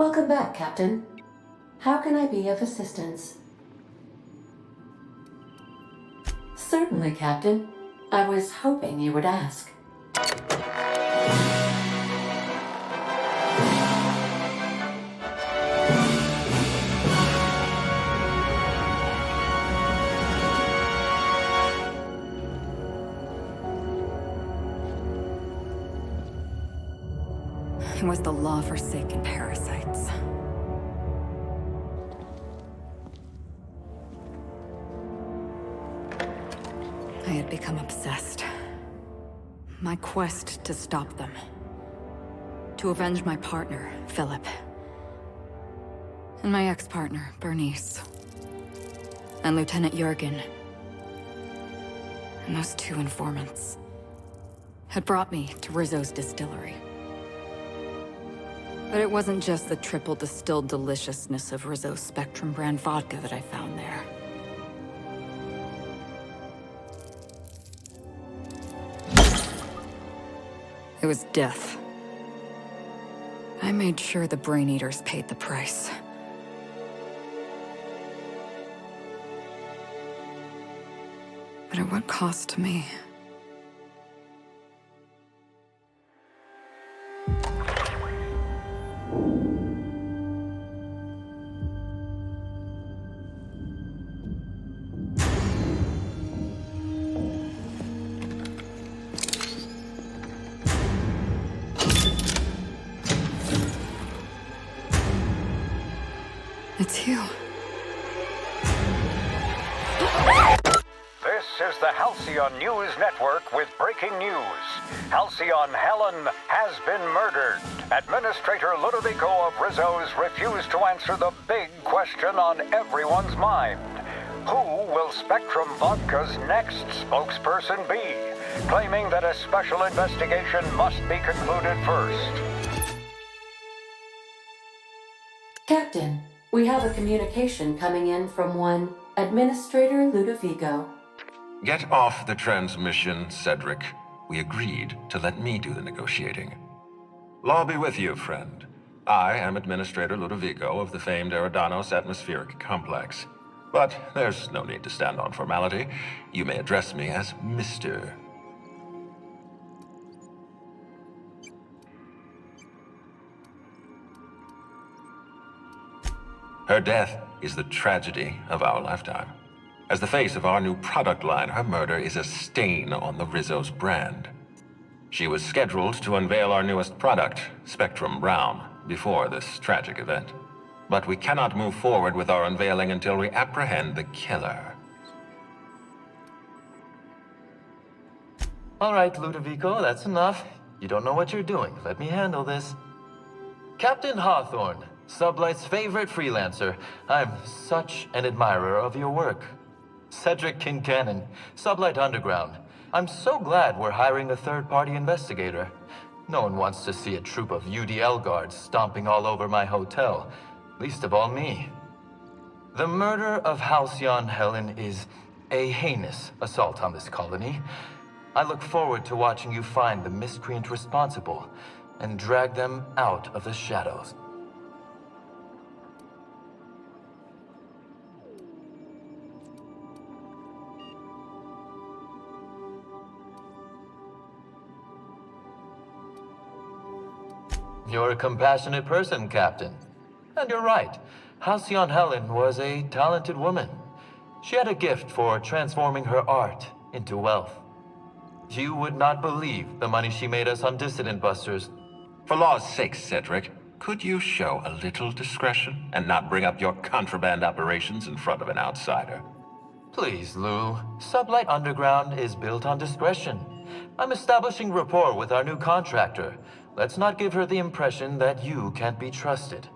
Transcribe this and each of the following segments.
Welcome back, Captain. How can I be of assistance? Certainly, Captain. I was hoping you would ask. It was the law-forsaken parasites. I had become obsessed. My quest to stop them. To avenge my partner, Philip. And my ex-partner, Bernice. And Lieutenant Jurgen. And those two informants had brought me to Rizzo's distillery. But it wasn't just the triple distilled deliciousness of Rizzo's Spectrum brand vodka that I found there. It was death. I made sure the Brain Eaters paid the price. But at what cost to me? It's you. This is the Halcyon News Network with breaking news. Halcyon Helen has been murdered. Administrator Ludovico of Rizzo's refused to answer the big question on everyone's mind. Who will Spectrum Vodka's next spokesperson be? Claiming that a special investigation must be concluded first. Captain, we have a communication coming in from one Administrator Ludovico. Get off the transmission, Cedric. We agreed to let me do the negotiating. Law be with you, friend. I am Administrator Ludovico of the famed Eridanos Atmospheric Complex. But there's no need to stand on formality. You may address me as Mr. Her death is the tragedy of our lifetime. As the face of our new product line, her murder is a stain on the Rizzo's brand. She was scheduled to unveil our newest product, Spectrum Brown, before this tragic event. But we cannot move forward with our unveiling until we apprehend the killer. All right, Ludovico, that's enough. You don't know what you're doing. Let me handle this. Captain Hawthorne, Sublight's favorite freelancer. I'm such an admirer of your work. Cedric Kincannon, Sublight Underground. I'm so glad we're hiring a third-party investigator. No one wants to see a troop of UDL guards stomping all over my hotel. Least of all me. The murder of Halcyon Helen is a heinous assault on this colony. I look forward to watching you find the miscreant responsible and drag them out of the shadows. You're a compassionate person, Captain. And you're right. Halcyon Helen was a talented woman. She had a gift for transforming her art into wealth. You would not believe the money she made us on Dissident Busters. For law's sake, Cedric, could you show a little discretion and not bring up your contraband operations in front of an outsider? Please, Lou. Sublight Underground is built on discretion. I'm establishing rapport with our new contractor. Let's not give her the impression that you can't be trusted.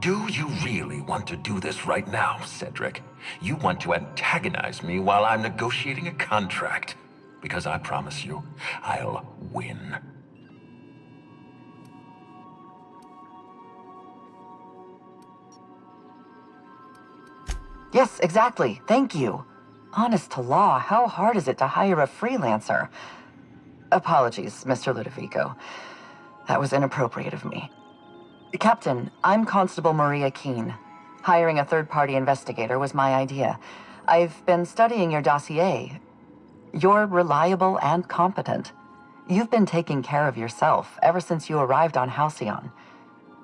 Do you really want to do this right now, Cedric? You want to antagonize me while I'm negotiating a contract. Because I promise you, I'll win. Yes, exactly. Thank you. Honest to law, how hard is it to hire a freelancer? Apologies, Mr. Ludovico. That was inappropriate of me. Captain, I'm Constable Maria Keene. Hiring a third-party investigator was my idea. I've been studying your dossier. You're reliable and competent. You've been taking care of yourself ever since you arrived on Halcyon.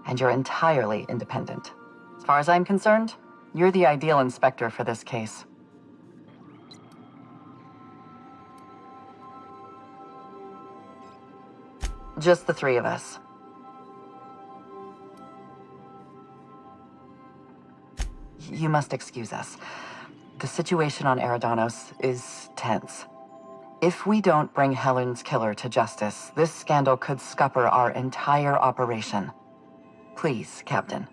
And you're entirely independent. As far as I'm concerned, you're the ideal inspector for this case. Just the three of us. You must excuse us. The situation on Eridanos is tense. If we don't bring Helen's killer to justice, this scandal could scupper our entire operation. Please, Captain,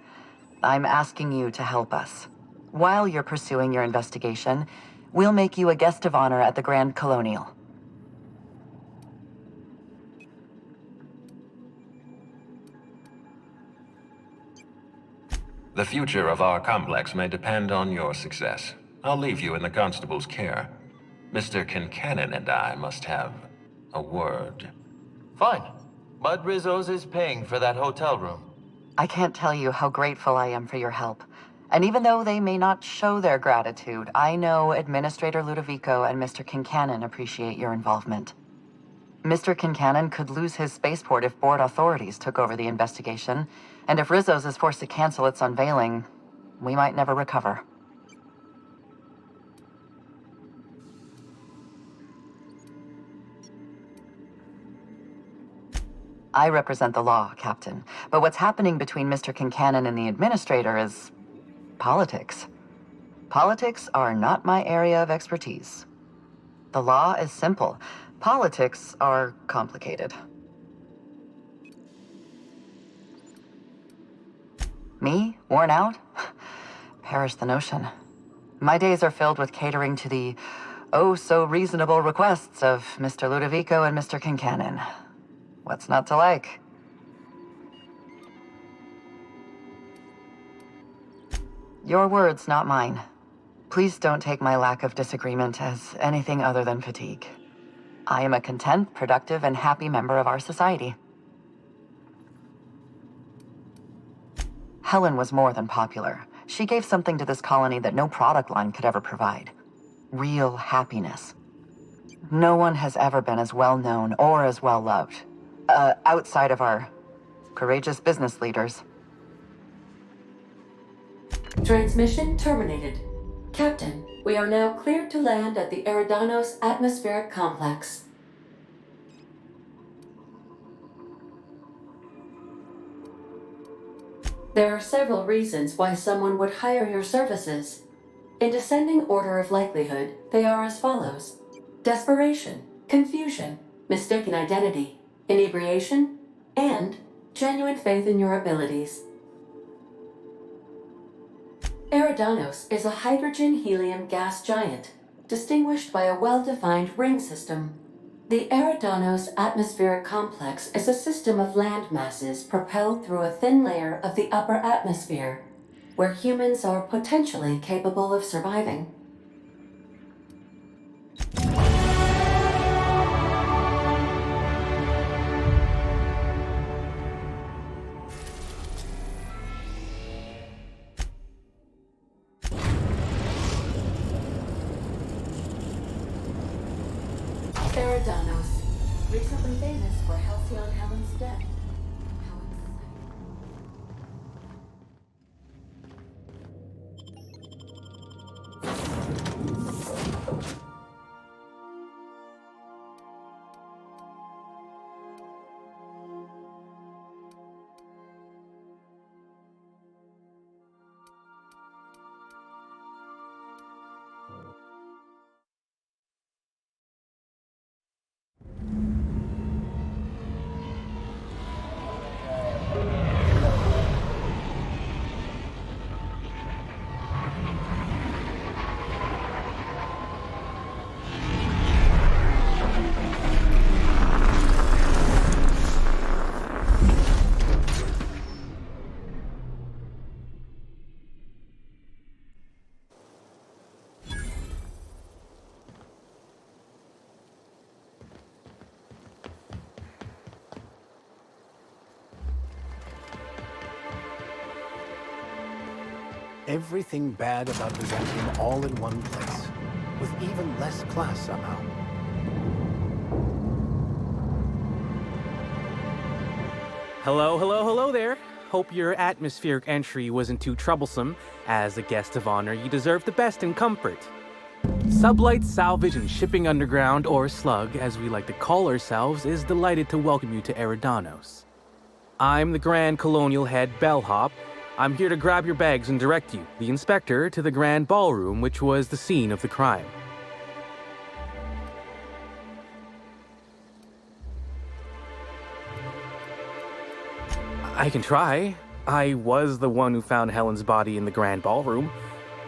I'm asking you to help us. While you're pursuing your investigation, we'll make you a guest of honor at the Grand Colonial. The future of our complex may depend on your success. I'll leave you in the constable's care. Mr. Kincannon and I must have a word. Fine. Bud Rizzo's is paying for that hotel room. I can't tell you how grateful I am for your help. And even though they may not show their gratitude, I know Administrator Ludovico and Mr. Kincannon appreciate your involvement. Mr. Kincannon could lose his spaceport if board authorities took over the investigation, and if Rizzo's is forced to cancel its unveiling, we might never recover. I represent the law, Captain, but what's happening between Mr. Kincannon and the Administrator is politics. Politics are not my area of expertise. The law is simple. Politics are complicated. Me? Worn out? Perish the notion. My days are filled with catering to the oh-so-reasonable requests of Mr. Ludovico and Mr. Kincannon. What's not to like? Your words, not mine. Please don't take my lack of disagreement as anything other than fatigue. I am a content, productive, and happy member of our society. Helen was more than popular. She gave something to this colony that no product line could ever provide. Real happiness. No one has ever been as well known or as well loved. Outside of our courageous business leaders. Transmission terminated. Captain, we are now cleared to land at the Eridanos atmospheric complex. There are several reasons why someone would hire your services. In descending order of likelihood, they are as follows: desperation, confusion, mistaken identity, inebriation, and genuine faith in your abilities. Eridanos is a hydrogen-helium gas giant, distinguished by a well-defined ring system. The Eridanos atmospheric complex is a system of land masses propelled through a thin layer of the upper atmosphere, where humans are potentially capable of surviving. Eridanos, recently famous for Halcyon Helen's death. Everything bad about Byzantium all in one place, with even less class somehow. Hello, hello, hello there. Hope your atmospheric entry wasn't too troublesome. As a guest of honor, you deserve the best in comfort. Sublight Salvage and Shipping Underground, or Slug, as we like to call ourselves, is delighted to welcome you to Eridanos. I'm the Grand Colonial Head Bellhop. I'm here to grab your bags and direct you, the Inspector, to the Grand Ballroom, which was the scene of the crime. I can try. I was the one who found Helen's body in the Grand Ballroom.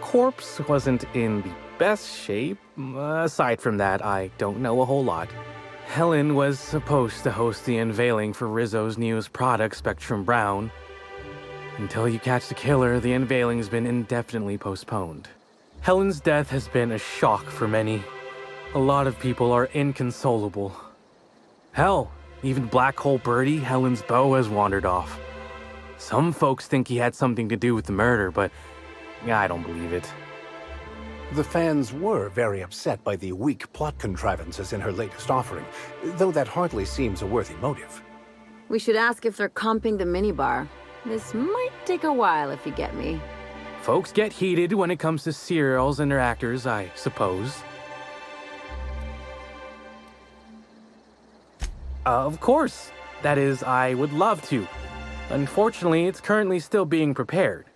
Corpse wasn't in the best shape. Aside from that, I don't know a whole lot. Helen was supposed to host the unveiling for Rizzo's newest product, Spectrum Brown. Until you catch the killer, the unveiling's been indefinitely postponed. Helen's death has been a shock for many. A lot of people are inconsolable. Hell, even Black Hole Birdie, Helen's beau, has wandered off. Some folks think he had something to do with the murder, but I don't believe it. The fans were very upset by the weak plot contrivances in her latest offering, though that hardly seems a worthy motive. We should ask if they're comping the minibar. This might take a while, if you get me. Folks get heated when it comes to serials and their actors, I suppose. Of course. That is, I would love to. Unfortunately, it's currently still being prepared.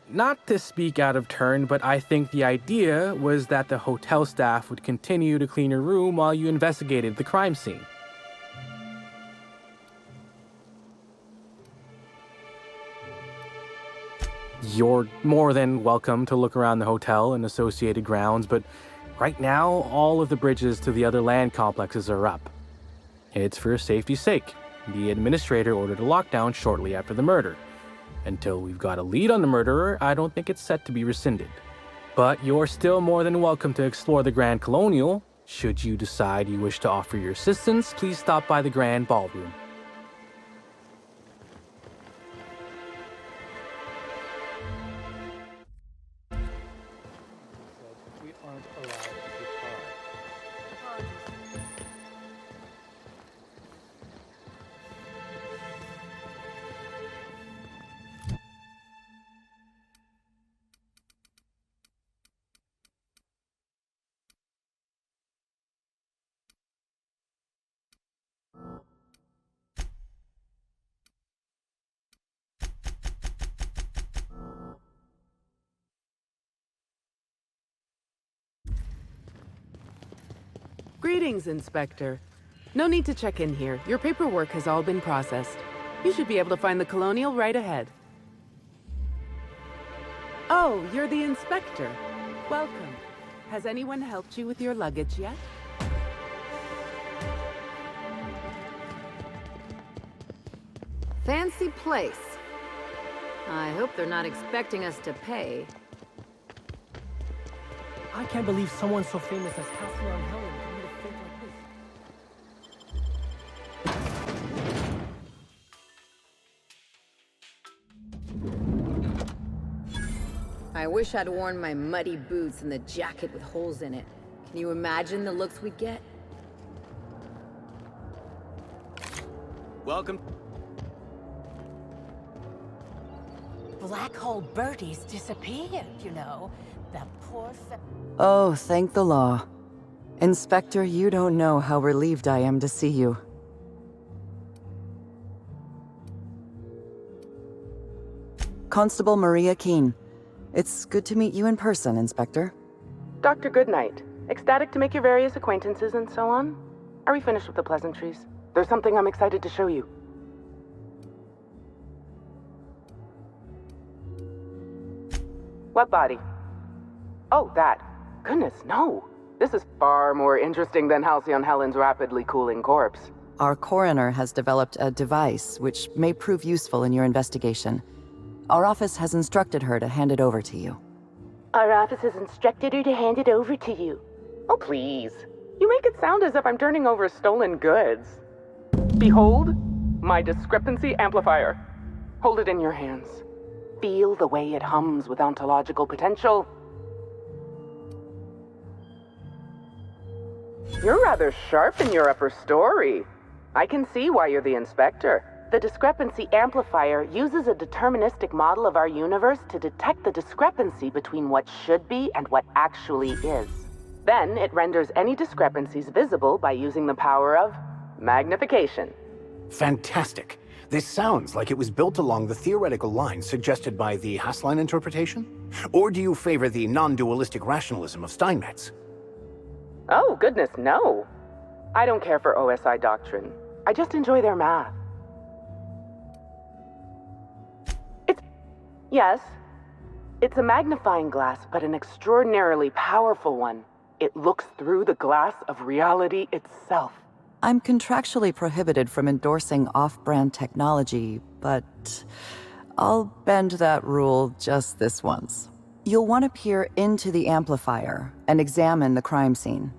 Not to speak out of turn, but I think the idea was that the hotel staff would continue to clean your room while you investigated the crime scene. You're more than welcome to look around the hotel and associated grounds, but right now, all of the bridges to the other land complexes are up. It's for safety's sake. The administrator ordered a lockdown shortly after the murder. Until we've got a lead on the murderer, I don't think it's set to be rescinded. But you're still more than welcome to explore the Grand Colonial. Should you decide you wish to offer your assistance, please stop by the Grand Ballroom. Greetings, Inspector. No need to check in here. Your paperwork has all been processed. You should be able to find the Colonial right ahead. Oh, you're the Inspector. Welcome. Has anyone helped you with your luggage yet? Fancy place. I hope they're not expecting us to pay. I can't believe someone so famous as Halcyon Helen can do a fake like this. I wish I'd worn my muddy boots and the jacket with holes in it. Can you imagine the looks we'd get? Welcome. Black Hole Birdie's disappeared, you know. That poor Oh, thank the law. Inspector, you don't know how relieved I am to see you. Constable Maria Keene. It's good to meet you in person, Inspector. Dr. Goodnight. Ecstatic to make your various acquaintances and so on. Are we finished with the pleasantries? There's something I'm excited to show you. What body? Oh, that. Goodness, no. This is far more interesting than Halcyon Helen's rapidly cooling corpse. Our coroner has developed a device which may prove useful in your investigation. Our office has instructed her to hand it over to you. Our office has instructed her to hand it over to you. Oh, please. You make it sound as if I'm turning over stolen goods. Behold, my discrepancy amplifier. Hold it in your hands. feel the way it hums with ontological potential? You're rather sharp in your upper story. I can see why you're the inspector. The discrepancy amplifier uses a deterministic model of our universe to detect the discrepancy between what should be and what actually is. Then it renders any discrepancies visible by using the power of magnification. Fantastic. This sounds like it was built along the theoretical lines suggested by the Hassline interpretation? Or do you favor the non-dualistic rationalism of Steinmetz? Oh, goodness, no. I don't care for OSI doctrine. I just enjoy their math. Yes. It's a magnifying glass, but an extraordinarily powerful one. It looks through the glass of reality itself. I'm contractually prohibited from endorsing off-brand technology, but I'll bend that rule just this once. You'll want to peer into the amplifier and examine the crime scene.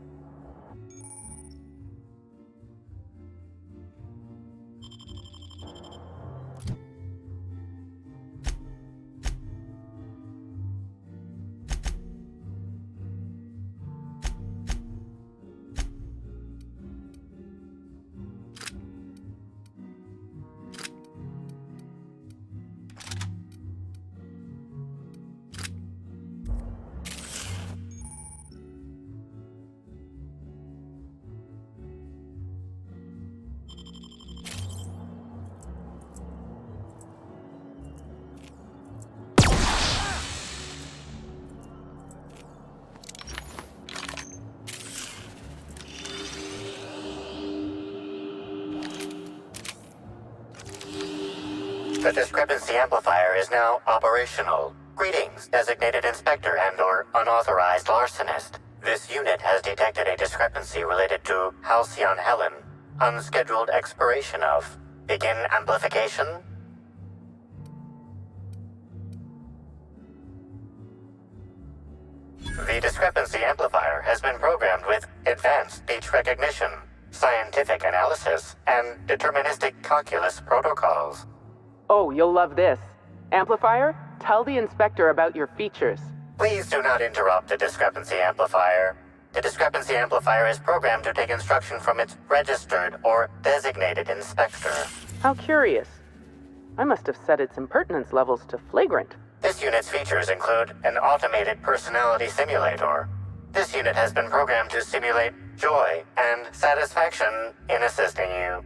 The discrepancy amplifier is now operational. Greetings, designated inspector and/or unauthorized larcenist. This unit has detected a discrepancy related to Halcyon Helen. Unscheduled expiration of. Begin amplification. The discrepancy amplifier has been programmed with advanced speech recognition, scientific analysis, and deterministic calculus protocols. Oh, you'll love this. Amplifier, tell the inspector about your features. Please do not interrupt the discrepancy amplifier. The discrepancy amplifier is programmed to take instruction from its registered or designated inspector. How curious. I must have set its impertinence levels to flagrant. This unit's features include an automated personality simulator. This unit has been programmed to simulate joy and satisfaction in assisting you.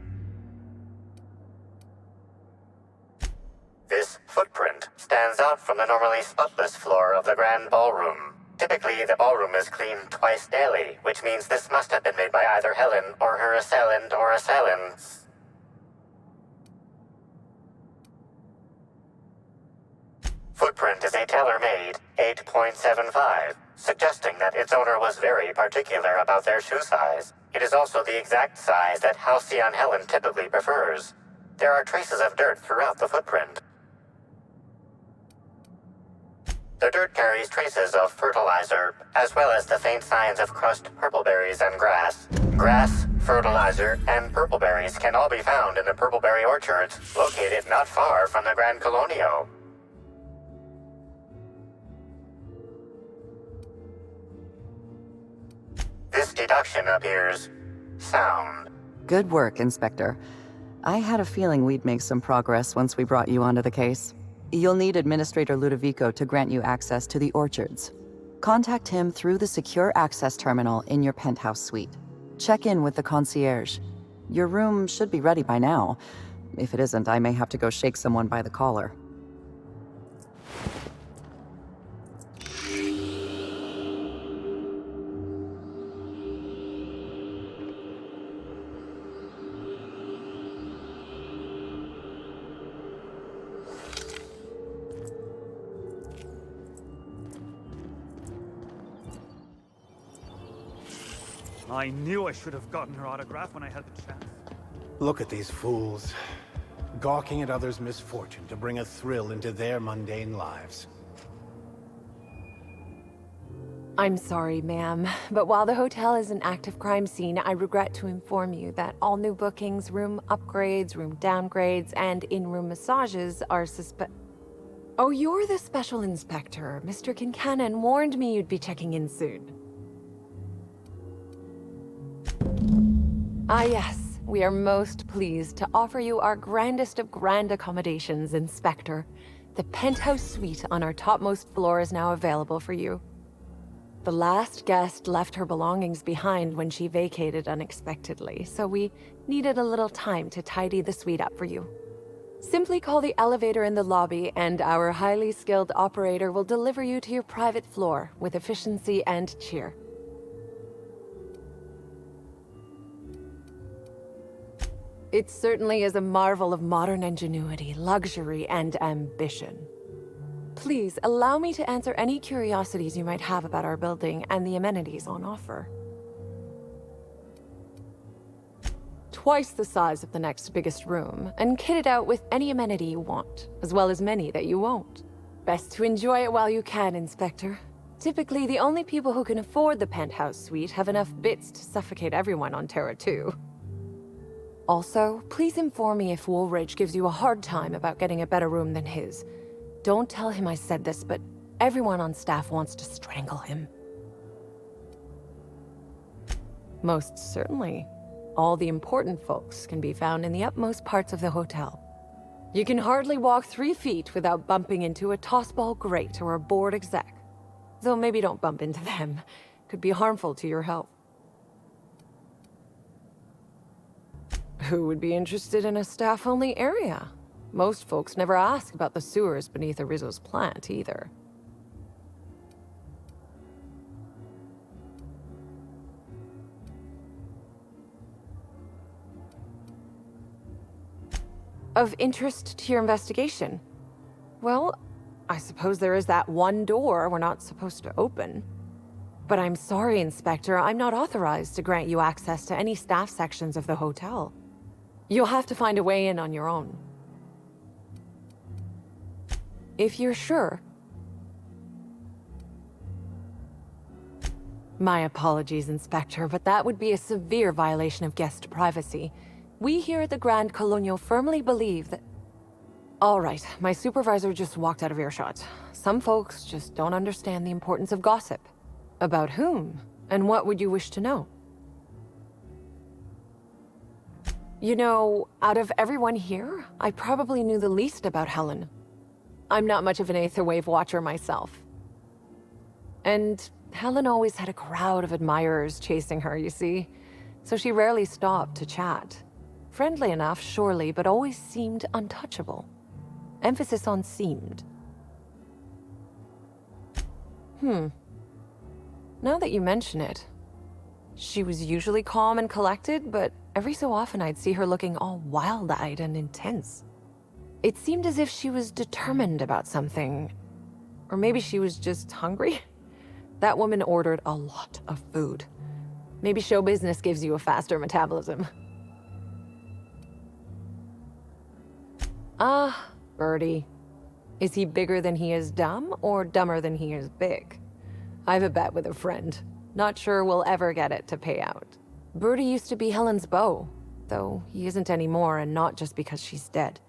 This footprint stands out from the normally spotless floor of the grand ballroom. Typically, the ballroom is cleaned twice daily, which means this must have been made by either Helen or her assailant or assailants. Footprint is a tailor-made 8.75, suggesting that its owner was very particular about their shoe size. It is also the exact size that Halcyon Helen typically prefers. There are traces of dirt throughout the footprint. The dirt carries traces of fertilizer, as well as the faint signs of crushed purpleberries and grass. Grass, fertilizer, and purpleberries can all be found in the purpleberry orchards, located not far from the Grand Colonio. This deduction appears sound. Good work, Inspector. I had a feeling we'd make some progress once we brought you onto the case. You'll need Administrator Ludovico to grant you access to the orchards. Contact him through the secure access terminal in your penthouse suite. Check in with the concierge. Your room should be ready by now. If it isn't, I may have to go shake someone by the collar. I knew I should have gotten her autograph when I had the chance. Look at these fools, gawking at others' misfortune to bring a thrill into their mundane lives. I'm sorry, ma'am, but while the hotel is an active crime scene, I regret to inform you that all new bookings, room upgrades, room downgrades, and in-room massages are Oh, you're the special inspector. Mr. Kincannon warned me you'd be checking in soon. Ah, yes. We are most pleased to offer you our grandest of grand accommodations, Inspector. The penthouse suite on our topmost floor is now available for you. The last guest left her belongings behind when she vacated unexpectedly, so we needed a little time to tidy the suite up for you. Simply call the elevator in the lobby, and our highly skilled operator will deliver you to your private floor with efficiency and cheer. It certainly is a marvel of modern ingenuity, luxury, and ambition. Please, allow me to answer any curiosities you might have about our building and the amenities on offer. Twice the size of the next biggest room, and kitted out with any amenity you want, as well as many that you won't. Best to enjoy it while you can, Inspector. Typically, the only people who can afford the penthouse suite have enough bits to suffocate everyone on Terra 2. Also, please inform me if Woolridge gives you a hard time about getting a better room than his. Don't tell him I said this, but everyone on staff wants to strangle him. Most certainly. All the important folks can be found in the utmost parts of the hotel. You can hardly walk 3 feet without bumping into a tossball grate or a bored exec. Though maybe don't bump into them. Could be harmful to your health. Who would be interested in a staff-only area? Most folks never ask about the sewers beneath Arizo's plant, either. Of interest to your investigation? Well, I suppose there is that one door we're not supposed to open. But I'm sorry, Inspector, I'm not authorized to grant you access to any staff sections of the hotel. You'll have to find a way in on your own. If you're sure. My apologies, Inspector, but that would be a severe violation of guest privacy. We here at the Grand Colonial firmly believe that... All right, my supervisor just walked out of earshot. Some folks just don't understand the importance of gossip. About whom? And what would you wish to know? You know, out of everyone here, I probably knew the least about Helen. I'm not much of an Aetherwave watcher myself. And Helen always had a crowd of admirers chasing her, you see. So she rarely stopped to chat. Friendly enough, surely, but always seemed untouchable. Emphasis on seemed. Now that you mention it, she was usually calm and collected, but every so often I'd see her looking all wild-eyed and intense. It seemed as if she was determined about something. Or maybe she was just hungry. That woman ordered a lot of food. Maybe show business gives you a faster metabolism. Ah, Birdie. Is he bigger than he is dumb, or dumber than he is big? I've a bet with a friend. Not sure we'll ever get it to pay out. Birdie used to be Helen's beau, though he isn't anymore, and not just because she's dead.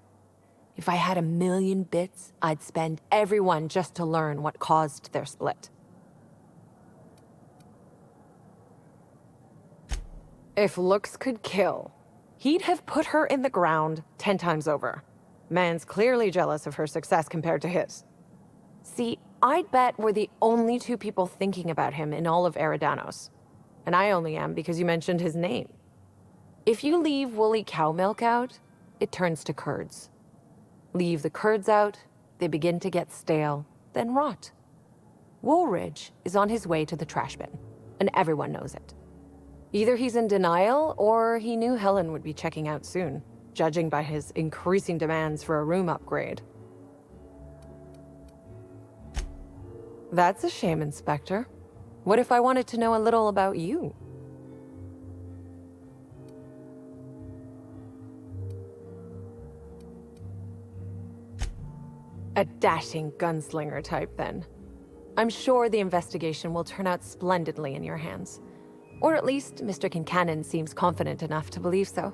If I had 1,000,000 bits, I'd spend every one just to learn what caused their split. If looks could kill, he'd have put her in the ground 10 times over. Man's clearly jealous of her success compared to his. See, I'd bet we're the only 2 people thinking about him in all of Eridanos. And I only am because you mentioned his name. If you leave woolly cow milk out, it turns to curds. Leave the curds out, they begin to get stale, then rot. Woolridge is on his way to the trash bin, and everyone knows it. Either he's in denial, or he knew Helen would be checking out soon, judging by his increasing demands for a room upgrade. That's a shame, Inspector. What if I wanted to know a little about you? A dashing gunslinger type, then. I'm sure the investigation will turn out splendidly in your hands. Or at least Mr. Kincannon seems confident enough to believe so.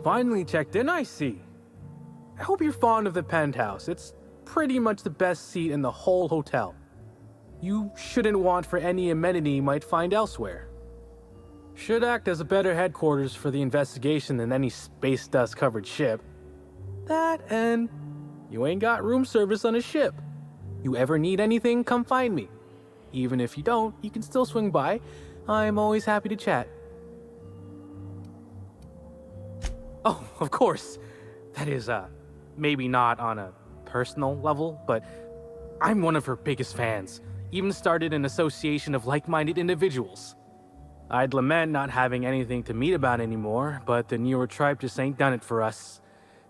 Finally checked in, I see. I hope you're fond of the penthouse. It's pretty much the best seat in the whole hotel. You shouldn't want for any amenity you might find elsewhere. Should act as a better headquarters for the investigation than any space dust covered ship. That and you ain't got room service on a ship. You ever need anything, come find me. Even if you don't, you can still swing by. I'm always happy to chat. Oh, of course. That is, maybe not on a personal level, but I'm one of her biggest fans. Even started an association of like-minded individuals. I'd lament not having anything to meet about anymore, but the newer tribe just ain't done it for us.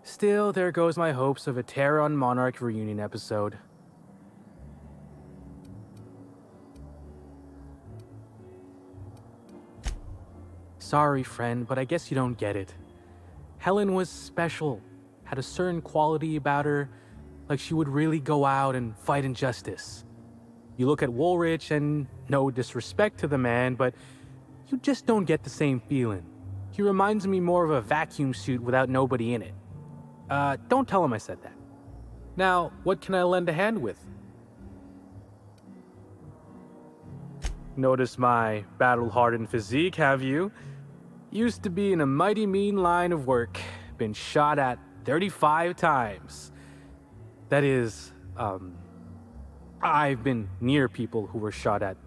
Still, there goes my hopes of a Terran Monarch reunion episode. Sorry, friend, but I guess you don't get it. Helen was special, had a certain quality about her, like she would really go out and fight injustice. You look at Woolrich, and no disrespect to the man, but you just don't get the same feeling. He reminds me more of a vacuum suit without nobody in it. Don't tell him I said that. Now, what can I lend a hand with? Notice my battle-hardened physique, have you? Used to be in a mighty mean line of work. Been shot at 35 times. That is, I've been near people who were shot at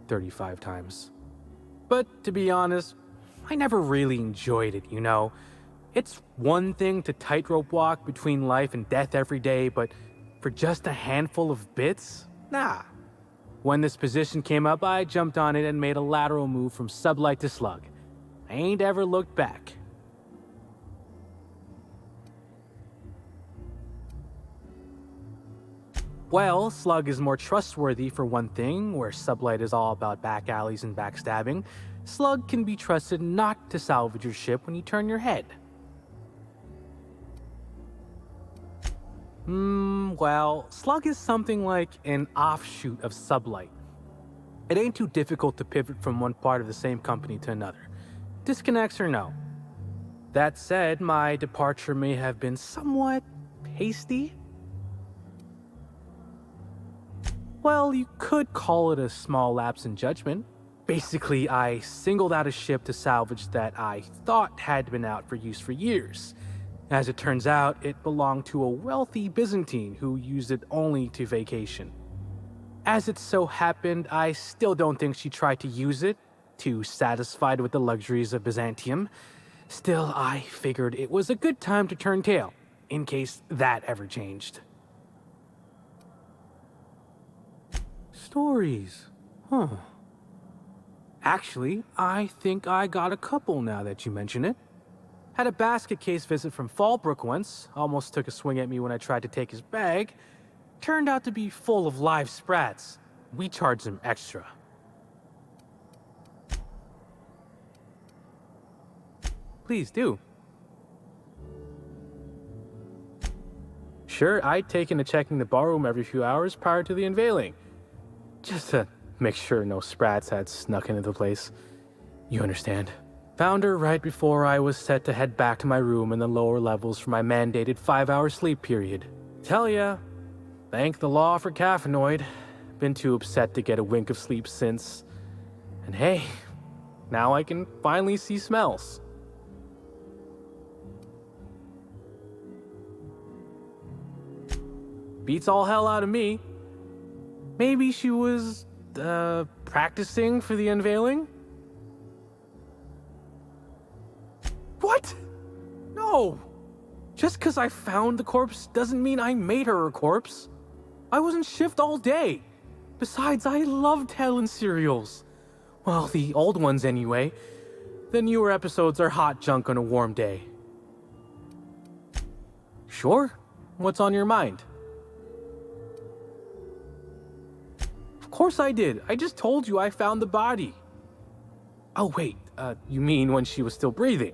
35 times. But to be honest, I never really enjoyed it, you know? It's one thing to tightrope walk between life and death every day, but for just a handful of bits? Nah. When this position came up, I jumped on it and made a lateral move from sublight to slug. I ain't ever looked back. Well, slug is more trustworthy for one thing, where sublight is all about back alleys and backstabbing. Slug can be trusted not to salvage your ship when you turn your head. Well, slug is something like an offshoot of sublight. It ain't too difficult to pivot from one part of the same company to another. Disconnects or no. That said, my departure may have been somewhat hasty. Well, you could call it a small lapse in judgment. Basically, I singled out a ship to salvage that I thought had been out for use for years. As it turns out, it belonged to a wealthy Byzantine who used it only to vacation. As it so happened, I still don't think she tried to use it, too satisfied with the luxuries of Byzantium. Still, I figured it was a good time to turn tail, in case that ever changed. Stories. Huh. Actually, I think I got a couple now that you mention it. Had a basket case visit from Fallbrook once. Almost took a swing at me when I tried to take his bag. Turned out to be full of live sprats. We charged him extra. Please do. Sure, I'd taken to checking the barroom every few hours prior to the unveiling. Just to make sure no sprats had snuck into the place. You understand. Found her right before I was set to head back to my room in the lower levels for my mandated 5-hour sleep period. Tell ya, thank the law for caffeinoid. Been too upset to get a wink of sleep since. And hey, now I can finally see smells. Beats all hell out of me. Maybe she was, practicing for the unveiling? What? No! Just because I found the corpse doesn't mean I made her a corpse. I was in shift all day. Besides, I loved Helen serials. Well, the old ones anyway. The newer episodes are hot junk on a warm day. Sure? What's on your mind? Of course I did. I just told you I found the body. Oh, wait. You mean when she was still breathing?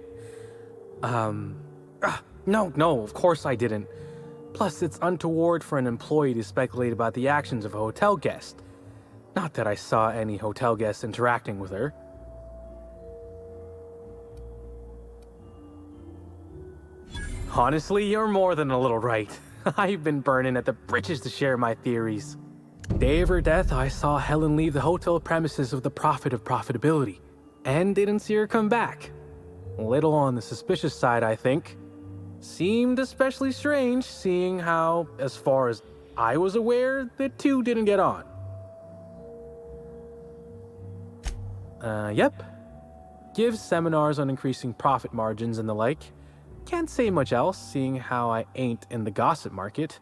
No, of course I didn't. Plus, it's untoward for an employee to speculate about the actions of a hotel guest. Not that I saw any hotel guests interacting with her. Honestly, you're more than a little right. I've been burning at the britches to share my theories. Day of her death, I saw Helen leave the hotel premises with the profit of profitability, and didn't see her come back. A little on the suspicious side, I think. Seemed especially strange, seeing how, as far as I was aware, the two didn't get on. Yep. Gives seminars on increasing profit margins and the like. Can't say much else, seeing how I ain't in the gossip market.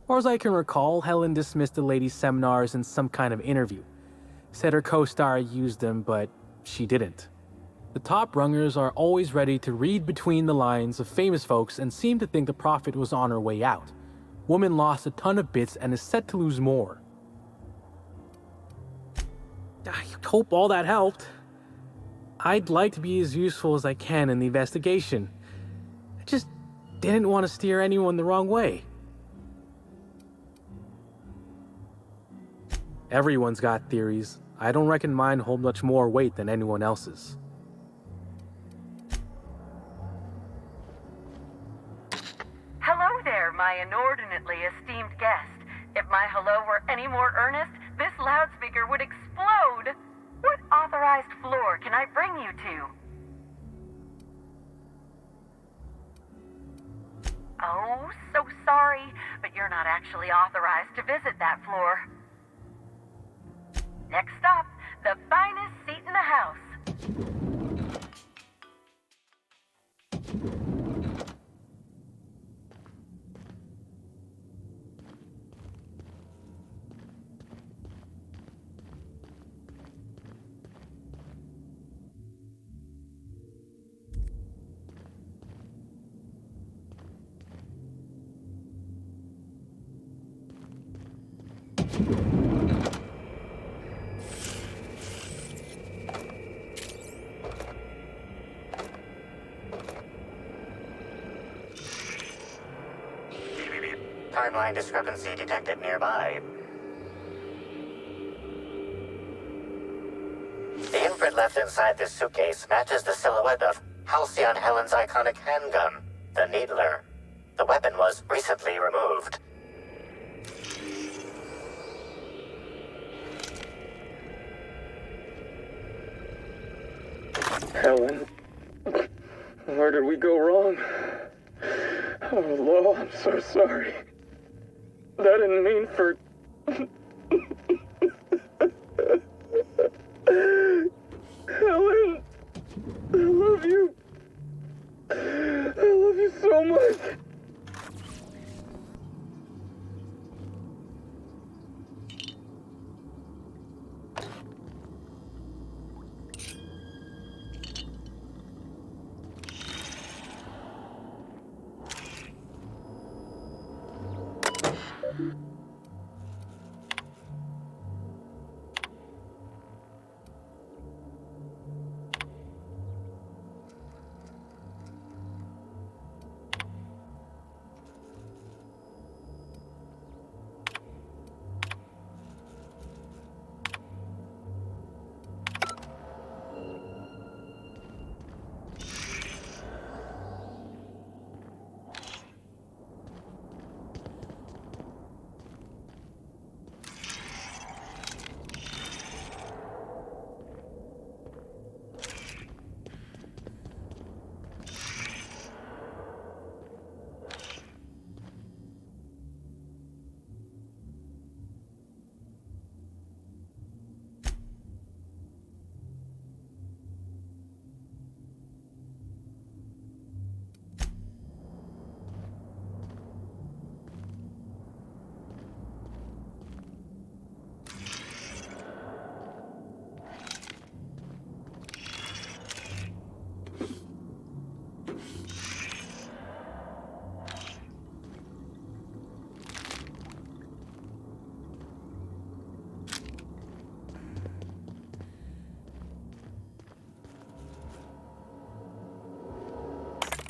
Or as I can recall, Helen dismissed the lady's seminars in some kind of interview. Said her co-star used them, but she didn't. The top rungers are always ready to read between the lines of famous folks and seem to think the profit was on her way out. Woman lost a ton of bits and is set to lose more. I hope all that helped. I'd like to be as useful as I can in the investigation. I just didn't want to steer anyone the wrong way. Everyone's got theories. I don't reckon mine hold much more weight than anyone else's. Hello there, my inordinately esteemed guest. If my hello were any more earnest, this loudspeaker would explode. What authorized floor can I bring you to? Oh, so sorry, but you're not actually authorized to visit that floor. Next up, the finest seat in the house. Timeline discrepancy detected nearby. The imprint left inside this suitcase matches the silhouette of Halcyon Helen's iconic handgun, the Needler. The weapon was recently removed. Helen, where did we go wrong? Oh, Lo, I'm so sorry. That didn't mean for... Helen, I love you. I love you so much.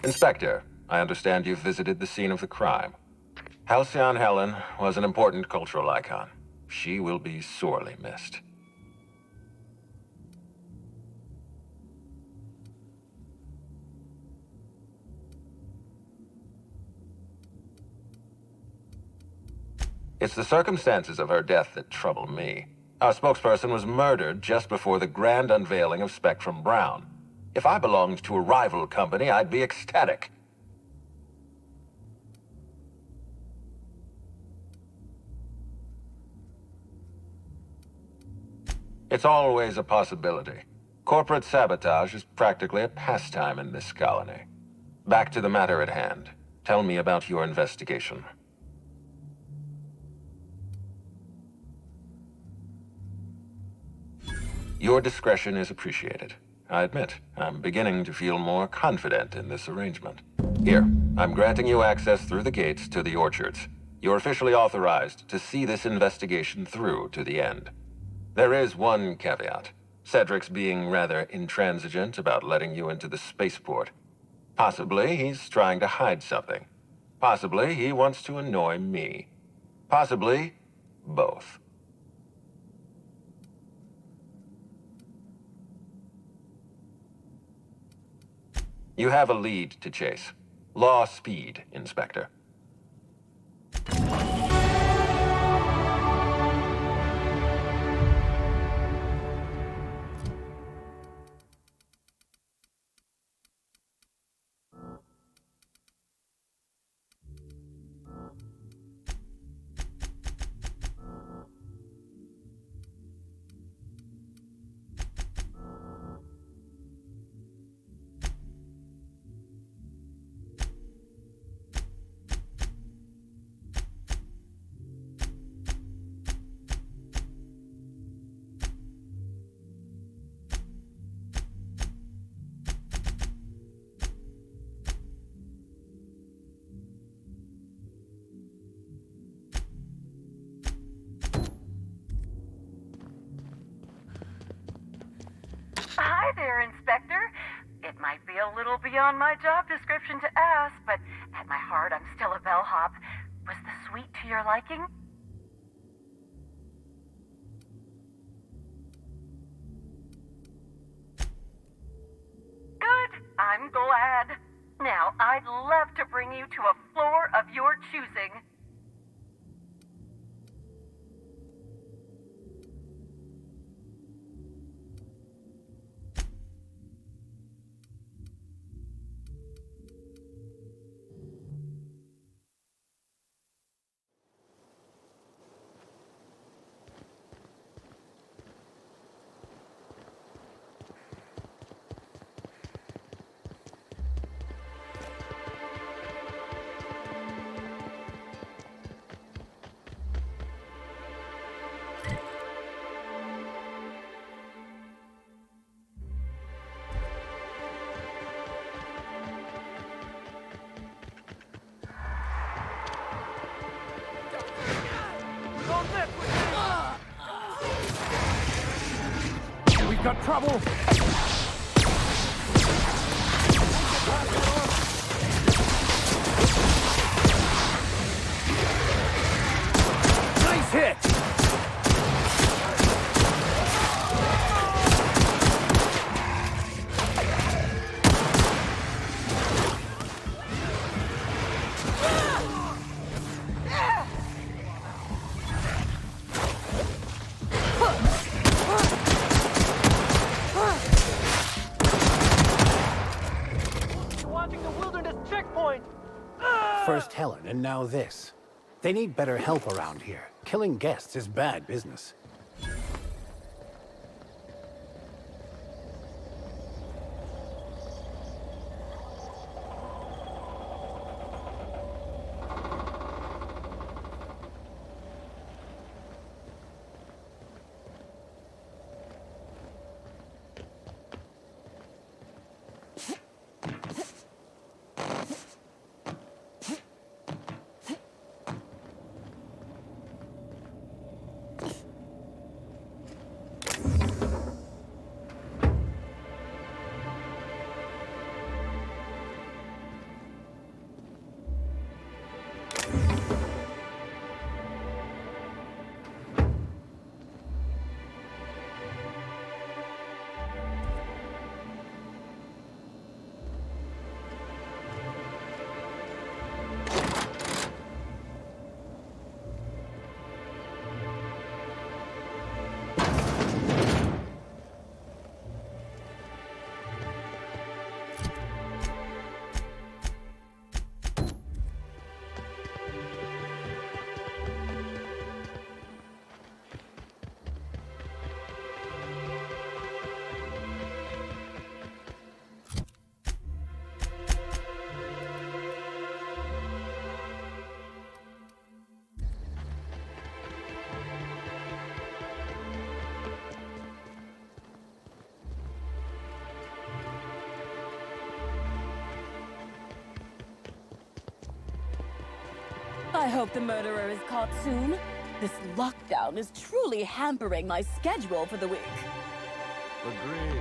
Inspector, I understand you've visited the scene of the crime. Halcyon Helen was an important cultural icon. She will be sorely missed. It's the circumstances of her death that trouble me. Our spokesperson was murdered just before the grand unveiling of Spectrum Brown. If I belonged to a rival company, I'd be ecstatic. It's always a possibility. Corporate sabotage is practically a pastime in this colony. Back to the matter at hand. Tell me about your investigation. Your discretion is appreciated. I admit, I'm beginning to feel more confident in this arrangement. Here, I'm granting you access through the gates to the orchards. You're officially authorized to see this investigation through to the end. There is one caveat. Cedric's being rather intransigent about letting you into the spaceport. Possibly he's trying to hide something. Possibly he wants to annoy me. Possibly both. You have a lead to chase. Law speed, Inspector. Hi there, Inspector. It might be a little beyond my job description to ask, but at my heart, I'm still a bellhop. Was the suite to your liking? Good. I'm glad. Now, I'd love to bring you to a floor of your choosing. We've got trouble! Nice hit! First Helen, and now this. They need better help around here. Killing guests is bad business. I hope the murderer is caught soon. This lockdown is truly hampering my schedule for the week. Agreed.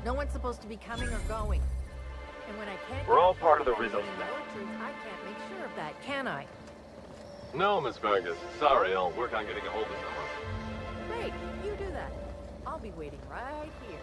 No one's supposed to be coming or going. And when I can't... We're all part of the Rizzo staff. I can't make sure of that, can I? No, Miss Vargas. Sorry, I'll work on getting a hold of someone. Great, you do that. I'll be waiting right here.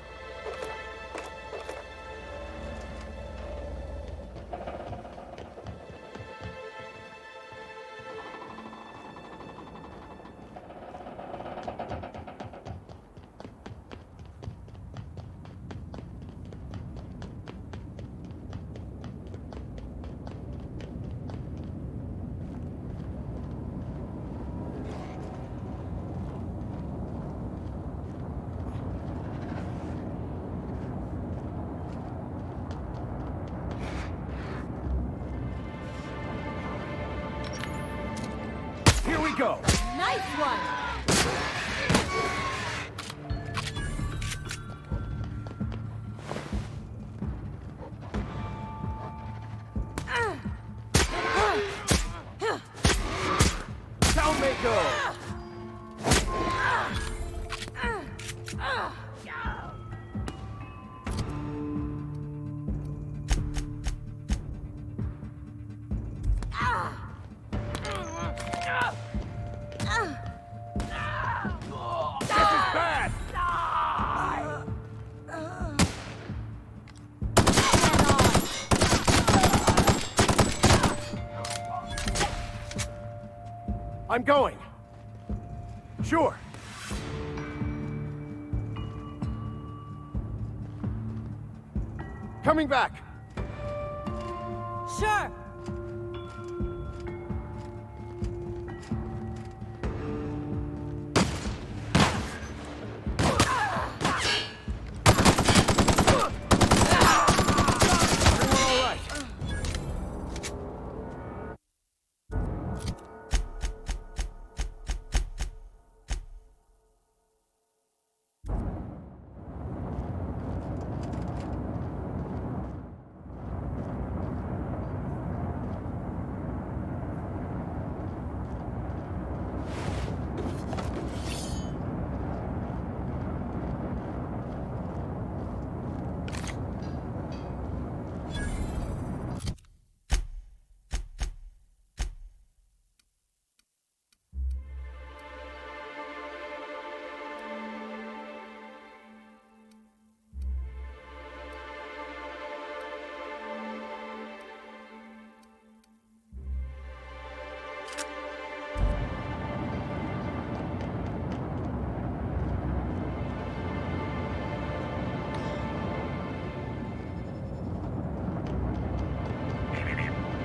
Here we go! Nice one! Down they go! I'm going. Sure. Coming back. Sure.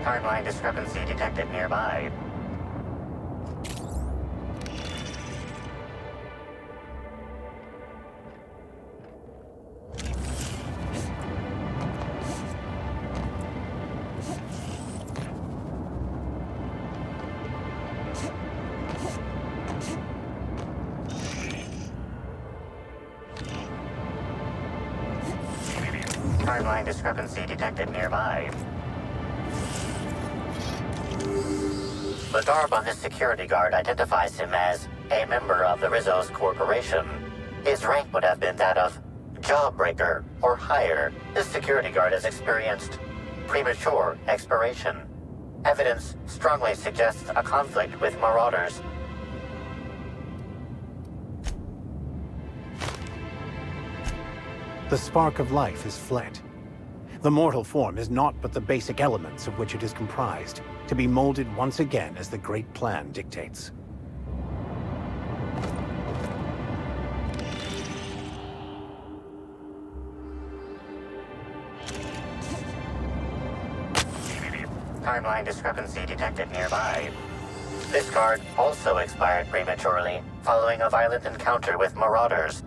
Timeline discrepancy detected nearby. Timeline discrepancy detected nearby. The garb on this security guard identifies him as a member of the Rizzo's corporation. His rank would have been that of jawbreaker or higher. This security guard has experienced premature expiration. Evidence strongly suggests a conflict with marauders. The spark of life is fled. The mortal form is naught but the basic elements of which it is comprised, to be molded once again as the great plan dictates. Timeline discrepancy detected nearby. This card also expired prematurely, following a violent encounter with marauders.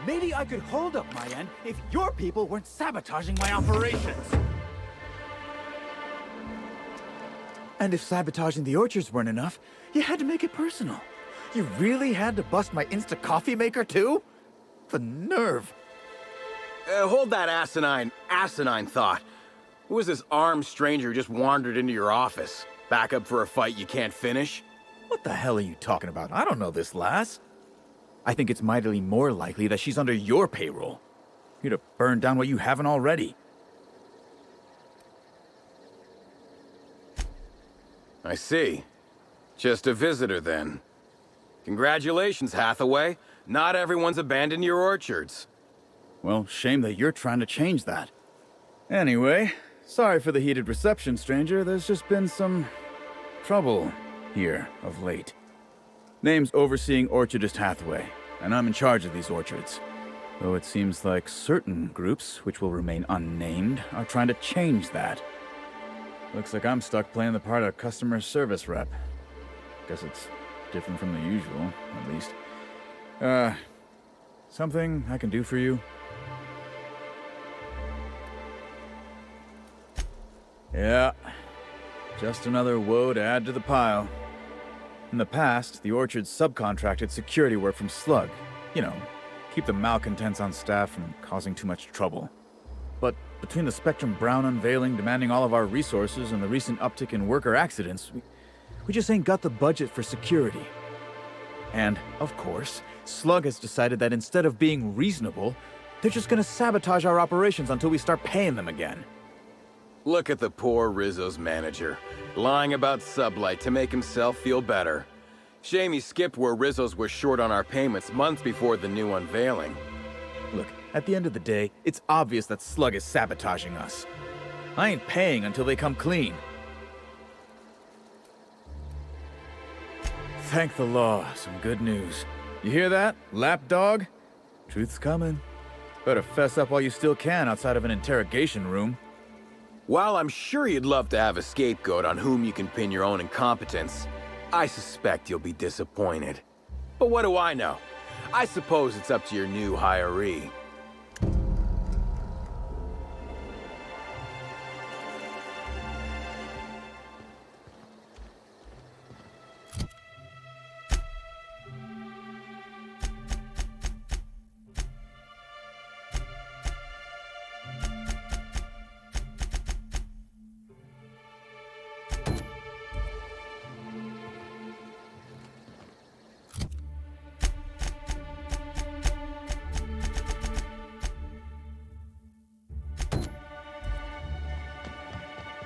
Maybe I could hold up my end if your people weren't sabotaging my operations. And if sabotaging the orchards weren't enough, you had to make it personal. You really had to bust my Insta coffee maker too? The nerve. Hold that asinine thought. Who was this armed stranger who just wandered into your office? Back up for a fight you can't finish? What the hell are you talking about? I don't know this lass. I think it's mightily more likely that she's under your payroll. You'd have burned down what you haven't already. I see. Just a visitor, then. Congratulations, Hathaway. Not everyone's abandoned your orchards. Well, shame that you're trying to change that. Anyway, sorry for the heated reception, stranger. There's just been some trouble here of late. Name's Overseeing Orchardist Hathaway, and I'm in charge of these orchards. Though it seems like certain groups, which will remain unnamed, are trying to change that. Looks like I'm stuck playing the part of customer service rep. Guess it's different from the usual, at least. Something I can do for you? Yeah, just another woe to add to the pile. In the past, the orchard subcontracted security work from Slug. You know, keep the malcontents on staff from causing too much trouble. But between the Spectrum Brown unveiling demanding all of our resources and the recent uptick in worker accidents, we just ain't got the budget for security. And, of course, Slug has decided that instead of being reasonable, they're just gonna sabotage our operations until we start paying them again. Look at the poor Rizzo's manager, lying about Sublight to make himself feel better. Shame he skipped where Rizzo's were short on our payments months before the new unveiling. Look, at the end of the day, it's obvious that Slug is sabotaging us. I ain't paying until they come clean. Thank the law, some good news. You hear that, lapdog? Truth's coming. Better fess up while you still can outside of an interrogation room. While I'm sure you'd love to have a scapegoat on whom you can pin your own incompetence, I suspect you'll be disappointed. But what do I know? I suppose it's up to your new hiree.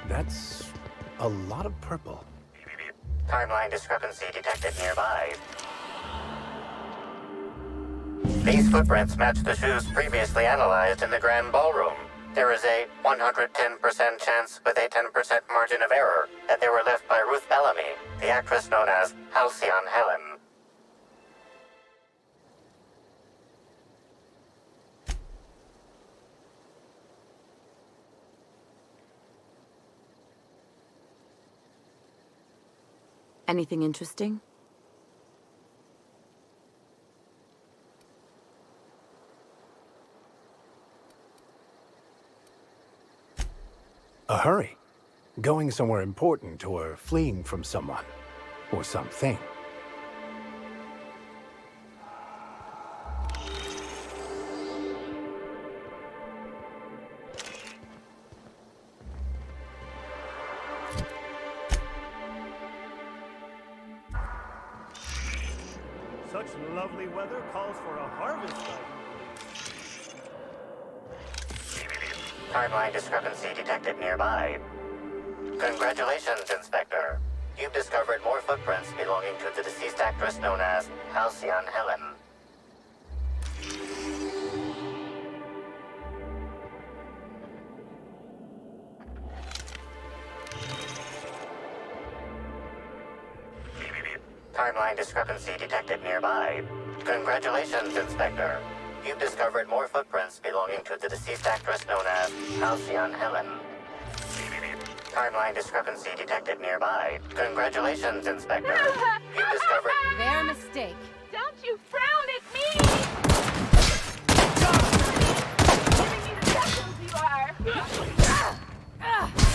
That's a lot of purple. Timeline discrepancy detected nearby. These footprints match the shoes previously analyzed in the Grand Ballroom. There is a 110% chance with a 10% margin of error that they were left by Ruth Bellamy, the actress known as Halcyon Helen. Anything interesting? A hurry. Going somewhere important or fleeing from someone or something. Such lovely weather calls for a harvest, I believe. Timeline discrepancy detected nearby. Congratulations, Inspector. You've discovered more footprints belonging to the deceased actress known as Halcyon Helen. Timeline discrepancy detected nearby. Congratulations, Inspector. You've discovered more footprints belonging to the deceased actress known as Halcyon Helen. Timeline discrepancy detected nearby. Congratulations, Inspector. You've discovered... Their mistake. Don't you frown at me! Giving me the knuckles you are!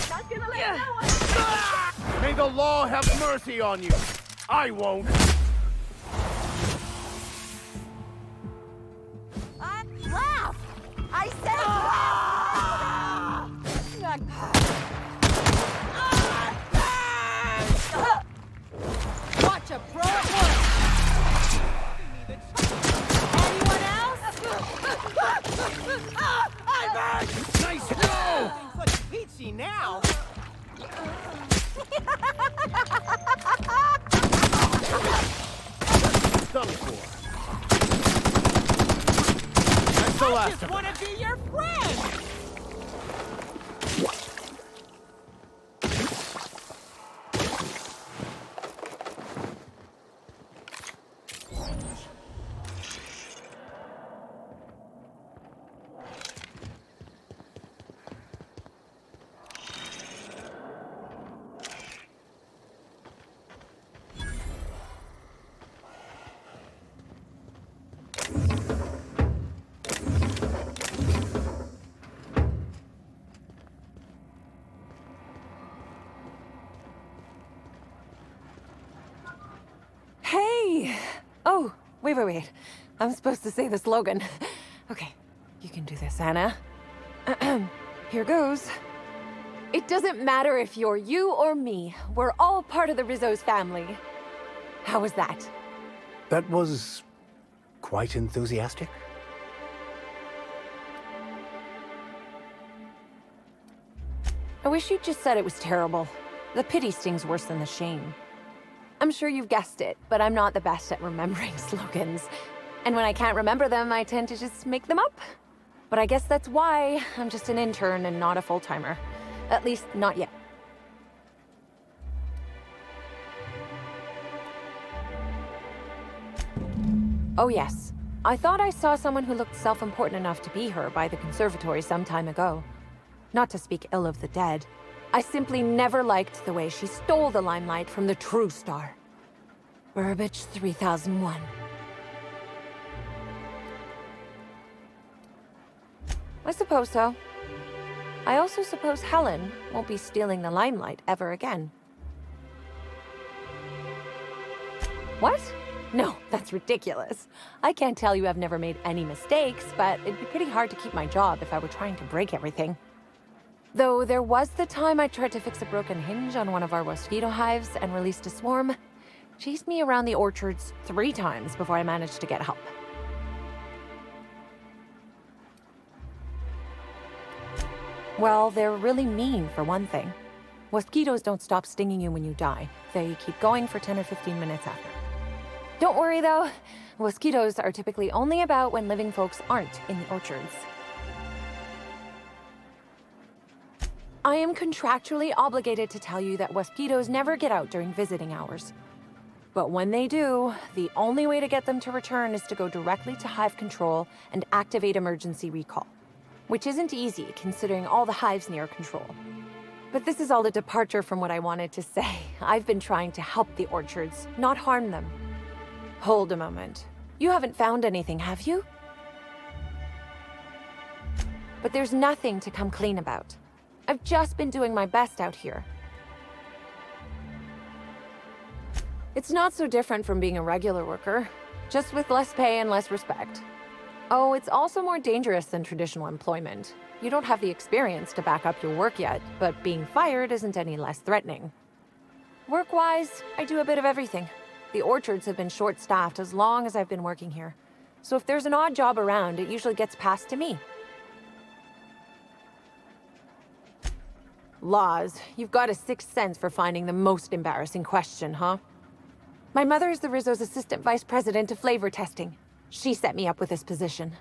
Not gonna let no one... May the law have mercy on you! I won't! Laugh! I said Watch a pro at once! Anyone else? Nice go! Things look peachy now. Done for. That's the last of it. I just want to be your friend! Hey! Oh, wait. I'm supposed to say the slogan. Okay, you can do this, Anna. Here goes. It doesn't matter if you're you or me. We're all part of the Rizzo's family. How was that? That was quite enthusiastic. I wish you'd just said it was terrible. The pity stings worse than the shame. I'm sure you've guessed it, but I'm not the best at remembering slogans. And when I can't remember them, I tend to just make them up. But I guess that's why I'm just an intern and not a full-timer. At least, not yet. Oh yes. I thought I saw someone who looked self-important enough to be her by the conservatory some time ago. Not to speak ill of the dead. I simply never liked the way she stole the limelight from the true star. Burbage 3001. I suppose so. I also suppose Helen won't be stealing the limelight ever again. What? No, that's ridiculous. I can't tell you I've never made any mistakes, but it'd be pretty hard to keep my job if I were trying to break everything. Though there was the time I tried to fix a broken hinge on one of our mosquito hives and released a swarm. Chased me around the orchards 3 times before I managed to get help. Well, they're really mean, for one thing. Mosquitoes don't stop stinging you when you die. They keep going for 10 or 15 minutes after. Don't worry, though. Mosquitoes are typically only about when living folks aren't in the orchards. I am contractually obligated to tell you that mosquitoes never get out during visiting hours. But when they do, the only way to get them to return is to go directly to hive control and activate emergency recall. Which isn't easy, considering all the hives near control. But this is all a departure from what I wanted to say. I've been trying to help the orchards, not harm them. Hold a moment. You haven't found anything, have you? But there's nothing to come clean about. I've just been doing my best out here. It's not so different from being a regular worker, just with less pay and less respect. Oh, it's also more dangerous than traditional employment. You don't have the experience to back up your work yet, but being fired isn't any less threatening. Work-wise, I do a bit of everything. The orchards have been short-staffed as long as I've been working here. So if there's an odd job around, it usually gets passed to me. Laws, you've got a sixth sense for finding the most embarrassing question, huh? My mother is the Rizzo's assistant vice president of flavor testing. She set me up with this position.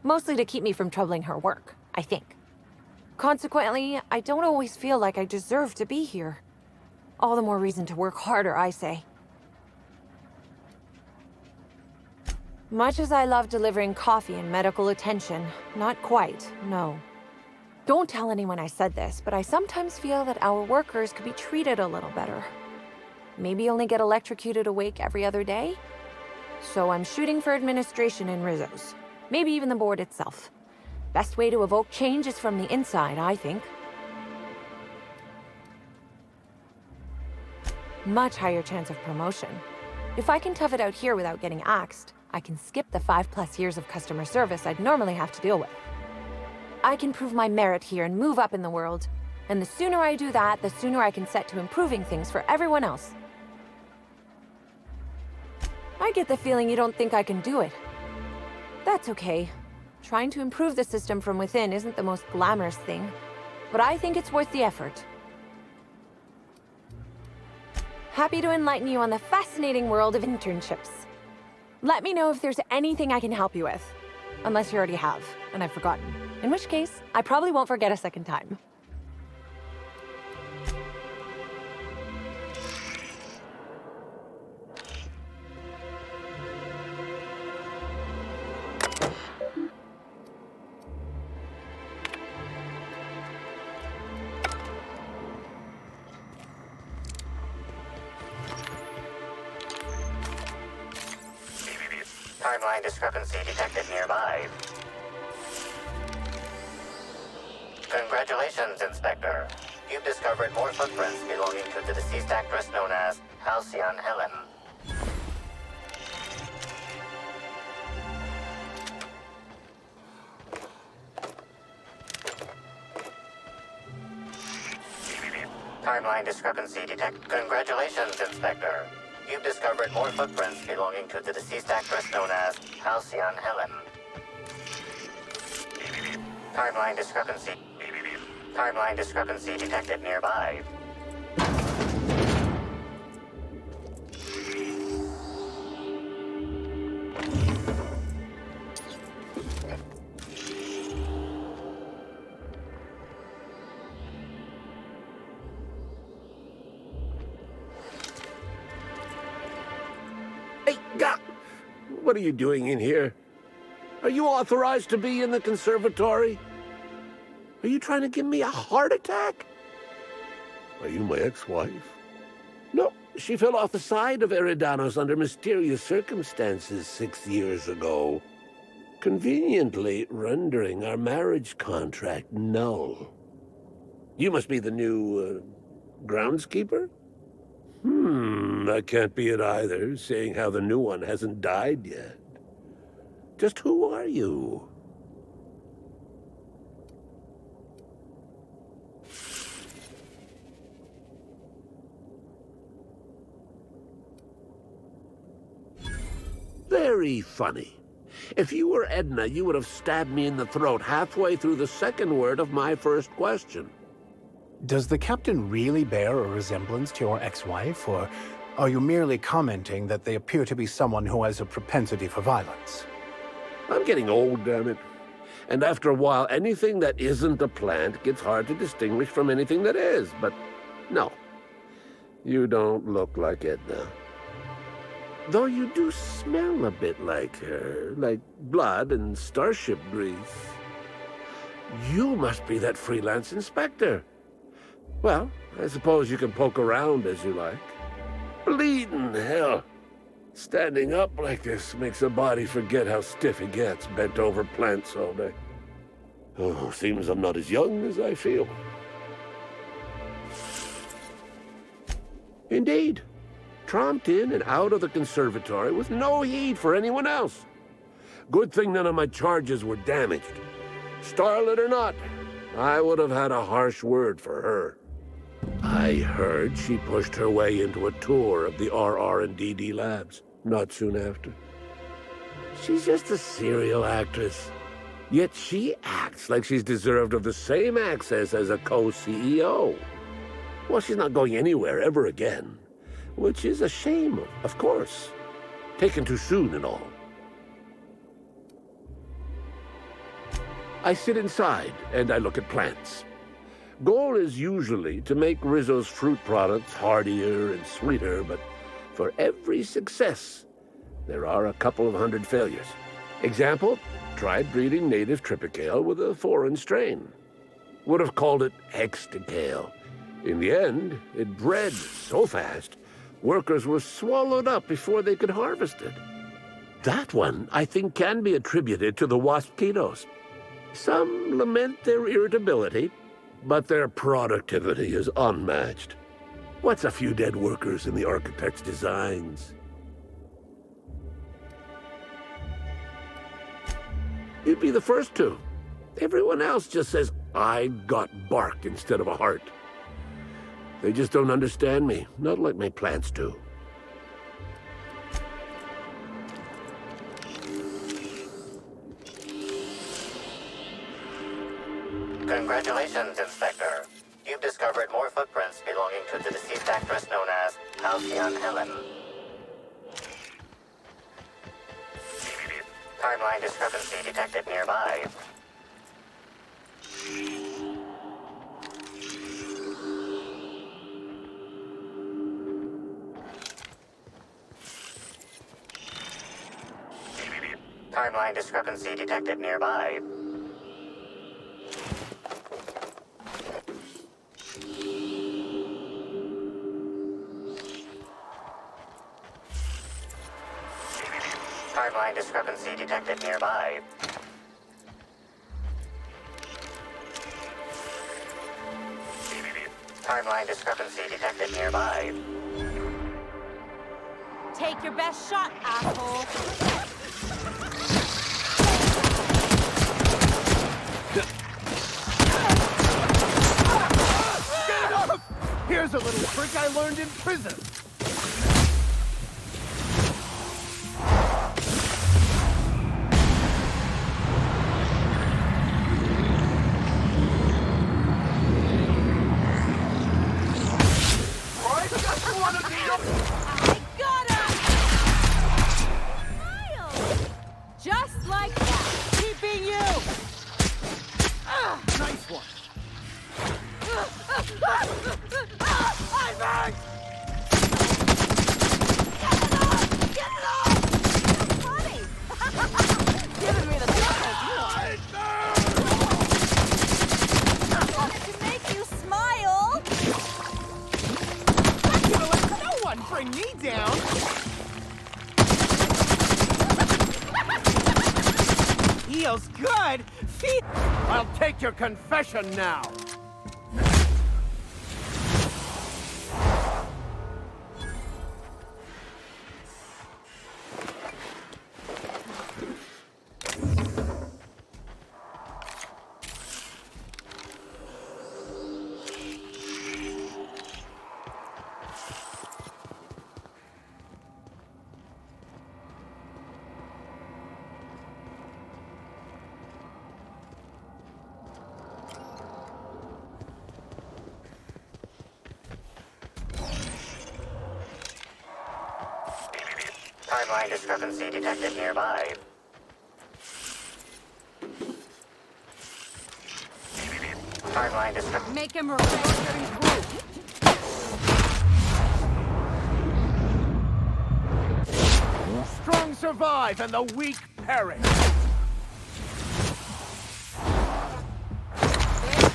Mostly to keep me from troubling her work, I think. Consequently, I don't always feel like I deserve to be here. All the more reason to work harder, I say. Much as I love delivering coffee and medical attention, not quite, no. Don't tell anyone I said this, but I sometimes feel that our workers could be treated a little better. Maybe only get electrocuted awake every other day? So I'm shooting for administration in Rizzo's. Maybe even the board itself. Best way to evoke change is from the inside, I think. Much higher chance of promotion. If I can tough it out here without getting axed, I can skip the 5+ years of customer service I'd normally have to deal with. I can prove my merit here and move up in the world. And the sooner I do that, the sooner I can set to improving things for everyone else. I get the feeling you don't think I can do it. That's okay. Trying to improve the system from within isn't the most glamorous thing, but I think it's worth the effort. Happy to enlighten you on the fascinating world of internships. Let me know if there's anything I can help you with. Unless you already have, and I've forgotten. In which case, I probably won't forget a second time. Timeline discrepancy detected nearby. Congratulations, Inspector. You've discovered more footprints belonging to the deceased actress known as Halcyon Helen. Timeline discrepancy detect. Congratulations, Inspector. You've discovered more footprints belonging to the deceased actress known as Halcyon Helen. Timeline discrepancy. Timeline discrepancy detected nearby. Hey, what are you doing in here? Are you authorized to be in the conservatory? Are you trying to give me a heart attack? Are you my ex-wife? No, she fell off the side of Eridanos under mysterious circumstances 6 years ago, conveniently rendering our marriage contract null. You must be the new, groundskeeper? That can't be it either, seeing how the new one hasn't died yet. Just who are you? Very funny. If you were Edna, you would have stabbed me in the throat halfway through the second word of my first question. Does the captain really bear a resemblance to your ex-wife, or are you merely commenting that they appear to be someone who has a propensity for violence? I'm getting old, damn it. And after a while, anything that isn't a plant gets hard to distinguish from anything that is. But no, you don't look like Edna. Though you do smell a bit like her, like blood and starship grease. You must be that freelance inspector. Well, I suppose you can poke around as you like. Bleeding hell. Standing up like this makes a body forget how stiff it gets bent over plants all day. Oh, seems I'm not as young as I feel. Indeed. Tromped in and out of the conservatory with no heed for anyone else. Good thing none of my charges were damaged. Starlet or not, I would have had a harsh word for her. I heard she pushed her way into a tour of the RR&DD labs not soon after. She's just a serial actress. Yet she acts like she's deserved of the same access as a co-CEO. Well, she's not going anywhere ever again, which is a shame, of course. Taken too soon and all. I sit inside and I look at plants. Goal is usually to make Rizzo's fruit products hardier and sweeter, but for every success, there are a couple of hundred failures. Example, tried breeding native tripicale with a foreign strain. Would have called it hexticale. In the end, it bred so fast, workers were swallowed up before they could harvest it. That one, I think, can be attributed to the waspitos. Some lament their irritability, but their productivity is unmatched. What's a few dead workers in the architect's designs? You'd be the first to. Everyone else just says, I got bark instead of a heart. They just don't understand me, not like my plants do. Congratulations, Inspector. You've discovered more footprints belonging to the deceased actress known as Halcyon Helen. Timeline discrepancy detected nearby. Timeline discrepancy detected nearby. Timeline discrepancy detected nearby. Timeline discrepancy detected nearby. Take your best shot, asshole. Get up! Here's a little trick I learned in prison. Just like that. Keeping you. Nice one. I'm back. Get it off! That's funny. Giving me the tickles, you are. I wanted to make you smile. I'm gonna let no one bring me down. Feels good. I'll take your confession now. Timeline discrepancy detected nearby. Timeline discrepancy. Make him remember. Strong survive and the weak perish.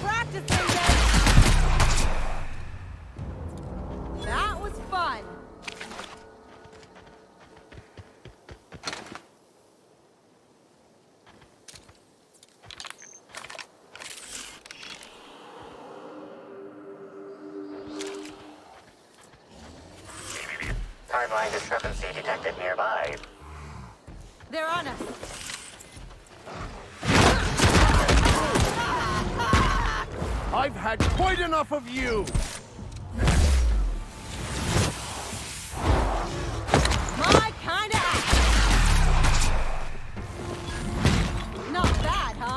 Practicing this. That was fun. Timeline discrepancy detected nearby. They're on us. I've had quite enough of you. My kind of act. Not bad, huh?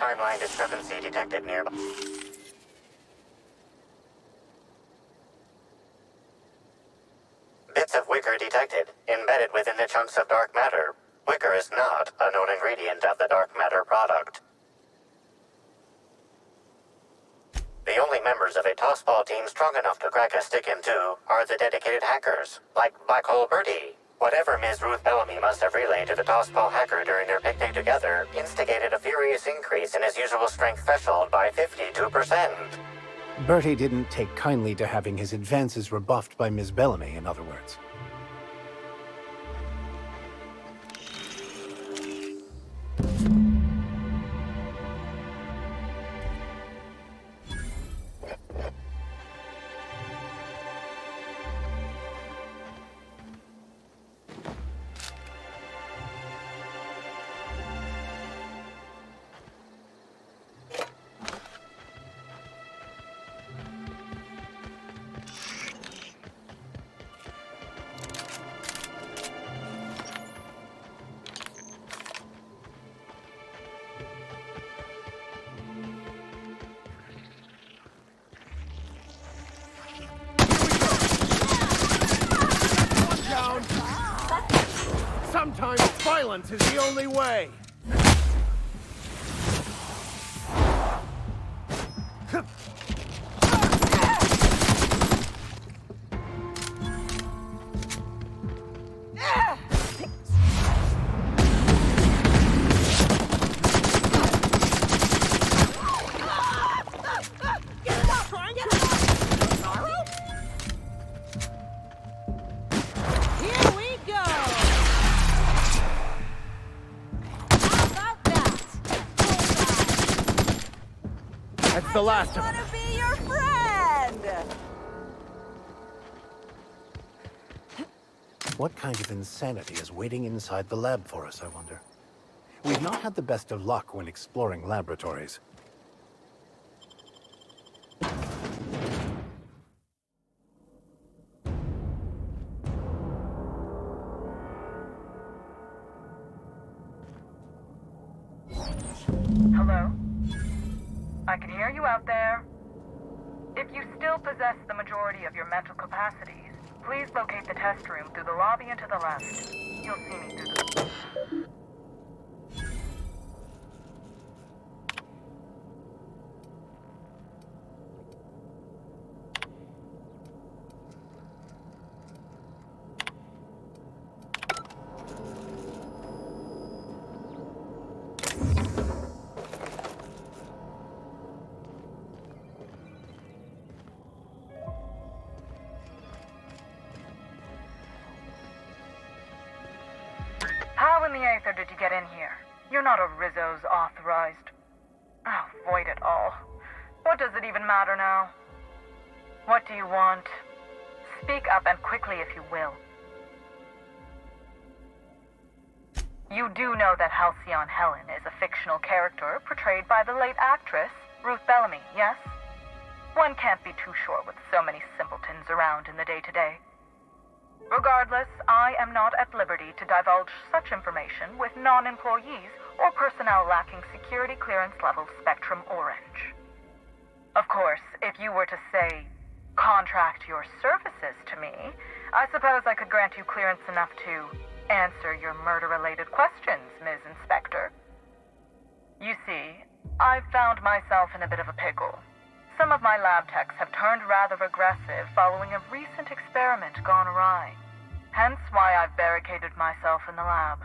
timeline discrepancy detected nearby. Bits of wicker detected, embedded within the chunks of dark matter. Wicker is not a known ingredient of the dark matter product. The only members of a tossball team strong enough to crack a stick in two are the dedicated hackers, like Black Hole Birdie. Whatever Ms. Ruth Bellamy must have relayed to the tossball hacker during their picnic together instigated a furious increase in his usual strength threshold by 52%. Bertie didn't take kindly to having his advances rebuffed by Ms. Bellamy, in other words. Sometimes violence is the only way. That's the last of them. Be your friend! What kind of insanity is waiting inside the lab for us, I wonder? We've not had the best of luck when exploring laboratories. Hello? I can hear you out there. If you still possess the majority of your mental capacities, please locate the test room through the lobby and to the left. You'll see me through the... How in the aether did you get in here? You're not a Rizzo's authorized... Oh, void it all. What does it even matter now? What do you want? Speak up and quickly if you will. You do know that Halcyon Helen is a fictional character portrayed by the late actress, Ruth Bellamy, yes? One can't be too sure with so many simpletons around in the day-to-day. Regardless, I am not at liberty to divulge such information with non-employees or personnel lacking security clearance level Spectrum Orange. Of course, if you were to say, contract your services to me, I suppose I could grant you clearance enough to answer your murder-related questions, Ms. Inspector. You see, I've found myself in a bit of a pickle. Some of my lab techs have turned rather aggressive following a recent experiment gone awry. Hence why I've barricaded myself in the lab.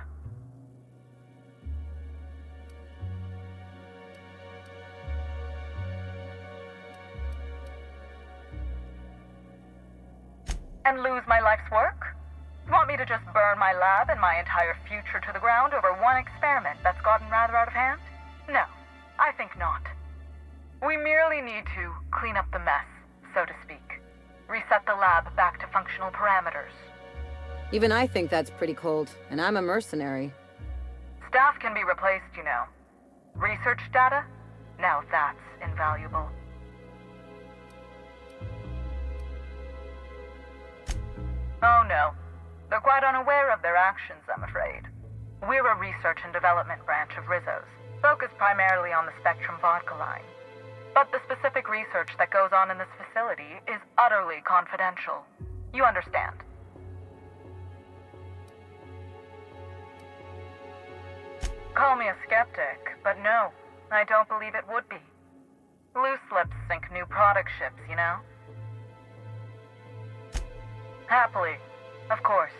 And lose my life's work? You want me to just burn my lab and my entire future to the ground over one experiment that's gotten rather out of hand? No, I think not. We merely need to clean up the mess, so to speak. Reset the lab back to functional parameters. Even I think that's pretty cold, and I'm a mercenary. Staff can be replaced, you know. Research data? Now that's invaluable. Oh no. They're quite unaware of their actions, I'm afraid. We're a research and development branch of Rizzo's, focused primarily on the Spectrum vodka line. But the specific research that goes on in this facility is utterly confidential. You understand? Call me a skeptic, but no, I don't believe it would be. Loose lips sink new product ships, you know? Happily, of course.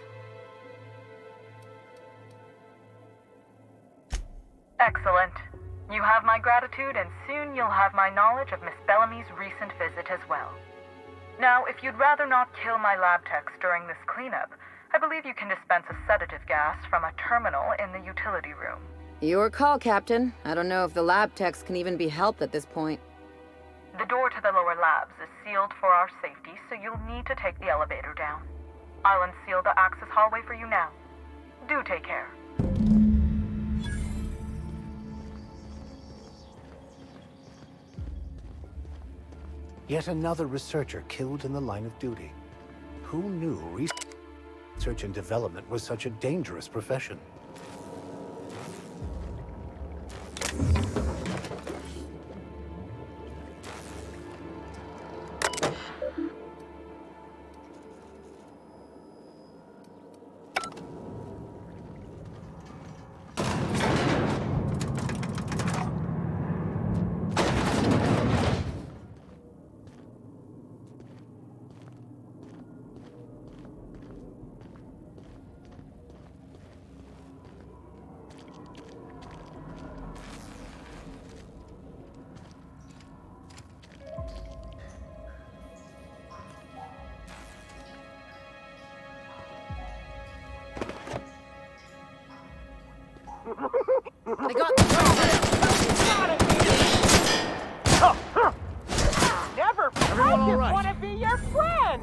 Excellent. You have my gratitude, and soon you'll have my knowledge of Miss Bellamy's recent visit as well. Now, if you'd rather not kill my lab techs during this cleanup, I believe you can dispense a sedative gas from a terminal in the utility room. Your call, Captain. I don't know if the lab techs can even be helped at this point. The door to the lower labs is sealed for our safety, so you'll need to take the elevator down. I'll unseal the access hallway for you now. Do take care. Yet another researcher killed in the line of duty. Who knew research and development was such a dangerous profession? I got the Never! Everyone I all just right? want to be your friend!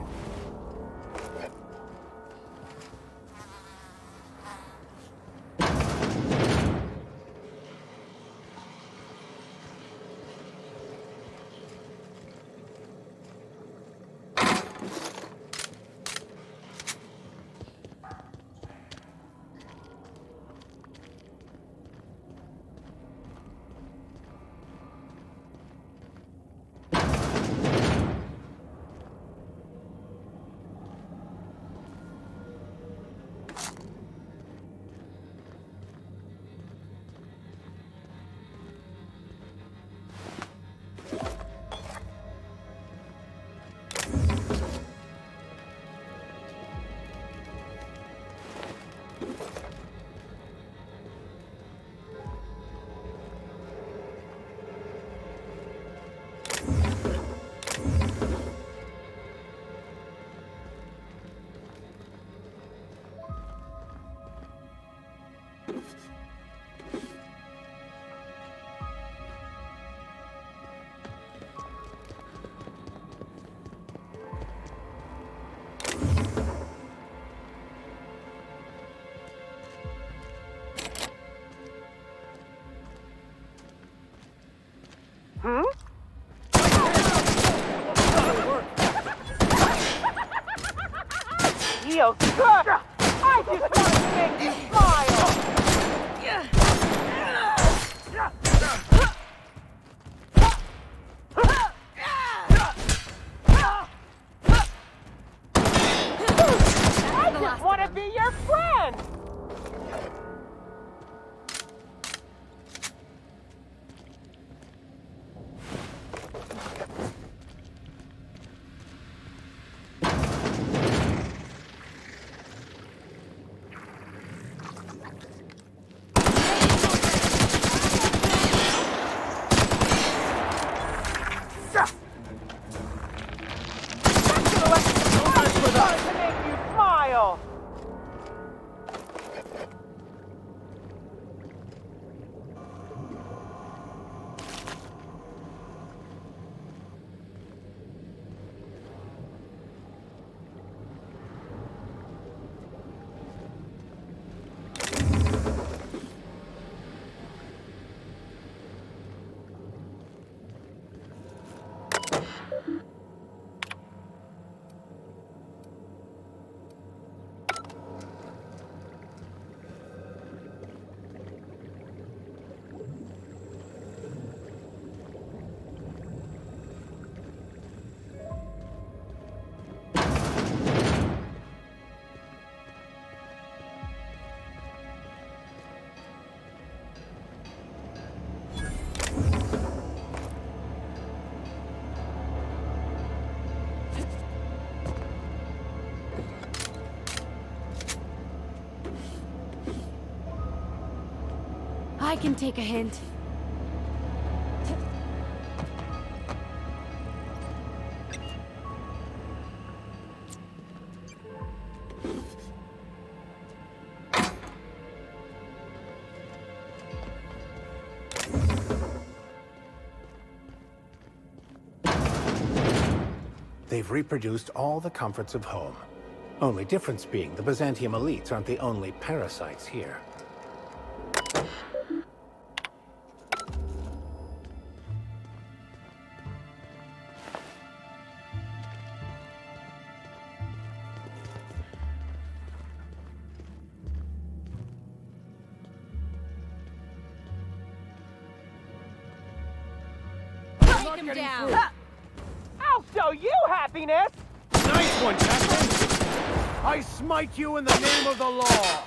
Hmm? Feels good! I just want to make you smile! I just want to be your friend! To make you smile! I can take a hint. They've reproduced all the comforts of home. Only difference being the Byzantium elites aren't the only parasites here. Take him down! I'll show you happiness! Nice one, Captain! I smite you in the name of the law!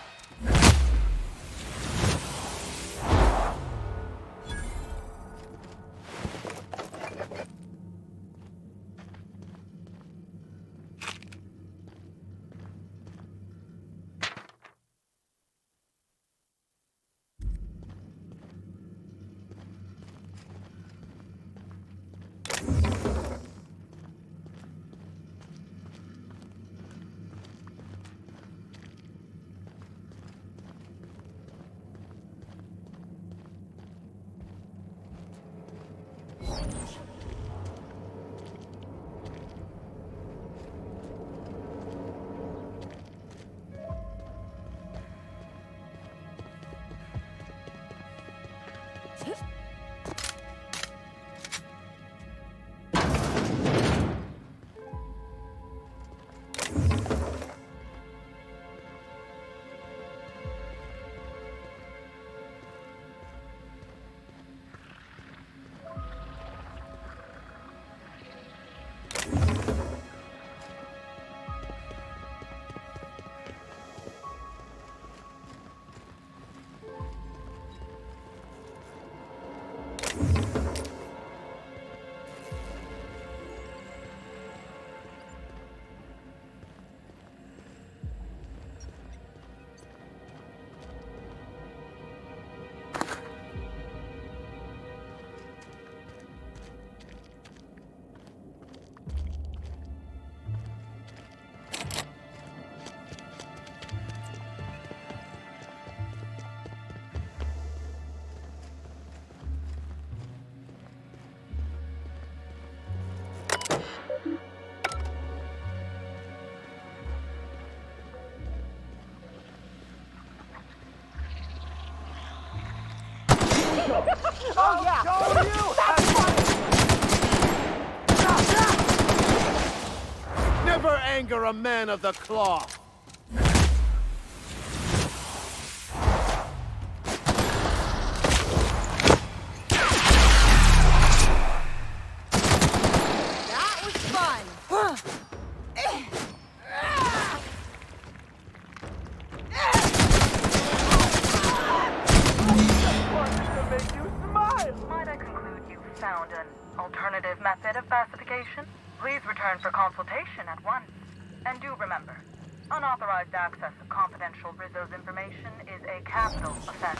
Oh yeah! Never anger a man of the cloth! That was fun! Might I conclude you found an alternative method of pacification? Please return for consultation at once. And do remember, unauthorized access of confidential Rizzo's information is a capital offense.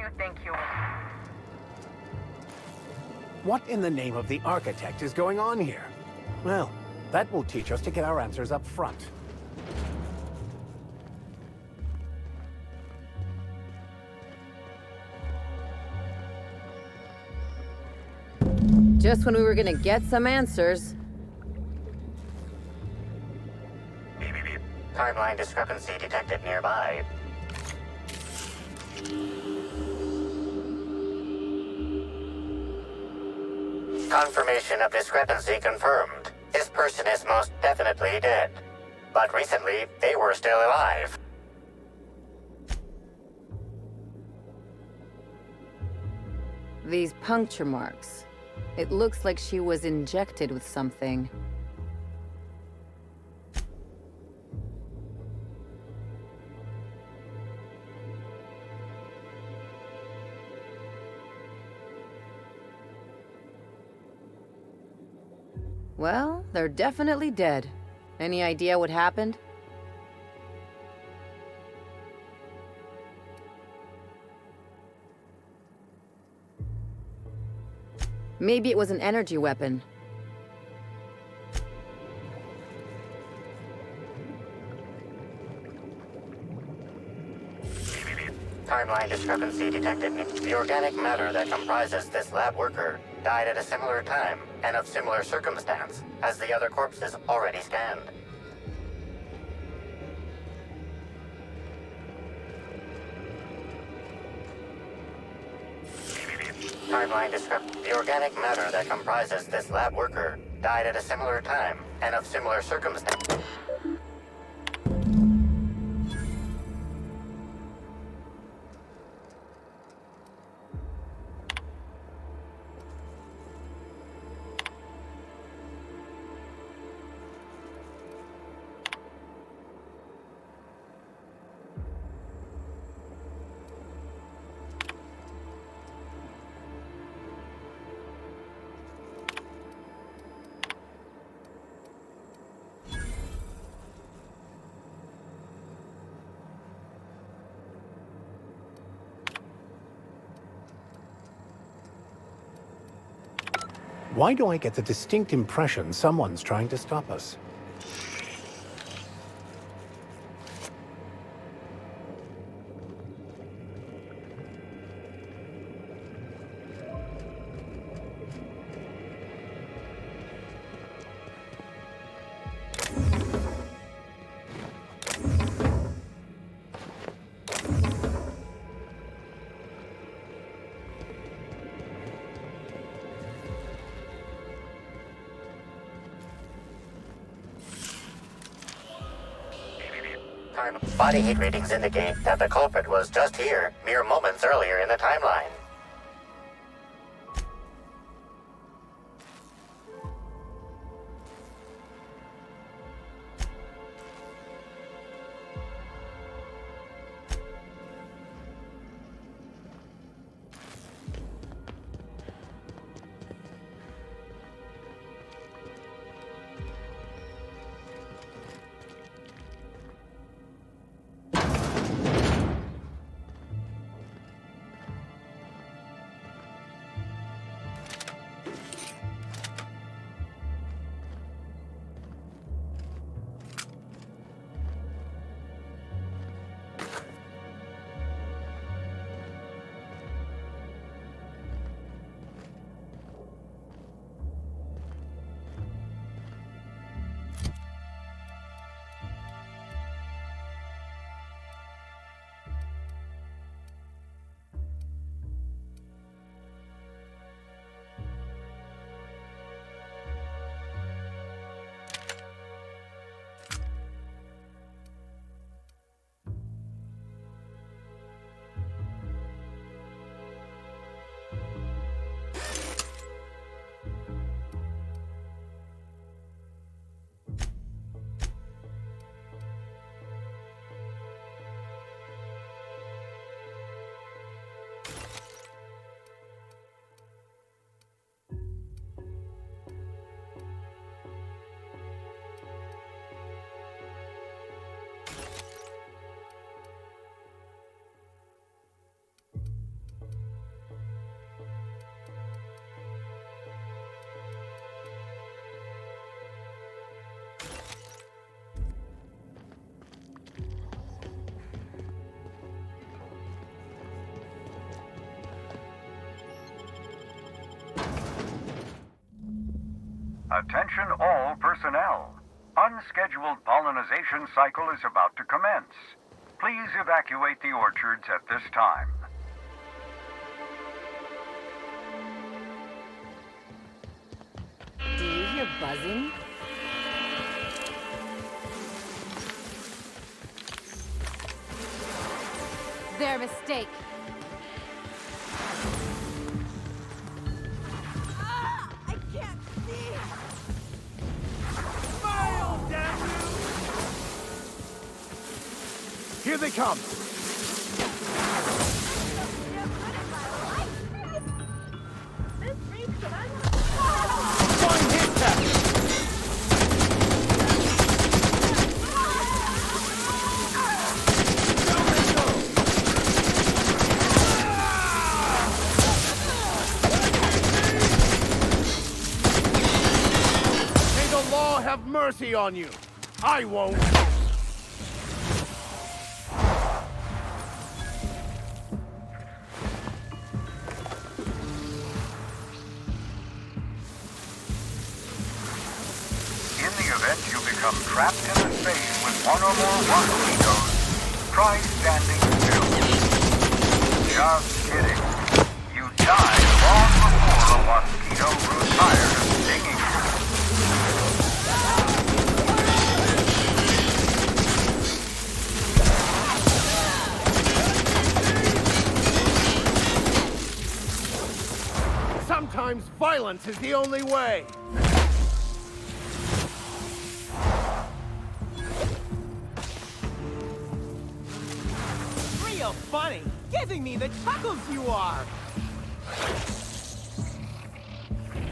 you think you are? What in the name of the architect is going on here? Well, that will teach us to get our answers up front. Just when we were gonna get some answers. Timeline discrepancy detected nearby. Confirmation of discrepancy confirmed. This person is most definitely dead. But recently, they were still alive. These puncture marks. It looks like she was injected with something. Well, they're definitely dead. Any idea what happened? Maybe it was an energy weapon. Timeline discrepancy detected. The organic matter that comprises this lab worker died at a similar time and of similar circumstance as the other corpses already scanned. Timeline discrepancy. The organic matter that comprises this lab worker died at a similar time and of similar circumstance. Why do I get the distinct impression someone's trying to stop us? Body heat readings indicate that the culprit was just here, mere moments earlier in the timeline. Attention all personnel. Unscheduled pollinization cycle is about to commence. Please evacuate the orchards at this time. Do you hear buzzing? Their mistake. I can't see. Smile, damn you! Here they come. One hit test. May the law have mercy on you. I won't. In the event you become trapped in a space with one or more mosquitoes, try standing still. Just kidding. You died long before a mosquito grew tired of stinging you. Sometimes violence is the only way. Real funny. Giving me the chuckles you are.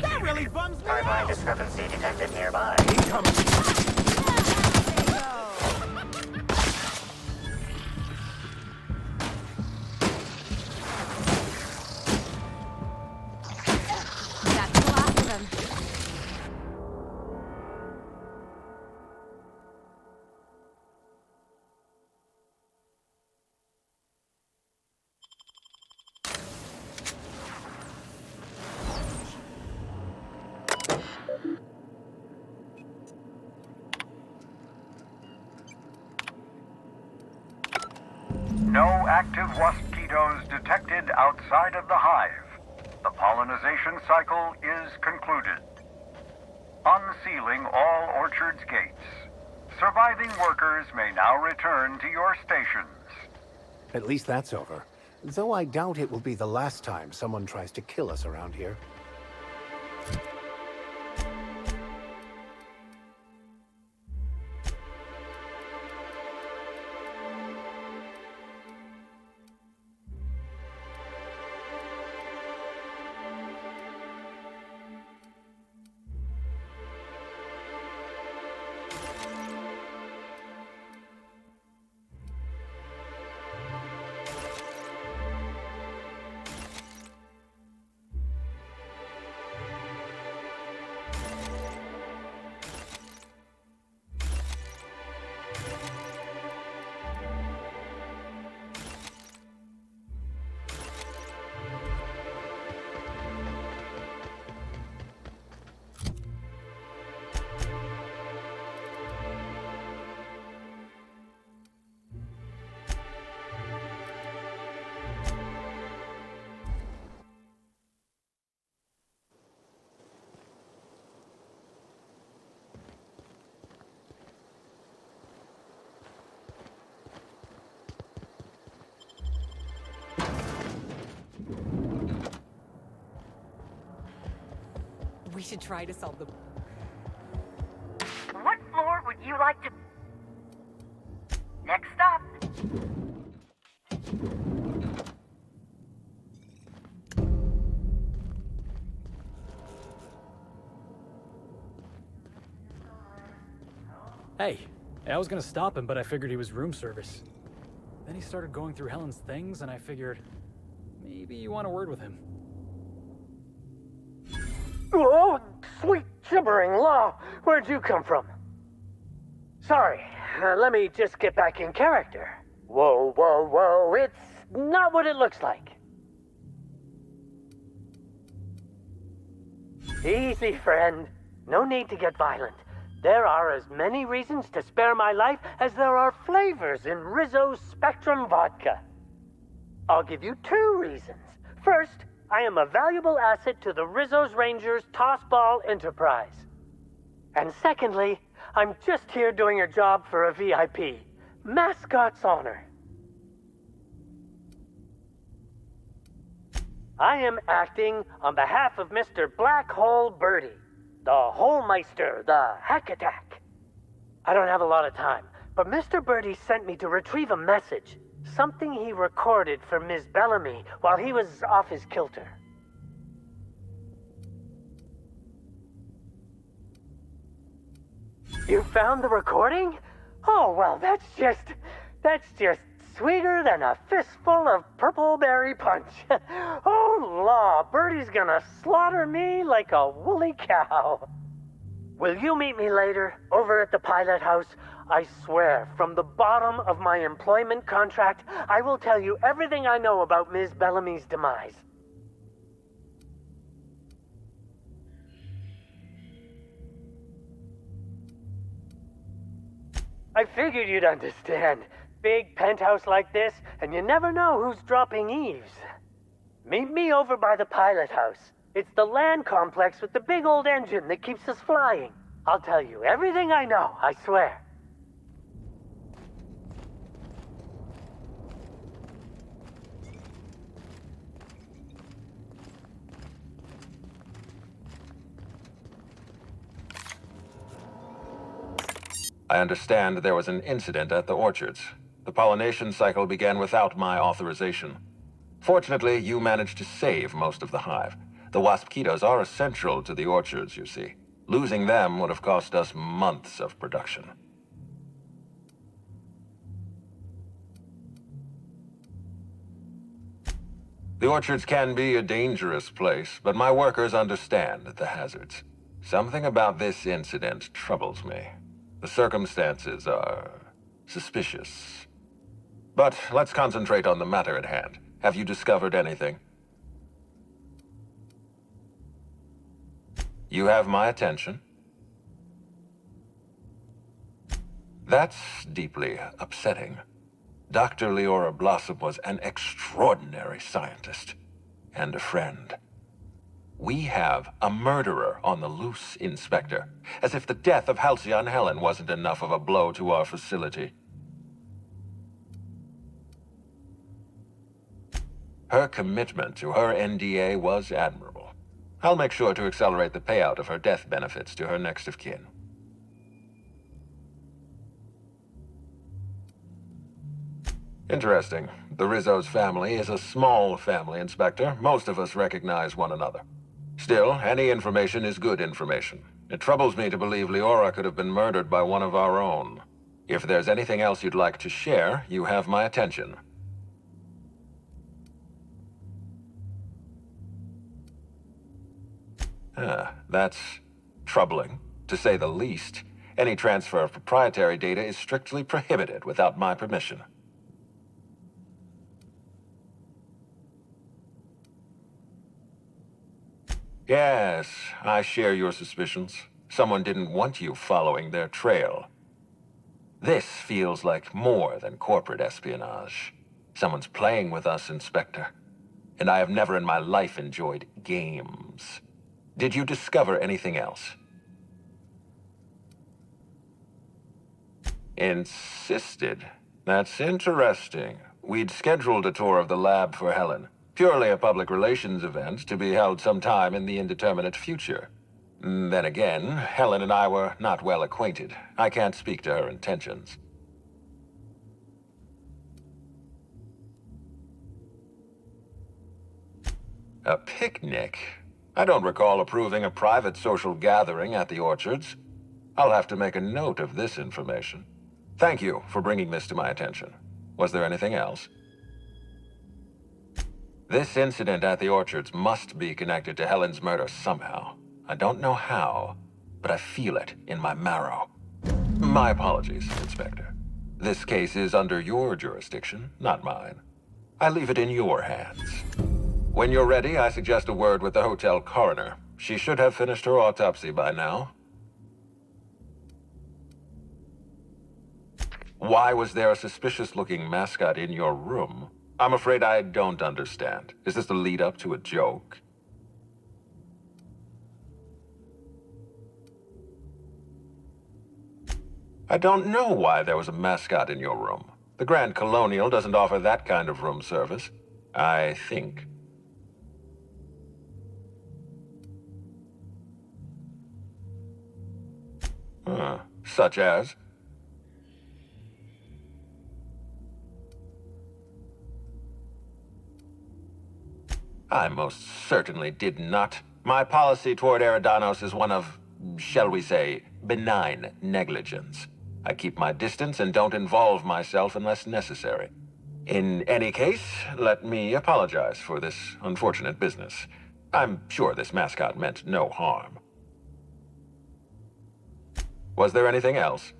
That really bums me Timeline out. discrepancy detected nearby. Incoming. That's the last of them. No active mosquitoes detected outside of the hive. The pollinization cycle is concluded. Unsealing all orchards' gates. Surviving workers may now return to your stations. At least that's over. Though I doubt it will be the last time someone tries to kill us around here. We should try to solve the... What floor would you like to... Next stop. Hey, I was gonna stop him, but I figured he was room service. Then he started going through Helen's things, and I figured maybe you want a word with him. Oh, sweet gibbering law! Where'd you come from? Sorry, let me just get back in character. Whoa, whoa, whoa, it's not what it looks like. Easy, friend. No need to get violent. There are as many reasons to spare my life as there are flavors in Rizzo's Spectrum vodka. I'll give you 2 reasons. First, I am a valuable asset to the Rizzo's Rangers Tossball Enterprise. And secondly, I'm just here doing a job for a VIP. Mascot's honor. I am acting on behalf of Mr. Black Hole Birdie, the Holmeister, the Hack Attack. I don't have a lot of time, but Mr. Birdie sent me to retrieve a message. Something he recorded for Ms. Bellamy while he was off his kilter. You found the recording? Oh, well, that's just sweeter than a fistful of purple berry punch. Oh, law, Birdie's gonna slaughter me like a woolly cow. Will you meet me later, over at the pilot house? I swear, from the bottom of my employment contract, I will tell you everything I know about Ms. Bellamy's demise. I figured you'd understand. Big penthouse like this, and you never know who's dropping eaves. Meet me over by the pilot house. It's the land complex with the big old engine that keeps us flying. I'll tell you everything I know, I swear. I understand there was an incident at the orchards. The pollination cycle began without my authorization. Fortunately, you managed to save most of the hive. The wasp-ketos are essential to the orchards, you see. Losing them would have cost us months of production. The orchards can be a dangerous place, but my workers understand the hazards. Something about this incident troubles me. The circumstances are suspicious. But let's concentrate on the matter at hand. Have you discovered anything? You have my attention. That's deeply upsetting. Dr. Leora Blossom was an extraordinary scientist and a friend. We have a murderer on the loose, Inspector. As if the death of Halcyon Helen wasn't enough of a blow to our facility. Her commitment to her NDA was admirable. I'll make sure to accelerate the payout of her death benefits to her next of kin. Interesting. The Rizzo's family is a small family, Inspector. Most of us recognize one another. Still, any information is good information. It troubles me to believe Leora could have been murdered by one of our own. If there's anything else you'd like to share, you have my attention. That's troubling, to say the least. Any transfer of proprietary data is strictly prohibited without my permission. Yes, I share your suspicions. Someone didn't want you following their trail. This feels like more than corporate espionage. Someone's playing with us, Inspector. And I have never in my life enjoyed games. Did you discover anything else? Insisted. That's interesting. We'd scheduled a tour of the lab for Helen. Purely a public relations event to be held sometime in the indeterminate future. Then again, Helen and I were not well acquainted. I can't speak to her intentions. A picnic? I don't recall approving a private social gathering at the orchards. I'll have to make a note of this information. Thank you for bringing this to my attention. Was there anything else? This incident at the orchards must be connected to Helen's murder somehow. I don't know how, but I feel it in my marrow. My apologies, Inspector. This case is under your jurisdiction, not mine. I leave it in your hands. When you're ready, I suggest a word with the hotel coroner. She should have finished her autopsy by now. Why was there a suspicious-looking mascot in your room? I'm afraid I don't understand. Is this the lead-up to a joke? I don't know why there was a mascot in your room. The Grand Colonial doesn't offer that kind of room service, I think. Such as? I most certainly did not. My policy toward Eridanos is one of, shall we say, benign negligence. I keep my distance and don't involve myself unless necessary. In any case, let me apologize for this unfortunate business. I'm sure this mascot meant no harm. Was there anything else?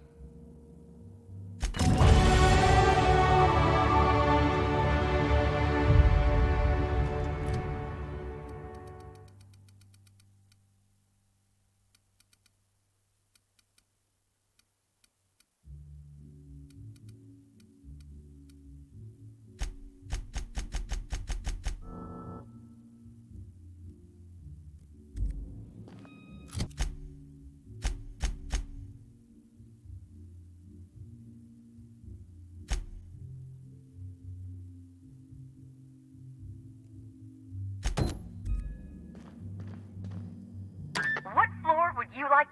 What floor would you like?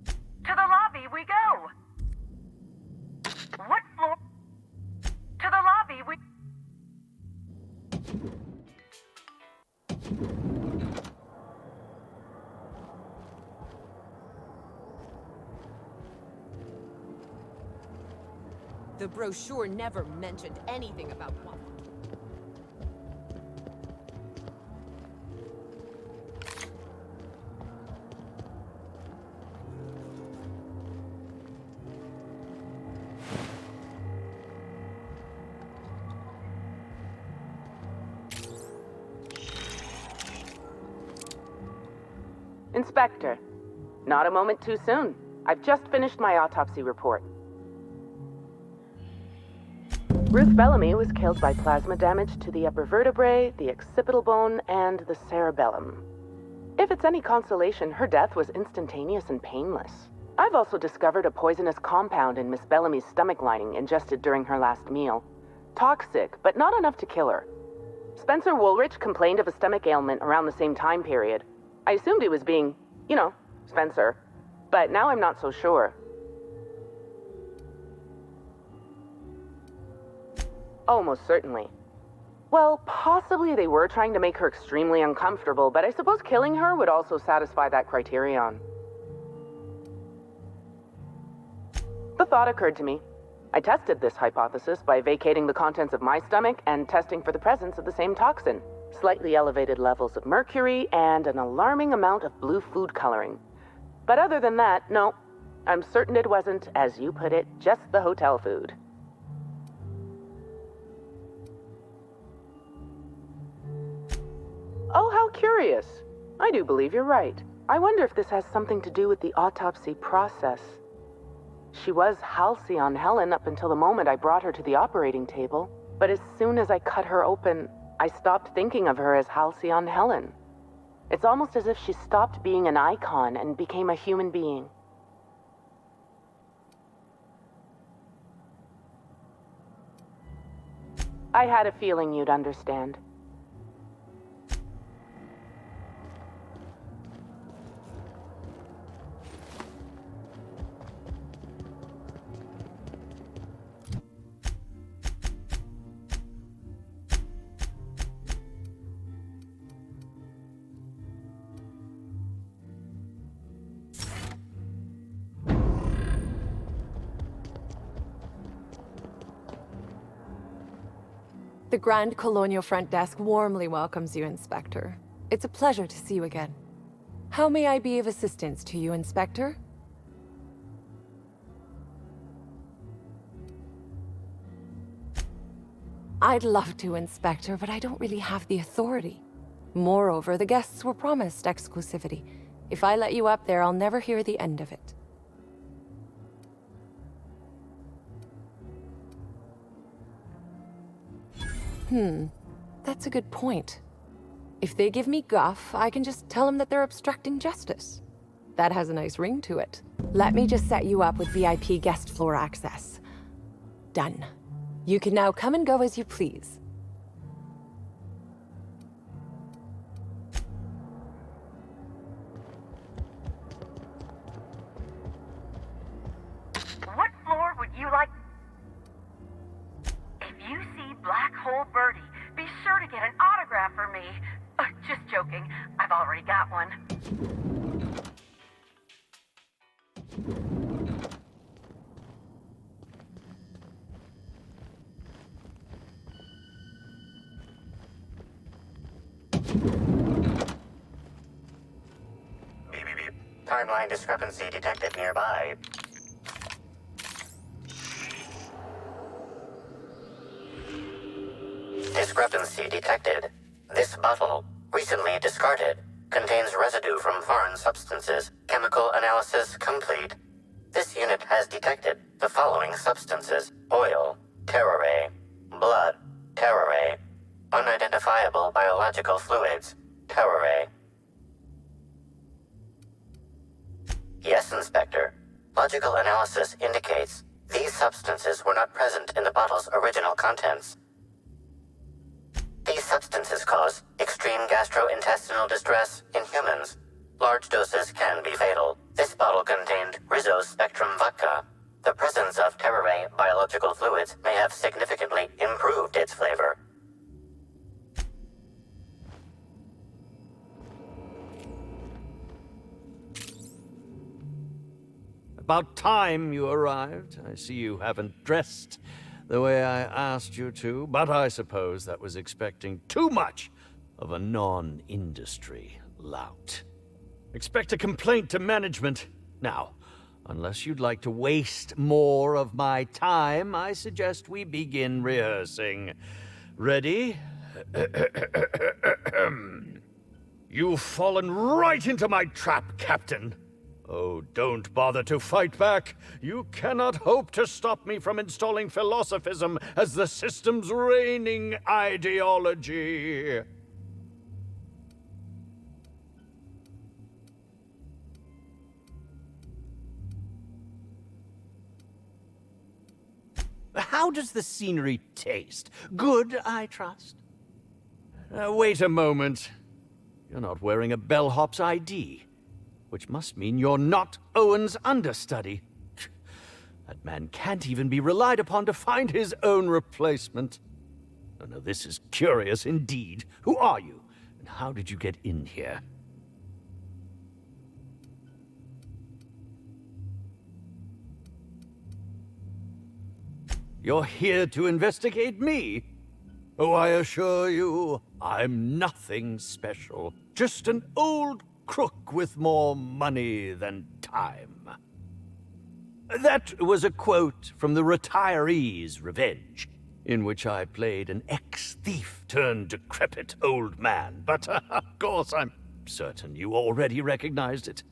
To the lobby we go. What floor? To the lobby we... The brochure never mentioned anything about one. Inspector, not a moment too soon. I've just finished my autopsy report. Ruth Bellamy was killed by plasma damage to the upper vertebrae, the occipital bone, and the cerebellum. If it's any consolation, her death was instantaneous and painless. I've also discovered a poisonous compound in Miss Bellamy's stomach lining ingested during her last meal. Toxic, but not enough to kill her. Spencer Woolrich complained of a stomach ailment around the same time period. I assumed he was being, Spencer. But now I'm not so sure. Oh, most certainly. Well, possibly they were trying to make her extremely uncomfortable, but I suppose killing her would also satisfy that criterion. The thought occurred to me. I tested this hypothesis by vacating the contents of my stomach and testing for the presence of the same toxin. Slightly elevated levels of mercury and an alarming amount of blue food coloring. But other than that, no. I'm certain it wasn't, as you put it, just the hotel food. Oh, how curious. I do believe you're right. I wonder if this has something to do with the autopsy process. She was Halcyon Helen up until the moment I brought her to the operating table. But as soon as I cut her open, I stopped thinking of her as Halcyon Helen. It's almost as if she stopped being an icon and became a human being. I had a feeling you'd understand. The Grand Colonial Front Desk warmly welcomes you, Inspector. It's a pleasure to see you again. How may I be of assistance to you, Inspector? I'd love to, Inspector, but I don't really have the authority. Moreover, the guests were promised exclusivity. If I let you up there, I'll never hear the end of it. That's a good point. If they give me guff, I can just tell them that they're obstructing justice. That has a nice ring to it. Let me just set you up with VIP guest floor access. Done. You can now come and go as you please. What floor would you like? If you see Black Hole Birdie, be sure to get an autograph for me. Just joking. I've already got one. Timeline discrepancy detected nearby. Discrepancy detected. This bottle, recently discarded, contains residue from foreign substances. Chemical analysis complete. This unit has detected the following substances: oil, terrorray, blood, terrorray, unidentifiable biological fluids, terrorray. Yes, Inspector. Logical analysis indicates these substances were not present in the bottle's original contents. These substances cause extreme gastrointestinal distress in humans. Large doses can be fatal. This bottle contained Rizzo's Spectrum vodka. The presence of terrorray biological fluids may have significantly improved its flavor. About time you arrived. I see you haven't dressed the way I asked you to, but I suppose that was expecting too much of a non-industry lout. Expect a complaint to management. Now, unless you'd like to waste more of my time, I suggest we begin rehearsing. Ready? You've fallen right into my trap, Captain. Oh, don't bother to fight back. You cannot hope to stop me from installing philosophism as the system's reigning ideology. How does the scenery taste? Good, I trust? Wait a moment. You're not wearing a bellhop's ID, which must mean you're not Owen's understudy. That man can't even be relied upon to find his own replacement. Oh, no, this is curious indeed. Who are you, and how did you get in here? You're here to investigate me? Oh, I assure you, I'm nothing special. Just an old crook with more money than time. That was a quote from The Retiree's Revenge, in which I played an ex-thief turned decrepit old man. But, of course, I'm certain you already recognized it.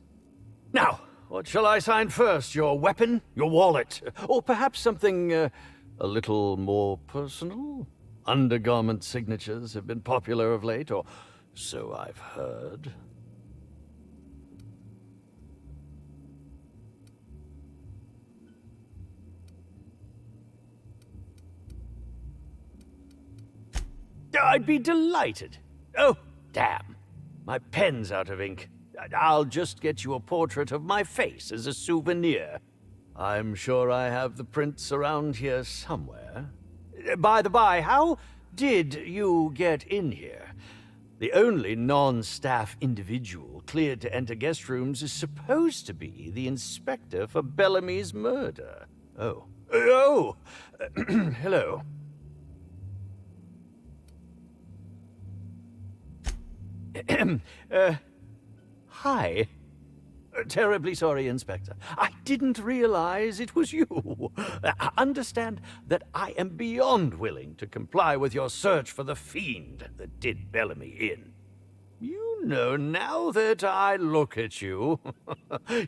Now, what shall I sign first? Your weapon? Your wallet? Or perhaps something a little more personal? Undergarment signatures have been popular of late, or so I've heard. I'd be delighted. Oh, damn. My pen's out of ink. I'll just get you a portrait of my face as a souvenir. I'm sure I have the prints around here somewhere. By the by, how did you get in here? The only non-staff individual cleared to enter guest rooms is supposed to be the inspector for Bellamy's murder. Oh. Oh! Hello. Hi. Terribly sorry, Inspector. I didn't realize it was you. Understand that I am beyond willing to comply with your search for the fiend that did Bellamy in. You know, now that I look at you,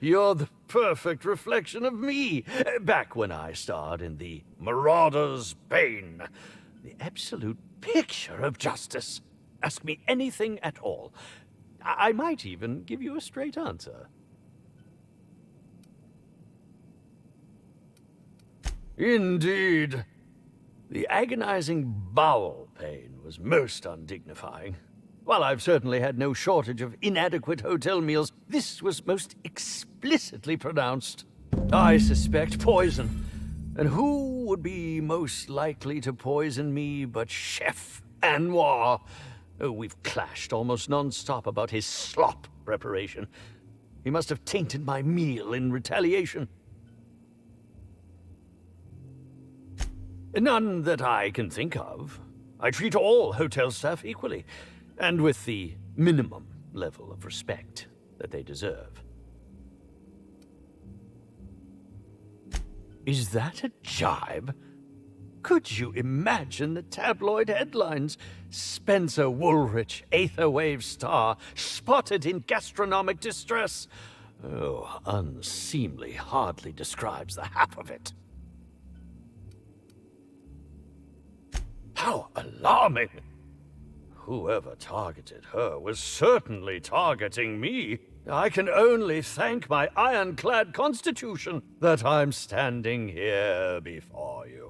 you're the perfect reflection of me, back when I starred in the Marauder's Bane. The absolute picture of justice. Ask me anything at all. I might even give you a straight answer. Indeed. The agonizing bowel pain was most undignifying. While I've certainly had no shortage of inadequate hotel meals, this was most explicitly pronounced. I suspect poison. And who would be most likely to poison me but Chef Anwar? Oh, we've clashed almost non-stop about his slop preparation. He must have tainted my meal in retaliation. None that I can think of. I treat all hotel staff equally, and with the minimum level of respect that they deserve. Is that a jibe? Could you imagine the tabloid headlines? Spencer Woolrich, Aetherwave star, spotted in gastronomic distress. Oh, unseemly hardly describes the half of it. How alarming! Whoever targeted her was certainly targeting me. I can only thank my ironclad constitution that I'm standing here before you.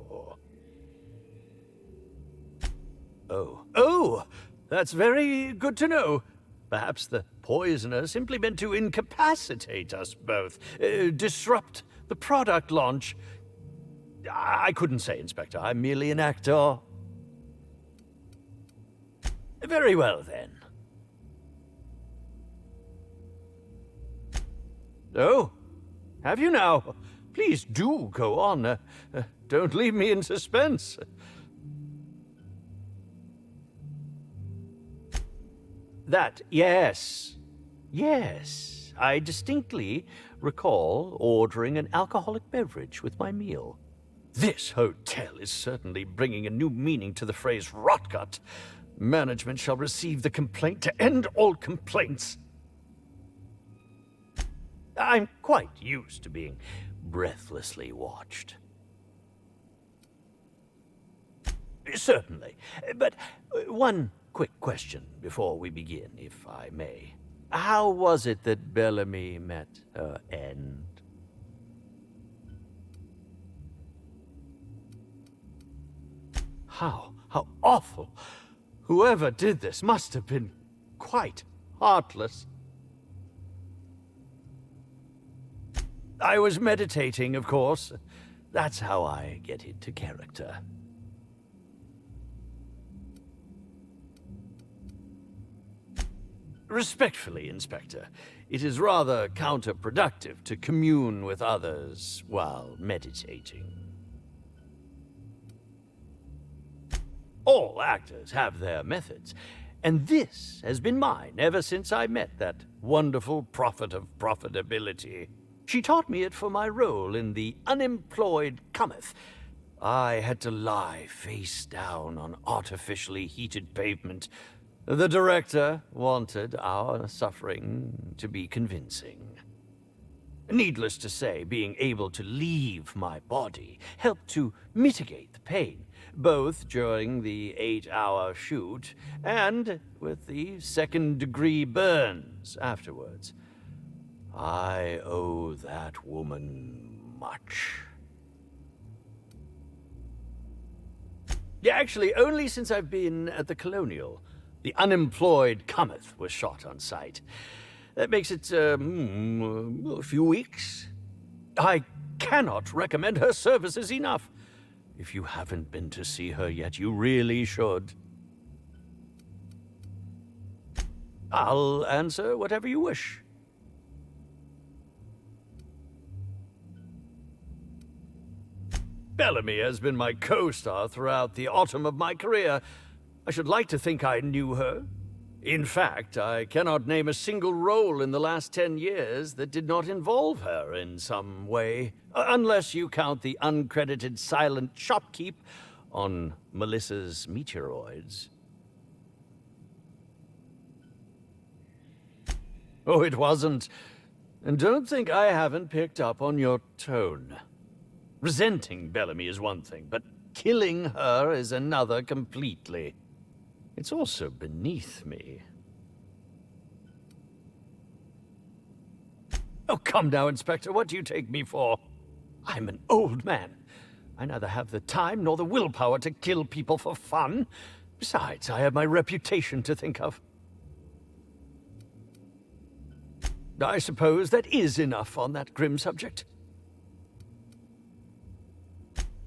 Oh, that's very good to know. Perhaps the poisoner simply meant to incapacitate us both, disrupt the product launch. I couldn't say, Inspector. I'm merely an actor. Very well, then. Oh, have you now? Please do go on. Don't leave me in suspense. Yes. I distinctly recall ordering an alcoholic beverage with my meal. This hotel is certainly bringing a new meaning to the phrase rotgut. Management shall receive the complaint to end all complaints. I'm quite used to being breathlessly watched. Certainly. But one quick question before we begin, if I may. How was it that Bellamy met her end? How awful. Whoever did this must have been quite heartless. I was meditating, of course. That's how I get into character. Respectfully, Inspector, it is rather counterproductive to commune with others while meditating. All actors have their methods, and this has been mine ever since I met that wonderful prophet of profitability. She taught me it for my role in The Unemployed Cometh. I had to lie face down on artificially heated pavement. The director wanted our suffering to be convincing. Needless to say, being able to leave my body helped to mitigate the pain, both during the 8-hour shoot and with the second-degree burns afterwards. I owe that woman much. Yeah, actually, only since I've been at the Colonial. The Unemployed Cometh was shot on site. That makes it, a few weeks. I cannot recommend her services enough. If you haven't been to see her yet, you really should. I'll answer whatever you wish. Bellamy has been my co-star throughout the autumn of my career. I should like to think I knew her. In fact, I cannot name a single role in the last 10 years that did not involve her in some way, unless you count the uncredited silent shopkeep on Melissa's Meteoroids. Oh, it wasn't. And don't think I haven't picked up on your tone. Resenting Bellamy is one thing, but killing her is another completely. It's also beneath me. Oh, come now, Inspector. What do you take me for? I'm an old man. I neither have the time nor the willpower to kill people for fun. Besides, I have my reputation to think of. I suppose that is enough on that grim subject.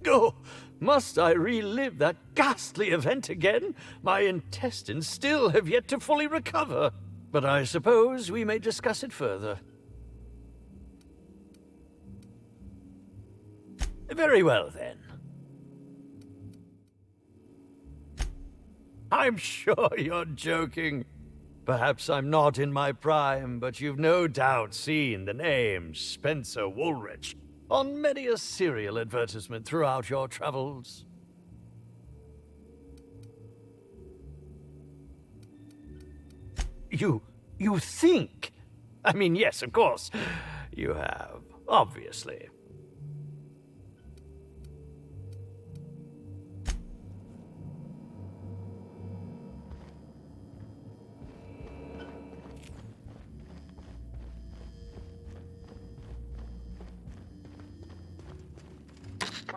Oh, must I relive that ghastly event again? My intestines still have yet to fully recover. But I suppose we may discuss it further. Very well, then. I'm sure you're joking. Perhaps I'm not in my prime, but you've no doubt seen the name Spencer Woolrich on many a serial advertisement throughout your travels. You think? I mean, yes, of course. You have, obviously.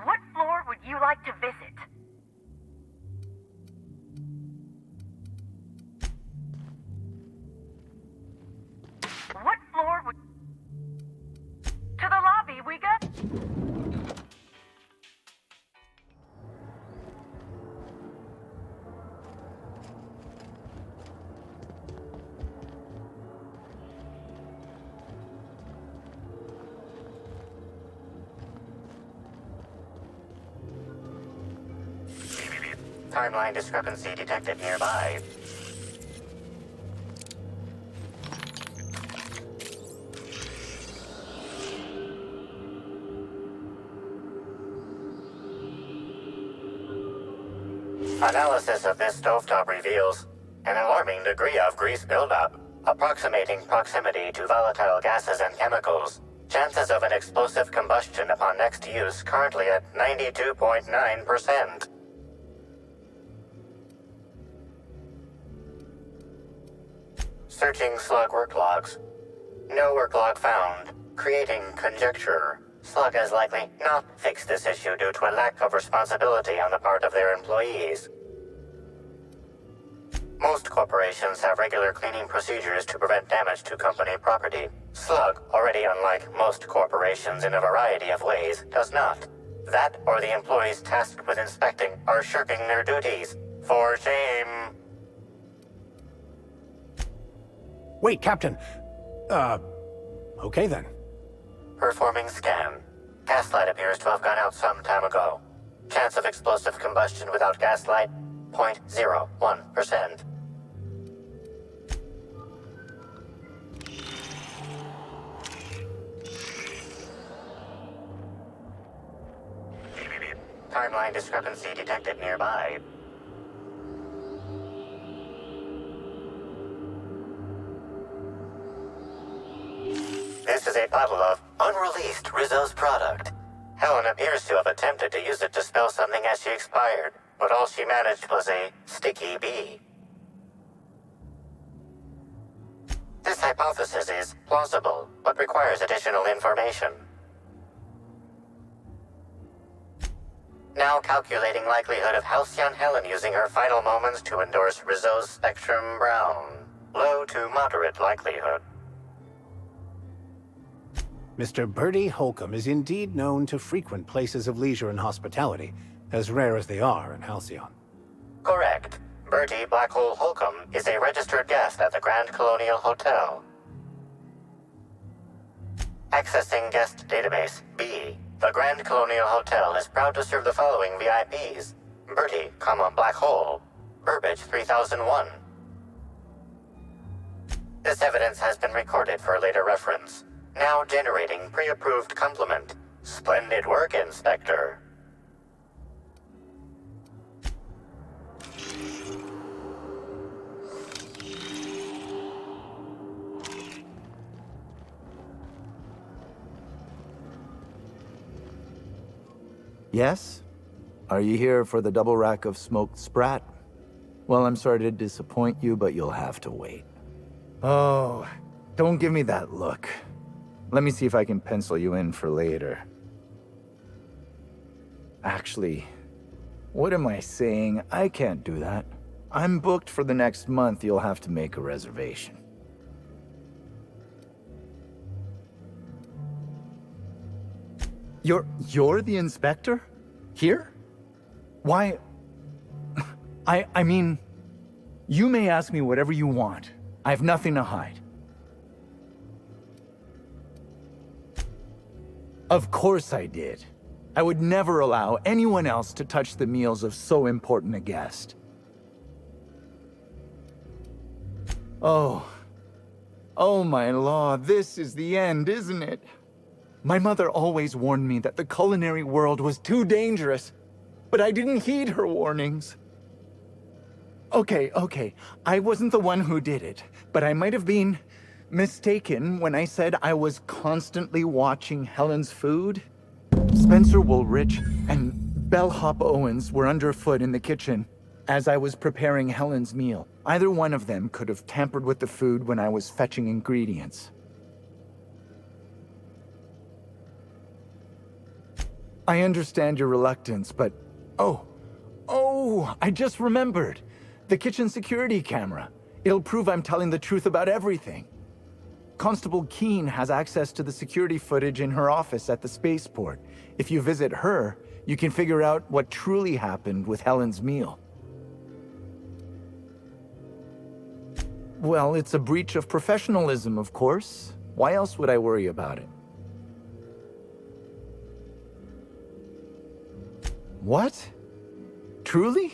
What floor would you like to visit? What floor would... To the lobby, we got... Timeline discrepancy detected nearby. Analysis of this stovetop reveals an alarming degree of grease buildup, approximating proximity to volatile gases and chemicals. Chances of an explosive combustion upon next use currently at 92.9%. Searching slug work logs. No work log found. Creating conjecture. Slug has likely not fixed this issue due to a lack of responsibility on the part of their employees. Most corporations have regular cleaning procedures to prevent damage to company property. Slug, already unlike most corporations in a variety of ways, does not. That or the employees tasked with inspecting are shirking their duties. For shame. Wait, Captain. Okay then. Performing scan. Gaslight appears to have gone out some time ago. Chance of explosive combustion without gaslight, 0.01%. Timeline discrepancy detected nearby. This is a bottle of unreleased Rizzo's product. Helen appears to have attempted to use it to spell something as she expired, but all she managed was a sticky bee. This hypothesis is plausible, but requires additional information. Now calculating likelihood of Halcyon Helen using her final moments to endorse Rizzo's Spectrum Brown. Low to moderate likelihood. Mr. Bertie Holcomb is indeed known to frequent places of leisure and hospitality, as rare as they are in Halcyon. Correct. Bertie Black Hole Holcomb is a registered guest at the Grand Colonial Hotel. Accessing guest database B. The Grand Colonial Hotel is proud to serve the following VIPs. Bertie, Black Hole. Burbage 3001. This evidence has been recorded for later reference. Now generating pre-approved compliment. Splendid work, Inspector. Yes? Are you here for the double rack of smoked sprat? Well, I'm sorry to disappoint you, but you'll have to wait. Oh, don't give me that look. Let me see if I can pencil you in for later. Actually, what am I saying? I can't do that. I'm booked for the next month. You'll have to make a reservation. You're the inspector? Here? Why? I mean, you may ask me whatever you want. I have nothing to hide. Of course I did. I would never allow anyone else to touch the meals of so important a guest. Oh my law, this is the end, isn't it? My mother always warned me that the culinary world was too dangerous, but I didn't heed her warnings. Okay, I wasn't the one who did it, but I might have been mistaken when I said I was constantly watching Helen's food. Spencer Woolrich and Bellhop Owens were underfoot in the kitchen as I was preparing Helen's meal. Either one of them could have tampered with the food when I was fetching ingredients. I understand your reluctance, but... Oh, I just remembered. The kitchen security camera. It'll prove I'm telling the truth about everything. Constable Keene has access to the security footage in her office at the spaceport. If you visit her, you can figure out what truly happened with Helen's meal. Well, it's a breach of professionalism, of course. Why else would I worry about it? What? Truly?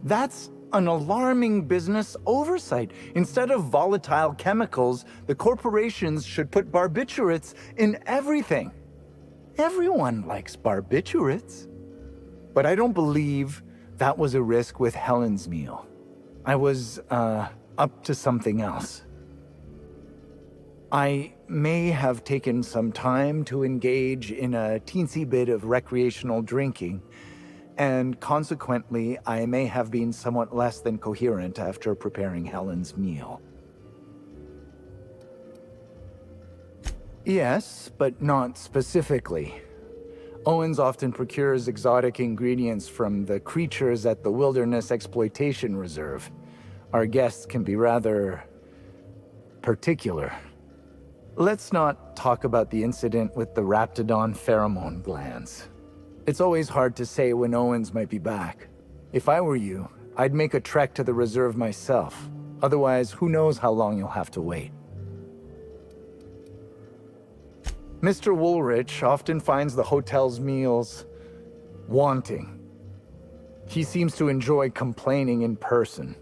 That's an alarming business oversight. Instead of volatile chemicals, the corporations should put barbiturates in everything. Everyone likes barbiturates. But I don't believe that was a risk with Helen's meal. I was, up to something else. I may have taken some time to engage in a teensy bit of recreational drinking, and consequently, I may have been somewhat less than coherent after preparing Helen's meal. Yes, but not specifically. Owens often procures exotic ingredients from the creatures at the Wilderness Exploitation Reserve. Our guests can be rather particular. Let's not talk about the incident with the Raptidon pheromone glands. It's always hard to say when Owens might be back. If I were you, I'd make a trek to the reserve myself. Otherwise, who knows how long you'll have to wait. Mr. Woolrich often finds the hotel's meals wanting. He seems to enjoy complaining in person.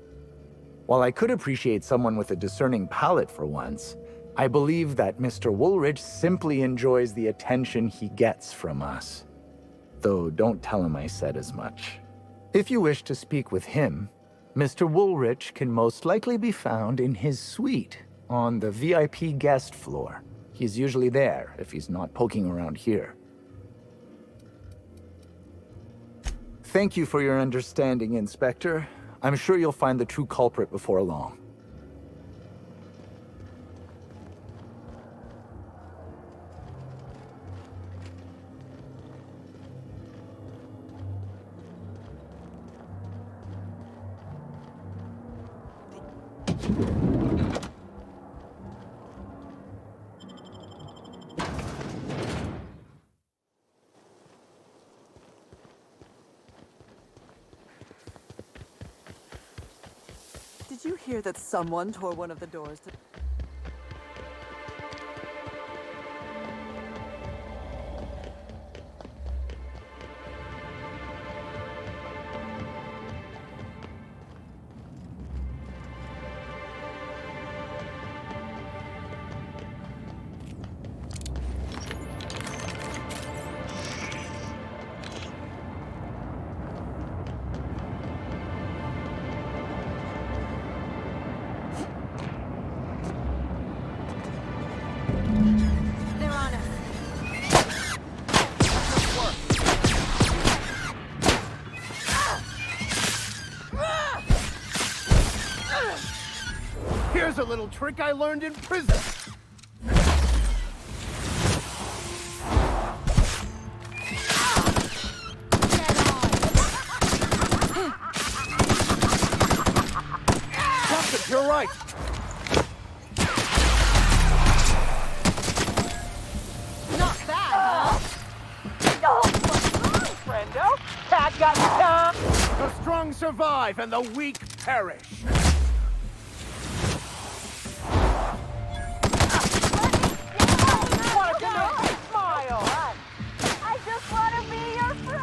While I could appreciate someone with a discerning palate for once, I believe that Mr. Woolrich simply enjoys the attention he gets from us. Though don't tell him I said as much. If you wish to speak with him, Mr. Woolrich can most likely be found in his suite on the VIP guest floor. He's usually there if he's not poking around here. Thank you for your understanding, Inspector. I'm sure you'll find the true culprit before long. Did you hear that someone tore one of the doors to... Here's a little trick I learned in prison. Captain, you're right. Not bad, huh? Oh, what's wrong, friendo? Cat got stuck. The strong survive and the weak perish. Want to make me smile? I just want to be your friend.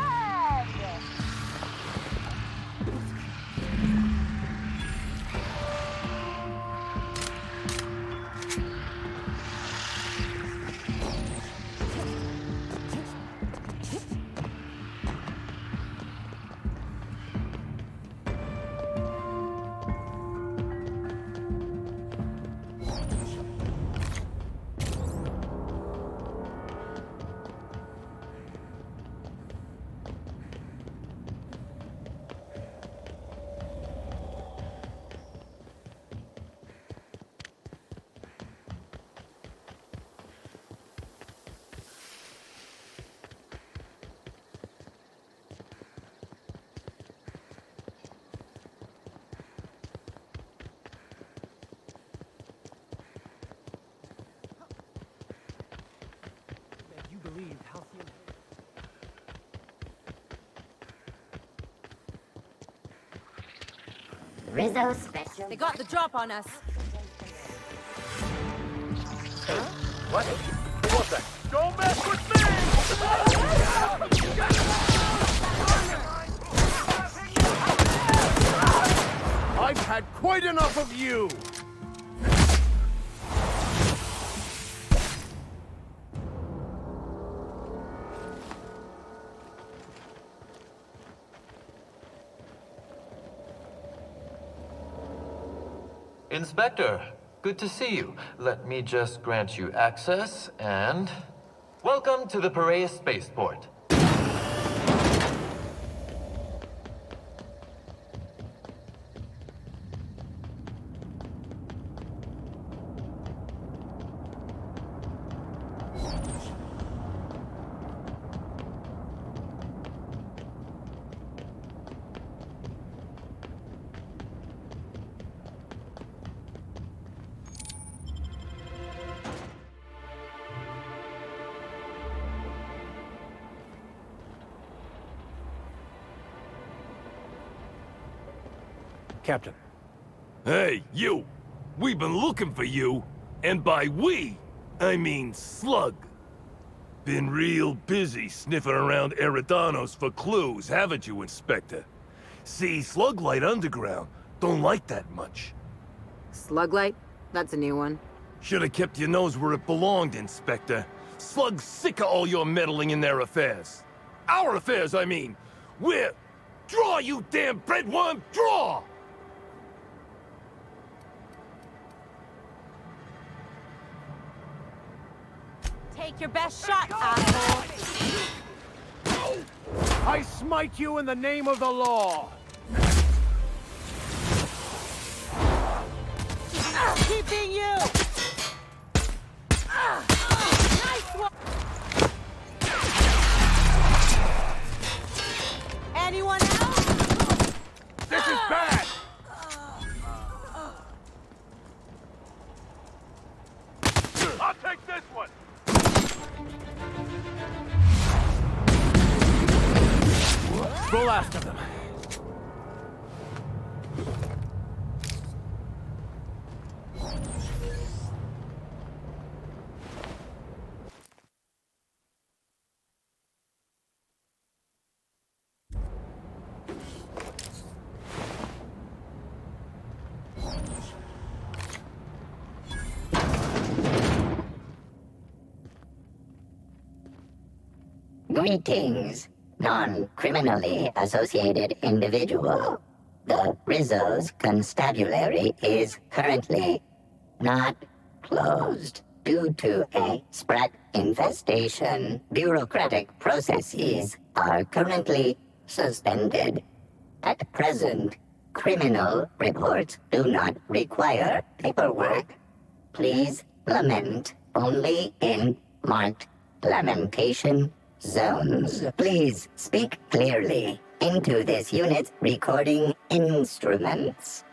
Rizzo special. They got the drop on us. What? Who was that? Don't mess with me! I've had quite enough of you! Inspector, good to see you. Let me just grant you access, and... welcome to the Piraeus Spaceport. Captain. Hey, you! We've been looking for you, and by we, I mean Slug. Been real busy sniffing around Eridanos for clues, haven't you, Inspector? See, Sluglight Underground don't like that much. Sluglight? That's a new one. Should have kept your nose where it belonged, Inspector. Slug's sick of all your meddling in their affairs. Our affairs, I mean. We're... Draw, you damn breadworm, draw! Take your best shot, asshole. I smite you in the name of the law! Keeping you! Nice one! Anyone else? This is bad! I'll take this one! Go after them. Greetings, non-criminally associated individual. The Rizzo's constabulary is currently not closed due to a spread infestation. Bureaucratic processes are currently suspended. At present, criminal reports do not require paperwork. Please lament only in marked lamentation zones. Please speak clearly into this unit's recording instruments.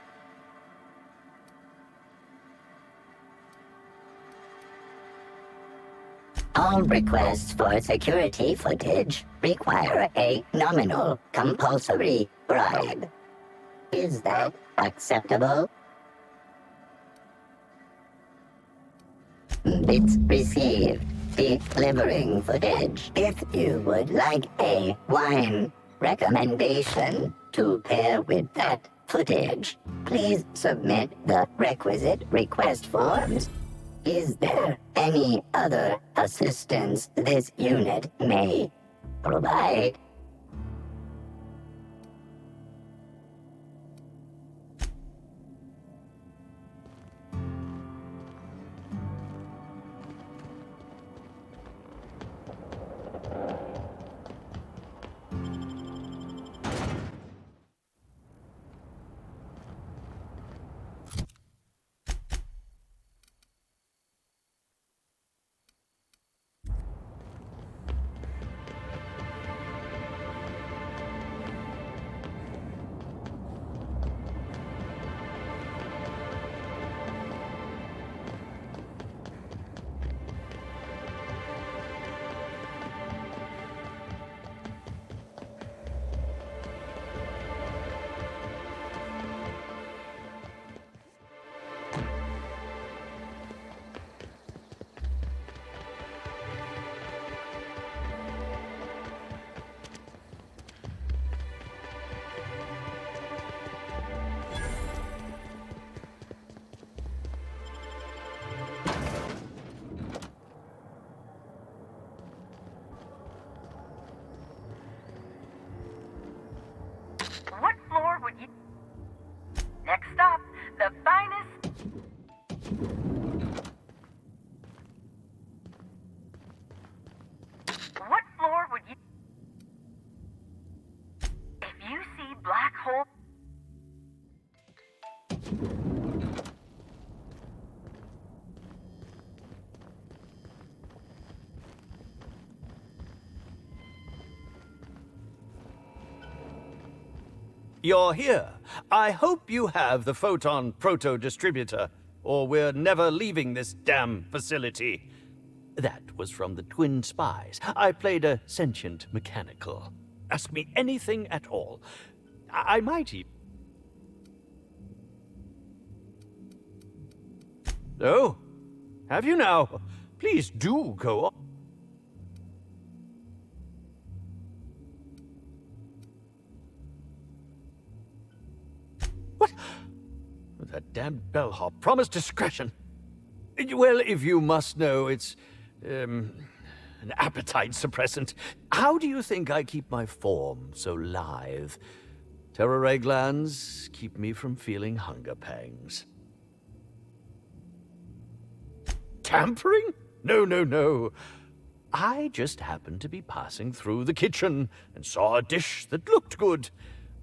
All requests for security footage require a nominal compulsory bribe. Is that acceptable? Bits received. Delivering footage. If you would like a wine recommendation to pair with that footage, please submit the requisite request forms. Is there any other assistance this unit may provide? What floor would you... Next stop, the finest... What floor would you... If you see black hole... You're here. I hope you have the photon proto-distributor, or we're never leaving this damn facility. That was from the Twin Spies. I played a sentient mechanical. Ask me anything at all. I might even... Oh, have you now? Please do go on. What? That damned bellhop promised discretion. Well, if you must know, it's, an appetite suppressant. How do you think I keep my form so lithe? Terror glands keep me from feeling hunger pangs. Tampering? No, no, no. I just happened to be passing through the kitchen and saw a dish that looked good.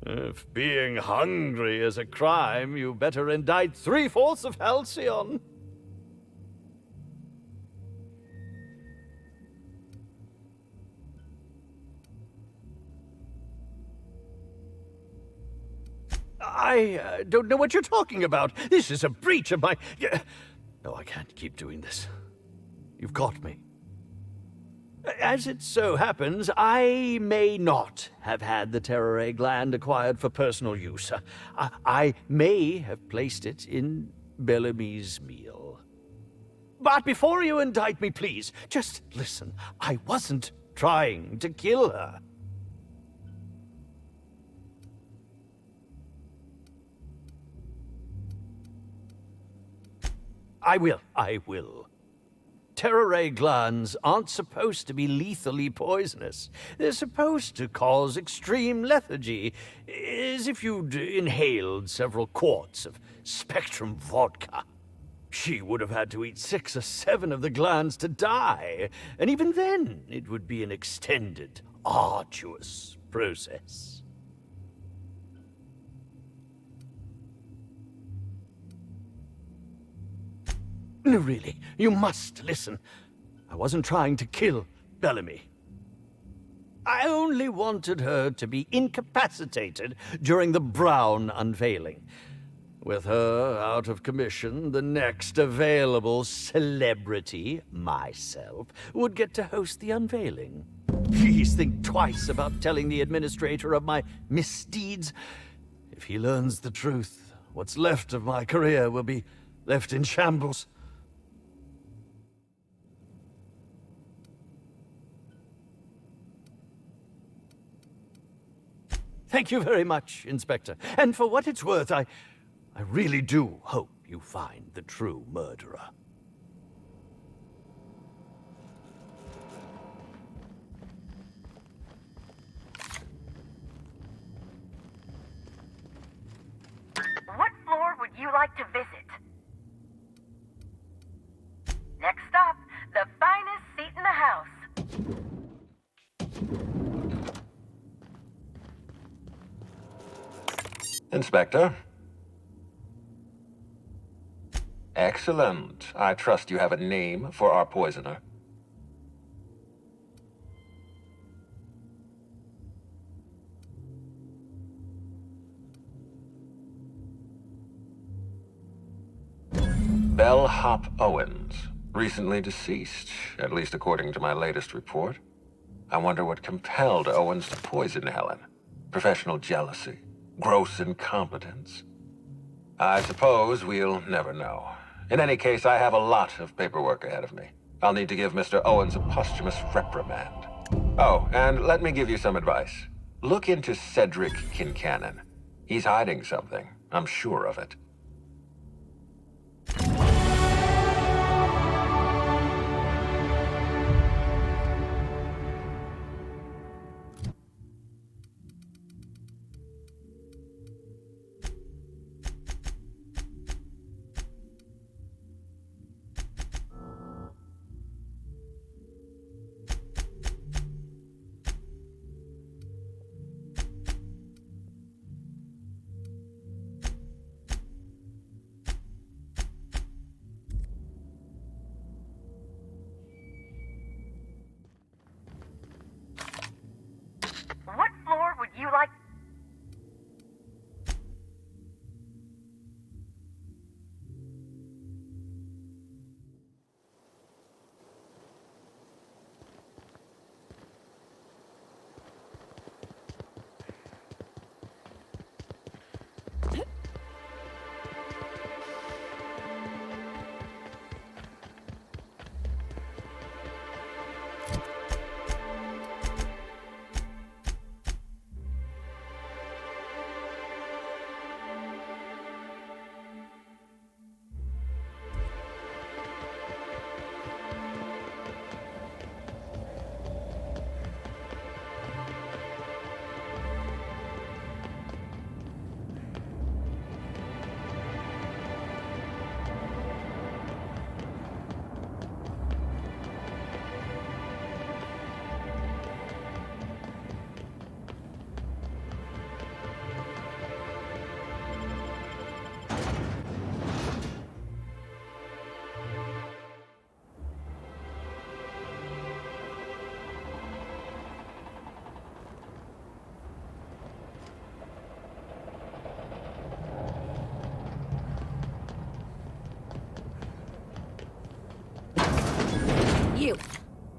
If being hungry is a crime, you better indict 3/4 of Halcyon. I don't know what you're talking about. This is a breach of my... No, I can't keep doing this. You've caught me. As it so happens, I may not have had the terror gland acquired for personal use. I may have placed it in Bellamy's meal. But before you indict me, please, just listen. I wasn't trying to kill her. I will. Terror glands aren't supposed to be lethally poisonous. They're supposed to cause extreme lethargy, as if you'd inhaled several quarts of Spectrum vodka. She would have had to eat 6 or 7 of the glands to die, and even then it would be an extended, arduous process. No, really, you must listen. I wasn't trying to kill Bellamy. I only wanted her to be incapacitated during the Brown unveiling. With her out of commission, the next available celebrity, myself, would get to host the unveiling. Please think twice about telling the administrator of my misdeeds. If he learns the truth, what's left of my career will be left in shambles. Thank you very much, Inspector. And for what it's worth, I really do hope you find the true murderer. What floor would you like to visit? Next stop, the finest seat in the house. Inspector? Excellent. I trust you have a name for our poisoner. Bellhop Owens. Recently deceased, at least according to my latest report. I wonder what compelled Owens to poison Helen. Professional jealousy? Gross incompetence? I suppose we'll never know. In any case, I have a lot of paperwork ahead of me. I'll need to give Mr. Owens a posthumous reprimand. Oh, and let me give you some advice. Look into Cedric Kincannon. He's hiding something. I'm sure of it. What floor would you like?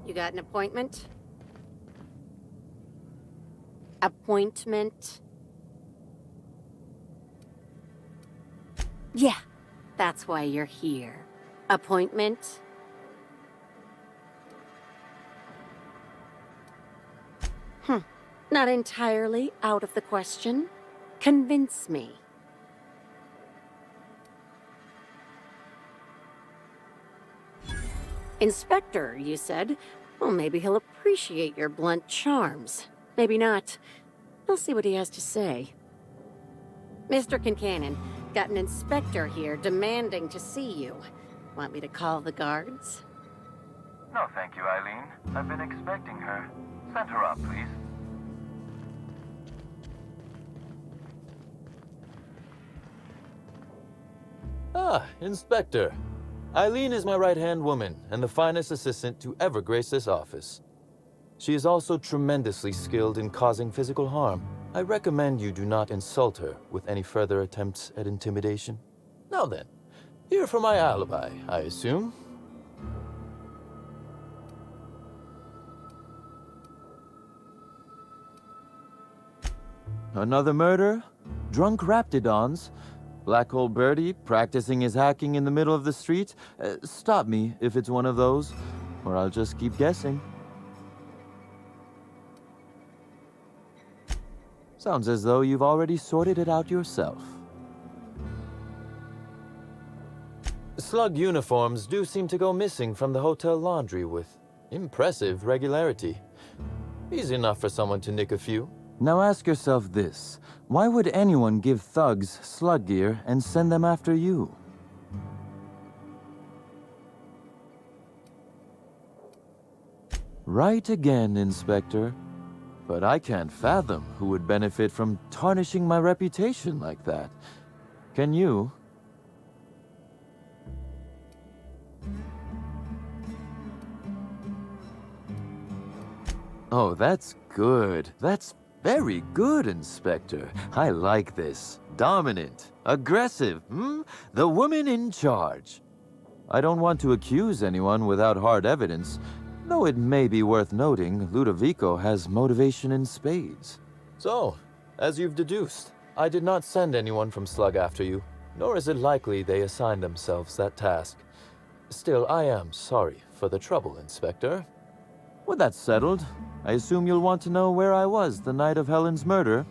You got an appointment? Appointment? Yeah, that's why you're here. Appointment? Not entirely out of the question. Convince me. Inspector, you said? Well, maybe he'll appreciate your blunt charms. Maybe not. I'll see what he has to say. Mr. Kincannon, got an inspector here demanding to see you. Want me to call the guards? No, thank you, Eileen. I've been expecting her. Send her up, please. Ah, Inspector. Eileen is my right-hand woman and the finest assistant to ever grace this office. She is also tremendously skilled in causing physical harm. I recommend you do not insult her with any further attempts at intimidation. Now then, here for my alibi, I assume. Another murder? Drunk Raptidons? Black Hole Birdie practicing his hacking in the middle of the street? Stop me if it's one of those, or I'll just keep guessing. Sounds as though you've already sorted it out yourself. Slug uniforms do seem to go missing from the hotel laundry with impressive regularity. Easy enough for someone to nick a few. Now ask yourself this. Why would anyone give thugs slug gear and send them after you? Right again, Inspector. But I can't fathom who would benefit from tarnishing my reputation like that. Can you? Oh, that's good. That's very good, Inspector. I like this. Dominant. Aggressive. The woman in charge. I don't want to accuse anyone without hard evidence, though it may be worth noting Ludovico has motivation in spades. So, as you've deduced, I did not send anyone from Slug after you, nor is it likely they assigned themselves that task. Still, I am sorry for the trouble, Inspector. With that settled, I assume you'll want to know where I was the night of Helen's murder.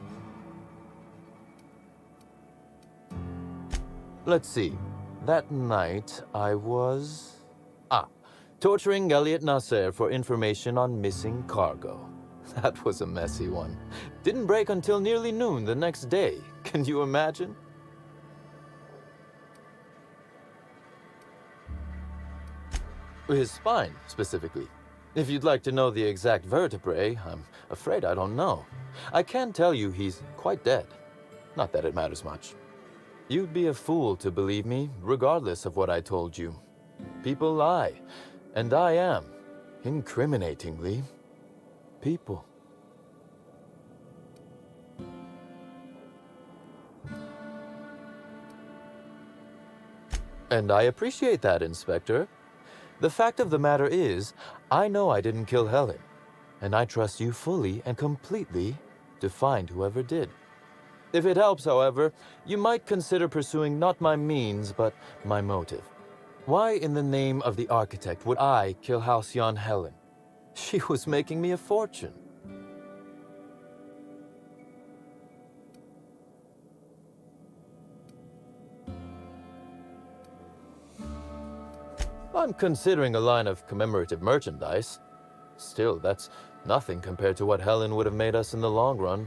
Let's see. That night, I was... torturing Elliot Nasser for information on missing cargo. That was a messy one. Didn't break until nearly noon the next day. Can you imagine? His spine, specifically. If you'd like to know the exact vertebrae, I'm afraid I don't know. I can tell you he's quite dead. Not that it matters much. You'd be a fool to believe me, regardless of what I told you. People lie, and I am, incriminatingly, people. And I appreciate that, Inspector. The fact of the matter is, I know I didn't kill Helen, and I trust you fully and completely to find whoever did. If it helps, however, you might consider pursuing not my means, but my motive. Why in the name of the architect would I kill Halcyon Helen? She was making me a fortune. I'm considering a line of commemorative merchandise. Still, that's nothing compared to what Helen would have made us in the long run.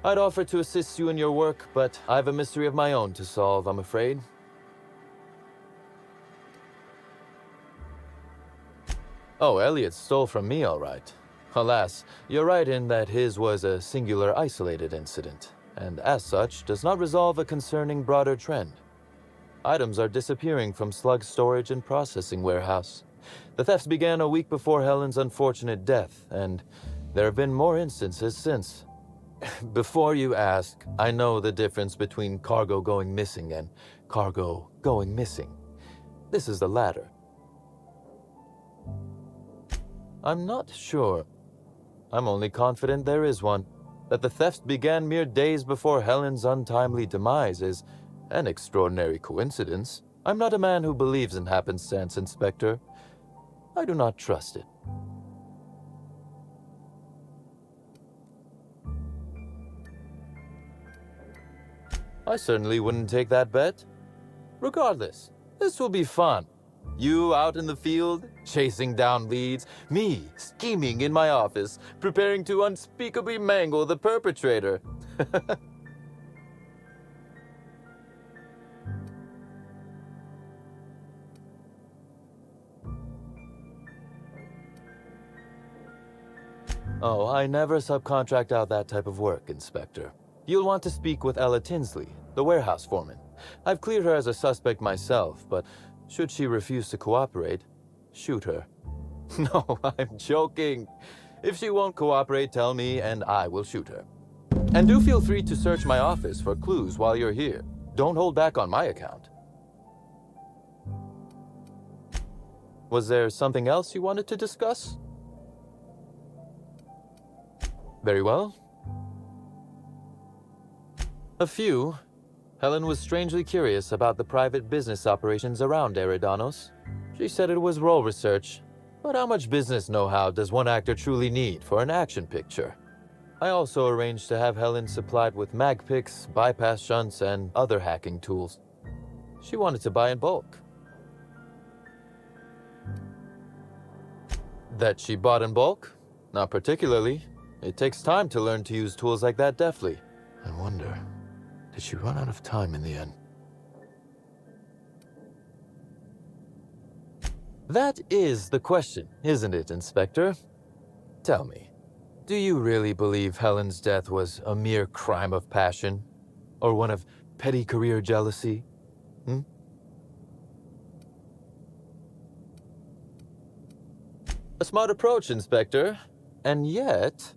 I'd offer to assist you in your work, but I have a mystery of my own to solve, I'm afraid. Oh, Elliot stole from me, all right. Alas, you're right in that his was a singular, isolated incident, and as such, does not resolve a concerning broader trend. Items are disappearing from Slug's storage and processing warehouse. The thefts began a week before Helen's unfortunate death, and there have been more instances since. Before you ask, I know the difference between cargo going missing and cargo going missing. This is the latter. I'm not sure. I'm only confident there is one. That the thefts began mere days before Helen's untimely demise is an extraordinary coincidence. I'm not a man who believes in happenstance, Inspector. I do not trust it. I certainly wouldn't take that bet. Regardless, this will be fun. You out in the field, chasing down leads. Me, scheming in my office, preparing to unspeakably mangle the perpetrator. Oh, I never subcontract out that type of work, Inspector. You'll want to speak with Ella Tinsley, the warehouse foreman. I've cleared her as a suspect myself, but Should she refuse to cooperate, shoot her. No, I'm joking. If she won't cooperate, tell me and I will shoot her. And do feel free to search my office for clues while you're here. Don't hold back on my account. Was there something else you wanted to discuss? Very well. A few. Helen was strangely curious about the private business operations around Eridanos. She said it was role research, but how much business know-how does one actor truly need for an action picture? I also arranged to have Helen supplied with mag picks, bypass shunts, and other hacking tools. She wanted to buy in bulk. That she bought in bulk? Not particularly. It takes time to learn to use tools like that deftly. I wonder, did she run out of time in the end? That is the question, isn't it, Inspector? Tell me, do you really believe Helen's death was a mere crime of passion? Or one of petty career jealousy? A smart approach, Inspector. And yet,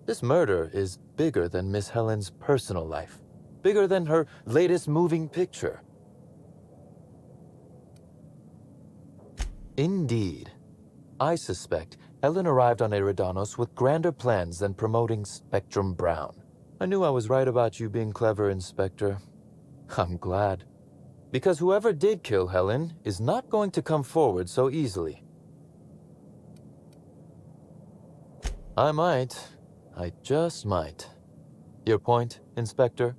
this murder is bigger than Miss Helen's personal life. Bigger than her latest moving picture. Indeed. I suspect Helen arrived on Eridanos with grander plans than promoting Spectrum Brown. I knew I was right about you being clever, Inspector. I'm glad. Because whoever did kill Helen is not going to come forward so easily. I might. I just might. Your point, Inspector?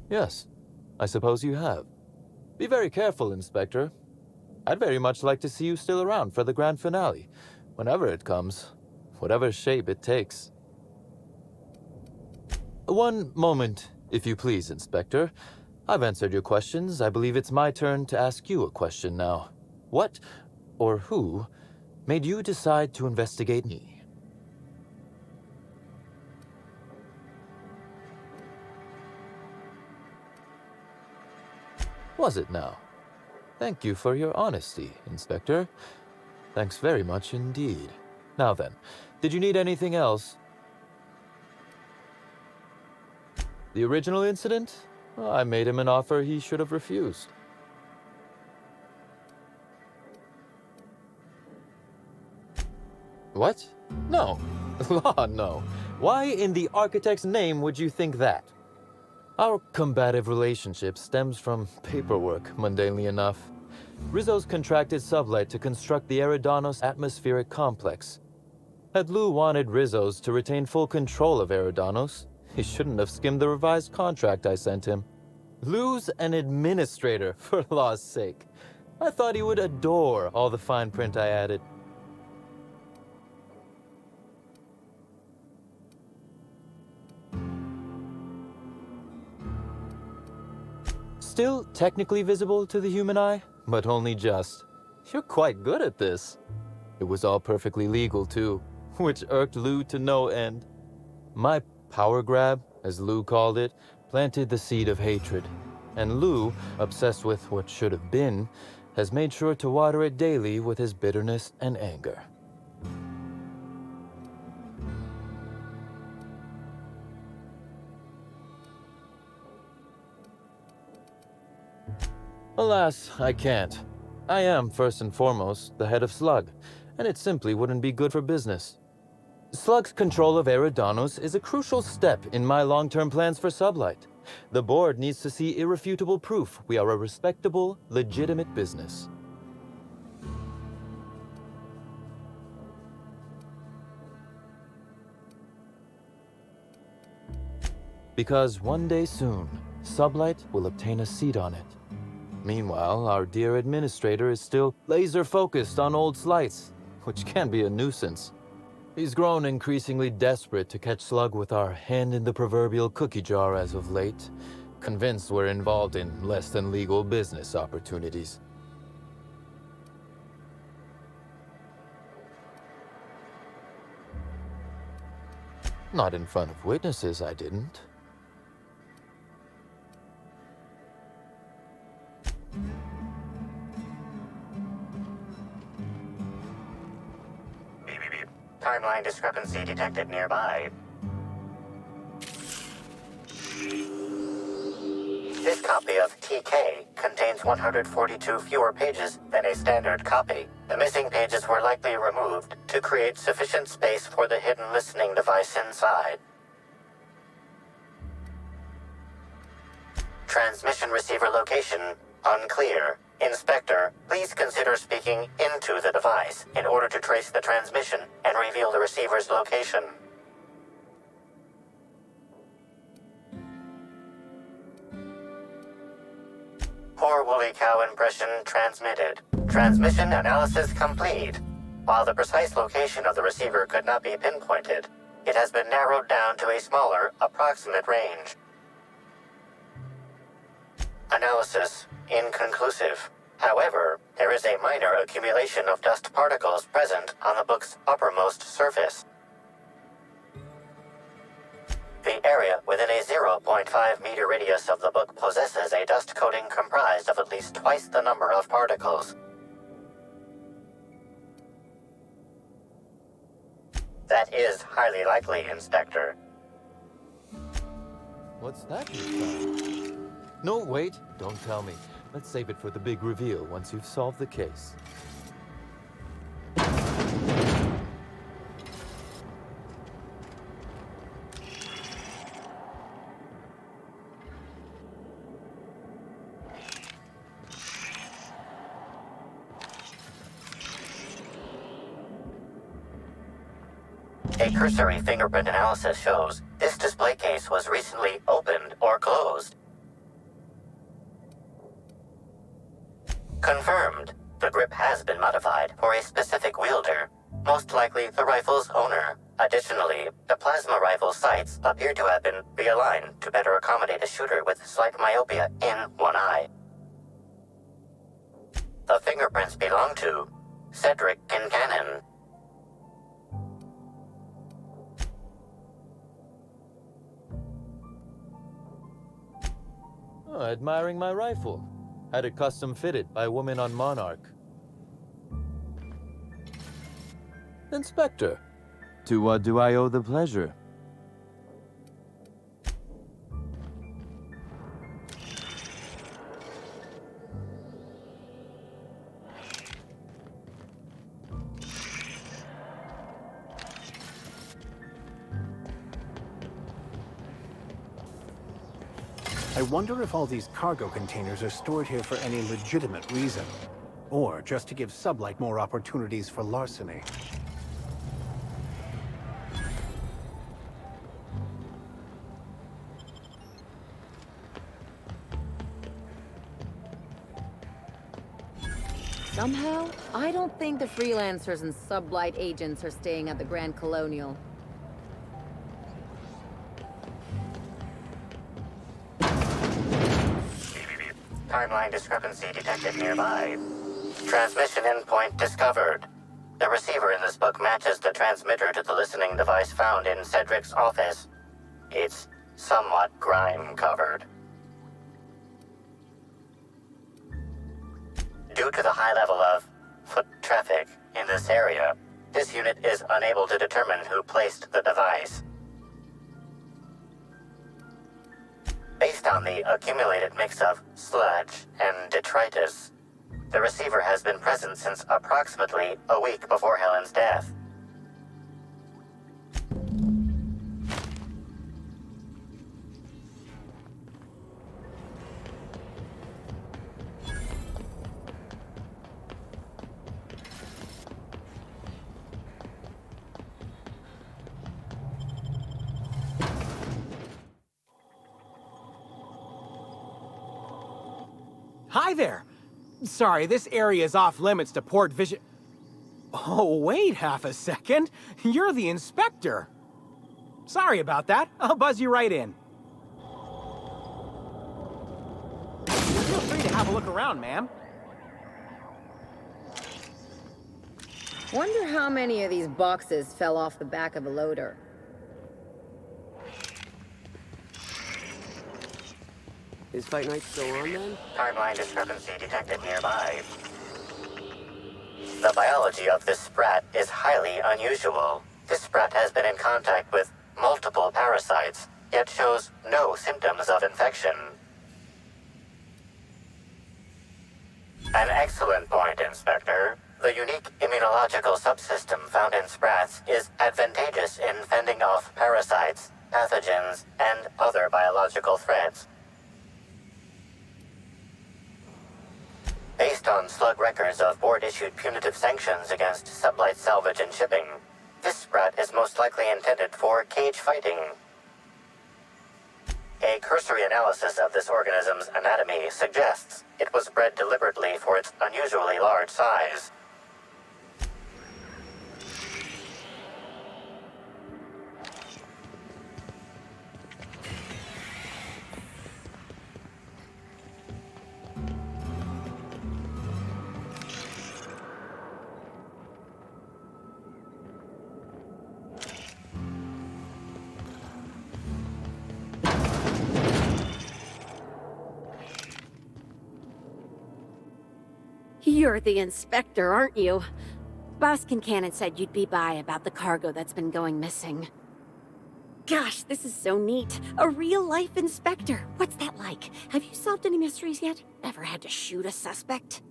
Yes, I suppose you have. Be very careful, Inspector. I'd very much like to see you still around for the grand finale, whenever it comes, whatever shape it takes. One moment, if you please, Inspector. I've answered your questions. I believe it's my turn to ask you a question now. What, or who, made you decide to investigate me? Was it now? Thank you for your honesty, Inspector. Thanks very much indeed. Now then, did you need anything else? The original incident? Well, I made him an offer he should have refused. What? No. Law, no. Why in the architect's name would you think that? Our combative relationship stems from paperwork, mundanely enough. Rizzo's contracted Sublight to construct the Eridanos atmospheric complex. Had Lou wanted Rizzo's to retain full control of Eridanos, he shouldn't have skimmed the revised contract I sent him. Lou's an administrator, for law's sake. I thought he would adore all the fine print I added. Still technically visible to the human eye, but only just. You're quite good at this. It was all perfectly legal, too, which irked Lou to no end. My power grab, as Lou called it, planted the seed of hatred. And Lou, obsessed with what should have been, has made sure to water it daily with his bitterness and anger. Alas, I can't. I am, first and foremost, the head of Slug, and it simply wouldn't be good for business. Slug's control of Eridanos is a crucial step in my long-term plans for Sublight. The board needs to see irrefutable proof we are a respectable, legitimate business. Because one day soon, Sublight will obtain a seat on it. Meanwhile, our dear administrator is still laser-focused on old slights, which can be a nuisance. He's grown increasingly desperate to catch Slug with our hand in the proverbial cookie jar as of late, convinced we're involved in less than legal business opportunities. Not in front of witnesses, I didn't. Timeline discrepancy detected nearby. This copy of TK contains 142 fewer pages than a standard copy. The missing pages were likely removed to create sufficient space for the hidden listening device inside. Transmission receiver location unclear. Inspector, please consider speaking into the device in order to trace the transmission and reveal the receiver's location. Poor woolly cow impression transmitted. Transmission analysis complete. While the precise location of the receiver could not be pinpointed, it has been narrowed down to a smaller, approximate range. Analysis inconclusive. However, there is a minor accumulation of dust particles present on the book's uppermost surface. The area within a 0.5 meter radius of the book possesses a dust coating comprised of at least twice the number of particles. That is highly likely, Inspector. What's that you found? No, wait, don't tell me. Let's save it for the big reveal once you've solved the case. A cursory fingerprint analysis shows this display case was recently opened or closed. Confirmed. The grip has been modified for a specific wielder, most likely the rifle's owner. Additionally, the plasma rifle sights appear to have been realigned to better accommodate a shooter with slight myopia in one eye. The fingerprints belong to Cedric Kincannon. Oh, admiring my rifle. Had it custom fitted by a woman on Monarch. Inspector, to what do I owe the pleasure? I wonder if all these cargo containers are stored here for any legitimate reason, or just to give Sublight more opportunities for larceny. Somehow, I don't think the freelancers and Sublight agents are staying at the Grand Colonial. Timeline discrepancy detected nearby. Transmission endpoint discovered. The receiver in this book matches the transmitter to the listening device found in Cedric's office. It's somewhat grime-covered. Due to the high level of foot traffic in this area, this unit is unable to determine who placed the device. Based on the accumulated mix of sludge and detritus, the receiver has been present since approximately a week before Helen's death. Hi there! Sorry, this area is off limits to port vision. Oh, wait half a second. You're the inspector. Sorry about that. I'll buzz you right in. Feel free to have a look around, ma'am. Wonder how many of these boxes fell off the back of a loader. Is Fight Night still on then? Timeline discrepancy detected nearby. The biology of this sprat is highly unusual. This sprat has been in contact with multiple parasites, yet shows no symptoms of infection. An excellent point, Inspector. The unique immunological subsystem found in sprats is advantageous in fending off parasites, pathogens, and other biological threats. Based on slug records of board-issued punitive sanctions against sublight salvage and shipping, this sprat is most likely intended for cage fighting. A cursory analysis of this organism's anatomy suggests it was bred deliberately for its unusually large size. You're the inspector, aren't you? Boss Kincannon said you'd be by about the cargo that's been going missing. Gosh, this is so neat. A real-life inspector. What's that like? Have you solved any mysteries yet? Ever had to shoot a suspect?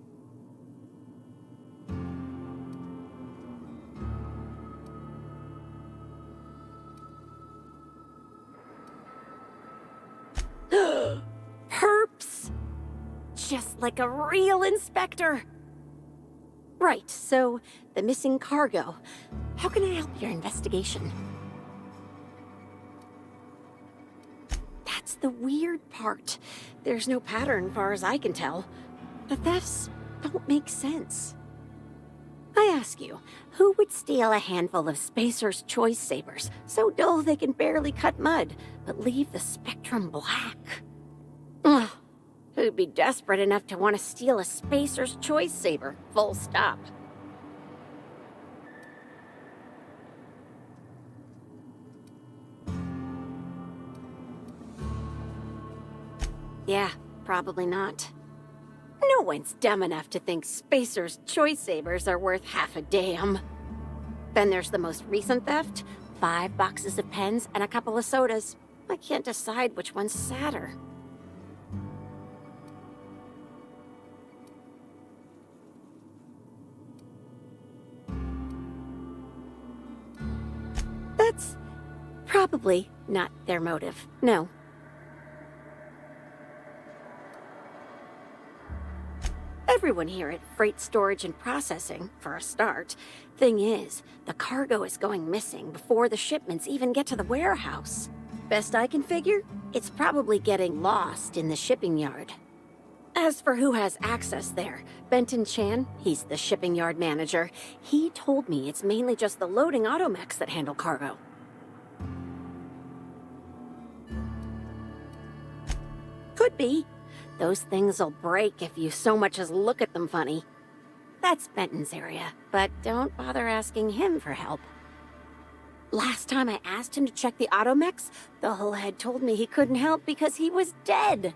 Perps! Just like a real inspector! Right, so the missing cargo. How can I help your investigation? That's the weird part. There's no pattern far as I can tell. The thefts don't make sense. I ask you, who would steal a handful of Spacer's Choice Sabers, so dull they can barely cut mud, but leave the spectrum black? Ugh. Who'd be desperate enough to want to steal a Spacer's Choice Saber, full stop? Yeah, probably not. No one's dumb enough to think Spacer's Choice Sabers are worth half a damn. Then there's the most recent theft, 5 boxes of pens and a couple of sodas. I can't decide which one's sadder. That's probably not their motive, no. Everyone here at Freight Storage and Processing, for a start. Thing is, the cargo is going missing before the shipments even get to the warehouse. Best I can figure, it's probably getting lost in the shipping yard. As for who has access there, Benton Chan, he's the shipping yard manager, he told me it's mainly just the loading automechs that handle cargo. Could be. Those things'll break if you so much as look at them funny. That's Benton's area, but don't bother asking him for help. Last time I asked him to check the automechs, the whole head told me he couldn't help because he was dead.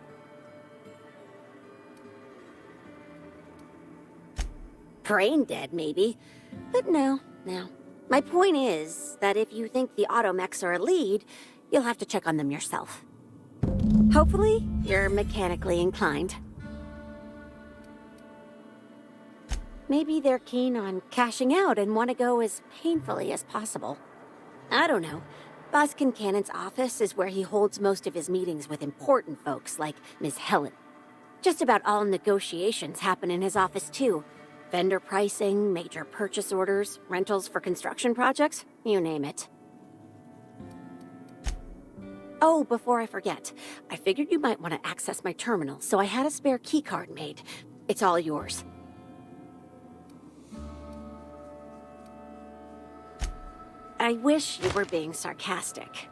Brain dead, maybe. But no. My point is that if you think the automechs are a lead, you'll have to check on them yourself. Hopefully, you're mechanically inclined. Maybe they're keen on cashing out and want to go as painfully as possible. I don't know. Boss Kincannon's office is where he holds most of his meetings with important folks like Miss Helen. Just about all negotiations happen in his office too. Vendor pricing, major purchase orders, rentals for construction projects, you name it. Oh, before I forget, I figured you might want to access my terminal, so I had a spare keycard made. It's all yours. I wish you were being sarcastic.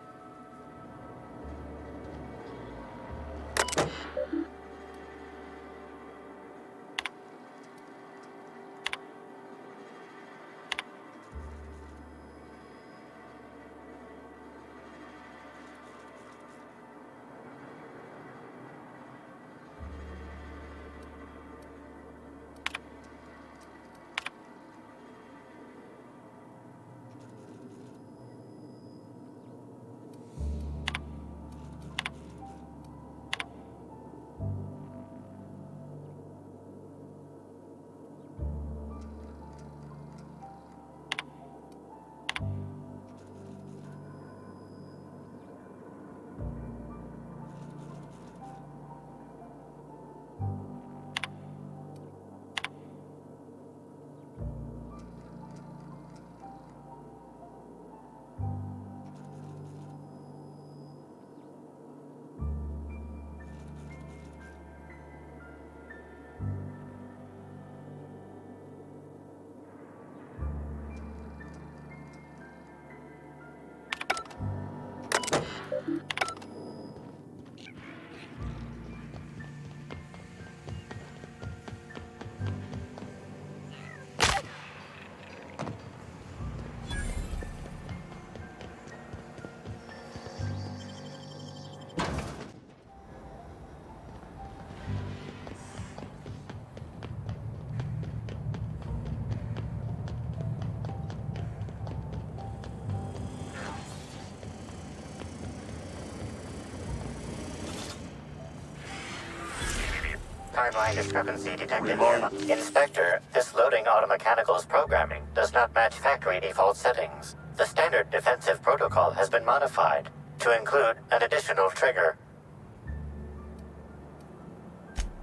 Timeline discrepancy detected here. Inspector, this loading automechanical's programming does not match factory default settings. The standard defensive protocol has been modified to include an additional trigger.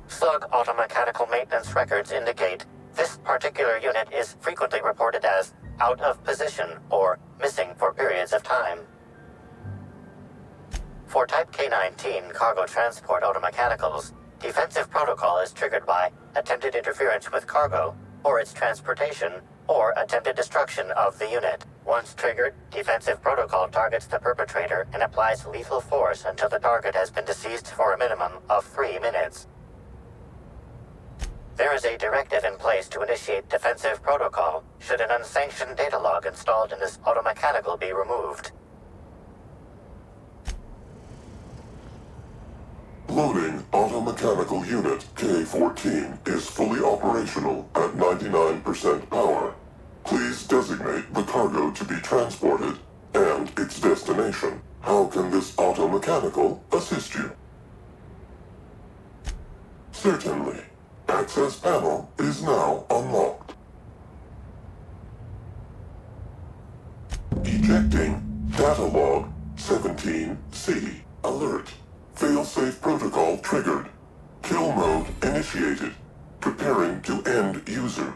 Slug automechanical maintenance records indicate this particular unit is frequently reported as out of position or missing for periods of time. For Type K-19 cargo transport automechanicals, defensive protocol is triggered by attempted interference with cargo, or its transportation, or attempted destruction of the unit. Once triggered, defensive protocol targets the perpetrator and applies lethal force until the target has been deceased for a minimum of 3 minutes. There is a directive in place to initiate defensive protocol should an unsanctioned data log installed in this automechanical be removed. Loading automechanical unit K-14 is fully operational at 99% power. Please designate the cargo to be transported and its destination. How can this automechanical assist you? Certainly. Access panel is now unlocked. Ejecting data log 17C. Alert. Failsafe protocol triggered. Kill mode initiated. Preparing to end user.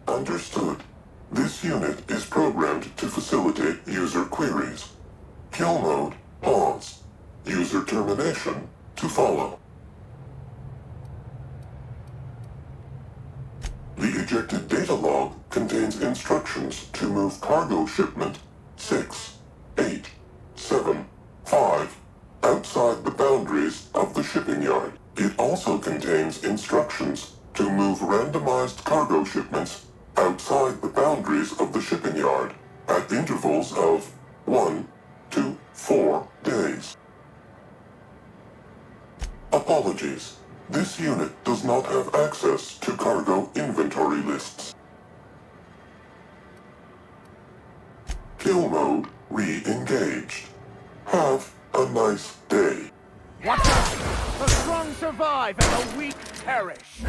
Understood. This unit is programmed to facilitate user queries. Kill mode pause. User termination to follow. The ejected data log contains instructions to move cargo shipment 6, 8, 7, 5 outside the boundaries of the shipping yard. It also contains instructions to move randomized cargo shipments outside the boundaries of the shipping yard at intervals of 1 to 4 days. Apologies. This unit does not have access to cargo inventory lists. Kill mode re-engaged. Have a nice day. Watch out! The strong survive and the weak perish!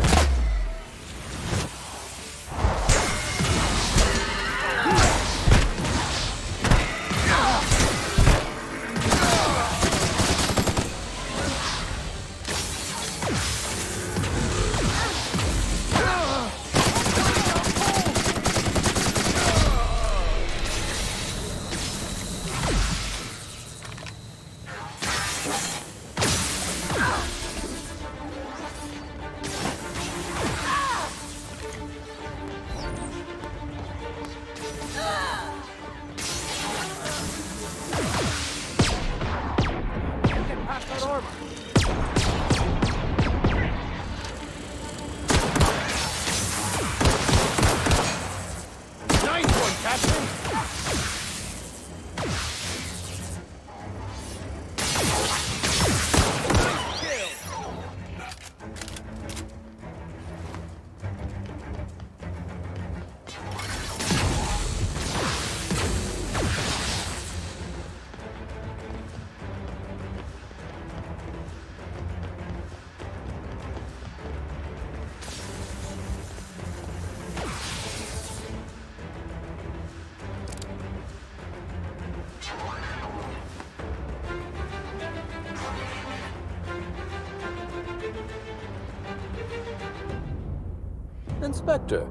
Inspector,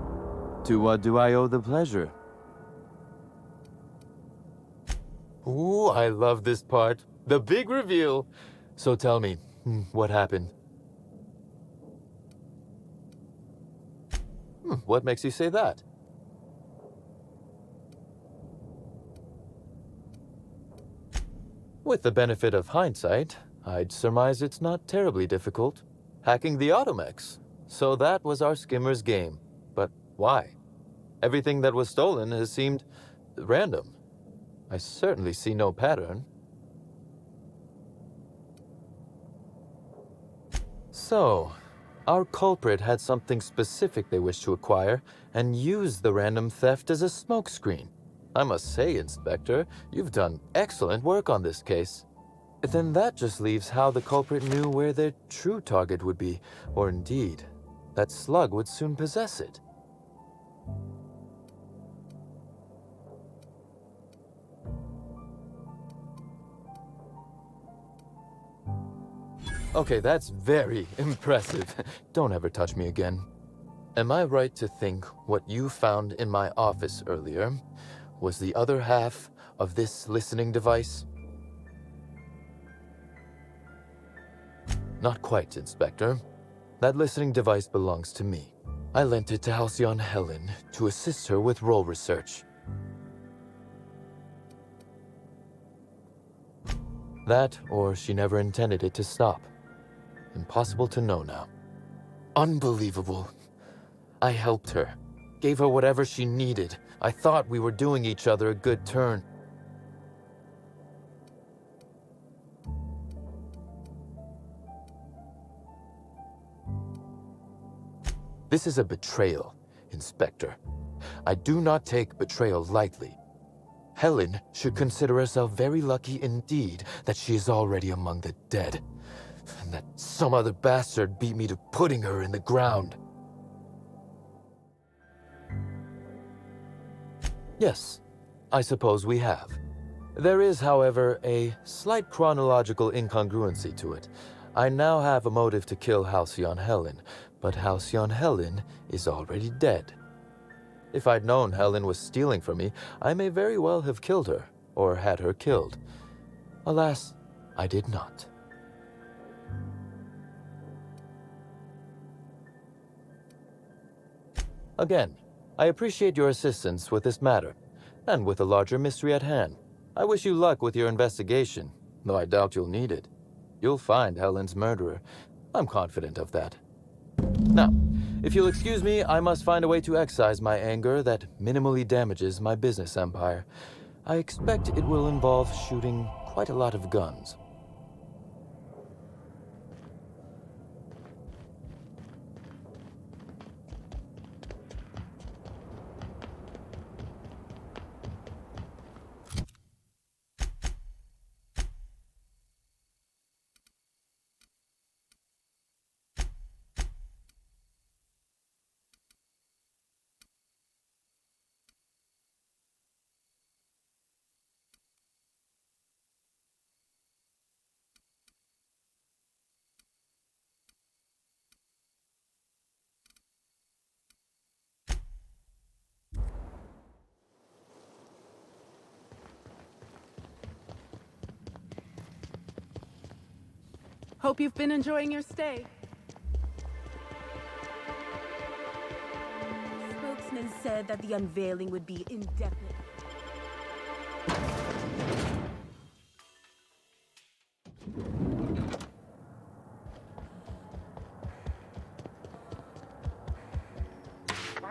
to what do I owe the pleasure? Ooh, I love this part. The big reveal. So tell me, what happened? What makes you say that? With the benefit of hindsight, I'd surmise it's not terribly difficult. Hacking the Automex. So that was our skimmer's game. But why? Everything that was stolen has seemed random. I certainly see no pattern. So, our culprit had something specific they wished to acquire and used the random theft as a smokescreen. I must say, Inspector, you've done excellent work on this case. Then that just leaves how the culprit knew where their true target would be, or indeed, that Slug would soon possess it. Okay, that's very impressive. Don't ever touch me again. Am I right to think what you found in my office earlier was the other half of this listening device? Not quite, Inspector. That listening device belongs to me. I lent it to Halcyon Helen to assist her with role research. That, or she never intended it to stop. Impossible to know now. Unbelievable. I helped her. Gave her whatever she needed. I thought we were doing each other a good turn. This is a betrayal, Inspector. I do not take betrayal lightly. Helen should consider herself very lucky indeed that she is already among the dead, and that some other bastard beat me to putting her in the ground. Yes, I suppose we have. There is, however, a slight chronological incongruency to it. I now have a motive to kill Halcyon Helen, but Halcyon Helen is already dead. If I'd known Helen was stealing from me, I may very well have killed her, or had her killed. Alas, I did not. Again, I appreciate your assistance with this matter, and with the larger mystery at hand. I wish you luck with your investigation, though I doubt you'll need it. You'll find Helen's murderer. I'm confident of that. Now, if you'll excuse me, I must find a way to excise my anger that minimally damages my business empire. I expect it will involve shooting quite a lot of guns. Hope you've been enjoying your stay. Spokesman said that the unveiling would be indefinite.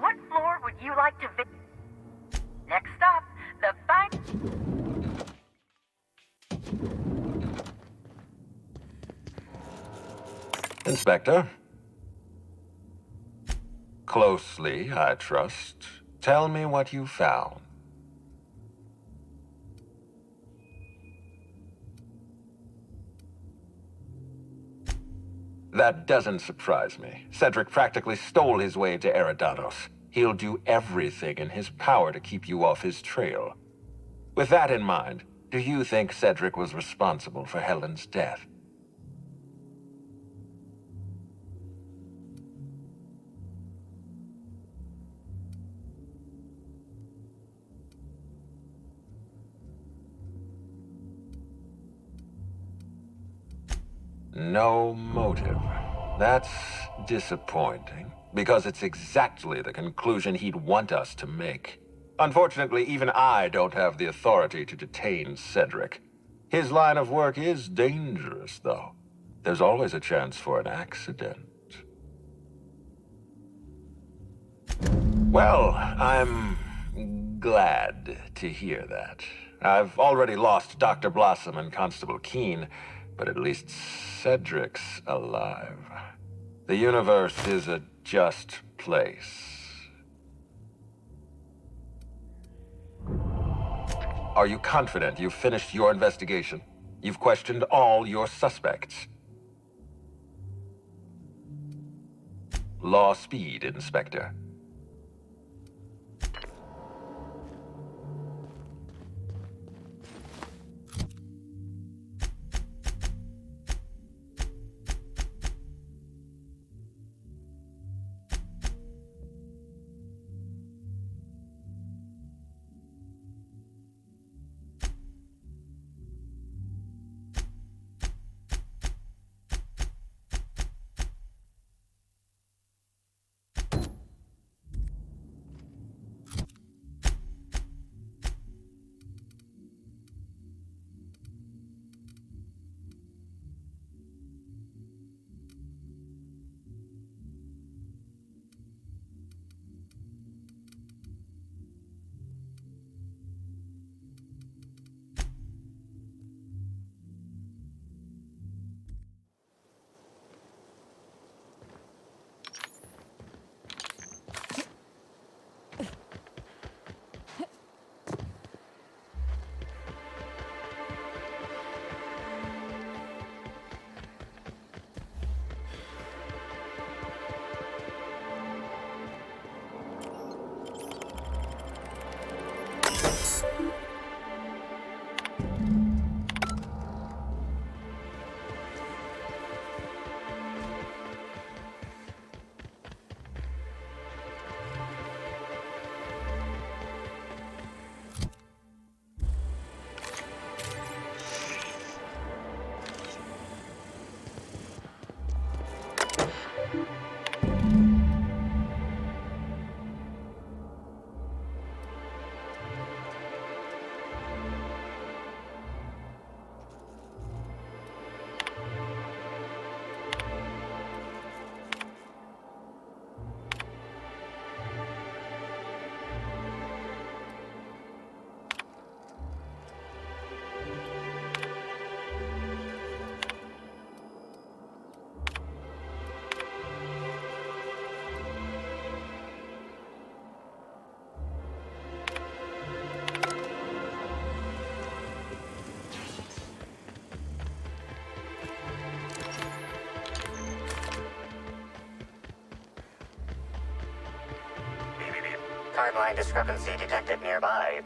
What floor would you like to visit? Next stop, the fine... Inspector? Closely, I trust. Tell me what you found. That doesn't surprise me. Cedric practically stole his way to Eridanos. He'll do everything in his power to keep you off his trail. With that in mind, do you think Cedric was responsible for Helen's death? No motive. That's disappointing, because it's exactly the conclusion he'd want us to make. Unfortunately, even I don't have the authority to detain Cedric. His line of work is dangerous, though. There's always a chance for an accident. Well, I'm glad to hear that. I've already lost Dr. Blossom and Constable Keene, but at least Cedric's alive. The universe is a just place. Are you confident you've finished your investigation? You've questioned all your suspects. Law speed, Inspector. Timeline discrepancy detected nearby.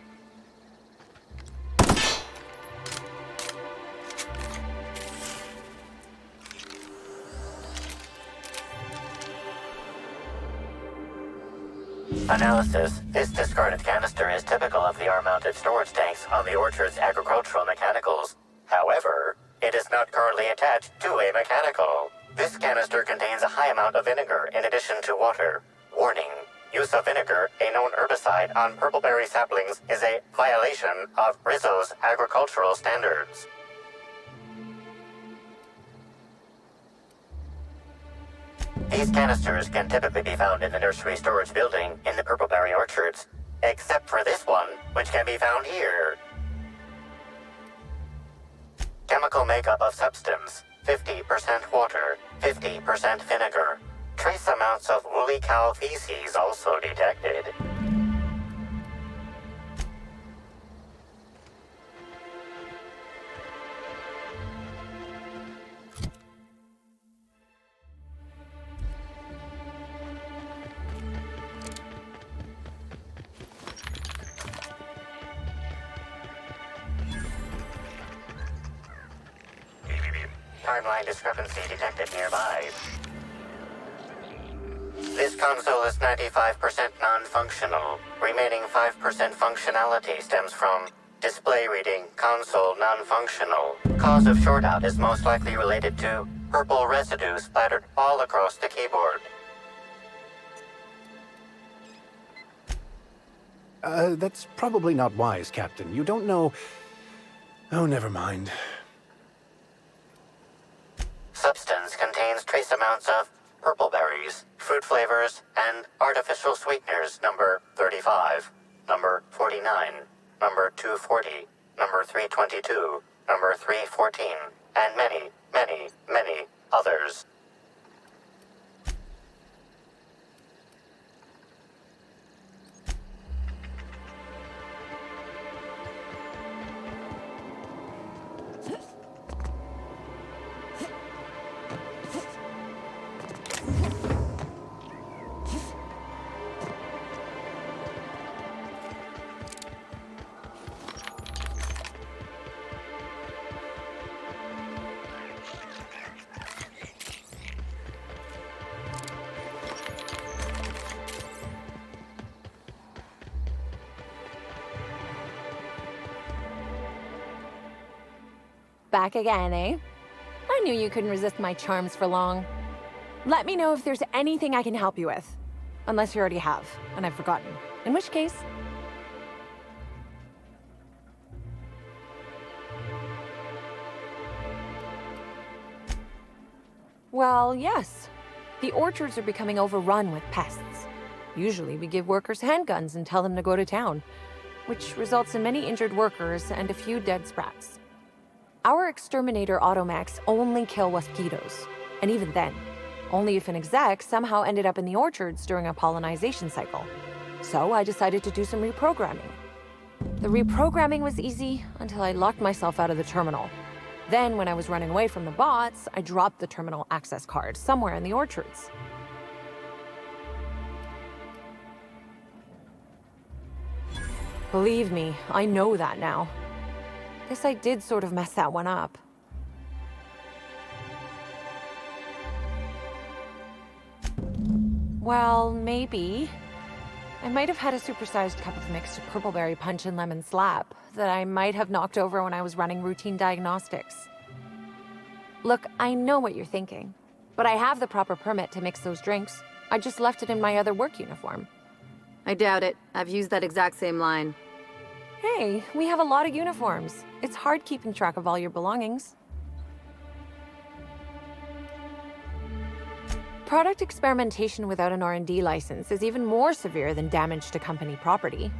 Analysis. This discarded canister is typical of the R-mounted storage tanks on the orchard's agricultural mechanicals. However, it is not currently attached to a mechanical. This canister contains a high amount of vinegar in addition to water. Warning. Use of vinegar, a known herbicide, on purpleberry saplings is a violation of Rizzo's agricultural standards. These canisters can typically be found in the nursery storage building in the purpleberry orchards, except for this one, which can be found here. Chemical makeup of substance, 50% water, 50% vinegar. Trace amounts of woolly cow feces also detected. Timeline discrepancy detected nearby. This console is 95% non-functional. Remaining 5% functionality stems from display reading console non-functional. Cause of shortout is most likely related to purple residue splattered all across the keyboard. That's probably not wise, Captain. You don't know... Oh, never mind. Substance contains trace amounts of purple berries, fruit flavors, and artificial sweeteners number 35, number 49, number 240, number 322, number 314, and many, many, many others. Back again, eh? I knew you couldn't resist my charms for long. Let me know if there's anything I can help you with. Unless you already have, and I've forgotten. In which case... Well, yes. The orchards are becoming overrun with pests. Usually we give workers handguns and tell them to go to town, which results in many injured workers and a few dead sprats. Our exterminator automechs only kill mosquitoes, and even then, only if an exec somehow ended up in the orchards during a pollinization cycle. So I decided to do some reprogramming. The reprogramming was easy until I locked myself out of the terminal. Then, when I was running away from the bots, I dropped the terminal access card somewhere in the orchards. Believe me, I know that now. Guess I did sort of mess that one up. Well, maybe. I might have had a supersized cup of mixed purpleberry punch and lemon slap that I might have knocked over when I was running routine diagnostics. Look, I know what you're thinking, but I have the proper permit to mix those drinks. I just left it in my other work uniform. I doubt it. I've used that exact same line. Hey, we have a lot of uniforms. It's hard keeping track of all your belongings. Product experimentation without an R&D license is even more severe than damage to company property.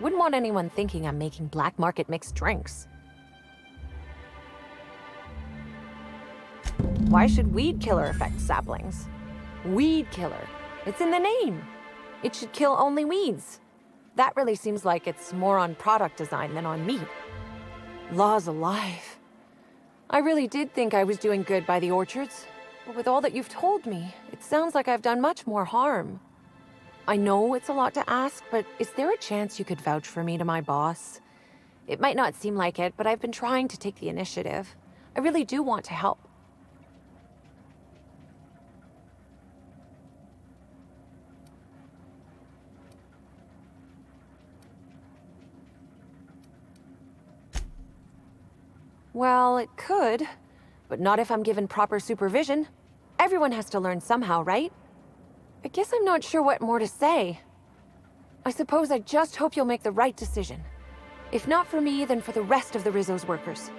Wouldn't want anyone thinking I'm making black market mixed drinks. Why should weed killer affect saplings? Weed killer. It's in the name. It should kill only weeds. That really seems like it's more on product design than on meat. Laws alive. I really did think I was doing good by the orchards, but with all that you've told me, it sounds like I've done much more harm. I know it's a lot to ask, but is there a chance you could vouch for me to my boss? It might not seem like it, but I've been trying to take the initiative. I really do want to help. Well, it could, but not if I'm given proper supervision. Everyone has to learn somehow, right? I guess I'm not sure what more to say. I suppose I just hope you'll make the right decision. If not for me, then for the rest of the Rizzo's workers.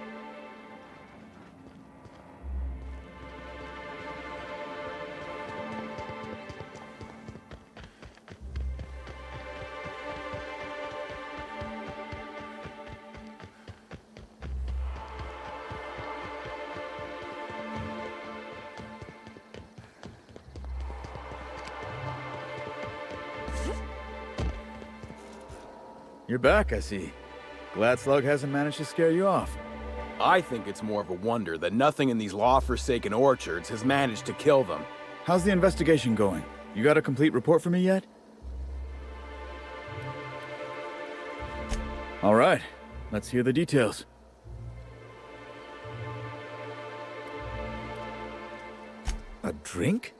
You're back, I see. Glad Slug hasn't managed to scare you off. I think it's more of a wonder that nothing in these law-forsaken orchards has managed to kill them. How's the investigation going? You got a complete report for me yet? All right, let's hear the details. A drink?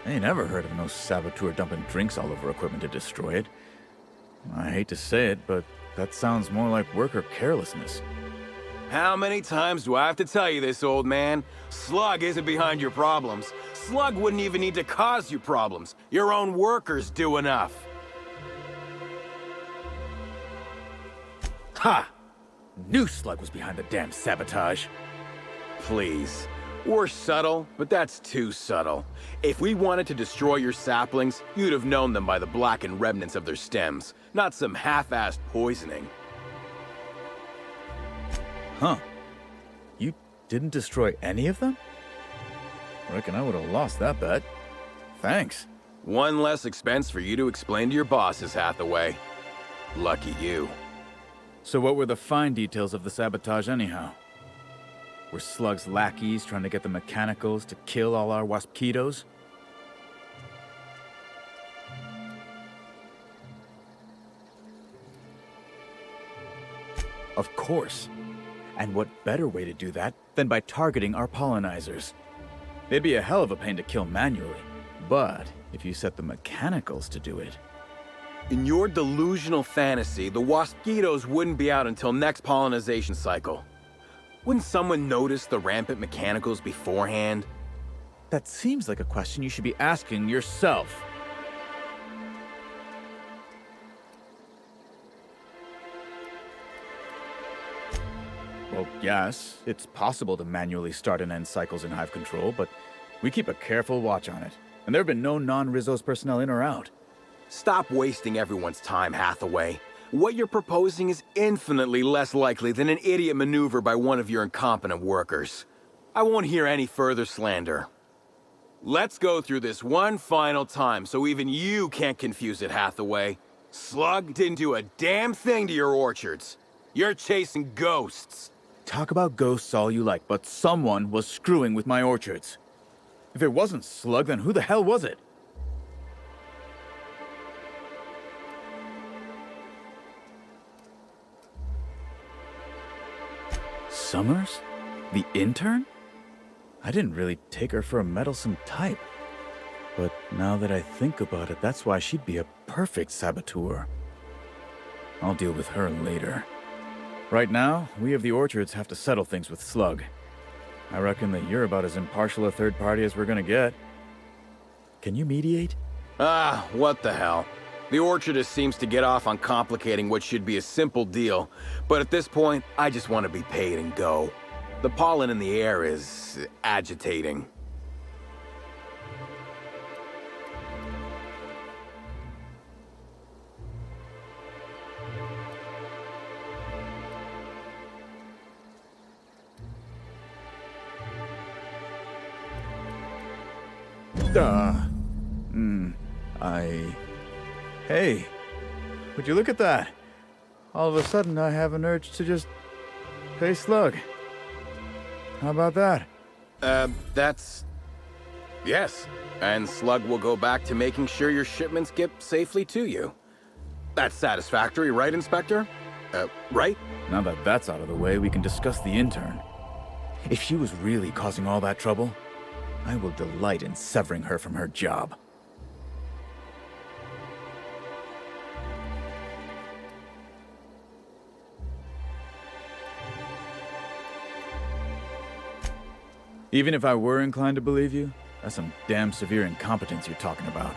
I ain't never heard of no saboteur dumping drinks all over equipment to destroy it. I hate to say it, but that sounds more like worker carelessness. How many times do I have to tell you this, old man? Slug isn't behind your problems. Slug wouldn't even need to cause you problems. Your own workers do enough. Ha! Knew Slug was behind the damn sabotage. Please. We're subtle, but that's too subtle. If we wanted to destroy your saplings, you'd have known them by the blackened remnants of their stems, not some half-assed poisoning. Huh. You didn't destroy any of them? Reckon I would have lost that bet. Thanks. One less expense for you to explain to your bosses, Hathaway. Lucky you. So what were the fine details of the sabotage anyhow? Were Slug's lackeys trying to get the mechanicals to kill all our waspitos? Of course. And what better way to do that than by targeting our pollinizers? They'd be a hell of a pain to kill manually. But if you set the mechanicals to do it... In your delusional fantasy, the waspitos wouldn't be out until next pollinization cycle. Wouldn't someone notice the rampant mechanicals beforehand? That seems like a question you should be asking yourself. Well, yes, it's possible to manually start and end cycles in Hive Control, but we keep a careful watch on it. And there have been no non-Rizzo's personnel in or out. Stop wasting everyone's time, Hathaway. What you're proposing is infinitely less likely than an idiot maneuver by one of your incompetent workers. I won't hear any further slander. Let's go through this one final time so even you can't confuse it, Hathaway. Slug didn't do a damn thing to your orchards. You're chasing ghosts. Talk about ghosts all you like, but someone was screwing with my orchards. If it wasn't Slug, then who the hell was it? Summers? The intern? I didn't really take her for a meddlesome type. But now that I think about it, that's why she'd be a perfect saboteur. I'll deal with her later. Right now, we of the orchards have to settle things with Slug. I reckon that you're about as impartial a third party as we're gonna get. Can you mediate? Ah, what the hell. The orchardist seems to get off on complicating what should be a simple deal, but at this point, I just want to be paid and go. The pollen in the air is agitating. Hey, would you look at that? All of a sudden, I have an urge to just pay Slug. How about that? Yes. And Slug will go back to making sure your shipments get safely to you. That's satisfactory, right, Inspector? Right? Now that that's out of the way, we can discuss the intern. If she was really causing all that trouble, I will delight in severing her from her job. Even if I were inclined to believe you, that's some damn severe incompetence you're talking about.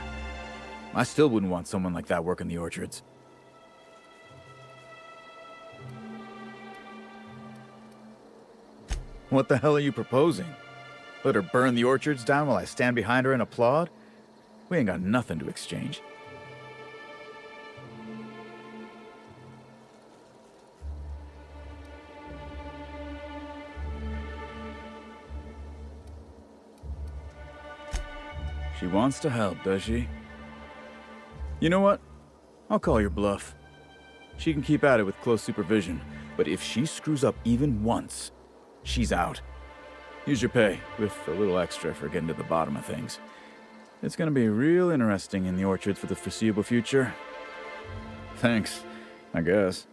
I still wouldn't want someone like that working the orchards. What the hell are you proposing? Let her burn the orchards down while I stand behind her and applaud? We ain't got nothing to exchange. She wants to help, does she? You know what? I'll call your bluff. She can keep at it with close supervision, but if she screws up even once, she's out. Here's your pay, with a little extra for getting to the bottom of things. It's gonna be real interesting in the orchards for the foreseeable future. Thanks, I guess.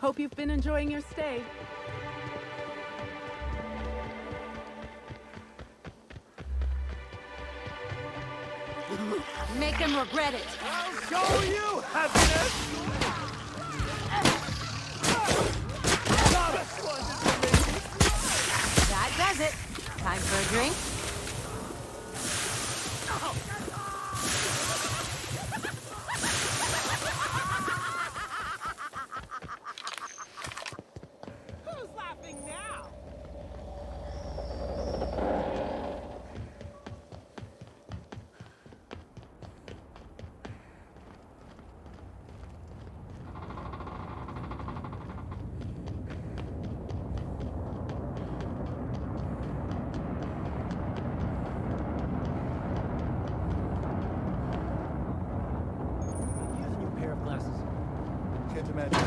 Hope you've been enjoying your stay. Make him regret it. I'll show you happiness! That does it. Time for a drink? Who's laughing now? Use a new pair of glasses. Can't imagine.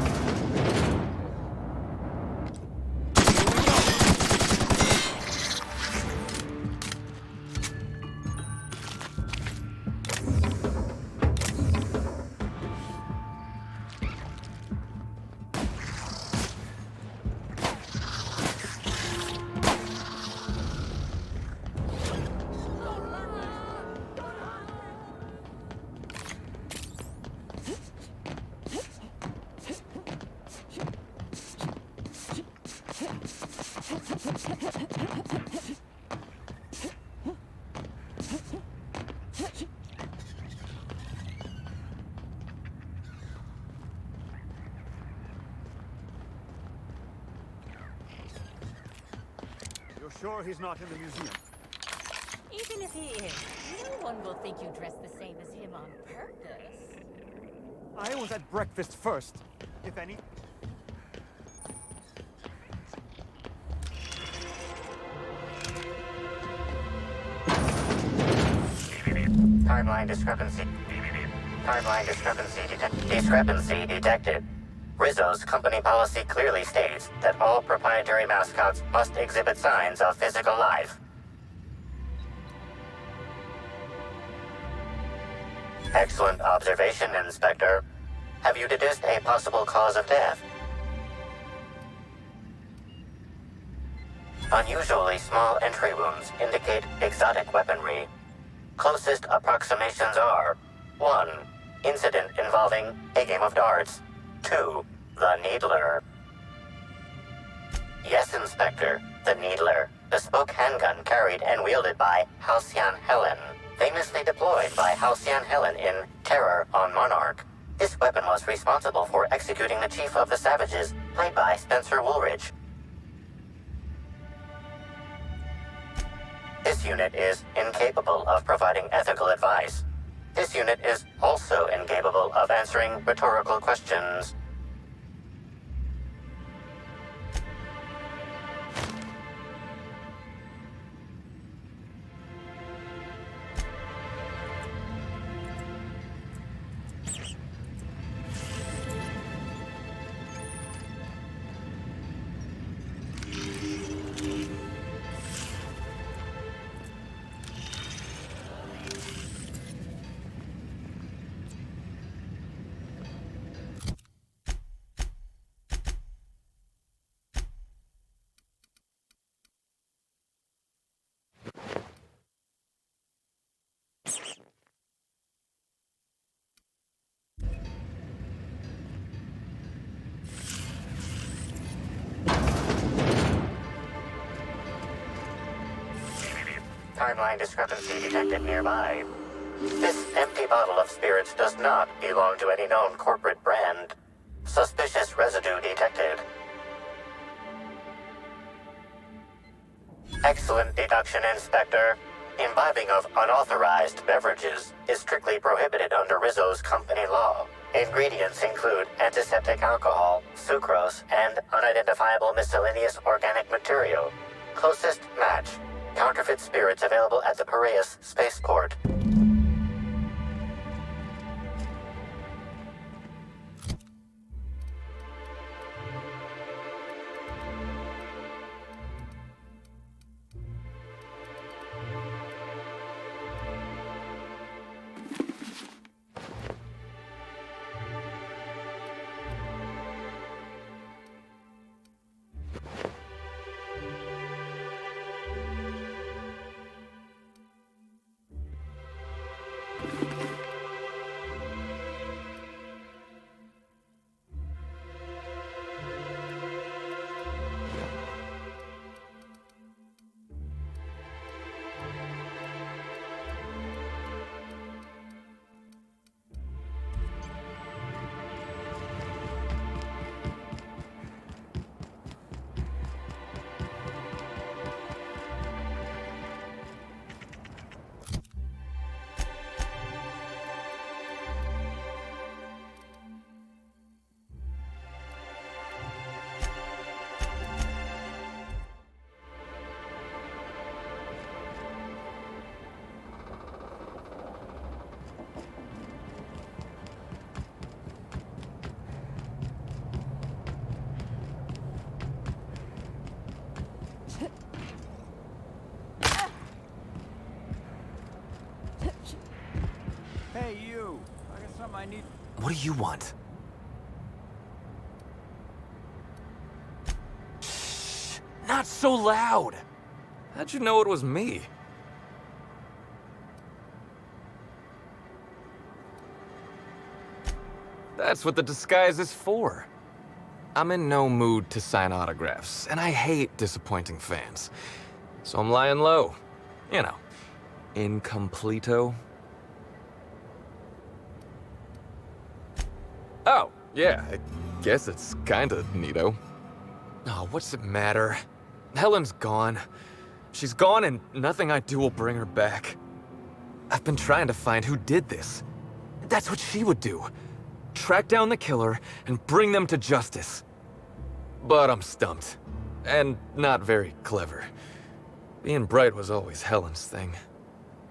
You're sure he's not in the museum? Even if he is, no one will think you dress the same as him on purpose. I was at breakfast first. If any... Timeline discrepancy. Timeline discrepancy detected. Rizzo's company policy clearly states that all proprietary mascots must exhibit signs of physical life. Excellent observation, Inspector. Have you deduced a possible cause of death? Unusually small entry wounds indicate exotic weaponry. Closest approximations are 1. Incident involving a game of darts. 2. The Needler. Yes, Inspector. The Needler. Bespoke handgun carried and wielded by Halcyon Helen. Famously deployed by Halcyon Helen in Terror on Monarch. This weapon was responsible for executing the Chief of the Savages, played by Spencer Woolridge. This unit is incapable of providing ethical advice. This unit is also incapable of answering rhetorical questions. Timeline discrepancy detected nearby. This empty bottle of spirits does not belong to any known corporate brand. Suspicious residue detected. Excellent deduction, Inspector. Imbibing of unauthorized beverages is strictly prohibited under Rizzo's company law. Ingredients include antiseptic alcohol, sucrose, and unidentifiable miscellaneous organic material. Closest match. Counterfeit spirits available at the Piraeus spaceport. What do you want? Shh! Not so loud! How'd you know it was me? That's what the disguise is for. I'm in no mood to sign autographs, and I hate disappointing fans. So I'm lying low. You know, incompleto. Oh, yeah, I guess it's kinda neato. Oh, what's it matter? Helen's gone. She's gone and nothing I do will bring her back. I've been trying to find who did this. That's what she would do. Track down the killer and bring them to justice. But I'm stumped. And not very clever. Being bright was always Helen's thing.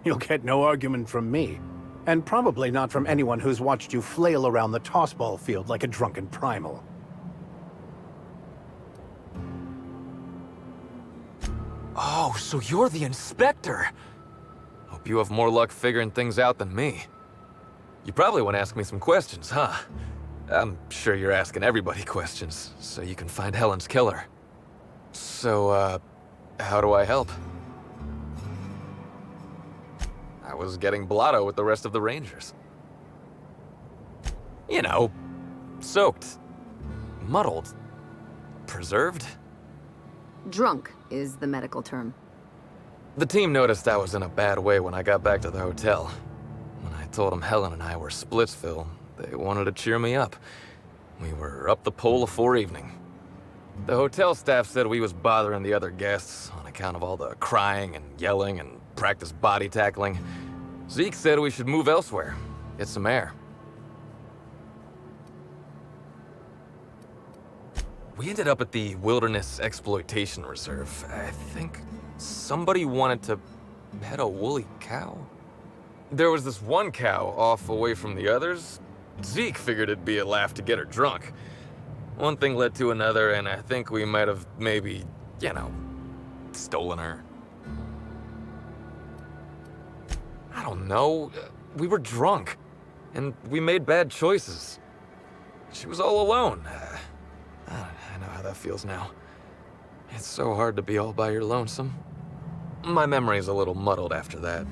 You'll get no argument from me. And probably not from anyone who's watched you flail around the tossball field like a drunken primal. Oh, so you're the inspector! Hope you have more luck figuring things out than me. You probably want to ask me some questions, huh? I'm sure you're asking everybody questions, so you can find Helen's killer. So, how do I help? I was getting blotto with the rest of the Rangers. You know, soaked, muddled, preserved. Drunk is the medical term. The team noticed I was in a bad way when I got back to the hotel. When I told them Helen and I were Splitsville, they wanted to cheer me up. We were up the pole afore evening. The hotel staff said we was bothering the other guests on account of all the crying and yelling and practice body tackling. Zeke said we should move elsewhere, get some air. We ended up at the Wilderness Exploitation Reserve. I think somebody wanted to pet a woolly cow. There was this one cow off away from the others. Zeke figured it'd be a laugh to get her drunk. One thing led to another, and I think we might have maybe, you know, stolen her. I don't know. We were drunk, and we made bad choices. She was all alone. I know how that feels now. It's so hard to be all by your lonesome. My memory's a little muddled after that.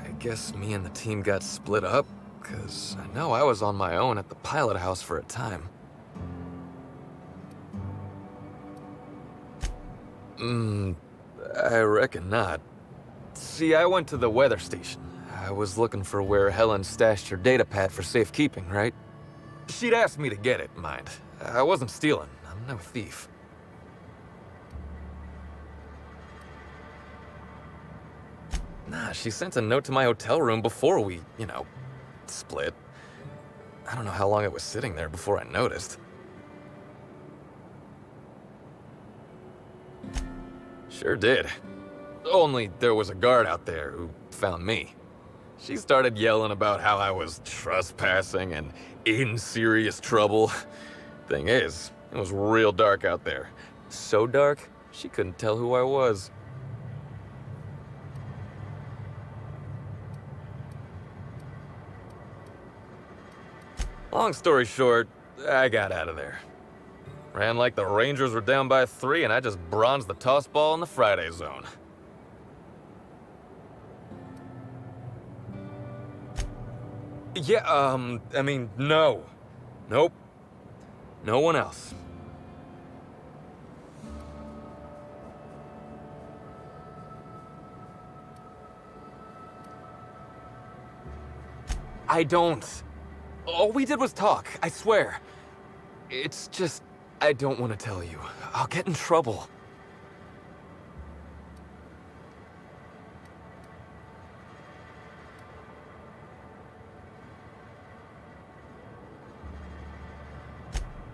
I guess me and the team got split up, because I know I was on my own at the pilot house for a time. I reckon not. See, I went to the weather station. I was looking for where Helen stashed her data pad for safekeeping, right? She'd asked me to get it, mind. I wasn't stealing. I'm no thief. Nah, she sent a note to my hotel room before we, you know, split. I don't know how long it was sitting there before I noticed. Sure did. Only there was a guard out there who found me. She started yelling about how I was trespassing and in serious trouble. Thing is, it was real dark out there. So dark, she couldn't tell who I was. Long story short, I got out of there. Ran like the Rangers were down by 3, and I just bronzed the toss ball in the Friday zone. Yeah, I mean, no. Nope. No one else. I don't. All we did was talk, I swear. It's just, I don't want to tell you. I'll get in trouble.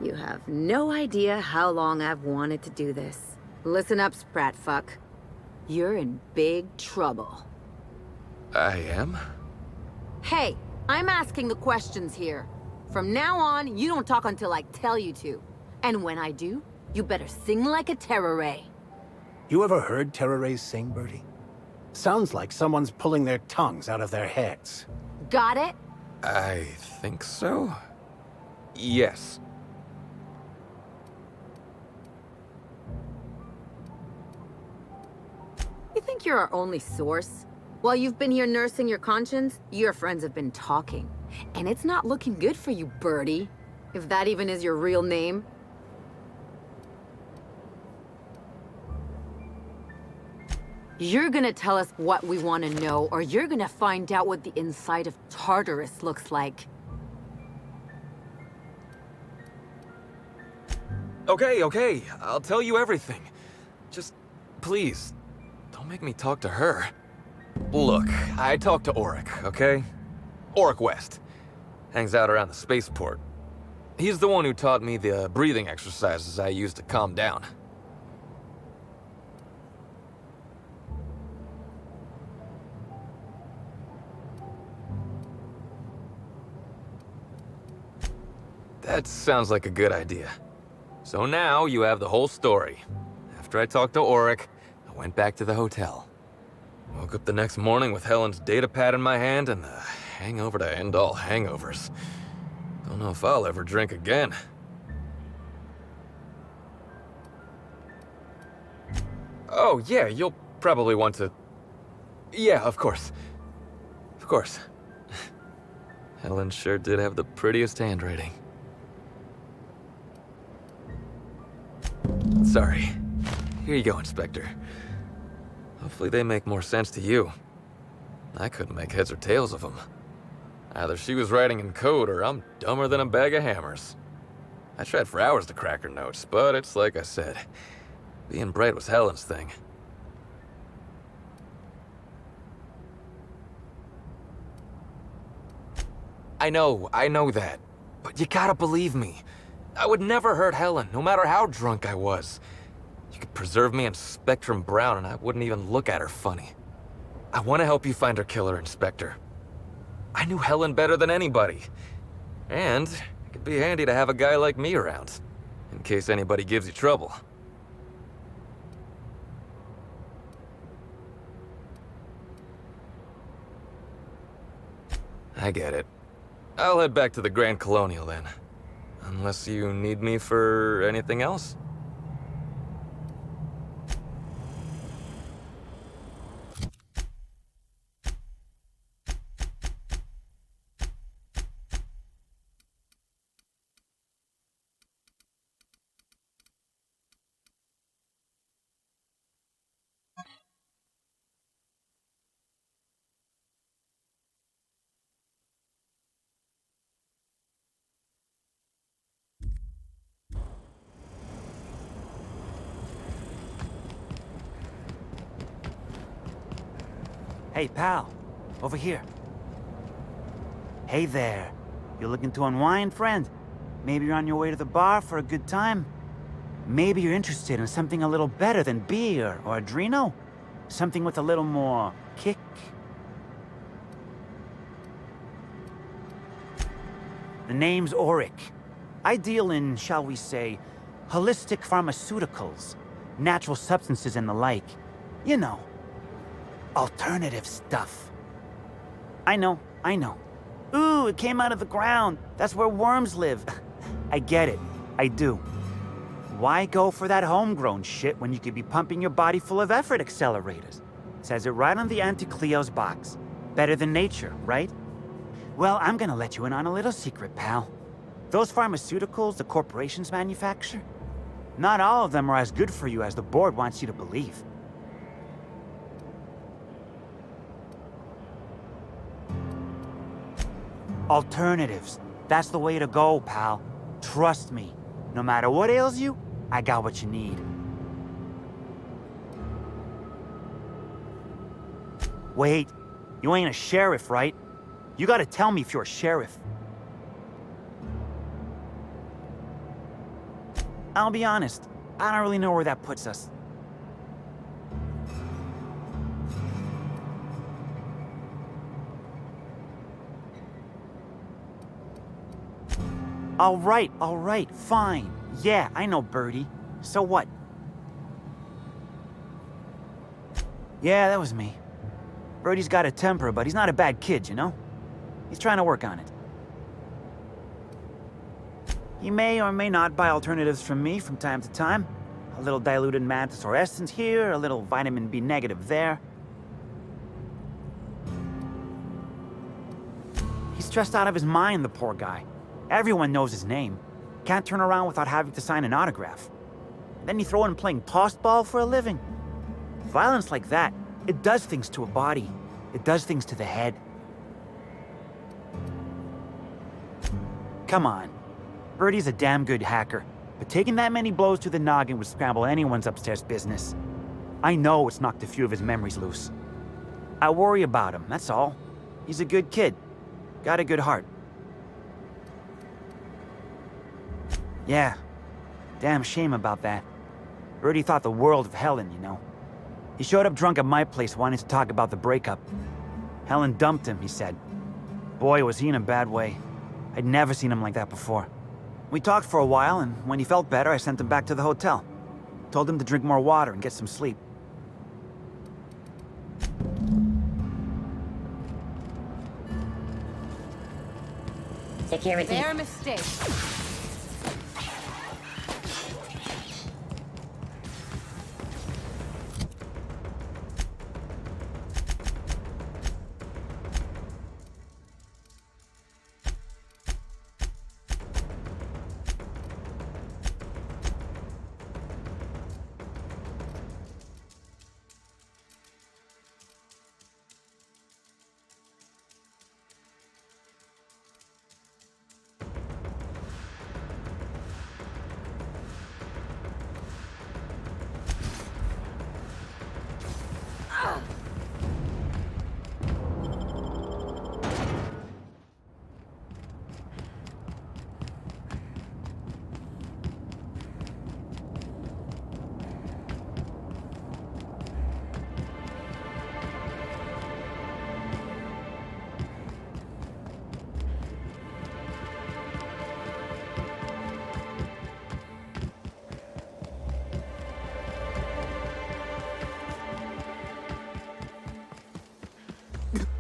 You have no idea how long I've wanted to do this. Listen up, Spratfuck. You're in big trouble. I am? Hey, I'm asking the questions here. From now on, you don't talk until I tell you to. And when I do, you better sing like a Terror Ray. You ever heard Terror Rays sing, Bertie? Sounds like someone's pulling their tongues out of their heads. Got it? I think so. Yes. You think you're our only source? While you've been here nursing your conscience, your friends have been talking. And it's not looking good for you, Birdie. If that even is your real name. You're gonna tell us what we want to know, or you're gonna find out what the inside of Tartarus looks like. Okay, I'll tell you everything. Just, please, don't make me talk to her. Look, I talked to Auric, okay? Auric West. Hangs out around the spaceport. He's the one who taught me the breathing exercises I use to calm down. That sounds like a good idea. So now you have the whole story. After I talked to Auric, I went back to the hotel. Woke up the next morning with Helen's data pad in my hand and the hangover to end all hangovers. Don't know if I'll ever drink again. Oh, yeah, you'll probably want to... Yeah, of course. Of course. Helen sure did have the prettiest handwriting. Sorry. Here you go, Inspector. Hopefully they make more sense to you. I couldn't make heads or tails of them. Either she was writing in code or I'm dumber than a bag of hammers. I tried for hours to crack her notes, but it's like I said. Being bright was Helen's thing. I know that. But you gotta believe me. I would never hurt Helen, no matter how drunk I was. You could preserve me in Spectrum Brown and I wouldn't even look at her funny. I want to help you find her killer, Inspector. I knew Helen better than anybody. And it could be handy to have a guy like me around, in case anybody gives you trouble. I get it. I'll head back to the Grand Colonial then. Unless you need me for anything else? Hey, pal. Over here. Hey there. You looking to unwind, friend? Maybe you're on your way to the bar for a good time? Maybe you're interested in something a little better than beer or Adreno? Something with a little more kick? The name's Auric. I deal in, shall we say, holistic pharmaceuticals, natural substances and the like. You know. Alternative stuff. I know. Ooh, it came out of the ground. That's where worms live. I get it. I do. Why go for that homegrown shit when you could be pumping your body full of effort accelerators? Says it right on the Anti-Cleo's box. Better than nature, right? Well, I'm gonna let you in on a little secret, pal. Those pharmaceuticals the corporations manufacture, not all of them are as good for you as the board wants you to believe. Alternatives. That's the way to go, pal. Trust me. No matter what ails you, I got what you need. Wait. You ain't a sheriff, right? You gotta tell me if you're a sheriff. I'll be honest. I don't really know where that puts us. All right, fine. Yeah, I know Birdie. So what? Yeah, that was me. Birdie's got a temper, but he's not a bad kid, you know? He's trying to work on it. He may or may not buy alternatives from me from time to time. A little diluted mantis or essence here, a little vitamin B negative there. He's stressed out of his mind, the poor guy. Everyone knows his name. Can't turn around without having to sign an autograph. Then you throw in playing postball for a living. Violence like that, it does things to a body. It does things to the head. Come on. Birdie's a damn good hacker, but taking that many blows to the noggin would scramble anyone's upstairs business. I know it's knocked a few of his memories loose. I worry about him, that's all. He's a good kid. Got a good heart. Yeah. Damn shame about that. Birdie thought the world of Helen, you know. He showed up drunk at my place wanting to talk about the breakup. Helen dumped him, he said. Boy, was he in a bad way. I'd never seen him like that before. We talked for a while, and when he felt better, I sent him back to the hotel. Told him to drink more water and get some sleep. Security. Their mistake.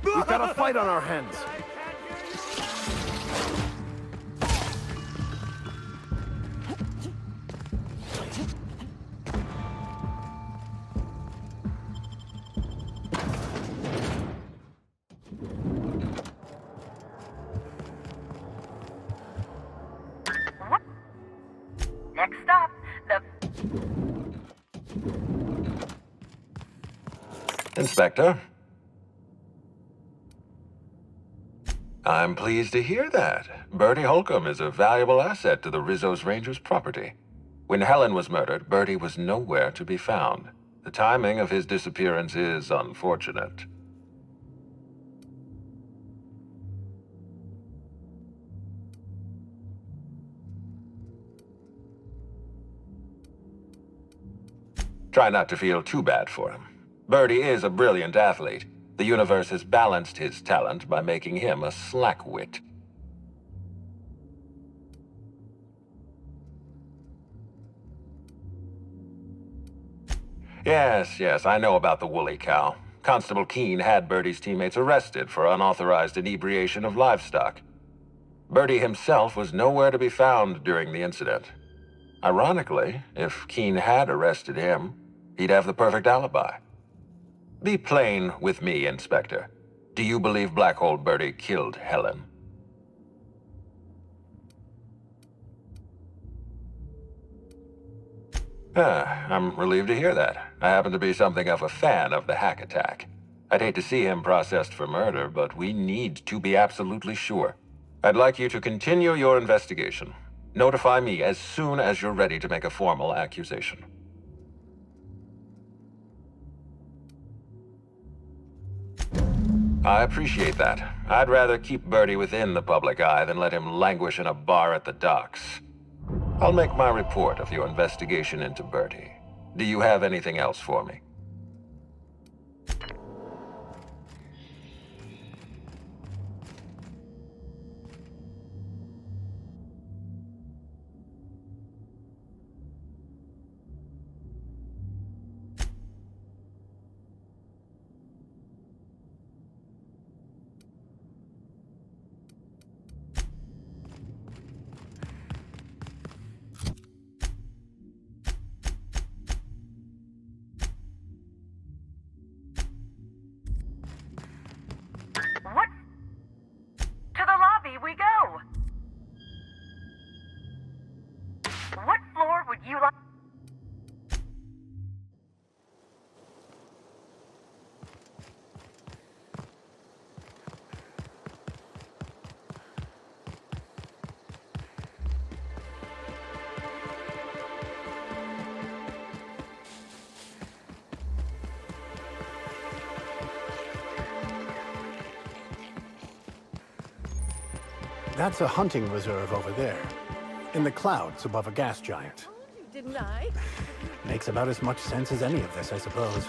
We've got a fight on our hands. Next stop, the... Inspector? I'm pleased to hear that. Bertie Holcomb is a valuable asset to the Rizzo's Rangers property. When Helen was murdered, Bertie was nowhere to be found. The timing of his disappearance is unfortunate. Try not to feel too bad for him. Bertie is a brilliant athlete. The universe has balanced his talent by making him a slackwit. Yes, I know about the woolly cow. Constable Keene had Bertie's teammates arrested for unauthorized inebriation of livestock. Bertie himself was nowhere to be found during the incident. Ironically, if Keene had arrested him, he'd have the perfect alibi. Be plain with me, Inspector. Do you believe Black Hole Bertie killed Helen? I'm relieved to hear that. I happen to be something of a fan of the hack attack. I'd hate to see him processed for murder, but we need to be absolutely sure. I'd like you to continue your investigation. Notify me as soon as you're ready to make a formal accusation. I appreciate that. I'd rather keep Bertie within the public eye than let him languish in a bar at the docks. I'll make my report of your investigation into Bertie. Do you have anything else for me? That's a hunting reserve over there. In the clouds above a gas giant. Didn't I? Makes about as much sense as any of this, I suppose.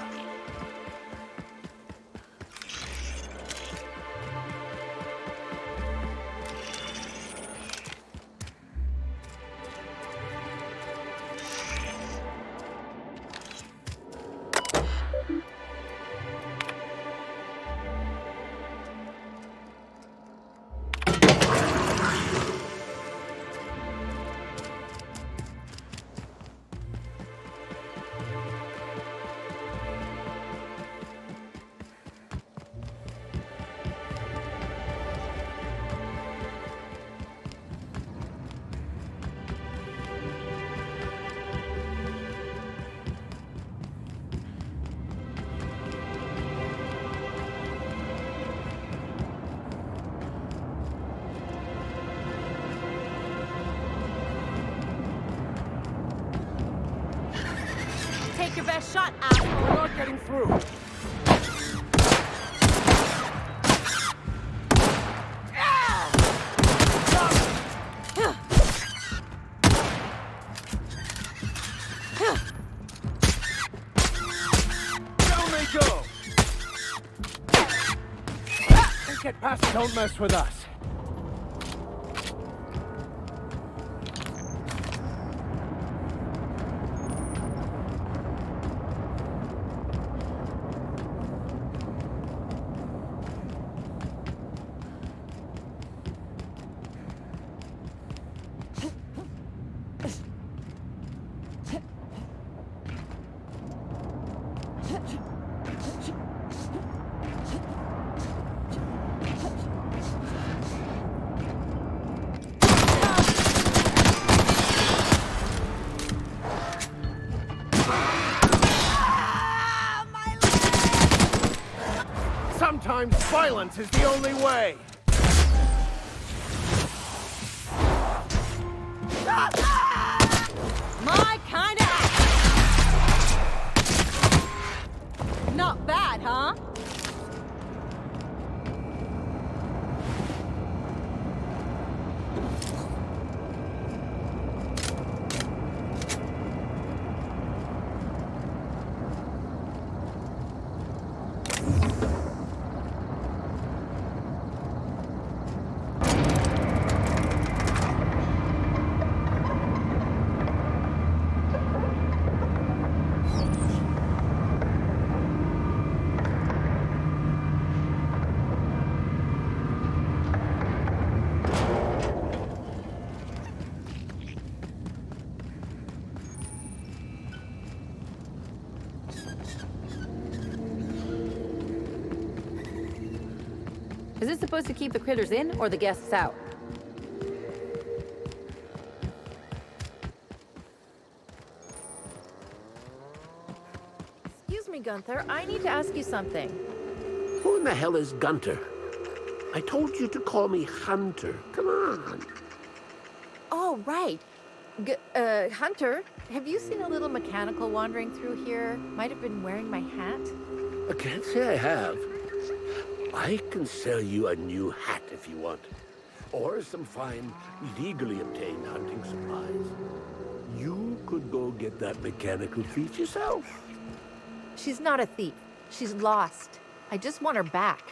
Take your best shot, asshole. We're not getting through. Down they go. They get past. Don't mess with us. Sometimes violence is the only way. My kind of Not bad, huh? Is it supposed to keep the critters in or the guests out? Excuse me, Gunther. I need to ask you something. Who in the hell is Gunter? I told you to call me Hunter. Come on. Oh, right. Hunter, have you seen a little mechanical wandering through here? Might have been wearing my hat? I can't say I have. I can sell you a new hat if you want. Or some fine, legally obtained hunting supplies. You could go get that mechanical thief yourself. She's not a thief. She's lost. I just want her back.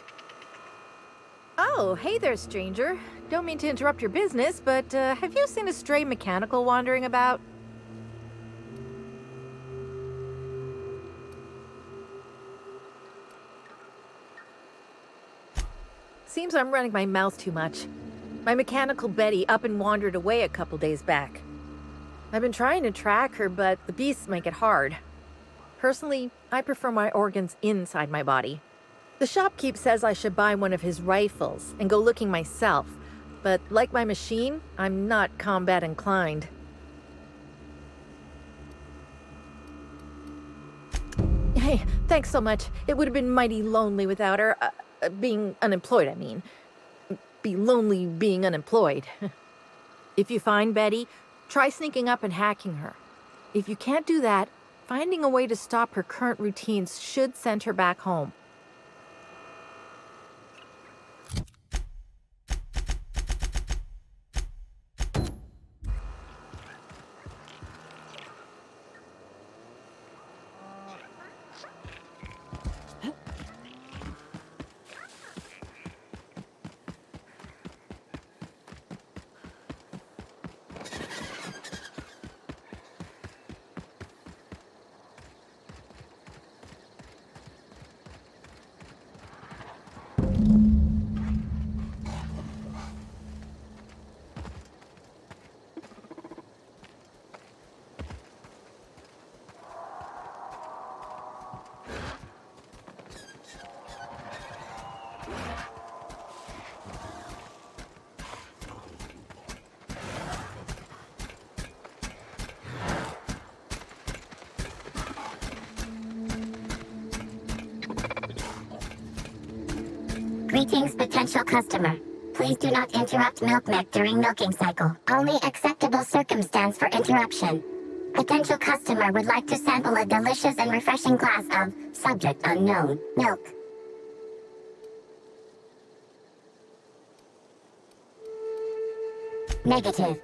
Oh, hey there, stranger. Don't mean to interrupt your business, but have you seen a stray mechanical wandering about? Seems I'm running my mouth too much. My mechanical Betty up and wandered away a couple days back. I've been trying to track her, but the beasts make it hard. Personally, I prefer my organs inside my body. The shopkeep says I should buy one of his rifles and go looking myself, but like my machine, I'm not combat inclined. Hey, thanks so much. It would have been mighty lonely without her. Being unemployed, I mean. Be lonely being unemployed. If you find Betty, try sneaking up and hacking her. If you can't do that, finding a way to stop her current routines should send her back home. Greetings, potential customer. Please do not interrupt MilkMec during milking cycle. Only acceptable circumstance for interruption. Potential customer would like to sample a delicious and refreshing glass of subject unknown milk. Negative.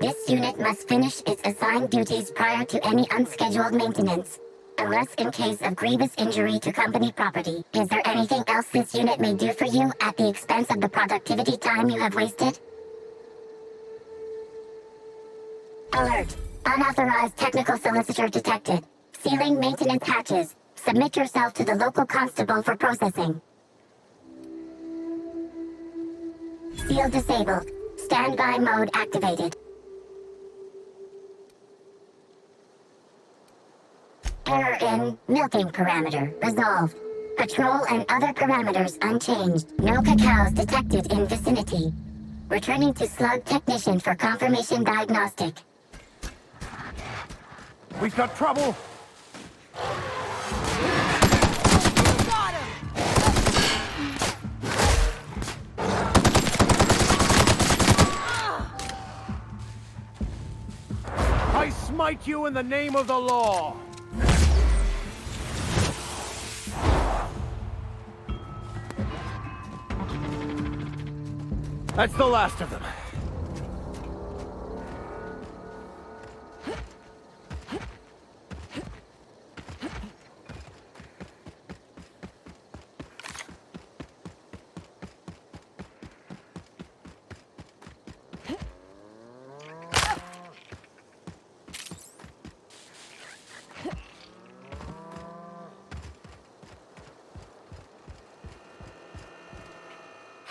This unit must finish its assigned duties prior to any unscheduled maintenance, unless in case of grievous injury to company property. Is there anything else this unit may do for you at the expense of the productivity time you have wasted? Alert! Unauthorized technical solicitor detected. Sealing maintenance hatches. Submit yourself to the local constable for processing. Seal disabled. Standby mode activated. Error in milking parameter resolved. Patrol and other parameters unchanged. No cacaos detected in vicinity. Returning to slug technician for confirmation diagnostic. We've got trouble! Got him! I smite you in the name of the law! That's the last of them.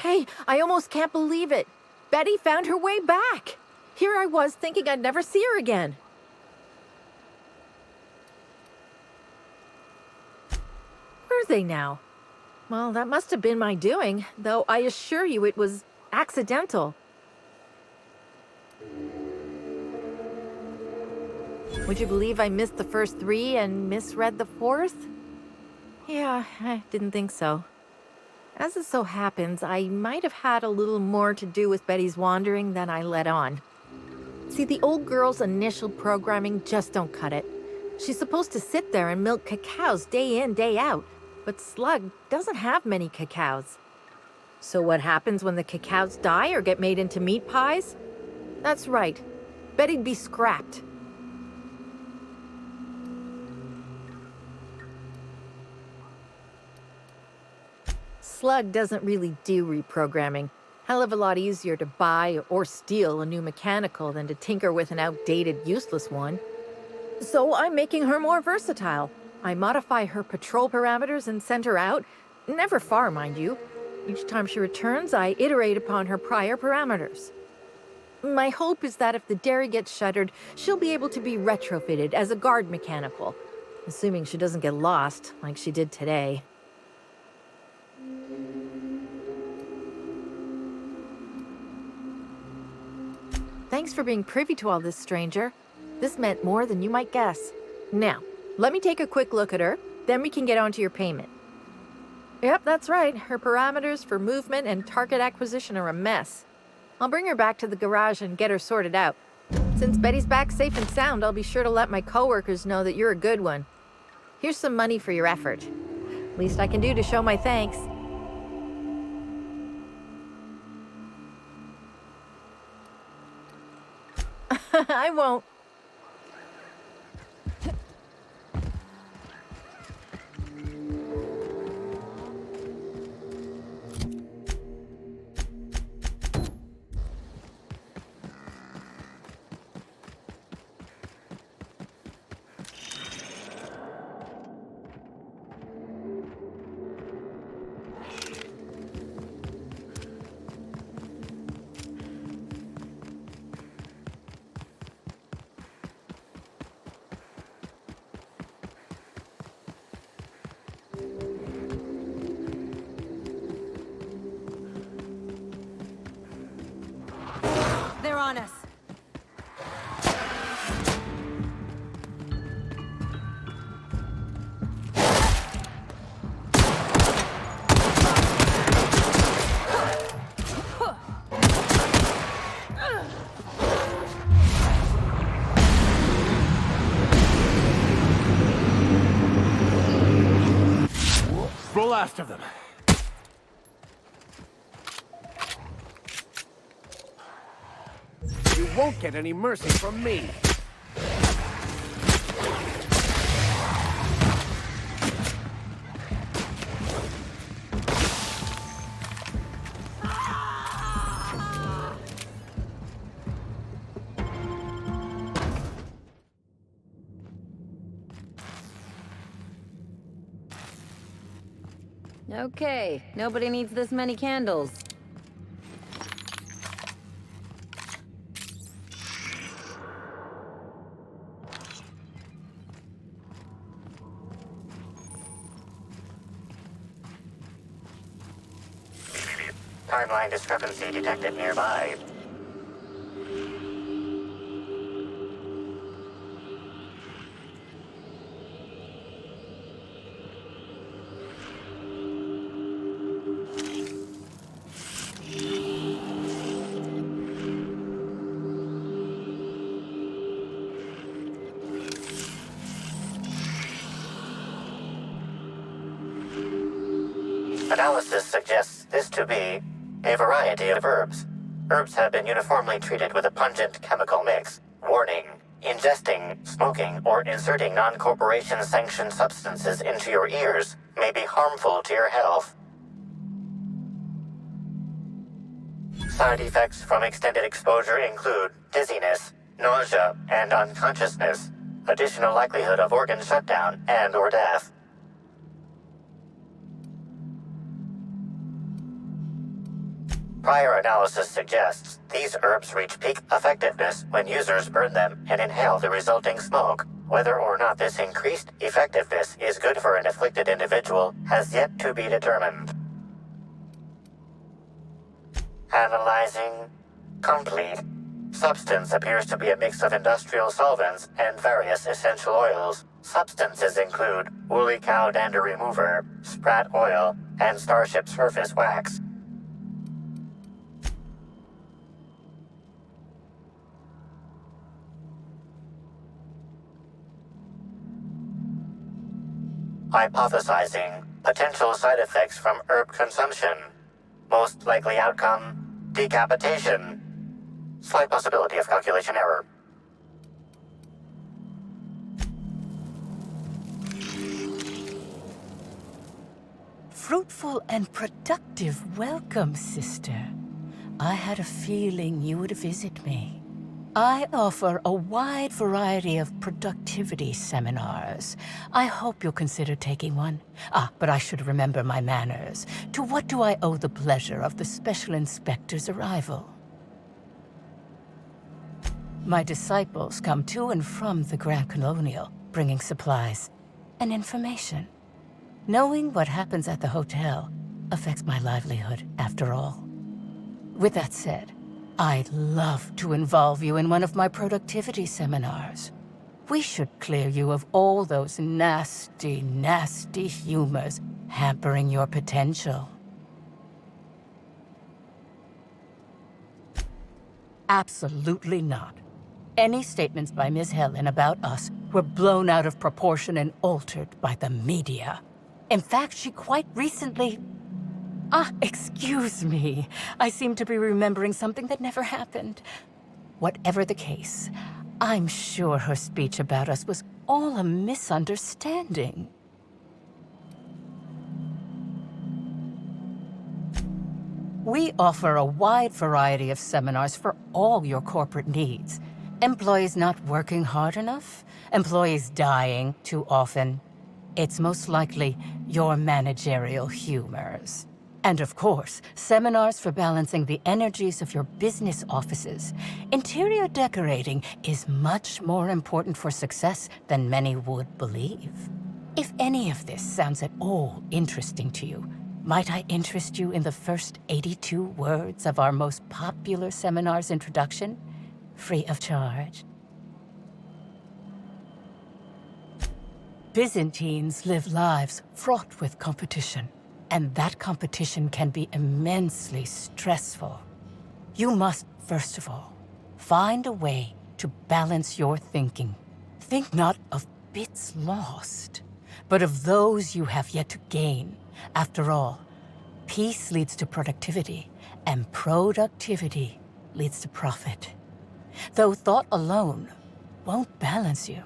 Hey, I almost can't believe it. Betty found her way back. Here I was thinking I'd never see her again. Where are they now? Well, that must have been my doing, though I assure you it was accidental. Would you believe I missed the first 3 and misread the 4th? Yeah, I didn't think so. As it so happens, I might have had a little more to do with Betty's wandering than I let on. See, the old girl's initial programming just don't cut it. She's supposed to sit there and milk cacaos day in, day out, but Slug doesn't have many cacaos. So what happens when the cacaos die or get made into meat pies? That's right, Betty'd be scrapped. Slug doesn't really do reprogramming. Hell of a lot easier to buy or steal a new mechanical than to tinker with an outdated, useless one. So I'm making her more versatile. I modify her patrol parameters and send her out, never far, mind you. Each time she returns, I iterate upon her prior parameters. My hope is that if the dairy gets shuttered, she'll be able to be retrofitted as a guard mechanical, assuming she doesn't get lost like she did today. Thanks for being privy to all this, stranger. This meant more than you might guess. Now, let me take a quick look at her, then we can get on to your payment. Yep, that's right. Her parameters for movement and target acquisition are a mess. I'll bring her back to the garage and get her sorted out. Since Betty's back safe and sound, I'll be sure to let my coworkers know that you're a good one. Here's some money for your effort. Least I can do to show my thanks. I won't. blast of them. You won't get any mercy from me. Okay, nobody needs this many candles. Timeline discrepancy detected nearby. Analysis suggests this to be a variety of herbs. Herbs have been uniformly treated with a pungent chemical mix. Warning: ingesting, smoking, or inserting non-corporation sanctioned substances into your ears may be harmful to your health. Side effects from extended exposure include dizziness, nausea, and unconsciousness. Additional likelihood of organ shutdown and/or death. Prior analysis suggests these herbs reach peak effectiveness when users burn them and inhale the resulting smoke. Whether or not this increased effectiveness is good for an afflicted individual has yet to be determined. Analyzing. Complete. Substance appears to be a mix of industrial solvents and various essential oils. Substances include woolly cow dander remover, sprat oil, and starship surface wax. Hypothesizing potential side effects from herb consumption. Most likely outcome, decapitation. Slight possibility of calculation error. Fruitful and productive welcome, sister. I had a feeling you would visit me. I offer a wide variety of productivity seminars. I hope you'll consider taking one. But I should remember my manners. To what do I owe the pleasure of the Special Inspector's arrival? My disciples come to and from the Grand Colonial, bringing supplies and information. Knowing what happens at the hotel affects my livelihood, after all. With that said, I'd love to involve you in one of my productivity seminars. We should clear you of all those nasty, nasty humors hampering your potential. Absolutely not. Any statements by Ms. Helen about us were blown out of proportion and altered by the media. In fact, she quite recently... excuse me. I seem to be remembering something that never happened. Whatever the case, I'm sure her speech about us was all a misunderstanding. We offer a wide variety of seminars for all your corporate needs. Employees not working hard enough? Employees dying too often? It's most likely your managerial humors. And of course, seminars for balancing the energies of your business offices. Interior decorating is much more important for success than many would believe. If any of this sounds at all interesting to you, might I interest you in the first 82 words of our most popular seminar's introduction? Free of charge. Byzantines live lives fraught with competition. And that competition can be immensely stressful. You must, first of all, find a way to balance your thinking. Think not of bits lost, but of those you have yet to gain. After all, peace leads to productivity, and productivity leads to profit. Though thought alone won't balance you.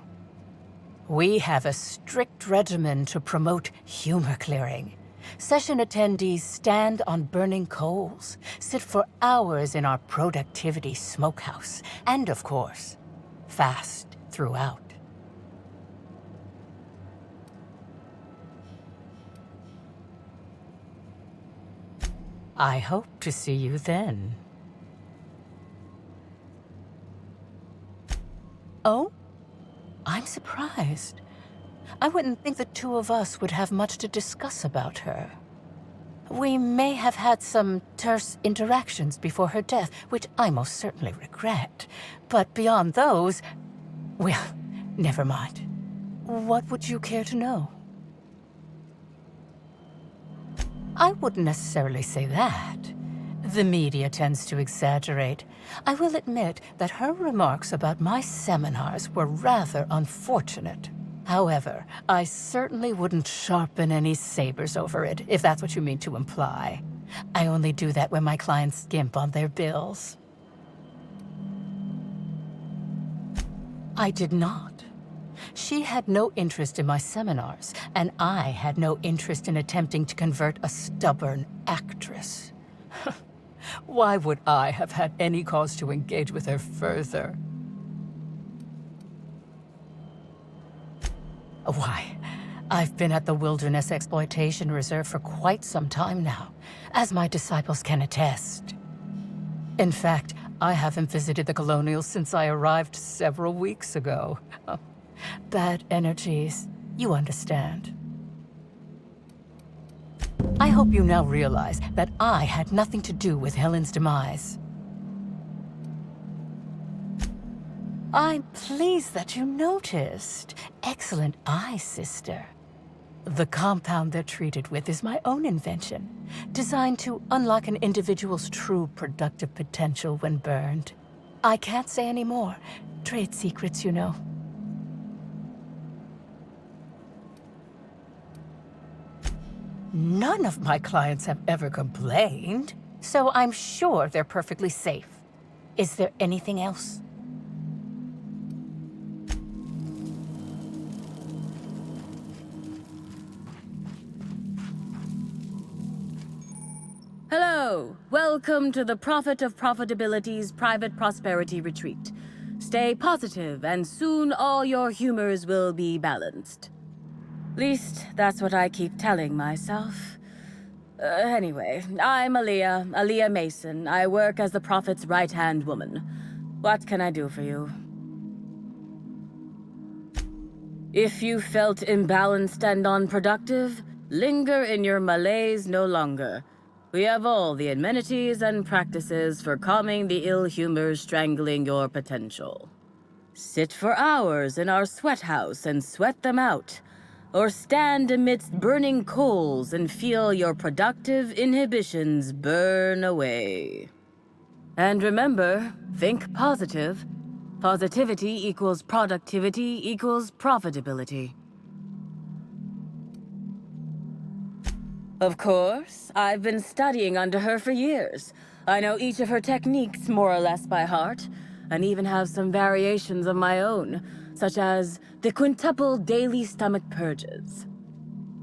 We have a strict regimen to promote humor clearing. Session attendees stand on burning coals, sit for hours in our productivity smokehouse, and of course, fast throughout. I hope to see you then. Oh? I'm surprised. I wouldn't think the two of us would have much to discuss about her. We may have had some terse interactions before her death, which I most certainly regret. But beyond those, well, never mind. What would you care to know? I wouldn't necessarily say that. The media tends to exaggerate. I will admit that her remarks about my seminars were rather unfortunate. However, I certainly wouldn't sharpen any sabers over it, if that's what you mean to imply. I only do that when my clients skimp on their bills. I did not. She had no interest in my seminars, and I had no interest in attempting to convert a stubborn actress. Why would I have had any cause to engage with her further? Why, I've been at the Wilderness Exploitation Reserve for quite some time now, as my disciples can attest. In fact, I haven't visited the Colonials since I arrived several weeks ago. Bad energies, you understand. I hope you now realize that I had nothing to do with Helen's demise. I'm pleased that you noticed. Excellent eye, sister. The compound they're treated with is my own invention, designed to unlock an individual's true productive potential when burned. I can't say any more. Trade secrets, you know. None of my clients have ever complained, so I'm sure they're perfectly safe. Is there anything else? Hello! Welcome to the Prophet of Profitability's Private Prosperity Retreat. Stay positive, and soon all your humors will be balanced. Least, that's what I keep telling myself. Anyway, I'm Aaliyah Mason. I work as the Prophet's right-hand woman. What can I do for you? If you felt imbalanced and unproductive, linger in your malaise no longer. We have all the amenities and practices for calming the ill humors strangling your potential. Sit for hours in our sweat house and sweat them out. Or stand amidst burning coals and feel your productive inhibitions burn away. And remember, think positive. Positivity equals productivity equals profitability. Of course, I've been studying under her for years. I know each of her techniques more or less by heart, and even have some variations of my own, such as the quintuple daily stomach purges.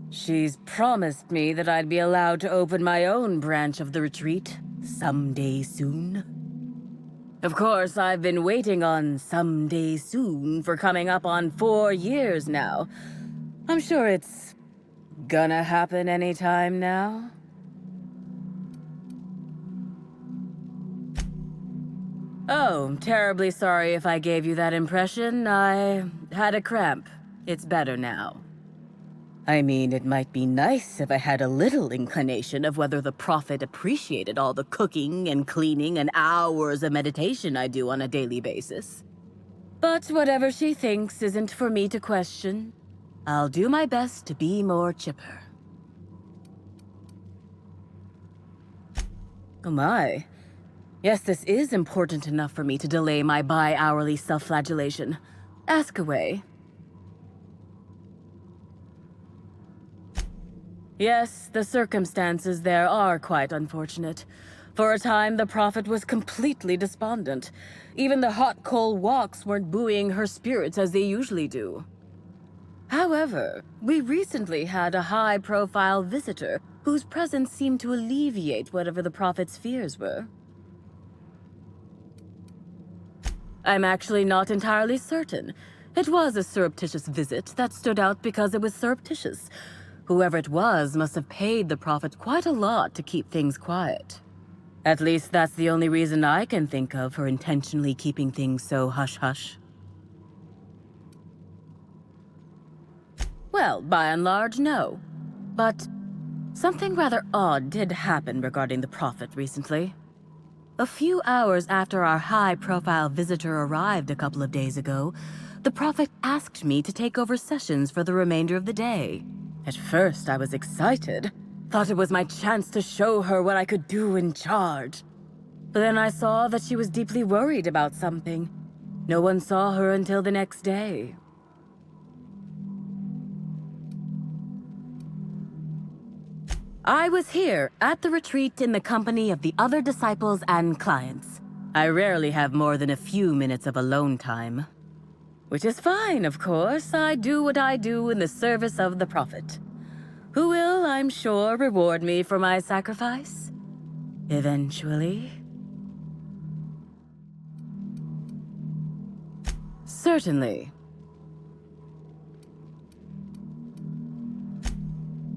She's promised me that I'd be allowed to open my own branch of the retreat someday soon. Of course, I've been waiting on someday soon for coming up on 4 years now. I'm sure it's gonna happen anytime now. Oh, terribly sorry if I gave you that impression. I had a cramp. It's better now. I mean, it might be nice if I had a little inclination of whether the Prophet appreciated all the cooking and cleaning and hours of meditation I do on a daily basis. But whatever she thinks isn't for me to question. I'll do my best to be more chipper. Oh my. Yes, this is important enough for me to delay my bi-hourly self-flagellation. Ask away. Yes, the circumstances there are quite unfortunate. For a time, the Prophet was completely despondent. Even the hot coal walks weren't buoying her spirits as they usually do. However, we recently had a high-profile visitor whose presence seemed to alleviate whatever the Prophet's fears were. I'm actually not entirely certain. It was a surreptitious visit that stood out because it was surreptitious. Whoever it was must have paid the Prophet quite a lot to keep things quiet. At least that's the only reason I can think of for intentionally keeping things so hush-hush. Well, by and large, no. But something rather odd did happen regarding the Prophet recently. A few hours after our high-profile visitor arrived a couple of days ago, the Prophet asked me to take over sessions for the remainder of the day. At first, I was excited. Thought it was my chance to show her what I could do in charge. But then I saw that she was deeply worried about something. No one saw her until the next day. I was here at the retreat in the company of the other disciples and clients. I rarely have more than a few minutes of alone time. Which is fine, of course. I do what I do in the service of the Prophet, who will, I'm sure, reward me for my sacrifice. Eventually. Certainly.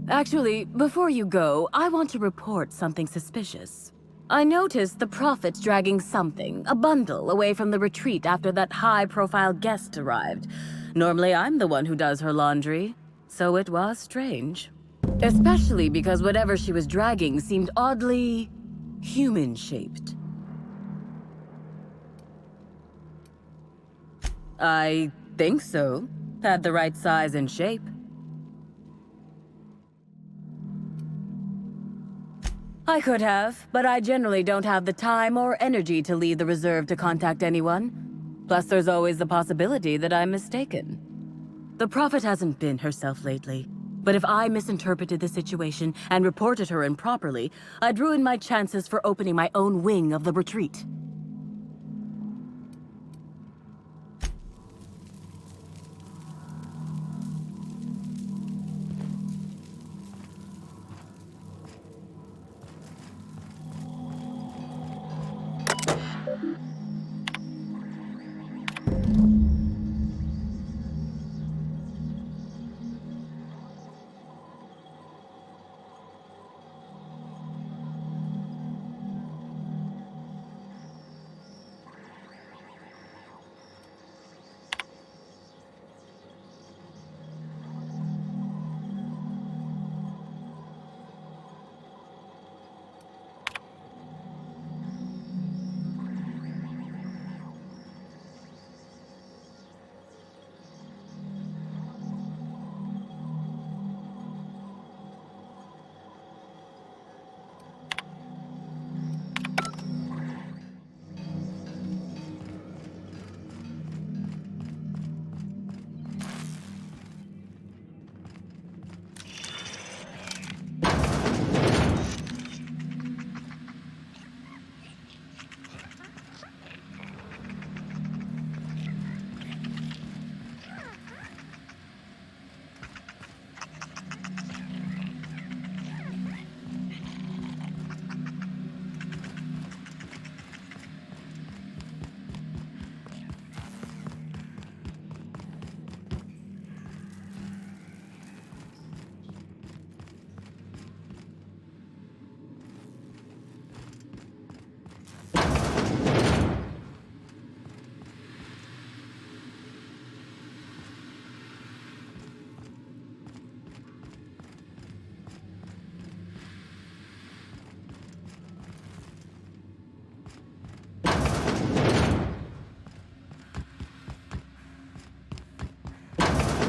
Actually, before you go, I want to report something suspicious. I noticed the Prophet dragging something, a bundle, away from the retreat after that high-profile guest arrived. Normally, I'm the one who does her laundry, so it was strange. Especially because whatever she was dragging seemed oddly human-shaped. I think so. Had the right size and shape. I could have, but I generally don't have the time or energy to leave the reserve to contact anyone. Plus, there's always the possibility that I'm mistaken. The Prophet hasn't been herself lately, but if I misinterpreted the situation and reported her improperly, I'd ruin my chances for opening my own wing of the retreat.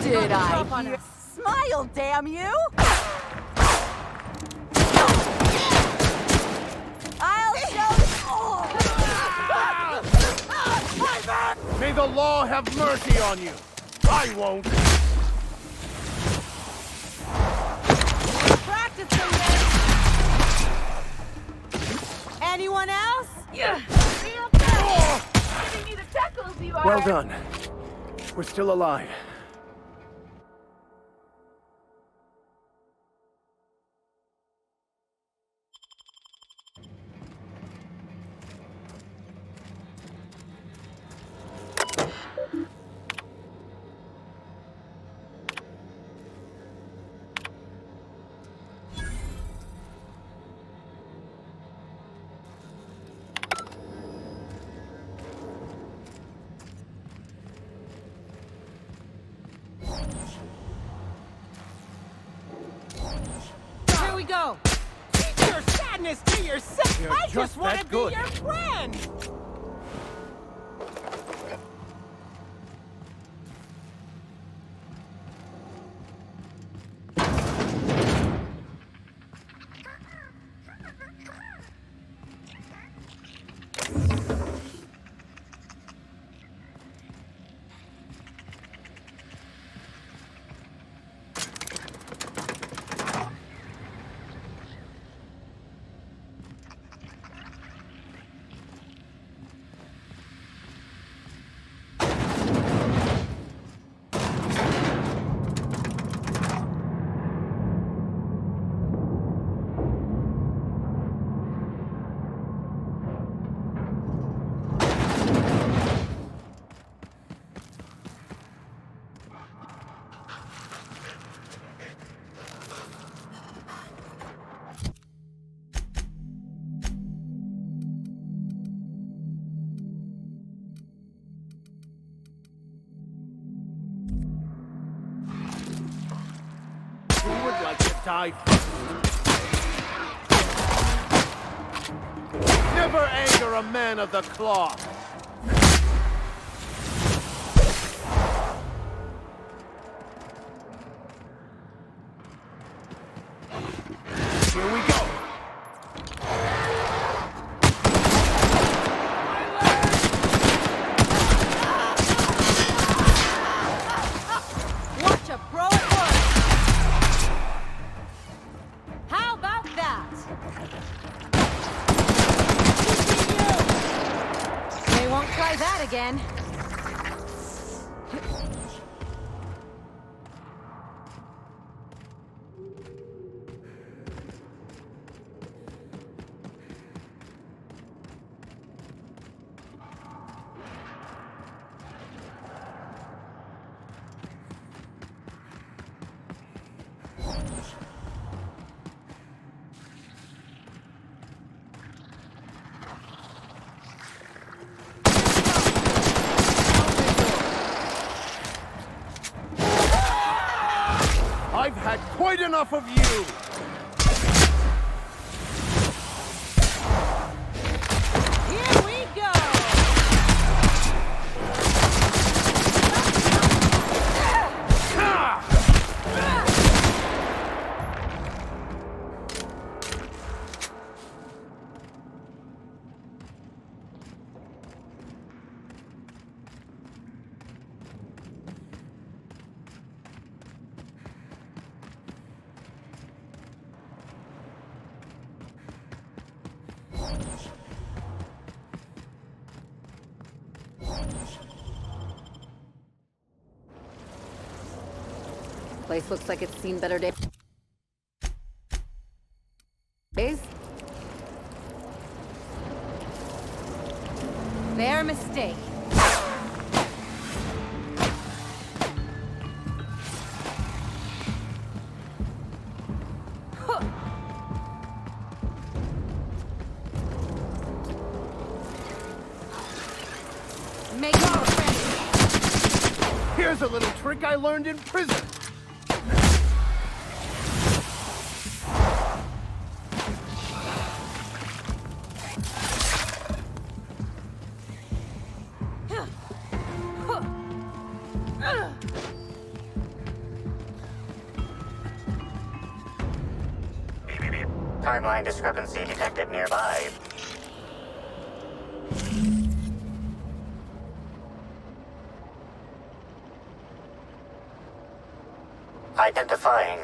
Did I hear? Smile, damn you! I'll show you! May the law have mercy on you. I won't. Crack Well done. We're still alive. Here we go. Keep your sadness to yourself. You're I just just want to that be good. your friend. Who would like to die first? Never anger a man of the cloth. Here we go. Watch a pro at work. How about that? They won't try that again. I've had quite enough of you! Here we go. Place looks like it's seen better days. Their mistake. Make your friends. Here's a little trick I learned in prison. Timeline discrepancy detected nearby. Identifying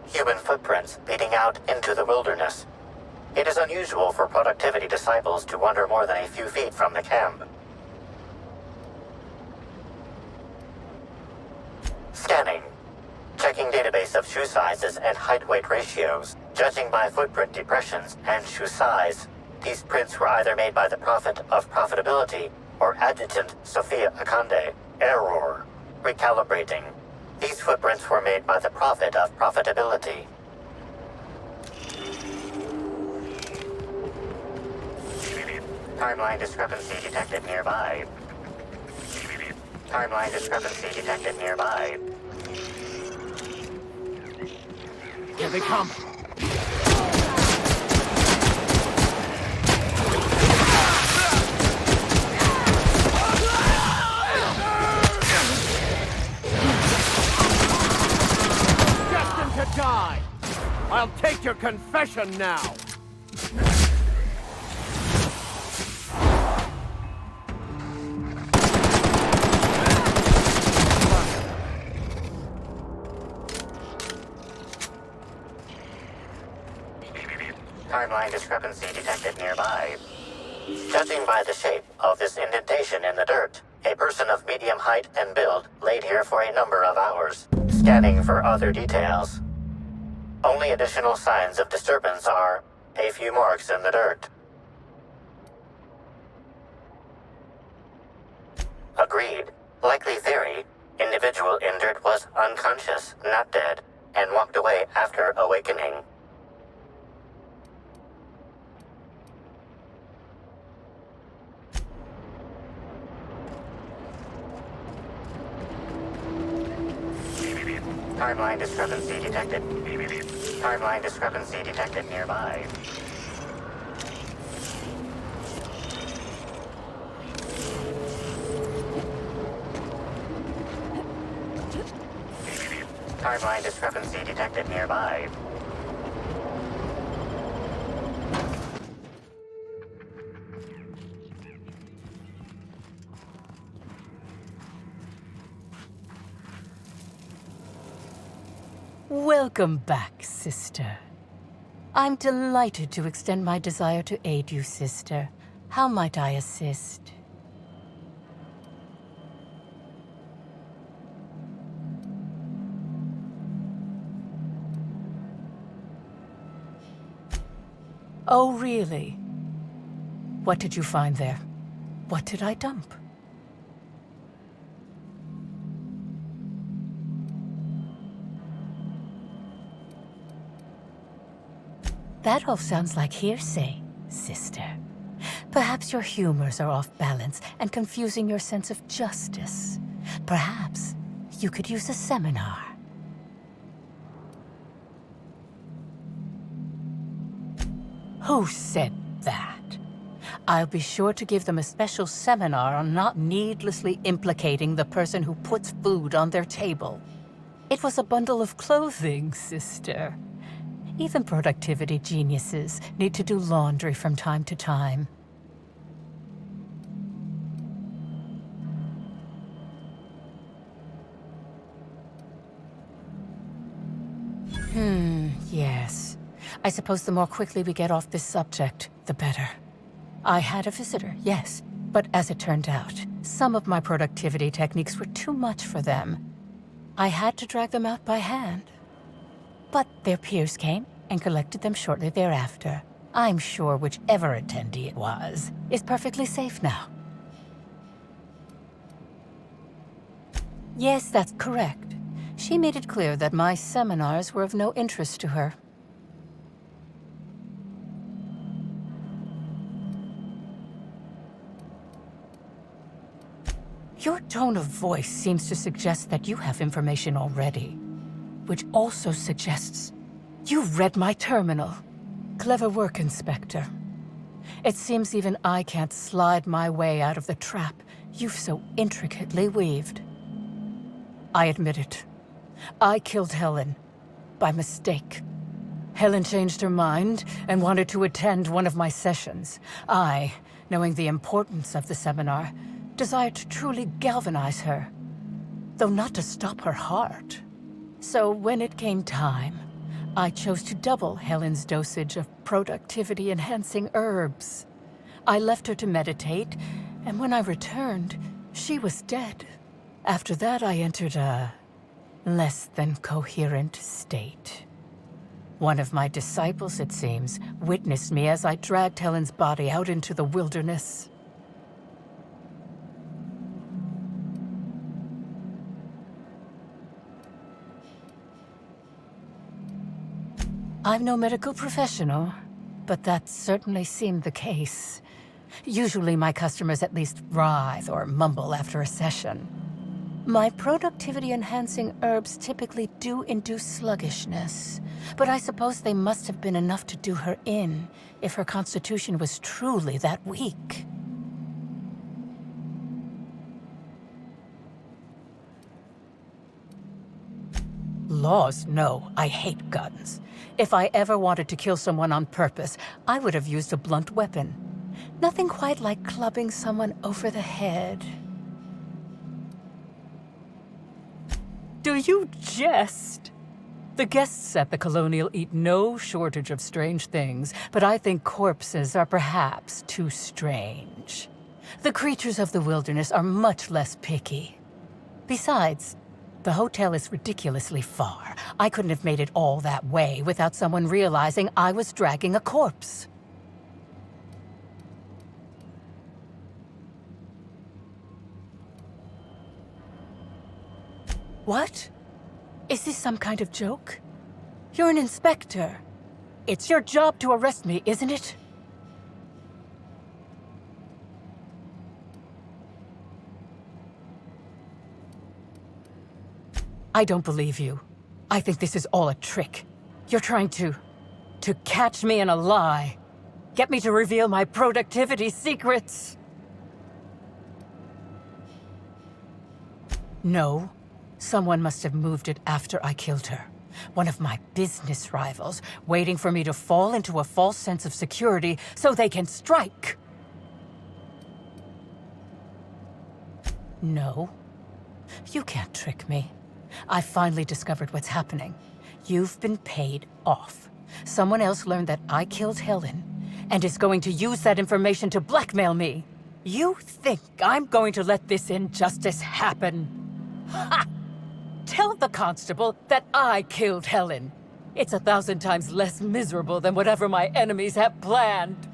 human footprints leading out into the wilderness. It is unusual for productivity disciples to wander more than a few feet from the camp. case of shoe sizes and height-weight ratios. Judging by footprint depressions and shoe size, these prints were either made by the Prophet of Profitability or Adjutant Sophia Akande. Error. Recalibrating. These footprints were made by the Prophet of Profitability. Timeline discrepancy detected nearby. Timeline discrepancy detected nearby. Here they come. Destined to die. I'll take your confession now. Timeline discrepancy detected nearby. Judging by the shape of this indentation in the dirt, a person of medium height and build laid here for a number of hours. Scanning for other details. Only additional signs of disturbance are a few marks in the dirt. Agreed. Likely theory. Individual injured was unconscious, not dead, and walked away after awakening. Timeline discrepancy detected. Timeline discrepancy detected nearby. Timeline discrepancy detected nearby. Welcome back, sister. I'm delighted to extend my desire to aid you, sister. How might I assist? Oh, really? What did you find there? What did I dump? That all sounds like hearsay, sister. Perhaps your humors are off balance and confusing your sense of justice. Perhaps you could use a seminar. Who said that? I'll be sure to give them a special seminar on not needlessly implicating the person who puts food on their table. It was a bundle of clothing, sister. Even productivity geniuses need to do laundry from time to time. Yes. I suppose the more quickly we get off this subject, the better. I had a visitor, yes, but as it turned out, some of my productivity techniques were too much for them. I had to drag them out by hand. But their peers came and collected them shortly thereafter. I'm sure whichever attendee it was is perfectly safe now. Yes, that's correct. She made it clear that my seminars were of no interest to her. Your tone of voice seems to suggest that you have information already, which also suggests you've read my terminal. Clever work, Inspector. It seems even I can't slide my way out of the trap you've so intricately weaved. I admit it. I killed Helen. By mistake. Helen changed her mind and wanted to attend one of my sessions. I, knowing the importance of the seminar, desired to truly galvanize her, though not to stop her heart. So when it came time, I chose to double Helen's dosage of productivity-enhancing herbs. I left her to meditate, and when I returned, she was dead. After that, I entered a less than coherent state. One of my disciples, it seems, witnessed me as I dragged Helen's body out into the wilderness. I'm no medical professional, but that certainly seemed the case. Usually my customers at least writhe or mumble after a session. My productivity-enhancing herbs typically do induce sluggishness, but I suppose they must have been enough to do her in, if her constitution was truly that weak. Laws, no. I hate guns. If I ever wanted to kill someone on purpose, I would have used a blunt weapon. Nothing quite like clubbing someone over the head. Do you jest? The guests at the Colonial eat no shortage of strange things, but I think corpses are perhaps too strange. The creatures of the wilderness are much less picky. Besides, the hotel is ridiculously far. I couldn't have made it all that way without someone realizing I was dragging a corpse. What? Is this some kind of joke? You're an inspector. It's your job to arrest me, isn't it? I don't believe you. I think this is all a trick. You're trying to catch me in a lie. Get me to reveal my productivity secrets. No. Someone must have moved it after I killed her. One of my business rivals, waiting for me to fall into a false sense of security so they can strike. No. You can't trick me. I finally discovered what's happening. You've been paid off. Someone else learned that I killed Helen, and is going to use that information to blackmail me. You think I'm going to let this injustice happen? Ha! Tell the constable that I killed Helen. It's 1,000 times less miserable than whatever my enemies have planned.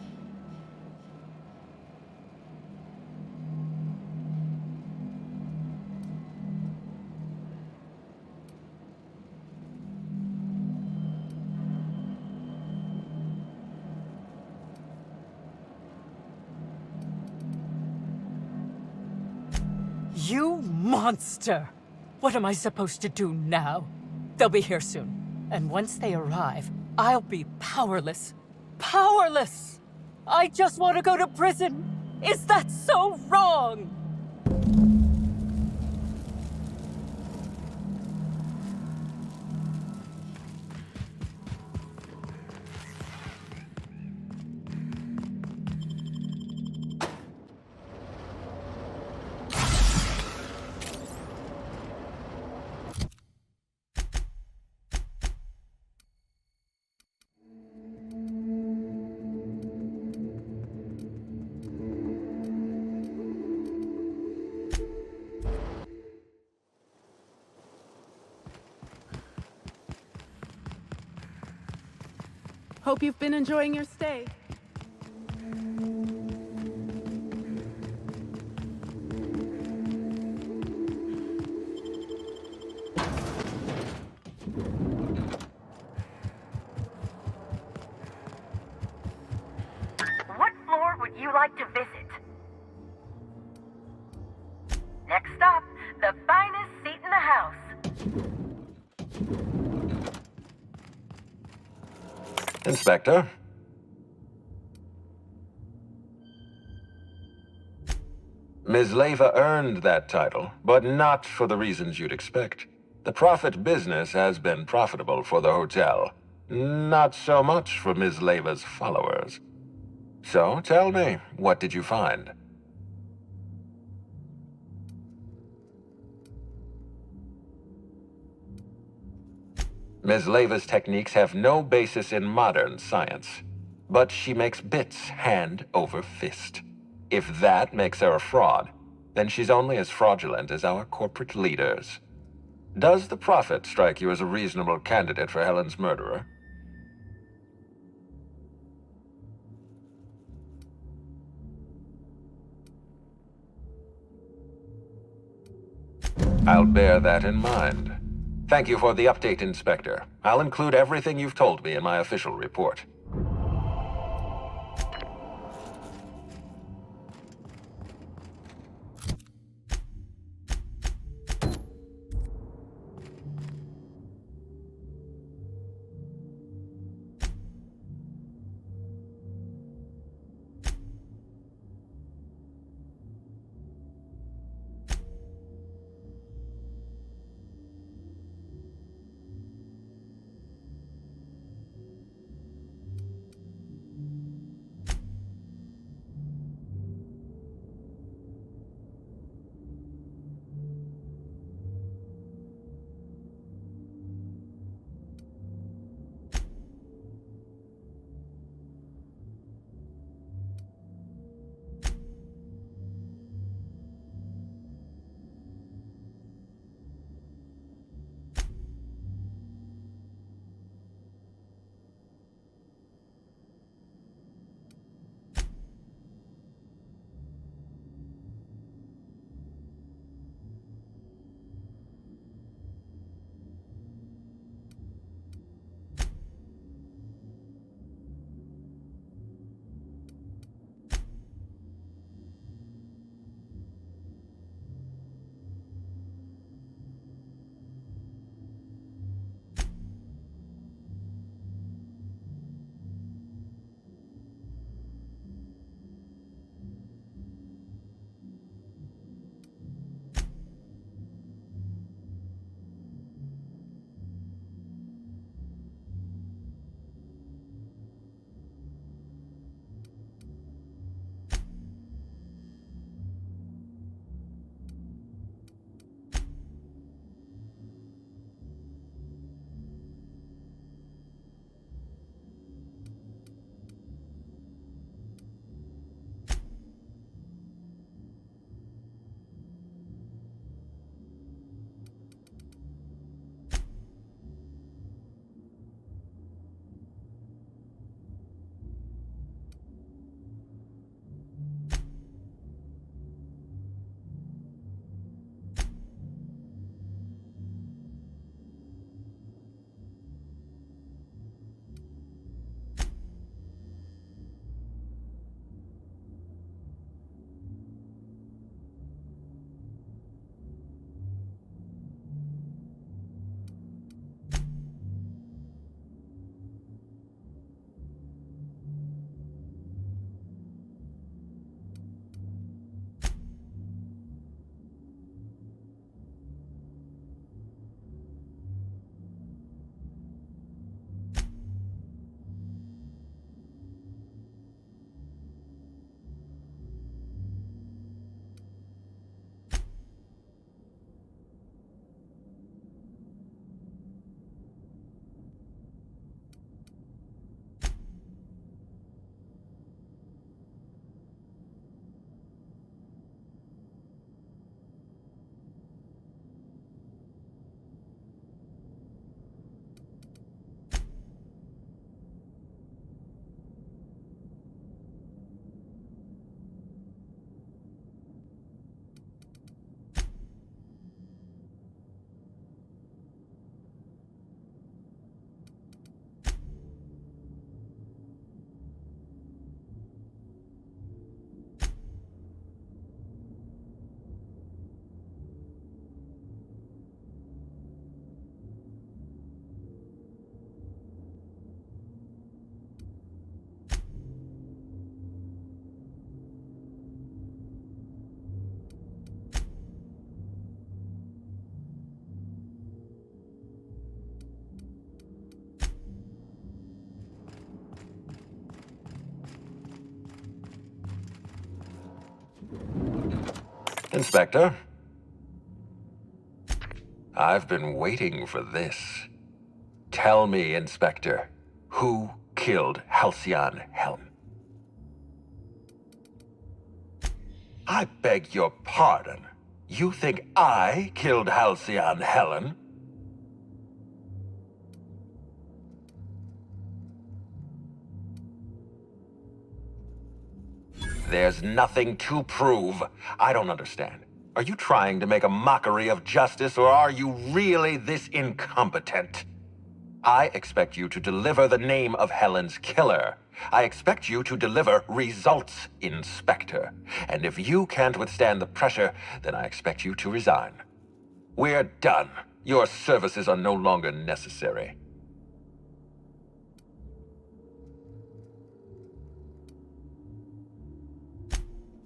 You monster! What am I supposed to do now? They'll be here soon. And once they arrive, I'll be powerless. Powerless! I just want to go to prison! Is that so wrong? Hope you've been enjoying your stay. What floor would you like to visit? Next stop, the finest seat in the house. Inspector? Ms. Leva earned that title, but not for the reasons you'd expect. The profit business has been profitable for the hotel. Not so much for Ms. Leva's followers. So, tell me, what did you find? Ms. Leva's techniques have no basis in modern science, but she makes bits hand over fist. If that makes her a fraud, then she's only as fraudulent as our corporate leaders. Does the Prophet strike you as a reasonable candidate for Helen's murderer? I'll bear that in mind. Thank you for the update, Inspector. I'll include everything you've told me in my official report. Inspector? I've been waiting for this. Tell me, Inspector, who killed Halcyon Helen? I beg your pardon. You think I killed Halcyon Helen? There's nothing to prove. I don't understand. Are you trying to make a mockery of justice, or are you really this incompetent? I expect you to deliver the name of Helen's killer. I expect you to deliver results, Inspector. And if you can't withstand the pressure, then I expect you to resign. We're done. Your services are no longer necessary.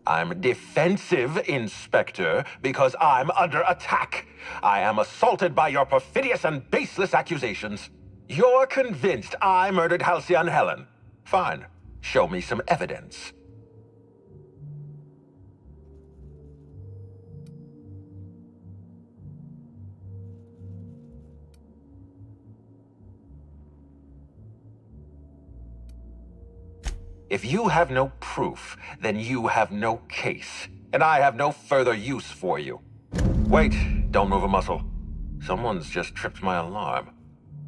I'm defensive, Inspector, because I'm under attack. I am assaulted by your perfidious and baseless accusations. You're convinced I murdered Halcyon Helen. Fine. Show me some evidence. If you have no proof, then you have no case, and I have no further use for you. Wait, don't move a muscle. Someone's just tripped my alarm.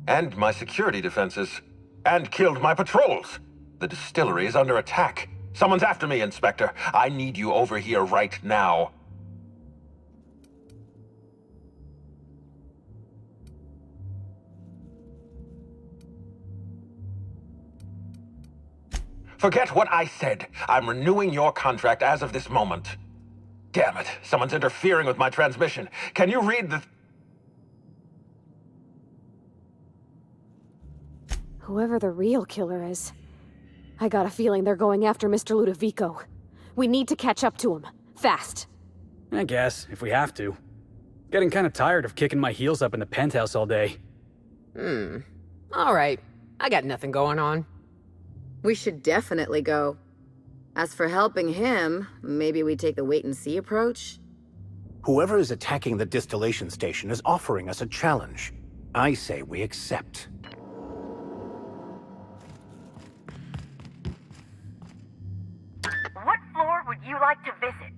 And my security defenses. And killed my patrols. The distillery is under attack. Someone's after me, Inspector. I need you over here right now. Forget what I said. I'm renewing your contract as of this moment. Damn it, someone's interfering with my transmission. Can you read the... Whoever the real killer is, I got a feeling they're going after Mr. Ludovico. We need to catch up to him. Fast. I guess, if we have to. Getting kind of tired of kicking my heels up in the penthouse all day. Alright. I got nothing going on. We should definitely go. As for helping him, maybe we take the wait-and-see approach? Whoever is attacking the distillation station is offering us a challenge. I say we accept. What floor would you like to visit?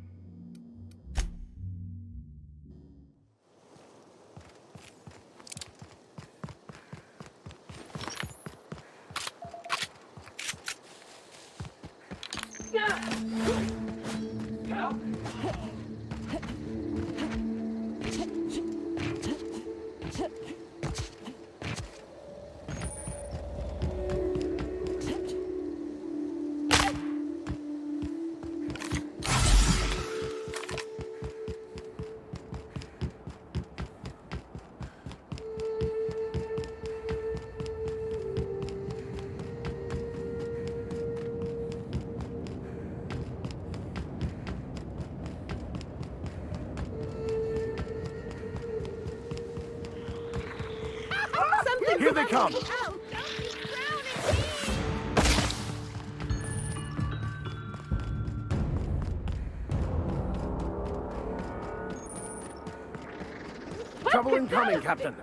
Here they come! Trouble incoming, Captain.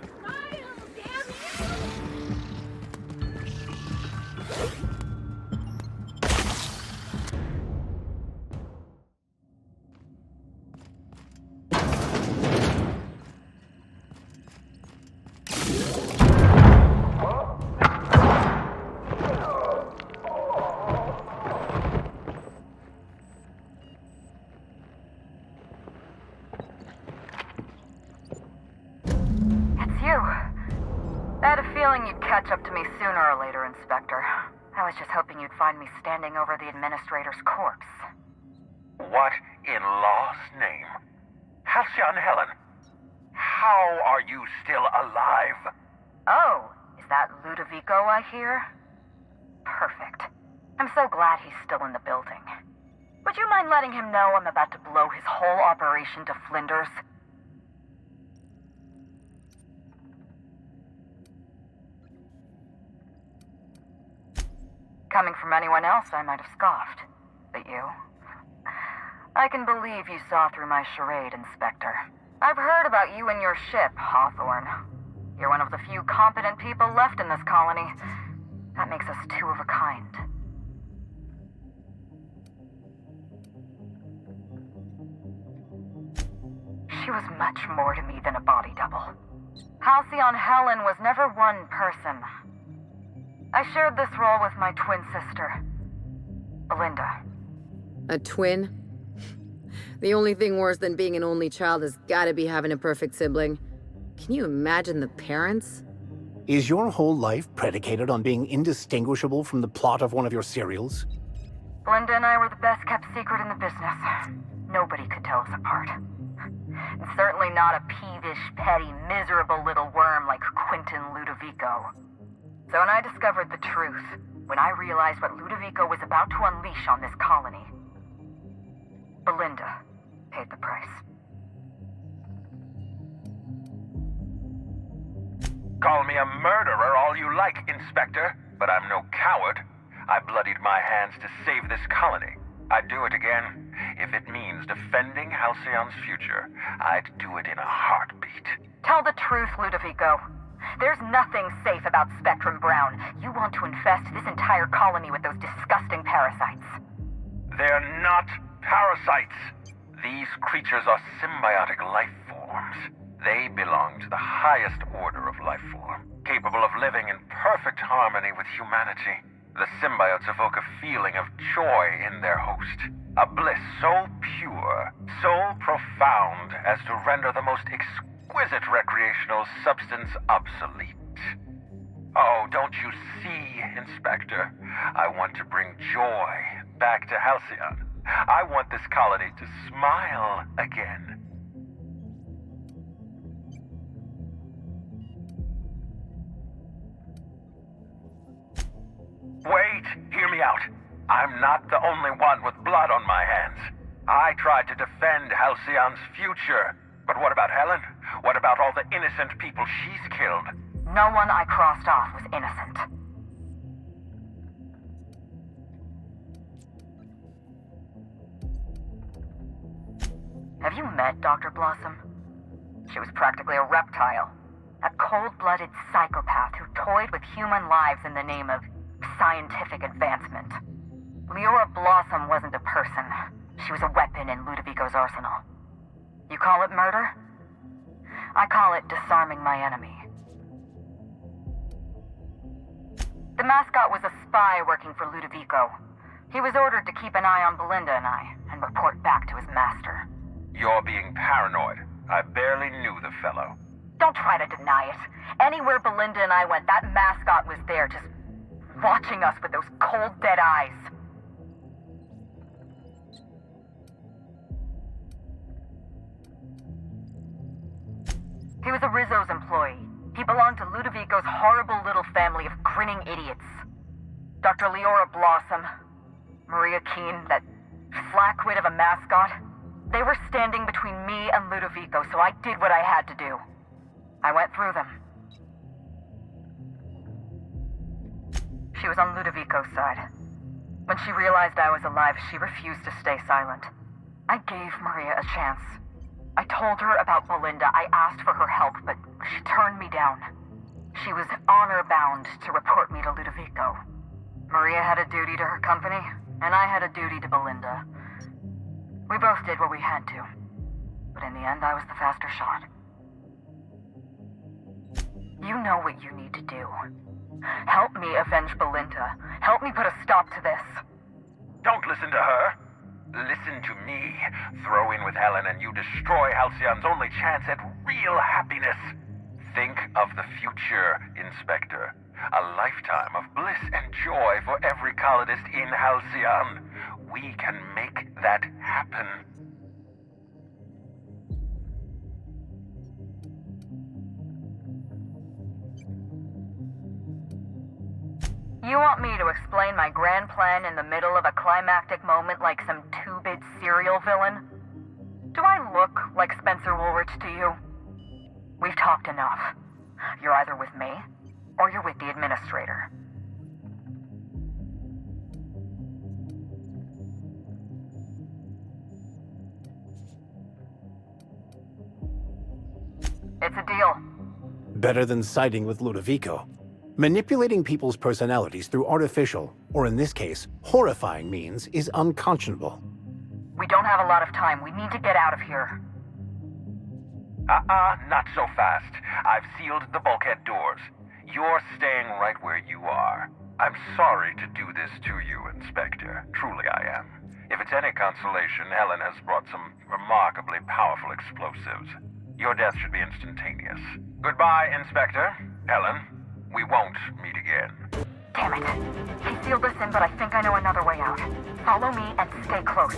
Catch up to me sooner or later, Inspector. I was just hoping you'd find me standing over the administrator's corpse. What in law's name? Halcyon Helen, how are you still alive? Oh, is that Ludovico I hear? Perfect. I'm so glad he's still in the building. Would you mind letting him know I'm about to blow his whole operation to flinders? Coming from anyone else, I might have scoffed. But you? I can believe you saw through my charade, Inspector. I've heard about you and your ship, Hawthorne. You're one of the few competent people left in this colony. That makes us two of a kind. She was much more to me than a body double. Halcyon Helen was never one person. I shared this role with my twin sister, Belinda. A twin? The only thing worse than being an only child has gotta be having a perfect sibling. Can you imagine the parents? Is your whole life predicated on being indistinguishable from the plot of one of your serials? Belinda and I were the best kept secret in the business. Nobody could tell us apart. And certainly not a peevish, petty, miserable little worm like Quentin Ludovico. So when I discovered the truth, when I realized what Ludovico was about to unleash on this colony, Belinda paid the price. Call me a murderer all you like, Inspector, but I'm no coward. I bloodied my hands to save this colony. I'd do it again. If it means defending Halcyon's future, I'd do it in a heartbeat. Tell the truth, Ludovico. There's nothing safe about Spectrum Brown. You want to infest this entire colony with those disgusting parasites. They're not parasites. These creatures are symbiotic life forms. They belong to the highest order of life form, capable of living in perfect harmony with humanity. The symbiotes evoke a feeling of joy in their host, a bliss so pure, so profound as to render the most exquisite recreational substance obsolete. Oh, don't you see, Inspector? I want to bring joy back to Halcyon. I want this colony to smile again. Wait, hear me out. I'm not the only one with blood on my hands. I tried to defend Halcyon's future. But what about Helen? What about all the innocent people she's killed? No one I crossed off was innocent. Have you met Dr. Blossom? She was practically a reptile. A cold-blooded psychopath who toyed with human lives in the name of scientific advancement. Leora Blossom wasn't a person. She was a weapon in Ludovico's arsenal. You call it murder? I call it disarming my enemy. The mascot was a spy working for Ludovico. He was ordered to keep an eye on Belinda and I, and report back to his master. You're being paranoid. I barely knew the fellow. Don't try to deny it. Anywhere Belinda and I went, that mascot was there, just watching us with those cold, dead eyes. He was a Rizzo's employee. He belonged to Ludovico's horrible little family of grinning idiots. Dr. Leora Blossom, Maria Keene, that flackwit of a mascot, they were standing between me and Ludovico, so I did what I had to do. I went through them. She was on Ludovico's side. When she realized I was alive, she refused to stay silent. I gave Maria a chance. I told her about Belinda. I asked for her help, but she turned me down. She was honor-bound to report me to Ludovico. Maria had a duty to her company, and I had a duty to Belinda. We both did what we had to, but in the end, I was the faster shot. You know what you need to do. Help me avenge Belinda. Help me put a stop to this. Don't listen to her. Listen to me. Throw in with Helen and you destroy Halcyon's only chance at real happiness. Think of the future, Inspector. A lifetime of bliss and joy for every colonist in Halcyon. We can make that happen. You want me to explain my grand plan in the middle of a climactic moment like some two-bit serial villain? Do I look like Spencer Woolrich to you? We've talked enough. You're either with me, or you're with the administrator. It's a deal. Better than siding with Ludovico. Manipulating people's personalities through artificial, or in this case, horrifying means is unconscionable. We don't have a lot of time. We need to get out of here. Not so fast. I've sealed the bulkhead doors. You're staying right where you are. I'm sorry to do this to you, Inspector. Truly I am. If it's any consolation, Helen has brought some remarkably powerful explosives. Your death should be instantaneous. Goodbye, Inspector. Helen, we won't meet again. Damn it. He sealed us in, but I think I know another way out. Follow me and stay close.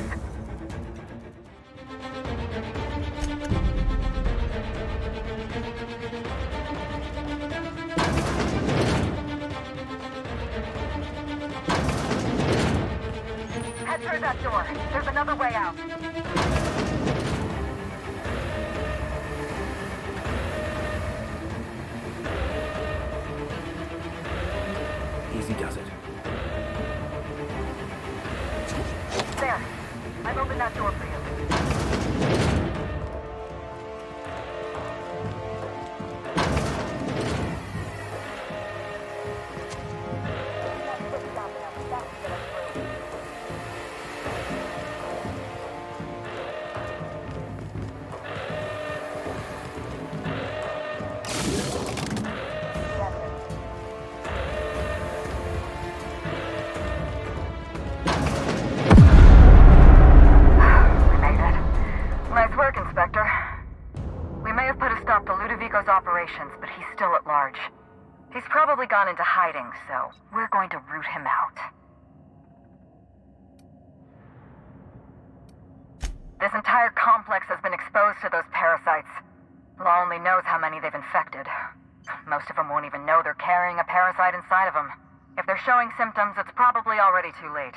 Head through that door. There's another way out. Easy does it. There. I've opened that door for you. Nice work, Inspector. We may have put a stop to Ludovico's operations, but he's still at large. He's probably gone into hiding, so we're going to root him out. This entire complex has been exposed to those parasites. Law only knows how many they've infected. Most of them won't even know they're carrying a parasite inside of them. If they're showing symptoms, it's probably already too late.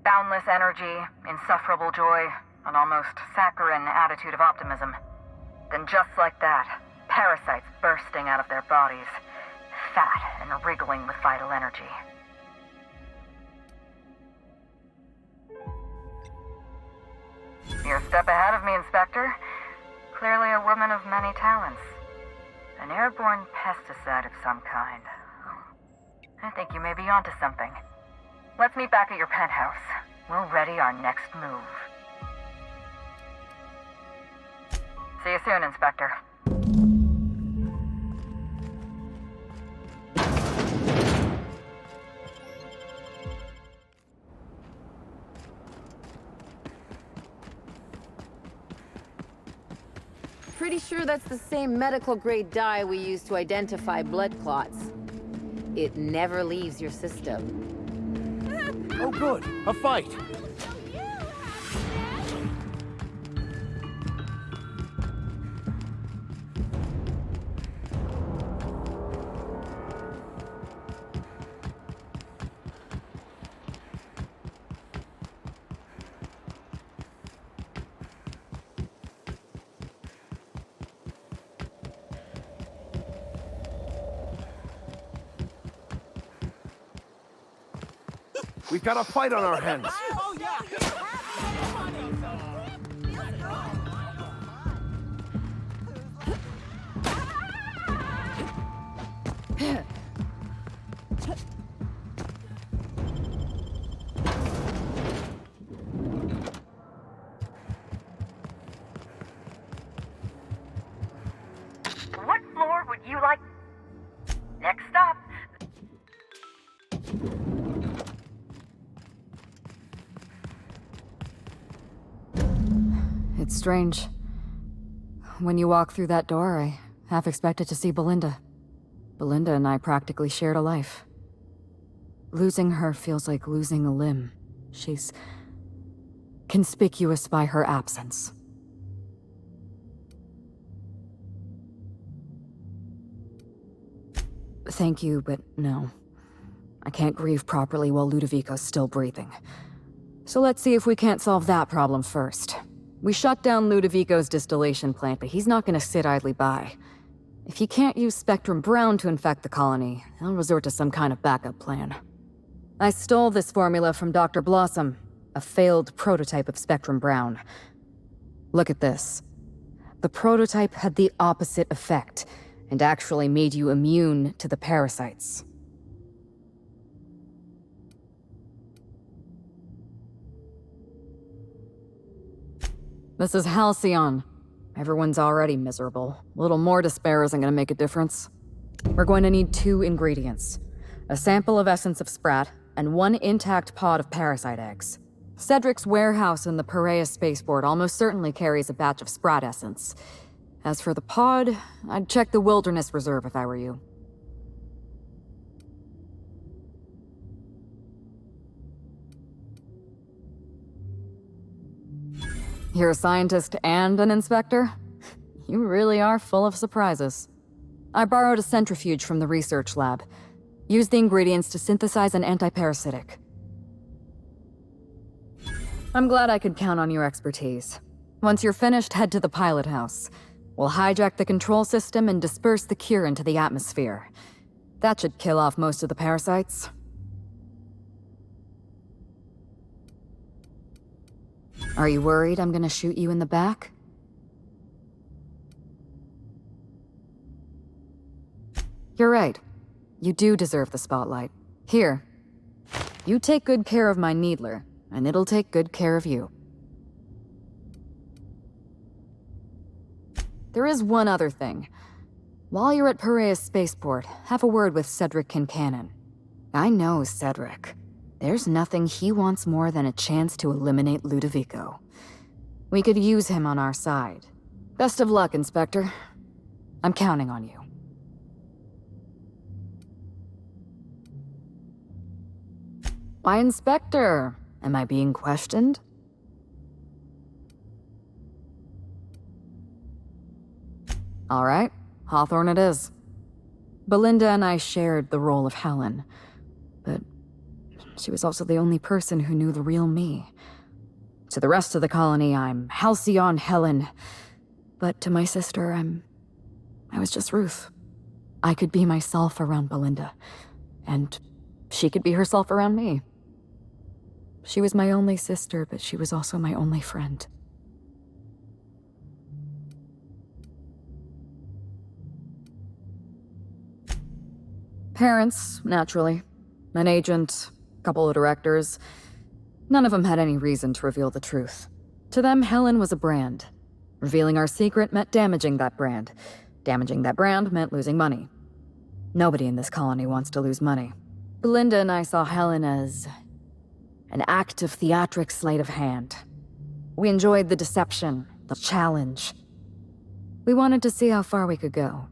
Boundless energy, insufferable joy, an almost saccharine attitude of optimism. Then just like that, parasites bursting out of their bodies, fat and wriggling with vital energy. You're a step ahead of me, Inspector. Clearly a woman of many talents. An airborne pesticide of some kind. I think you may be onto something. Let's meet back at your penthouse. We'll ready our next move. See you soon, Inspector. Pretty sure that's the same medical-grade dye we use to identify blood clots. It never leaves your system. Oh good, a fight. We've got a fight on our hands. Oh, yeah. What floor would you like? Next stop. It's strange. When you walk through that door, I half expected to see Belinda. Belinda and I practically shared a life. Losing her feels like losing a limb. She's conspicuous by her absence. Thank you, but no. I can't grieve properly while Ludovico's still breathing. So let's see if we can't solve that problem first. We shut down Ludovico's distillation plant, but he's not gonna sit idly by. If he can't use Spectrum Brown to infect the colony, he'll resort to some kind of backup plan. I stole this formula from Dr. Blossom, a failed prototype of Spectrum Brown. Look at this. The prototype had the opposite effect, and actually made you immune to the parasites. This is Halcyon. Everyone's already miserable. A little more despair isn't gonna make a difference. We're going to need 2 ingredients. A sample of essence of sprat, and 1 intact pod of parasite eggs. Cedric's warehouse in the Perea spaceport almost certainly carries a batch of Sprat essence. As for the pod, I'd check the Wilderness Reserve if I were you. You're a scientist and an inspector? You really are full of surprises. I borrowed a centrifuge from the research lab. Used the ingredients to synthesize an antiparasitic. I'm glad I could count on your expertise. Once you're finished, head to the pilot house. We'll hijack the control system and disperse the cure into the atmosphere. That should kill off most of the parasites. Are you worried I'm gonna shoot you in the back? You're right. You do deserve the spotlight. Here. You take good care of my Needler, and it'll take good care of you. There is one other thing. While you're at Perea's spaceport, have a word with Cedric Kincannon. I know Cedric. There's nothing he wants more than a chance to eliminate Ludovico. We could use him on our side. Best of luck, Inspector. I'm counting on you. Why, Inspector? Am I being questioned? All right, Hawthorne it is. Belinda and I shared the role of Helen, but she was also the only person who knew the real me. To the rest of the colony, I'm Halcyon Helen, but to my sister, I was just Ruth. I could be myself around Belinda, and she could be herself around me. She was my only sister, but she was also my only friend. Parents, naturally. An agent, a couple of directors. None of them had any reason to reveal the truth. To them, Helen was a brand. Revealing our secret meant damaging that brand. Damaging that brand meant losing money. Nobody in this colony wants to lose money. Belinda and I saw Helen as an act of theatric sleight of hand. We enjoyed the deception, the challenge. We wanted to see how far we could go.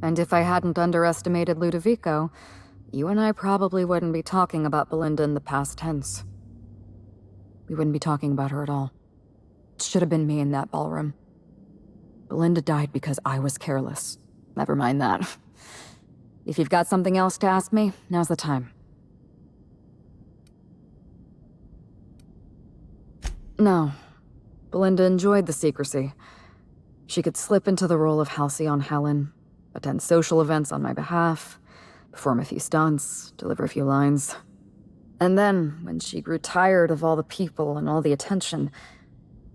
And if I hadn't underestimated Ludovico, you and I probably wouldn't be talking about Belinda in the past tense. We wouldn't be talking about her at all. It should have been me in that ballroom. Belinda died because I was careless. Never mind that. If you've got something else to ask me, now's the time. No. Belinda enjoyed the secrecy. She could slip into the role of Halcyon Helen, attend social events on my behalf, perform a few stunts, deliver a few lines. And then, when she grew tired of all the people and all the attention,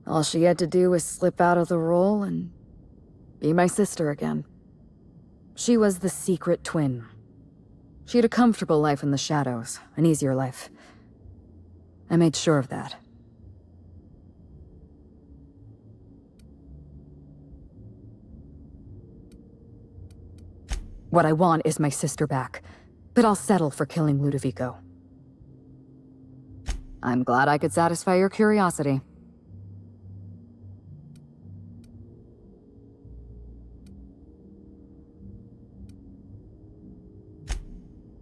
all she had to do was slip out of the role and be my sister again. She was the secret twin. She had a comfortable life in the shadows, an easier life. I made sure of that. What I want is my sister back, but I'll settle for killing Ludovico. I'm glad I could satisfy your curiosity.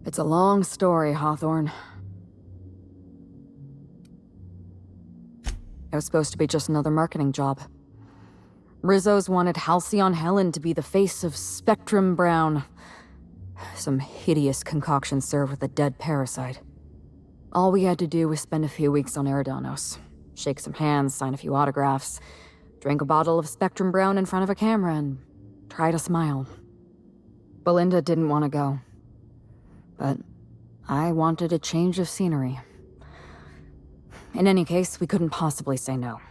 It's a long story, Hawthorne. It was supposed to be just another marketing job. Rizzo's wanted Halcyon Helen to be the face of Spectrum Brown. Some hideous concoction served with a dead parasite. All we had to do was spend a few weeks on Eridanos, shake some hands, sign a few autographs, drink a bottle of Spectrum Brown in front of a camera, and try to smile. Belinda didn't want to go. But I wanted a change of scenery. In any case, we couldn't possibly say no.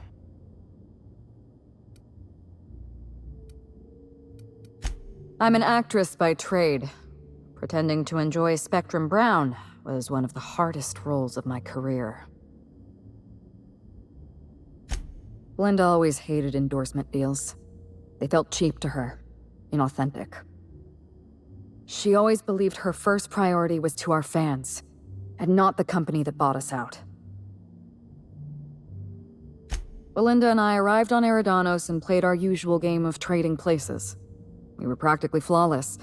I'm an actress by trade. Pretending to enjoy Spectrum Brown was one of the hardest roles of my career. Belinda always hated endorsement deals. They felt cheap to her, inauthentic. She always believed her first priority was to our fans, and not the company that bought us out. Belinda and I arrived on Eridanos and played our usual game of trading places. We were practically flawless.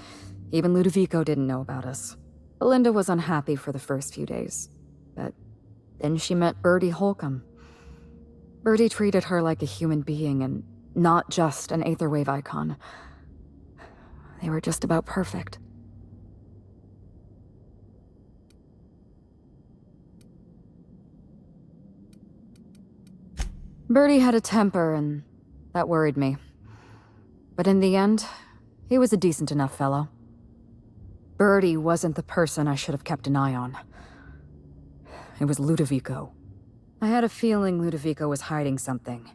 Even Ludovico didn't know about us. Belinda was unhappy for the first few days, but then she met Bertie Holcomb. Bertie treated her like a human being and not just an Aetherwave icon. They were just about perfect. Bertie had a temper, and that worried me. But in the end, he was a decent enough fellow. Bertie wasn't the person I should have kept an eye on. It was Ludovico. I had a feeling Ludovico was hiding something.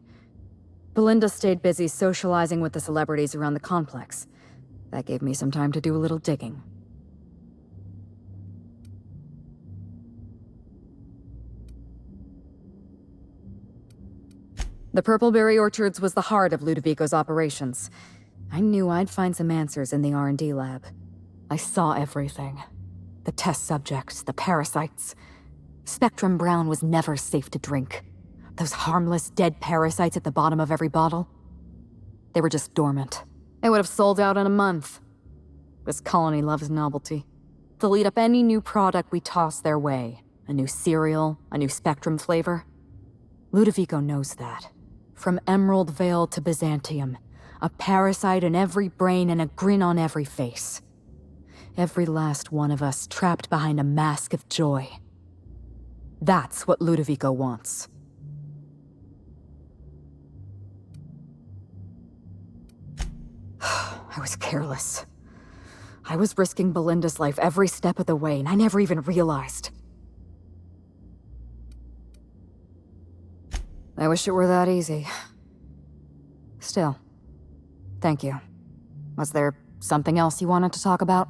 Belinda stayed busy socializing with the celebrities around the complex. That gave me some time to do a little digging. The Purpleberry Orchards was the heart of Ludovico's operations. I knew I'd find some answers in the R&D lab. I saw everything. The test subjects, the parasites. Spectrum Brown was never safe to drink. Those harmless, dead parasites at the bottom of every bottle. They were just dormant. They would have sold out in a month. This colony loves novelty. They'll eat up any new product we toss their way. A new cereal, a new Spectrum flavor. Ludovico knows that. From Emerald Vale to Byzantium, a parasite in every brain and a grin on every face. Every last one of us trapped behind a mask of joy. That's what Ludovico wants. I was careless. I was risking Belinda's life every step of the way, and I never even realized. I wish it were that easy. Still, thank you. Was there something else you wanted to talk about?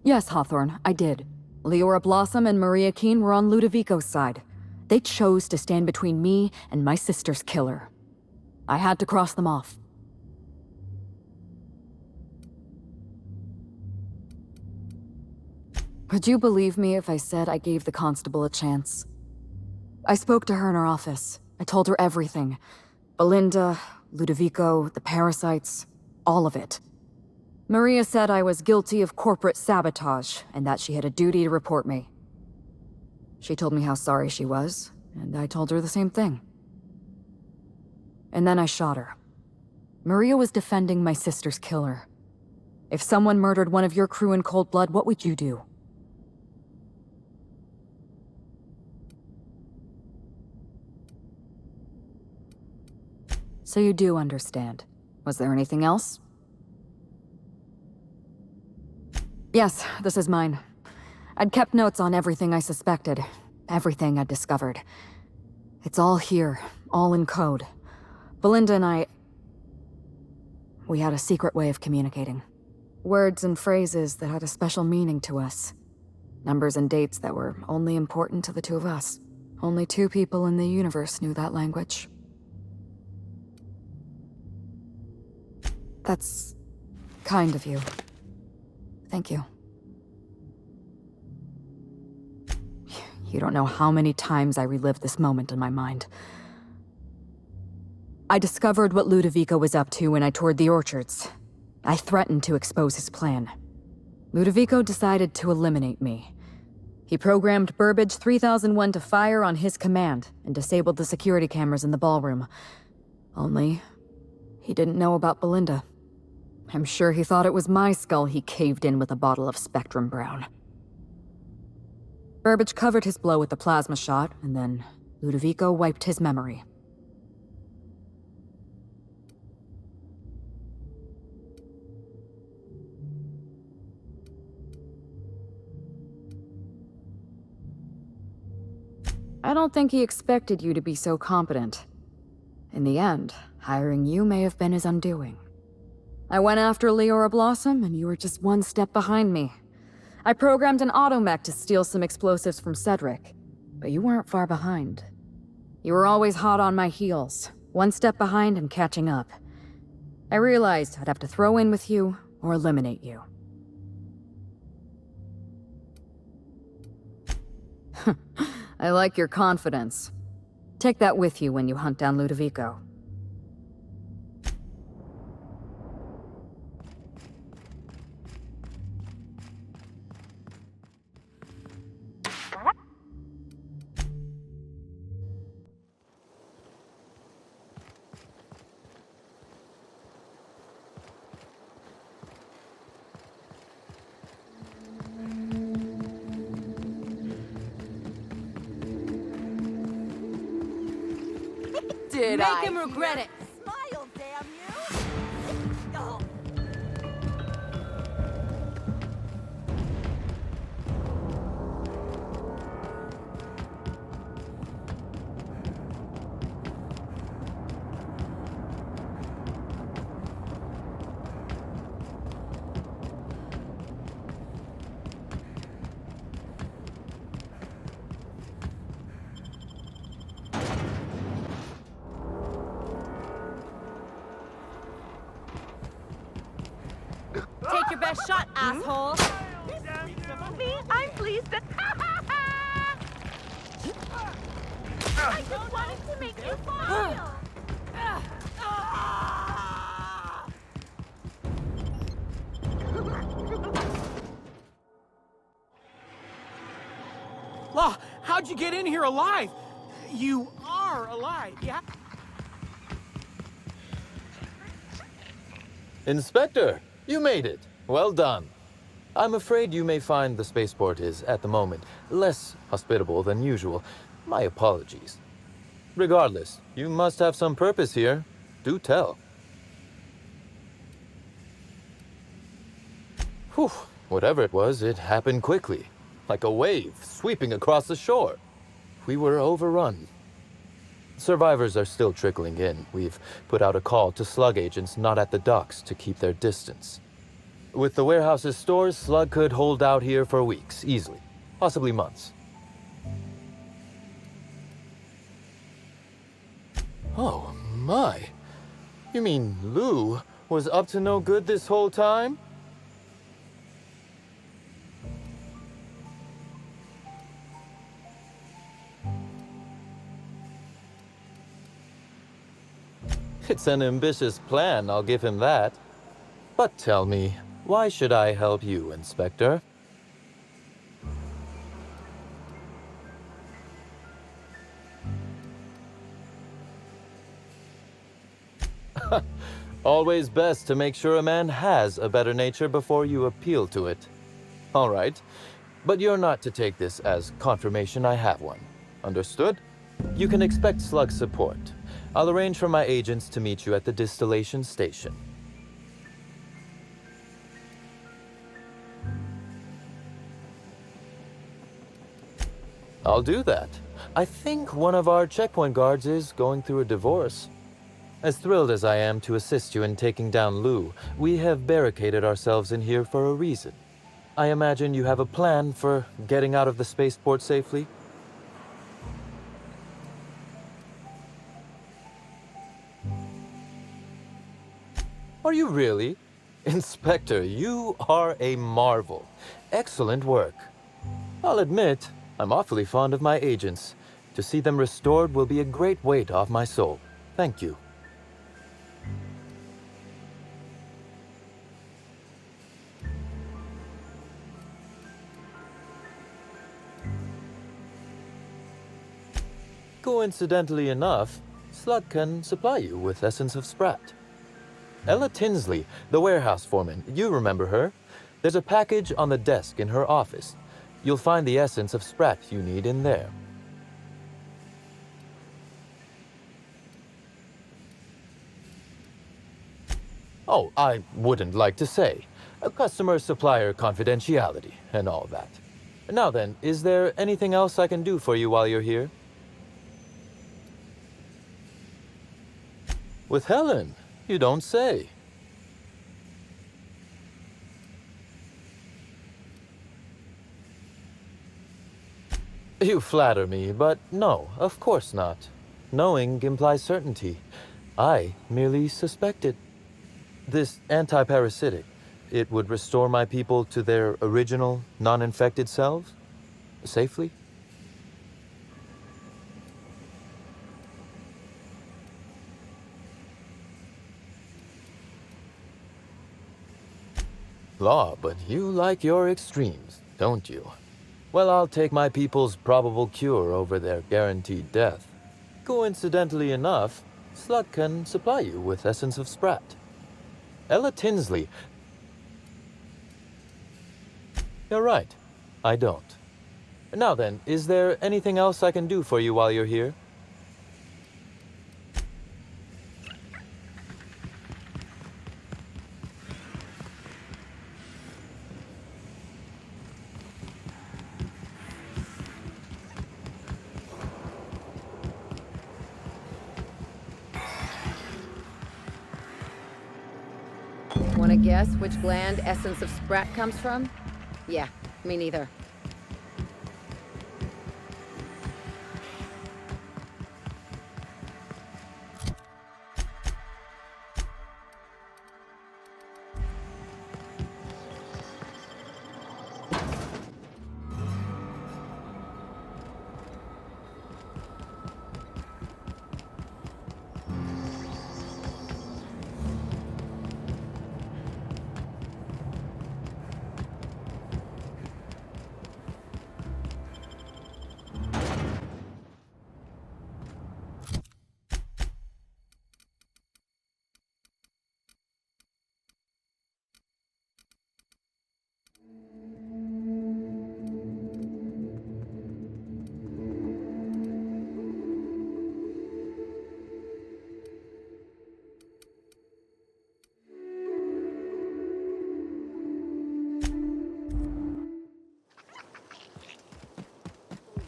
Yes, Hawthorne, I did. Leora Blossom and Maria Keene were on Ludovico's side. They chose to stand between me and my sister's killer. I had to cross them off. Would you believe me if I said I gave the constable a chance? I spoke to her in her office. I told her everything. Belinda, Ludovico, the parasites, all of it. Maria said I was guilty of corporate sabotage, and that she had a duty to report me. She told me how sorry she was, and I told her the same thing. And then I shot her. Maria was defending my sister's killer. If someone murdered one of your crew in cold blood, what would you do? So you do understand. Was there anything else? Yes, this is mine. I'd kept notes on everything I suspected, everything I'd discovered. It's all here, all in code. Belinda and we had a secret way of communicating. Words and phrases that had a special meaning to us. Numbers and dates that were only important to the two of us. Only 2 people in the universe knew that language. That's kind of you. Thank you. You don't know how many times I relived this moment in my mind. I discovered what Ludovico was up to when I toured the orchards. I threatened to expose his plan. Ludovico decided to eliminate me. He programmed Burbage 3001 to fire on his command and disabled the security cameras in the ballroom. Only, he didn't know about Belinda. I'm sure he thought it was my skull he caved in with a bottle of Spectrum Brown. Burbage covered his blow with the plasma shot, and then Ludovico wiped his memory. I don't think he expected you to be so competent. In the end, hiring you may have been his undoing. I went after Leora Blossom, and you were just 1 step behind me. I programmed an automech to steal some explosives from Cedric, but you weren't far behind. You were always hot on my heels, 1 step behind and catching up. I realized I'd have to throw in with you or eliminate you. I like your confidence. Take that with you when you hunt down Ludovico. Did Make I him regret hear- it. Smile, damn you! Oh. Take your best shot, asshole! Me, I'm pleased that. I just wanted to make you smile. Law, how'd you get in here alive? You are alive, yeah? Inspector, you made it. Well done. I'm afraid you may find the spaceport is, at the moment, less hospitable than usual. My apologies. Regardless, you must have some purpose here. Do tell. Whew, whatever it was, it happened quickly. Like a wave sweeping across the shore. We were overrun. Survivors are still trickling in. We've put out a call to slug agents not at the docks to keep their distance. With the warehouse's stores, Slug could hold out here for weeks, easily. Possibly months. Oh, my. You mean Lou was up to no good this whole time? It's an ambitious plan, I'll give him that. But tell me, why should I help you, Inspector? Always best to make sure a man has a better nature before you appeal to it. All right, but you're not to take this as confirmation I have one. Understood? You can expect Slug support. I'll arrange for my agents to meet you at the distillation station. I'll do that. I think one of our checkpoint guards is going through a divorce. As thrilled as I am to assist you in taking down Lou, we have barricaded ourselves in here for a reason. I imagine you have a plan for getting out of the spaceport safely? Are you really? Inspector, you are a marvel. Excellent work. I'll admit, I'm awfully fond of my agents. To see them restored will be a great weight off my soul. Thank you. Coincidentally enough, Slug can supply you with Essence of Sprat. Ella Tinsley, the warehouse foreman, you remember her? There's a package on the desk in her office. You'll find the Essence of Sprat you need in there. Oh, I wouldn't like to say. A customer-supplier confidentiality and all that. Now then, is there anything else I can do for you while you're here? With Helen? You don't say. You flatter me, but no, of course not. Knowing implies certainty. I merely suspected. This anti-parasitic, it would restore my people to their original, non-infected selves? Safely? Law, but you like your extremes, don't you? Well, I'll take my people's probable cure over their guaranteed death. Coincidentally enough, Slug can supply you with Essence of Sprat. Ella Tinsley. You're right. I don't. Now then, is there anything else I can do for you while you're here? Wanna guess which gland Essence of Sprat comes from? Yeah, me neither.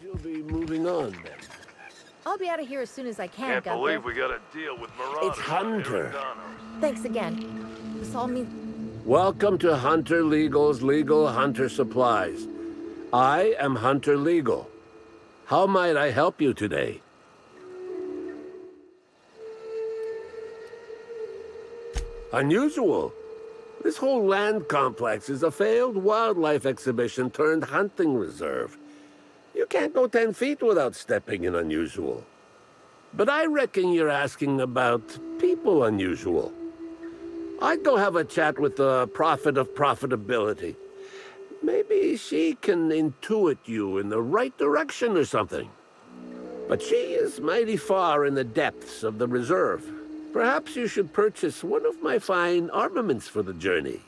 You'll be moving on then. I'll be out of here as soon as I can, Can't Gunther. believe we got to deal with Marauders. It's Hunter. Thanks again. This all means... Welcome to Hunter Legal's Legal Hunter Supplies. I am Hunter Legal. How might I help you today? Unusual. This whole land complex is a failed wildlife exhibition turned hunting reserve. You can't go 10 feet without stepping in unusual. But I reckon you're asking about people unusual. I'd go have a chat with the prophet of profitability. Maybe she can intuit you in the right direction or something. But she is mighty far in the depths of the reserve. Perhaps you should purchase one of my fine armaments for the journey.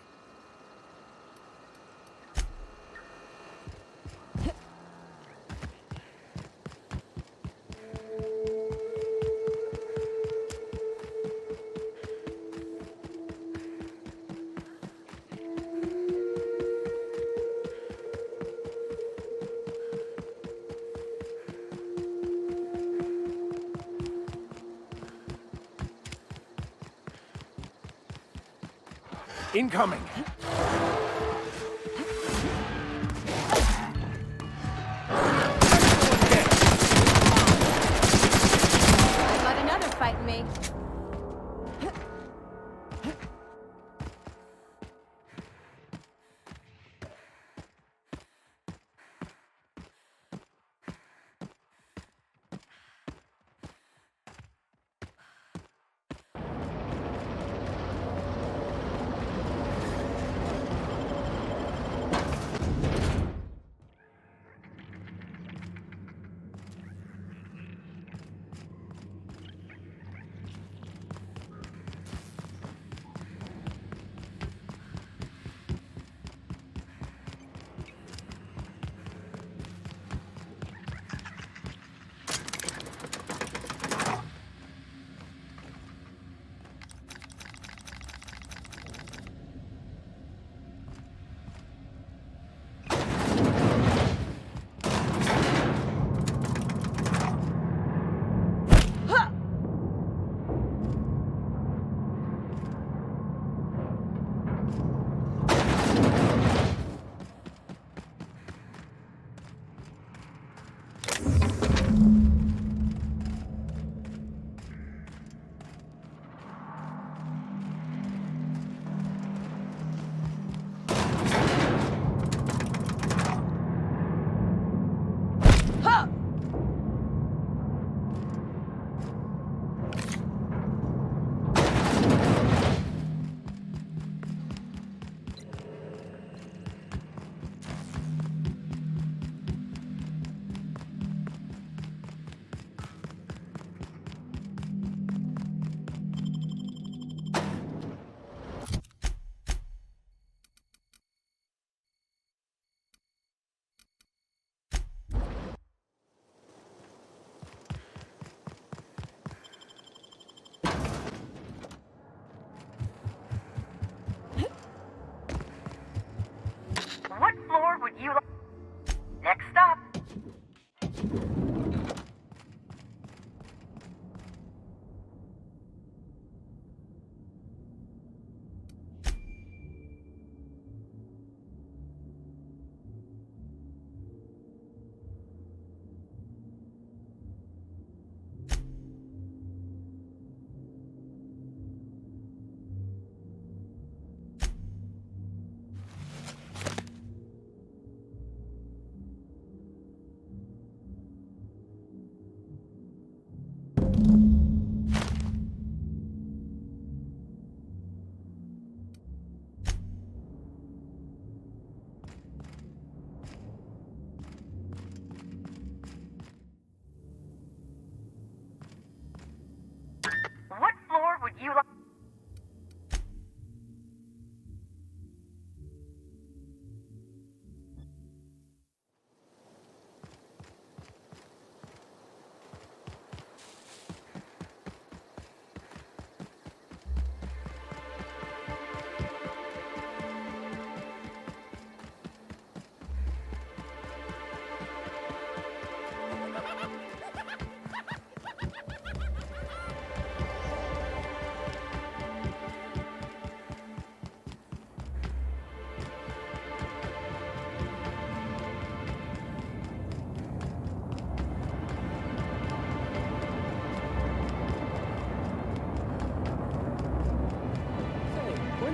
Incoming! I got another fight in me.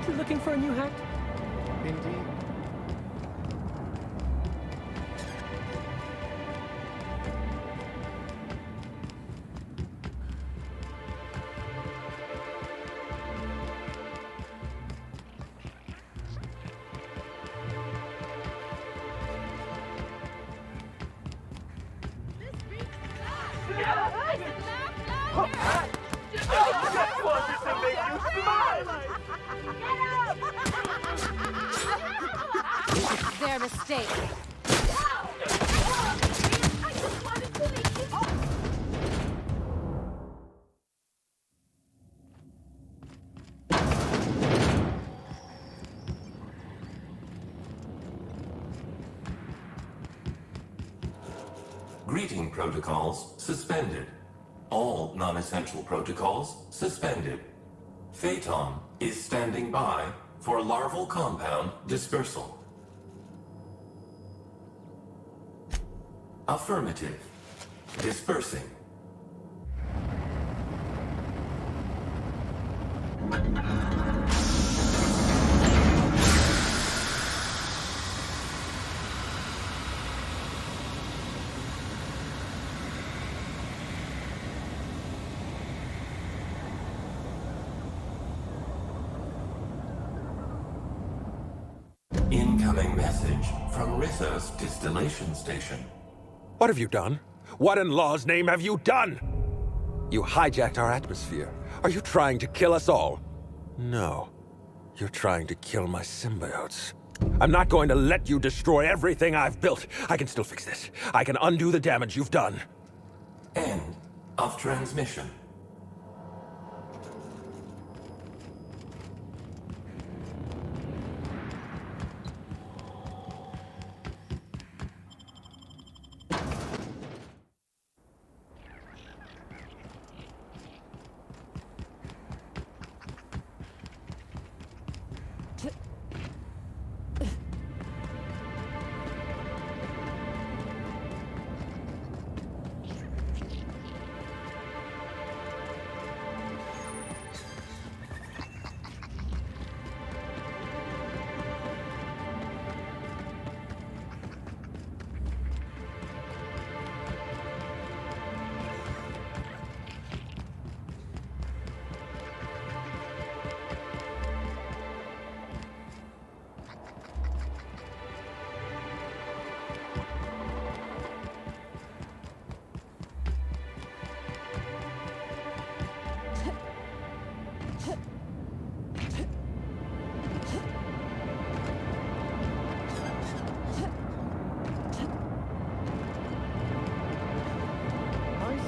Aren't you looking for a new hat? Indeed. Their mistake. Greeting protocols suspended. All non-essential protocols suspended. Phaeton is standing by for larval compound dispersal. Affirmative. Dispersing. Incoming message from Rizzo's distillation station. What have you done? What in law's name have you done? You hijacked our atmosphere. Are you trying to kill us all? No. You're trying to kill my symbiotes. I'm not going to let you destroy everything I've built. I can still fix this. I can undo the damage you've done. End of transmission.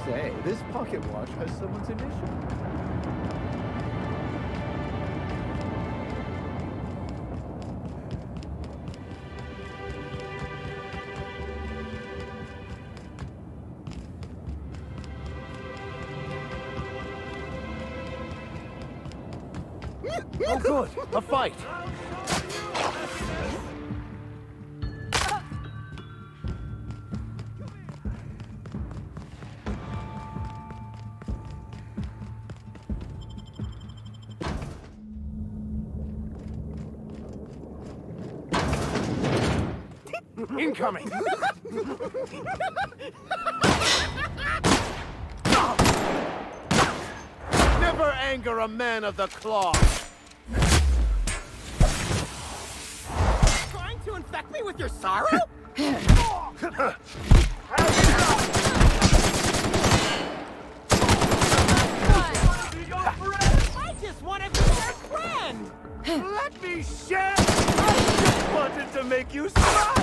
Say, this pocket watch has someone's initial. Oh good, a fight! Incoming! Never anger a man of the cloth! Trying to infect me with your sorrow? I just want to be your friend! Let me share! I just wanted to make you smile!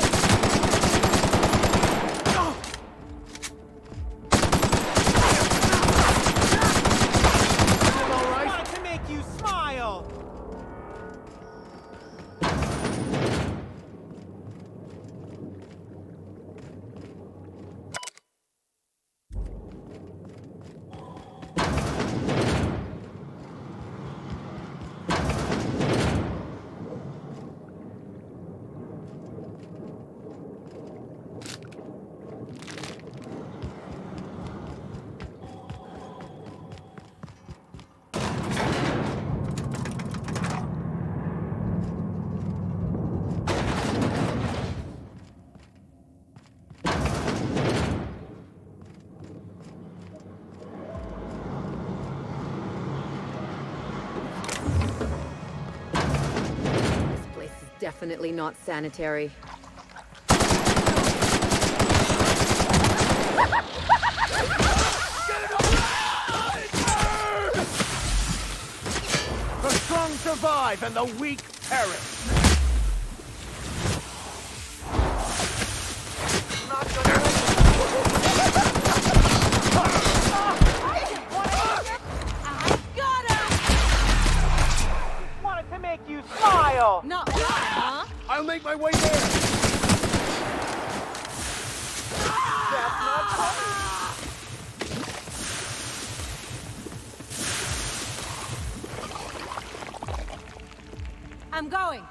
is definitely not sanitary. The strong survive and the weak perish. Wanted to make you smile! Not bad, huh? I'll make my way there. That's not funny! I'm going.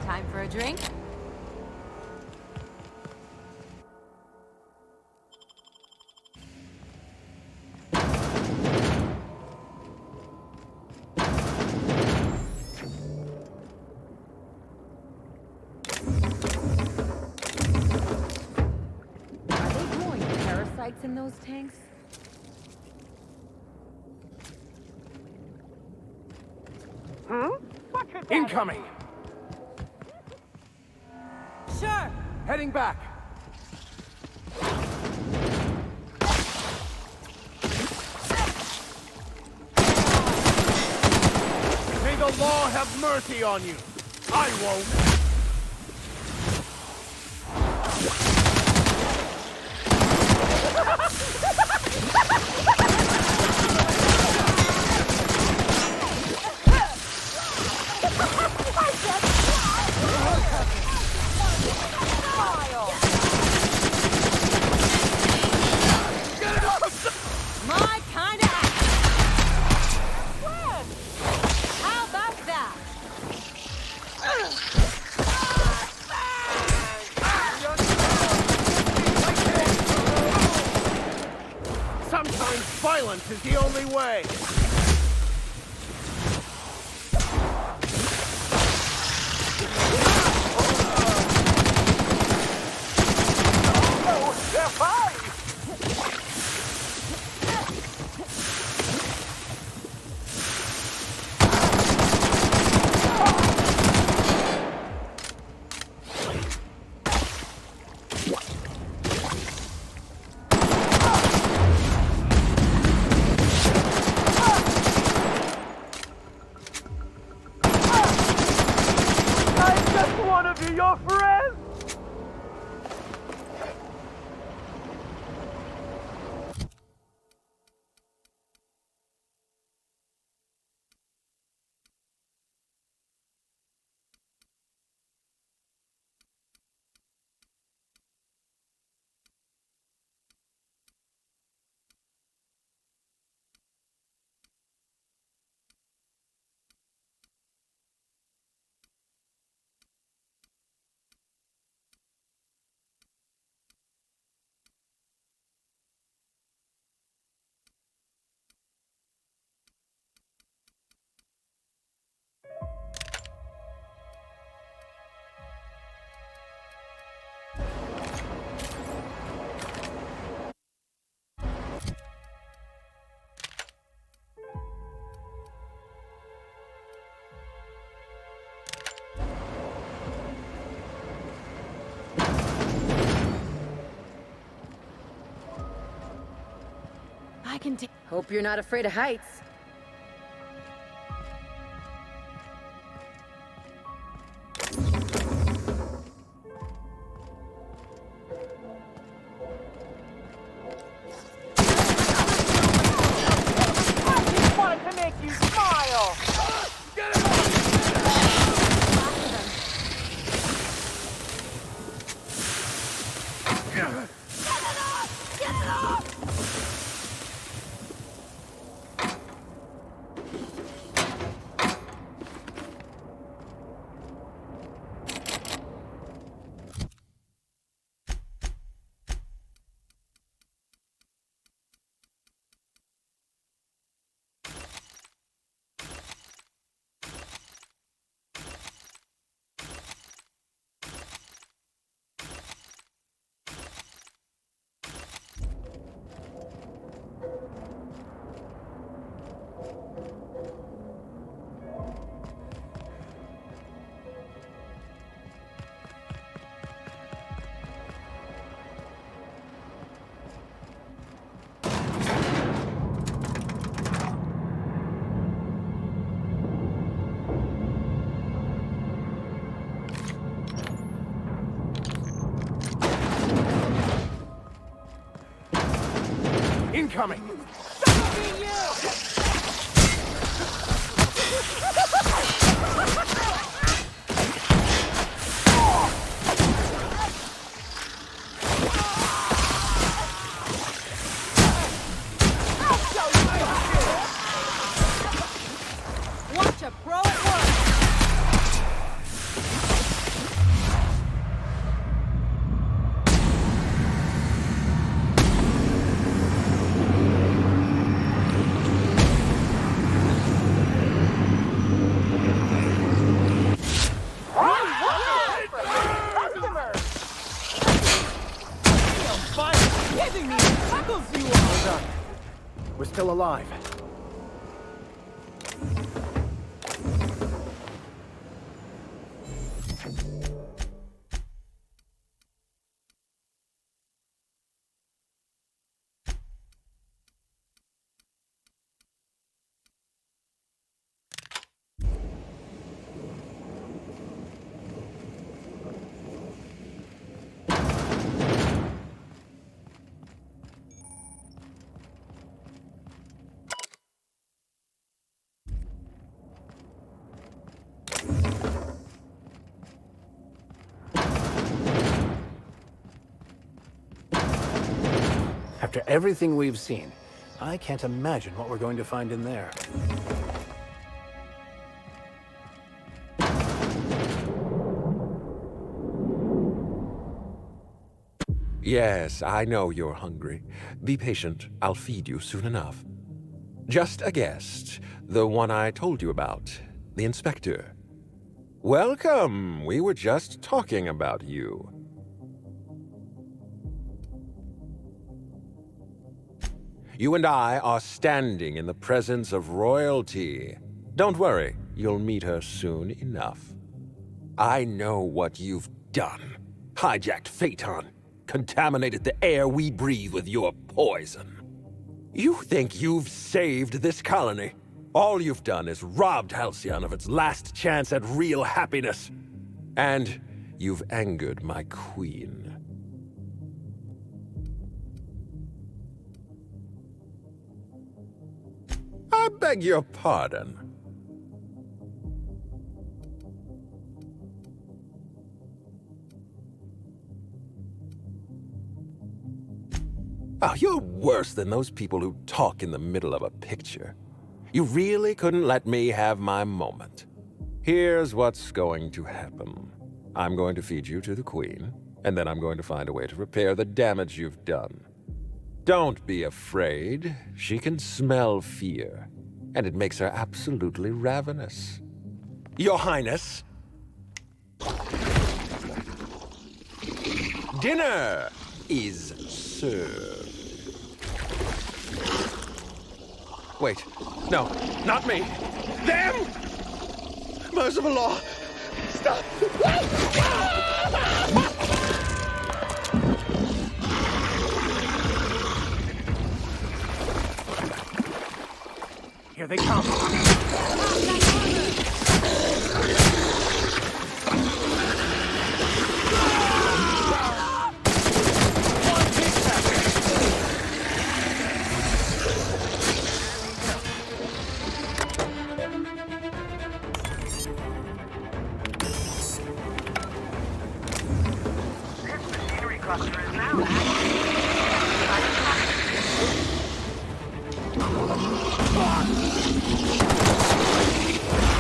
Time for a drink? Are they growing parasites in those tanks? Incoming. Sure. Heading back. May the law have mercy on you. I won't. My kind of act. How about that? Sometimes violence is the only way. They're fine! I just want to be your friend! I can hope you're not afraid of heights. I wanted to make you smile! incoming! Watch a pro at work! We're still alive. After everything we've seen, I can't imagine what we're going to find in there. Yes, I know you're hungry. Be patient. I'll feed you soon enough. Just a guest. The one I told you about. The inspector. Welcome. We were just talking about you. You and I are standing in the presence of royalty. Don't worry, you'll meet her soon enough. I know what you've done. Hijacked Phaeton. Contaminated the air we breathe with your poison. You think you've saved this colony? All you've done is robbed Halcyon of its last chance at real happiness. And you've angered my queen. I beg your pardon. Oh, you're worse than those people who talk in the middle of a picture. You really couldn't let me have my moment. Here's what's going to happen. I'm going to feed you to the Queen, and then I'm going to find a way to repair the damage you've done. Don't be afraid. She can smell fear, and it makes her absolutely ravenous. Your Highness! Dinner is served. Wait, no, not me. Them! Merciful law! Stop! Here they come.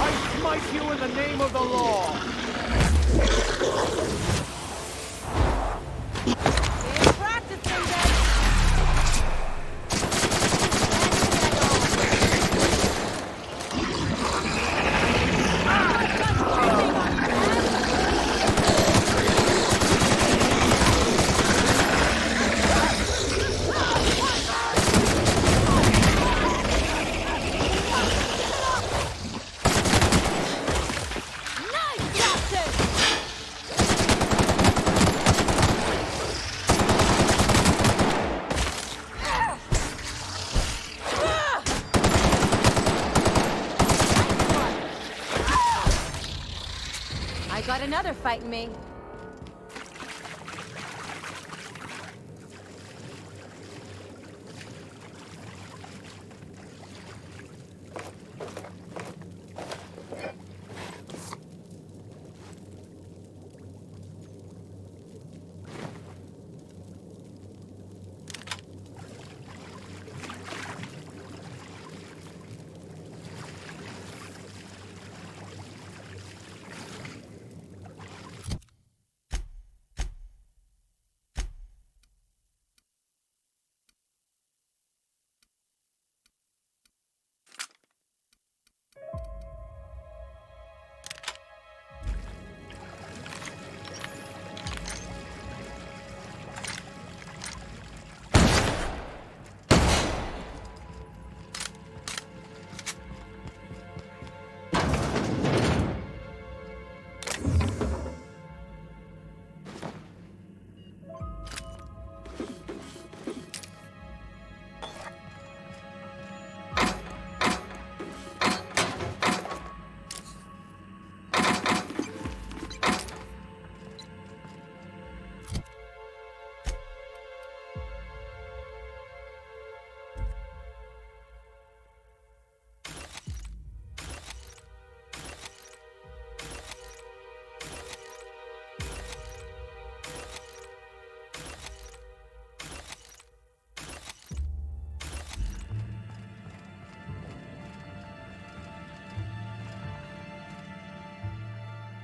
I smite you in the name of the law! I got another fighting me.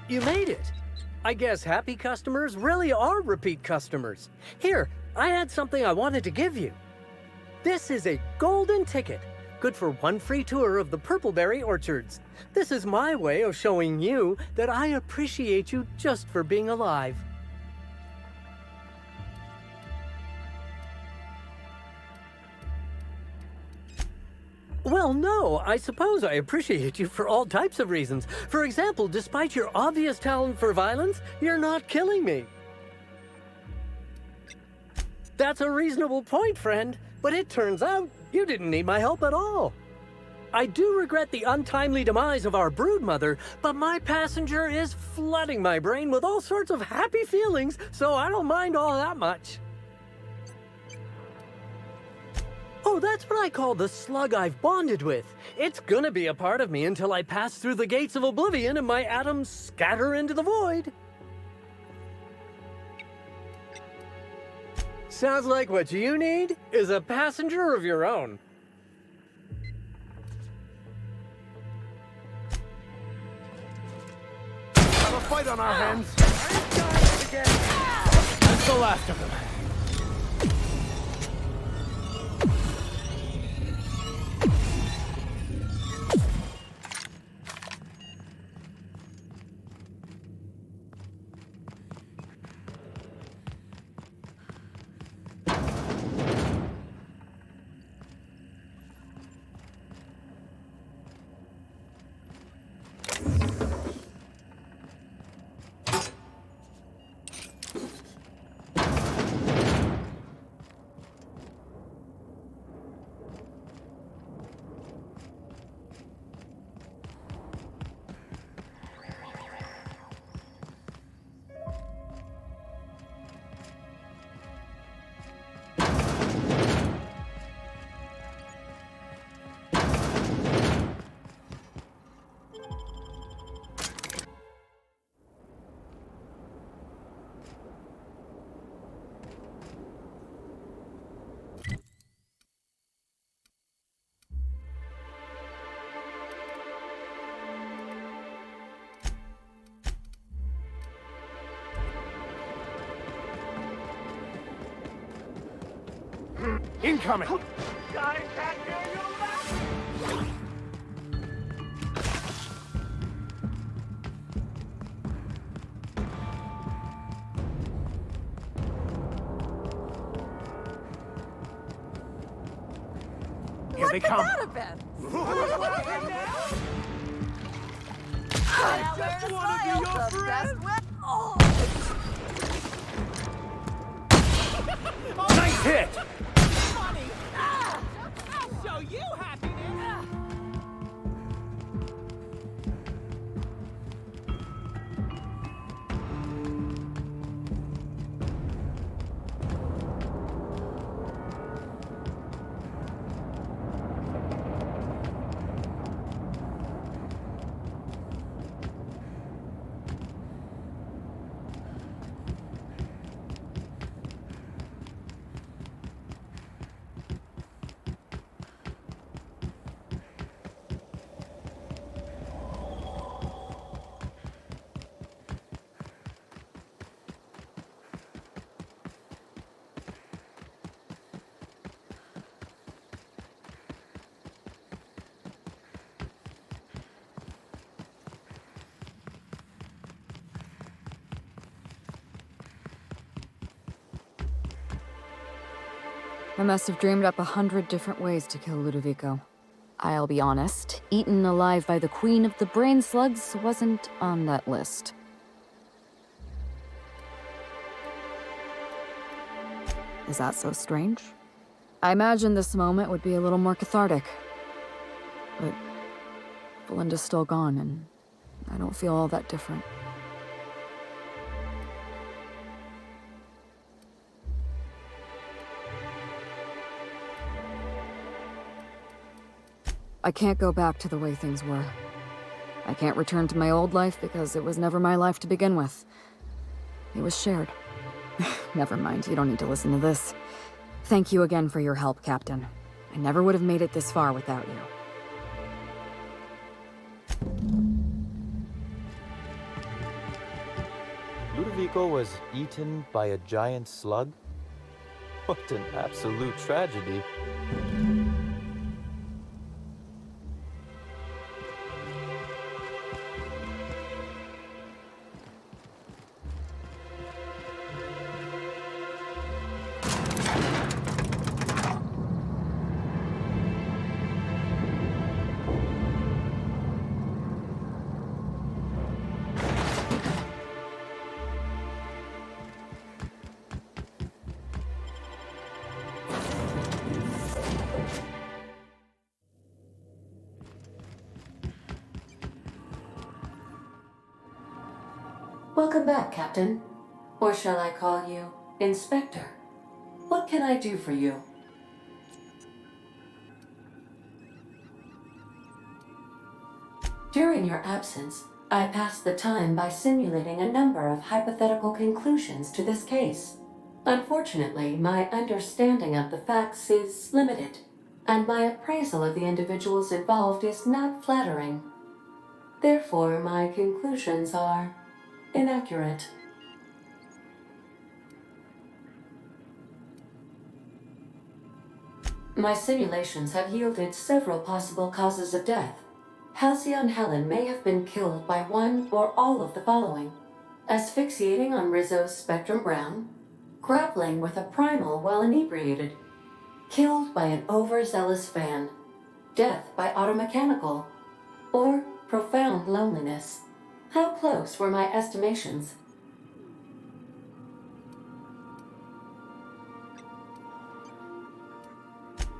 You made it. I guess happy customers really are repeat customers. Here, I had something I wanted to give you. This is a golden ticket, good for one free tour of the Purpleberry Orchards. This is my way of showing you that I appreciate you just for being alive. Well, no, I suppose I appreciate you for all types of reasons. For example, despite your obvious talent for violence, you're not killing me. That's a reasonable point, friend, but it turns out you didn't need my help at all. I do regret the untimely demise of our broodmother, but my passenger is flooding my brain with all sorts of happy feelings, so I don't mind all that much. Oh, that's what I call the slug I've bonded with. It's gonna be a part of me until I pass through the gates of oblivion and my atoms scatter into the void. Sounds like what you need is a passenger of your own. Have a fight on our hands. That's the last of them. Incoming! Here they come! I just want to be your friend! Nice hit! I'll show you happiness! I must have dreamed up 100 different ways to kill Ludovico. I'll be honest, eaten alive by the queen of the brain slugs wasn't on that list. Is that so strange? I imagine this moment would be a little more cathartic. But Belinda's still gone, and I don't feel all that different. I can't go back to the way things were. I can't return to my old life because it was never my life to begin with. It was shared. Never mind, you don't need to listen to this. Thank you again for your help, Captain. I never would have made it this far without you. Ludovico was eaten by a giant slug? What an absolute tragedy. Welcome back, Captain. Or shall I call you Inspector? What can I do for you? During your absence, I passed the time by simulating a number of hypothetical conclusions to this case. Unfortunately, my understanding of the facts is limited, and my appraisal of the individuals involved is not flattering. Therefore, my conclusions are inaccurate. My simulations have yielded several possible causes of death. Halcyon Helen may have been killed by one or all of the following: asphyxiating on Rizzo's Spectrum Brown, grappling with a primal while inebriated, killed by an overzealous fan, death by automechanical, or profound loneliness. How close were my estimations?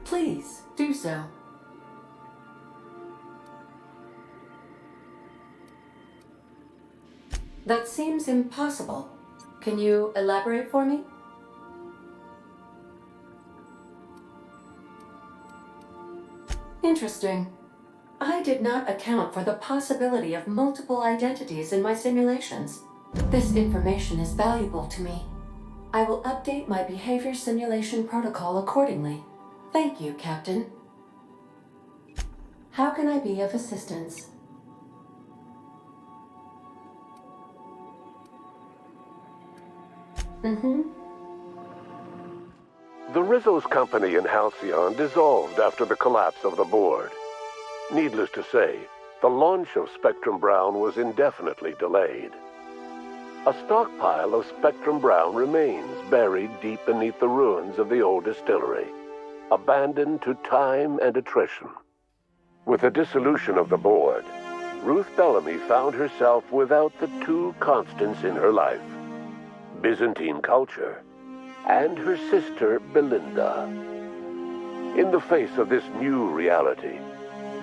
Please, do so. That seems impossible. Can you elaborate for me? Interesting. I did not account for the possibility of multiple identities in my simulations. This information is valuable to me. I will update my behavior simulation protocol accordingly. Thank you, Captain. How can I be of assistance? The Rizzo's company in Halcyon dissolved after the collapse of the board. Needless to say, the launch of Spectrum Brown was indefinitely delayed. A stockpile of Spectrum Brown remains buried deep beneath the ruins of the old distillery, abandoned to time and attrition. With the dissolution of the board, Ruth Bellamy found herself without the two constants in her life: Byzantine culture and her sister Belinda. In the face of this new reality,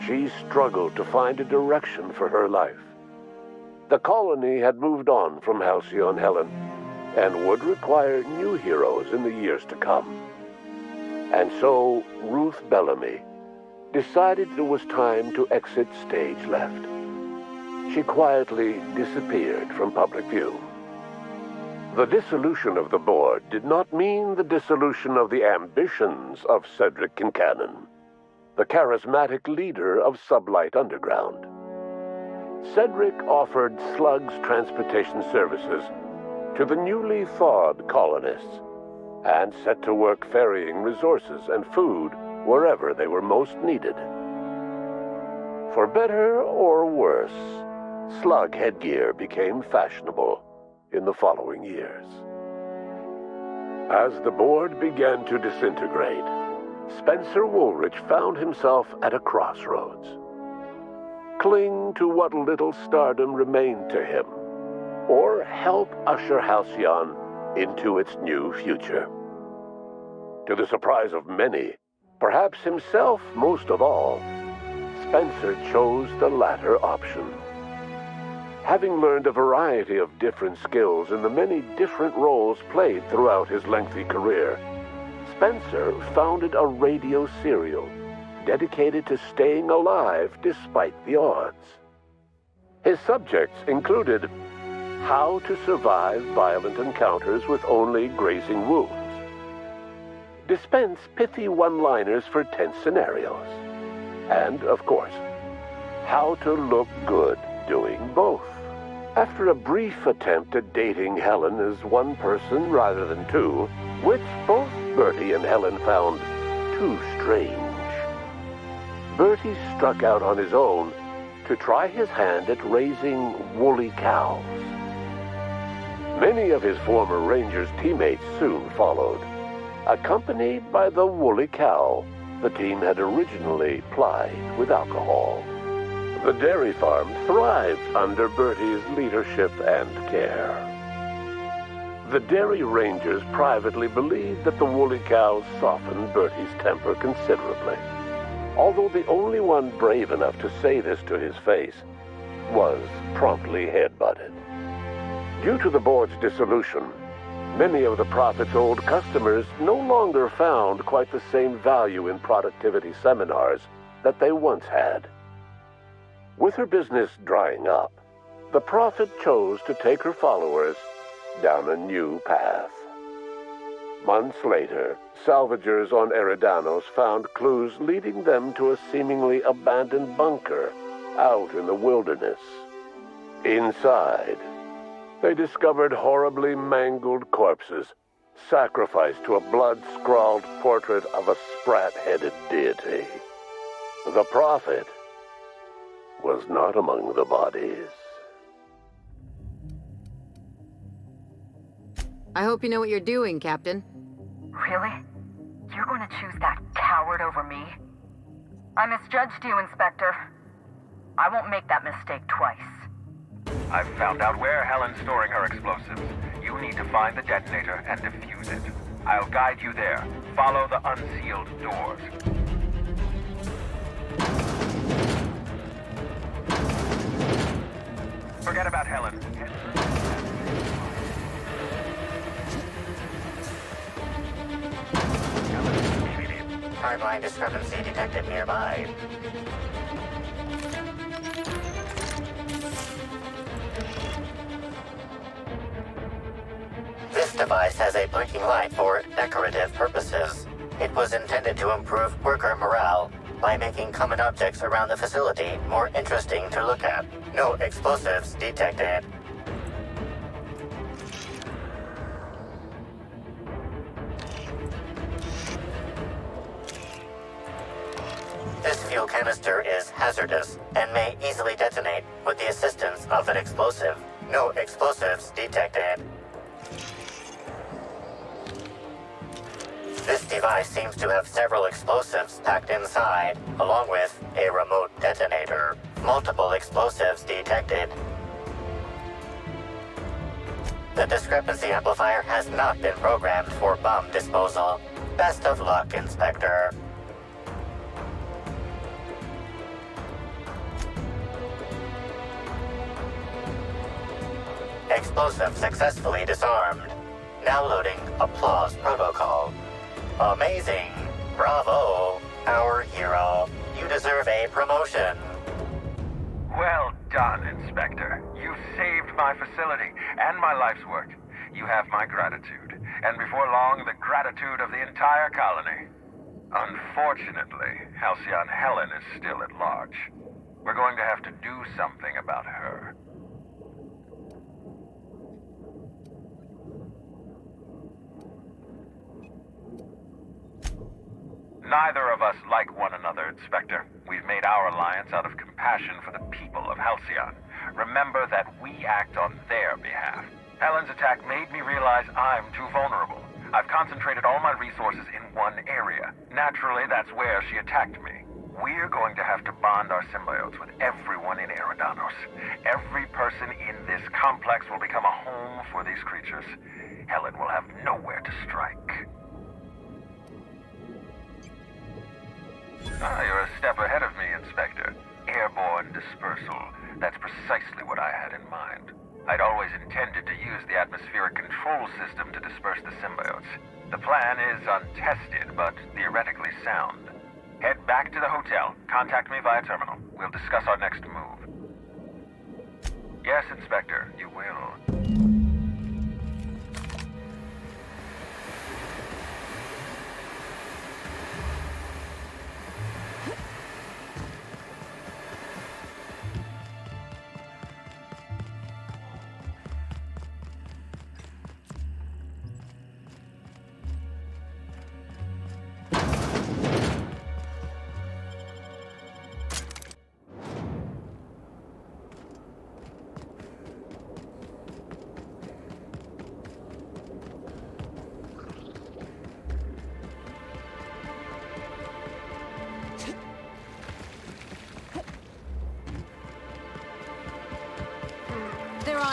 she struggled to find a direction for her life. The colony had moved on from Halcyon Helen and would require new heroes in the years to come. And so Ruth Bellamy decided it was time to exit stage left. She quietly disappeared from public view. The dissolution of the board did not mean the dissolution of the ambitions of Cedric Kincannon, the charismatic leader of Sublight Underground. Cedric offered Slug's transportation services to the newly thawed colonists and set to work ferrying resources and food wherever they were most needed. For better or worse, Slug headgear became fashionable in the following years. As the board began to disintegrate, Spencer Woolrich found himself at a crossroads. Cling to what little stardom remained to him, or help usher Halcyon into its new future. To the surprise of many, perhaps himself most of all, Spencer chose the latter option. Having learned a variety of different skills in the many different roles played throughout his lengthy career, Spencer founded a radio serial dedicated to staying alive despite the odds. His subjects included how to survive violent encounters with only grazing wounds, dispense pithy one-liners for tense scenarios, and, of course, how to look good doing both. After a brief attempt at dating Helen as one person rather than two, which both Bertie and Helen found too strange, Bertie struck out on his own to try his hand at raising woolly cows. Many of his former Rangers teammates soon followed, accompanied by the woolly cow the team had originally plied with alcohol. The dairy farm thrived under Bertie's leadership and care. The Dairy Rangers privately believed that the woolly cows softened Bertie's temper considerably, although the only one brave enough to say this to his face was promptly headbutted. Due to the board's dissolution, many of the Prophet's old customers no longer found quite the same value in productivity seminars that they once had. With her business drying up, the Prophet chose to take her followers down a new path. Months later, salvagers on Eridanos found clues leading them to a seemingly abandoned bunker out in the wilderness. Inside, they discovered horribly mangled corpses, sacrificed to a blood-scrawled portrait of a sprat-headed deity. The Prophet was not among the bodies. I hope you know what you're doing, Captain. Really? You're going to choose that coward over me? I misjudged you, Inspector. I won't make that mistake twice. I've found out where Helen's storing her explosives. You need to find the detonator and defuse it. I'll guide you there. Follow the unsealed doors. Forget about Helen. Timeline discrepancy detected nearby. This device has a blinking light for decorative purposes. It was intended to improve worker morale by making common objects around the facility more interesting to look at. No explosives detected. This fuel canister is hazardous and may easily detonate with the assistance of an explosive. No explosives detected. This device seems to have several explosives packed inside, along with a remote detonator. Multiple explosives detected. The discrepancy amplifier has not been programmed for bomb disposal. Best of luck, Inspector. Explosive successfully disarmed. Now loading applause protocol. Amazing! Bravo! Our hero. You deserve a promotion. Well done, Inspector. You saved my facility and my life's work. You have my gratitude, and before long, the gratitude of the entire colony. Unfortunately, Halcyon Helen is still at large. We're going to have to do something about her. Neither of us like one another, Inspector. We've made our alliance out of compassion for the people of Halcyon. Remember that we act on their behalf. Helen's attack made me realize I'm too vulnerable. I've concentrated all my resources in one area. Naturally, that's where she attacked me. We're going to have to bond our symbiotes with everyone in Eridanos. Every person in this complex will become a home for these creatures. Helen will have nowhere to strike. You're a step ahead of me, Inspector. Airborne dispersal. That's precisely what I had in mind. I'd always intended to use the atmospheric control system to disperse the symbiotes. The plan is untested, but theoretically sound. Head back to the hotel. Contact me via terminal. We'll discuss our next move. Yes, Inspector, you will.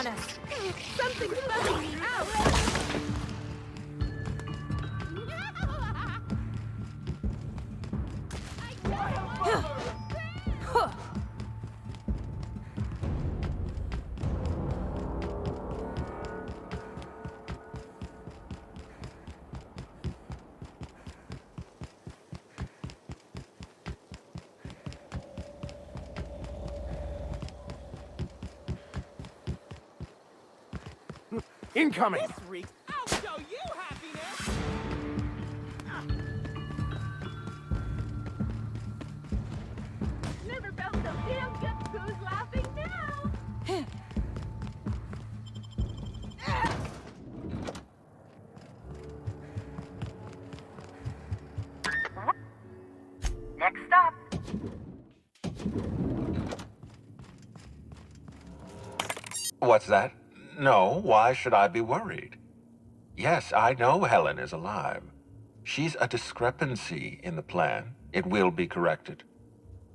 on us. Something's bugging me out. Incoming! This reeks. I'll show you happiness. Never felt so damn good. Who's laughing now? Next stop. What's that? No, why should I be worried? Yes, I know Helen is alive. She's a discrepancy in the plan. It will be corrected.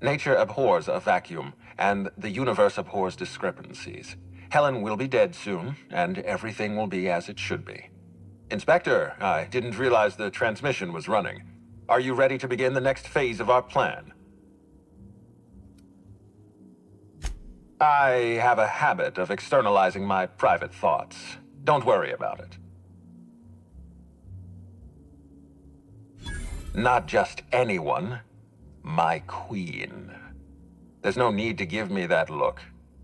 Nature abhors a vacuum, and the universe abhors discrepancies. Helen will be dead soon, and everything will be as it should be. Inspector, I didn't realize the transmission was running. Are you ready to begin the next phase of our plan? I have a habit of externalizing my private thoughts. Don't worry about it. Not just anyone, my queen. There's no need to give me that look.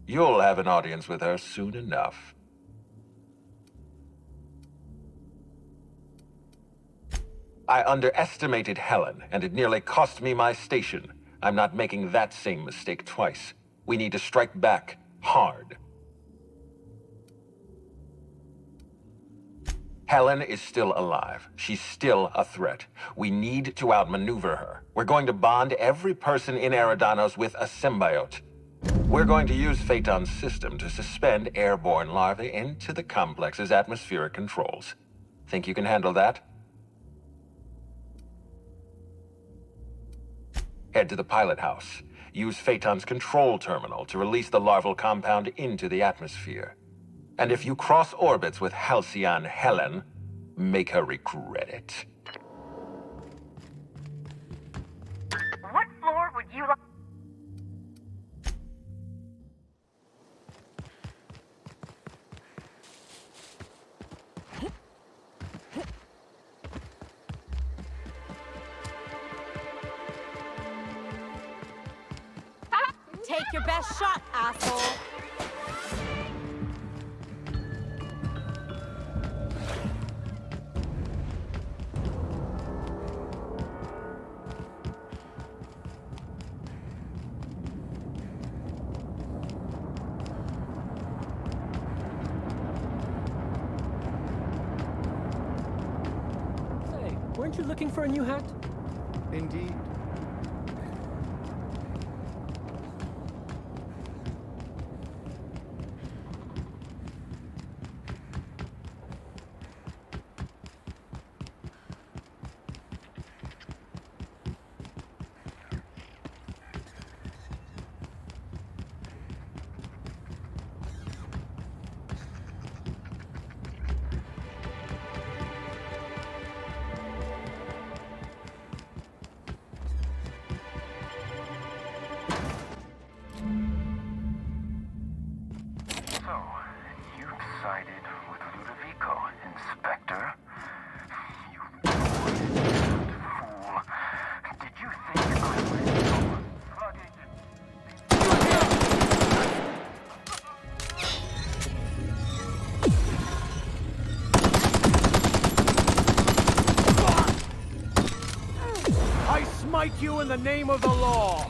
You'll have an audience with her soon enough. I underestimated Helen, and it nearly cost me my station. I'm not making that same mistake twice. We need to strike back hard. Helen is still alive. She's still a threat. We need to outmaneuver her. We're going to bond every person in Eridanos with a symbiote. We're going to use Phaeton's system to suspend airborne larvae into the complex's atmospheric controls. Think you can handle that? Head to the pilot house. Use Phaeton's control terminal to release the larval compound into the atmosphere. And if you cross orbits with Halcyon Helen, make her regret it. What floor would you like? Take your best shot, asshole. Say, weren't you looking for a new hat? Indeed. So, you sided with Ludovico, Inspector. You fool. Did you think I would so I smite you in the name of the law!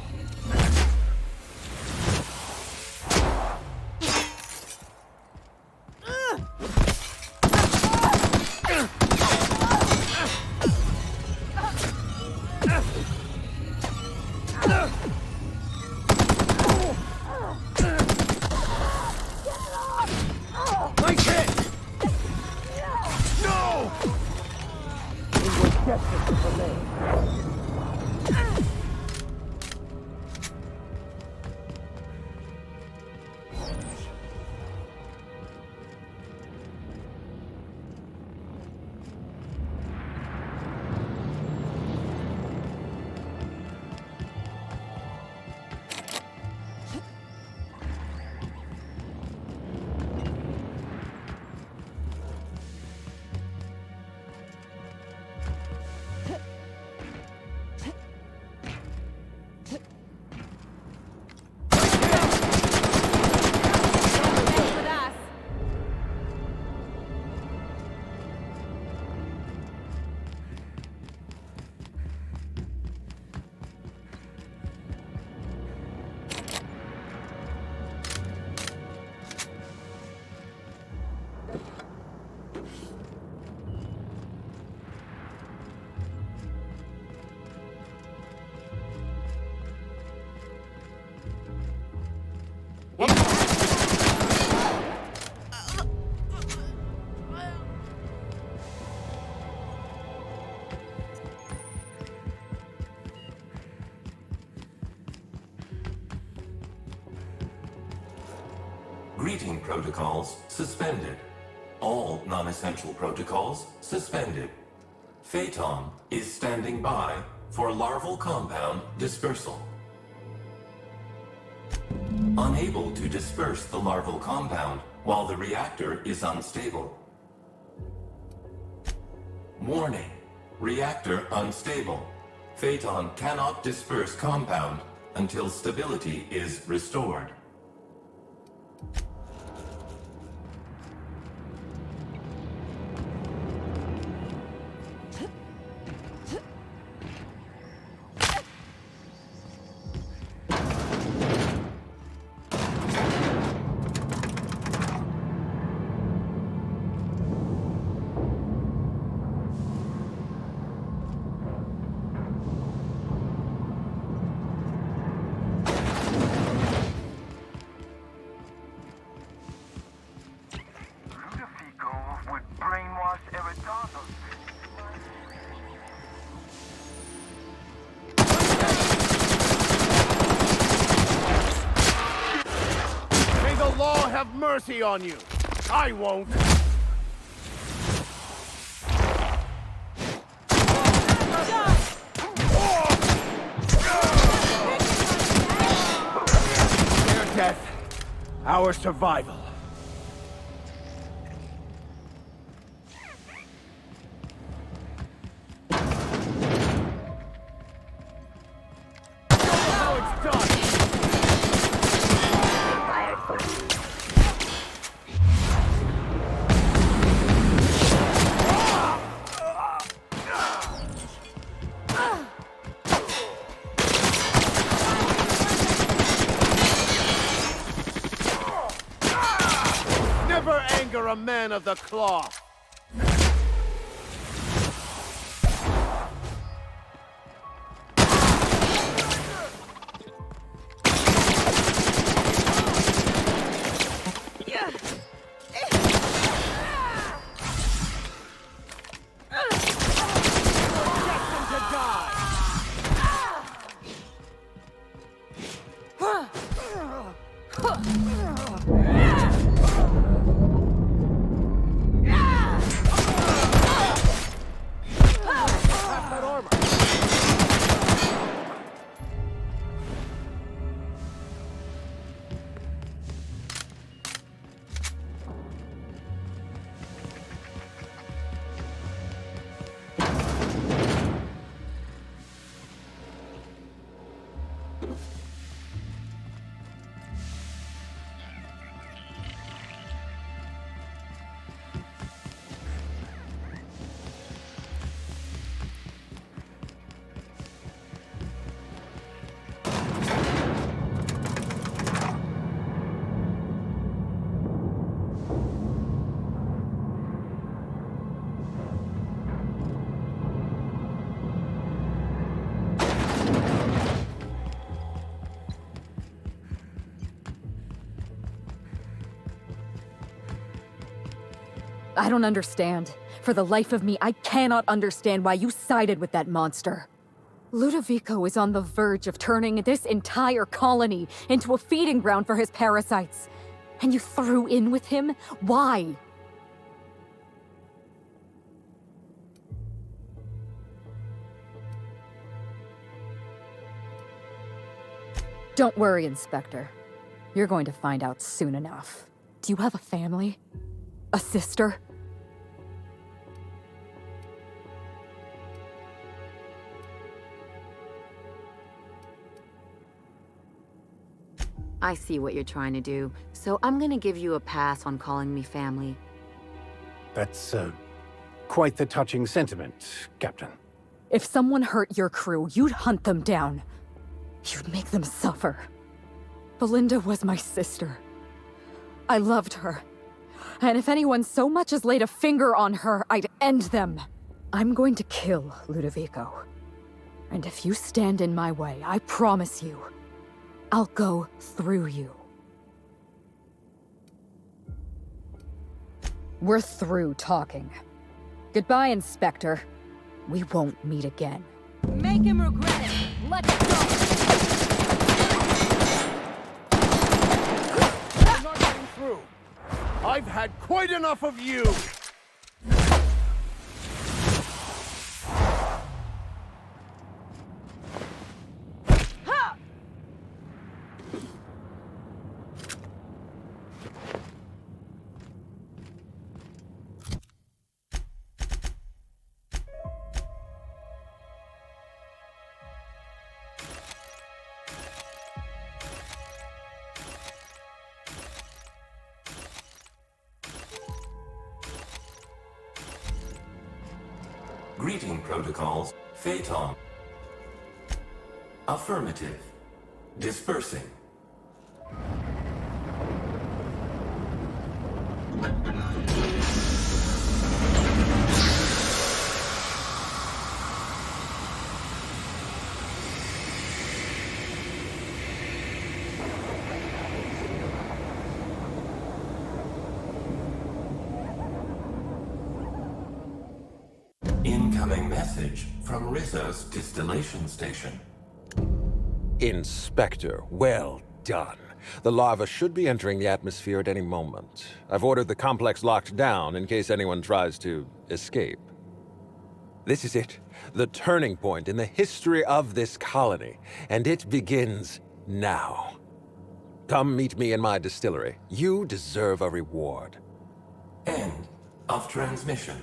Nice hit! No! We were destined to prevail. protocols suspended. All non-essential protocols suspended. Phaeton is standing by for larval compound dispersal. Unable to disperse the larval compound while the reactor is unstable. Warning. Reactor unstable. Phaeton cannot disperse compound until stability is restored. Ludovico would brainwash Eridanos. May the law have mercy on you. I won't. Their death, our survival. How it's done. Never anger a man of the cloth. Destined to die. Pass that armor. I don't understand. For the life of me, I cannot understand why you sided with that monster. Ludovico is on the verge of turning this entire colony into a feeding ground for his parasites. And you threw in with him? Why? Don't worry, Inspector. You're going to find out soon enough. Do you have a family? A sister? I see what you're trying to do, so I'm gonna give you a pass on calling me family. That's quite the touching sentiment, Captain. If someone hurt your crew, you'd hunt them down. You'd make them suffer. Belinda was my sister. I loved her. And if anyone so much as laid a finger on her, I'd end them. I'm going to kill Ludovico. And if you stand in my way, I promise you, I'll go through you. We're through talking. Goodbye, Inspector. We won't meet again. Make him regret it. Let's go. I'm not getting through. I've had quite enough of you! Greeting protocols, Phaeton. Affirmative. Dispersing. Incoming message from Rizzo's distillation station. Inspector, well done. The larva should be entering the atmosphere at any moment. I've ordered the complex locked down in case anyone tries to escape. This is it, the turning point in the history of this colony, and it begins now. Come meet me in my distillery. You deserve a reward. End of transmission.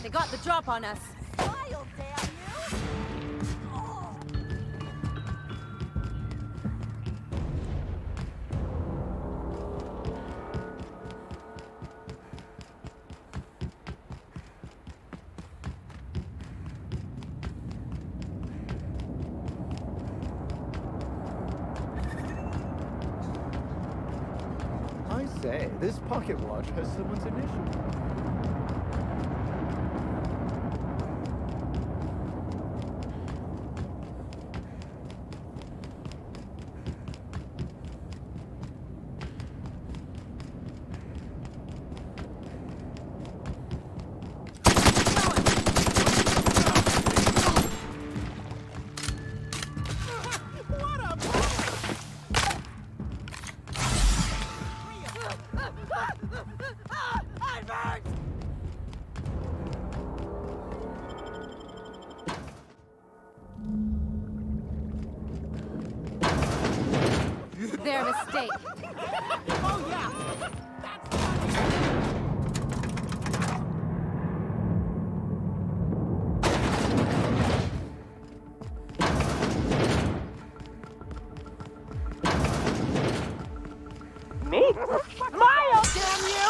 They got the drop on us. Smile, damn you! I say, this pocket watch has someone's initial. Their mistake. Oh, yeah! Me? Smile, damn you!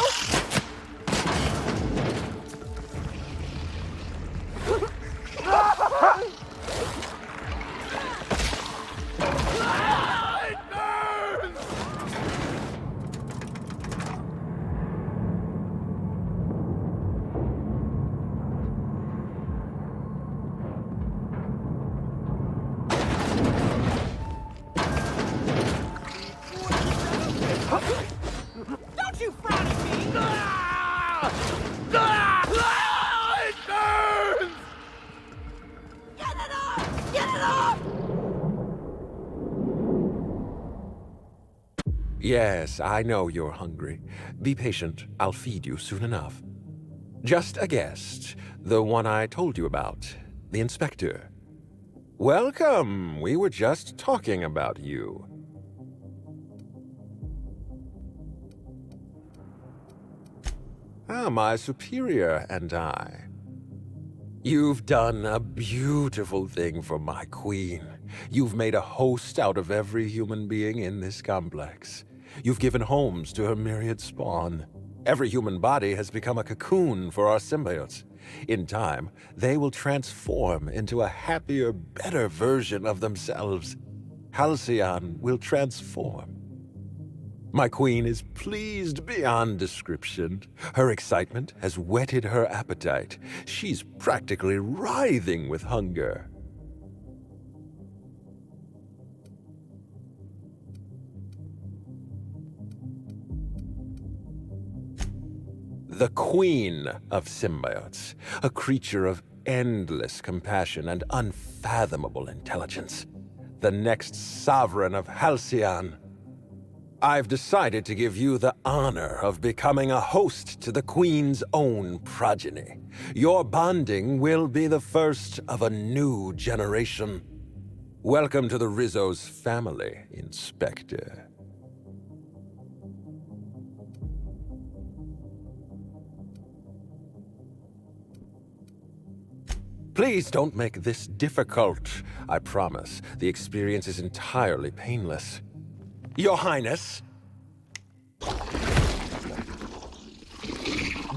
Don't you frown at me! It burns! Get it off! Get it off! Yes, I know you're hungry. Be patient. I'll feed you soon enough. Just a guest. The one I told you about. The inspector. Welcome. We were just talking about you. Ah, my superior and I. You've done a beautiful thing for my queen. You've made a host out of every human being in this complex. You've given homes to her myriad spawn. Every human body has become a cocoon for our symbiotes. In time, they will transform into a happier, better version of themselves. Halcyon will transform. My queen is pleased beyond description. Her excitement has whetted her appetite. She's practically writhing with hunger. The queen of symbiotes, a creature of endless compassion and unfathomable intelligence. The next sovereign of Halcyon. I've decided to give you the honor of becoming a host to the Queen's own progeny. Your bonding will be the first of a new generation. Welcome to the Rizzo's family, Inspector. Please don't make this difficult. I promise, the experience is entirely painless. Your Highness,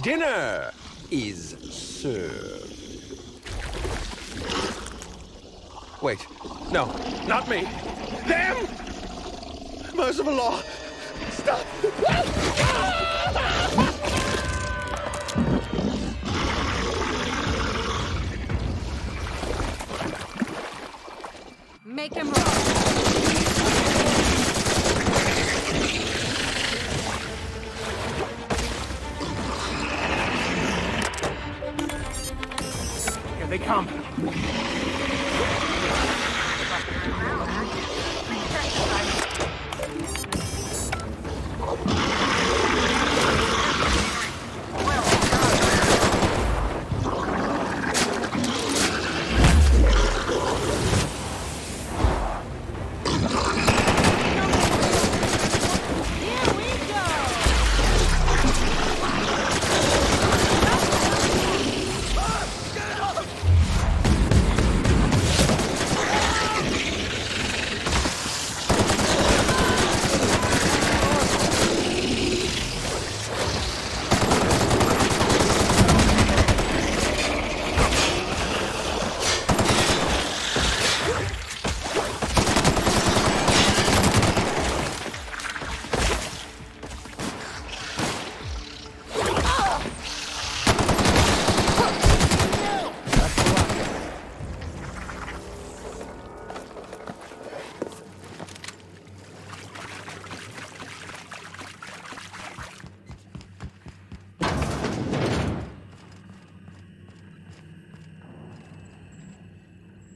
dinner is served. Wait, no, not me. Them! Merciful law, stop! Make him roll. Here they come.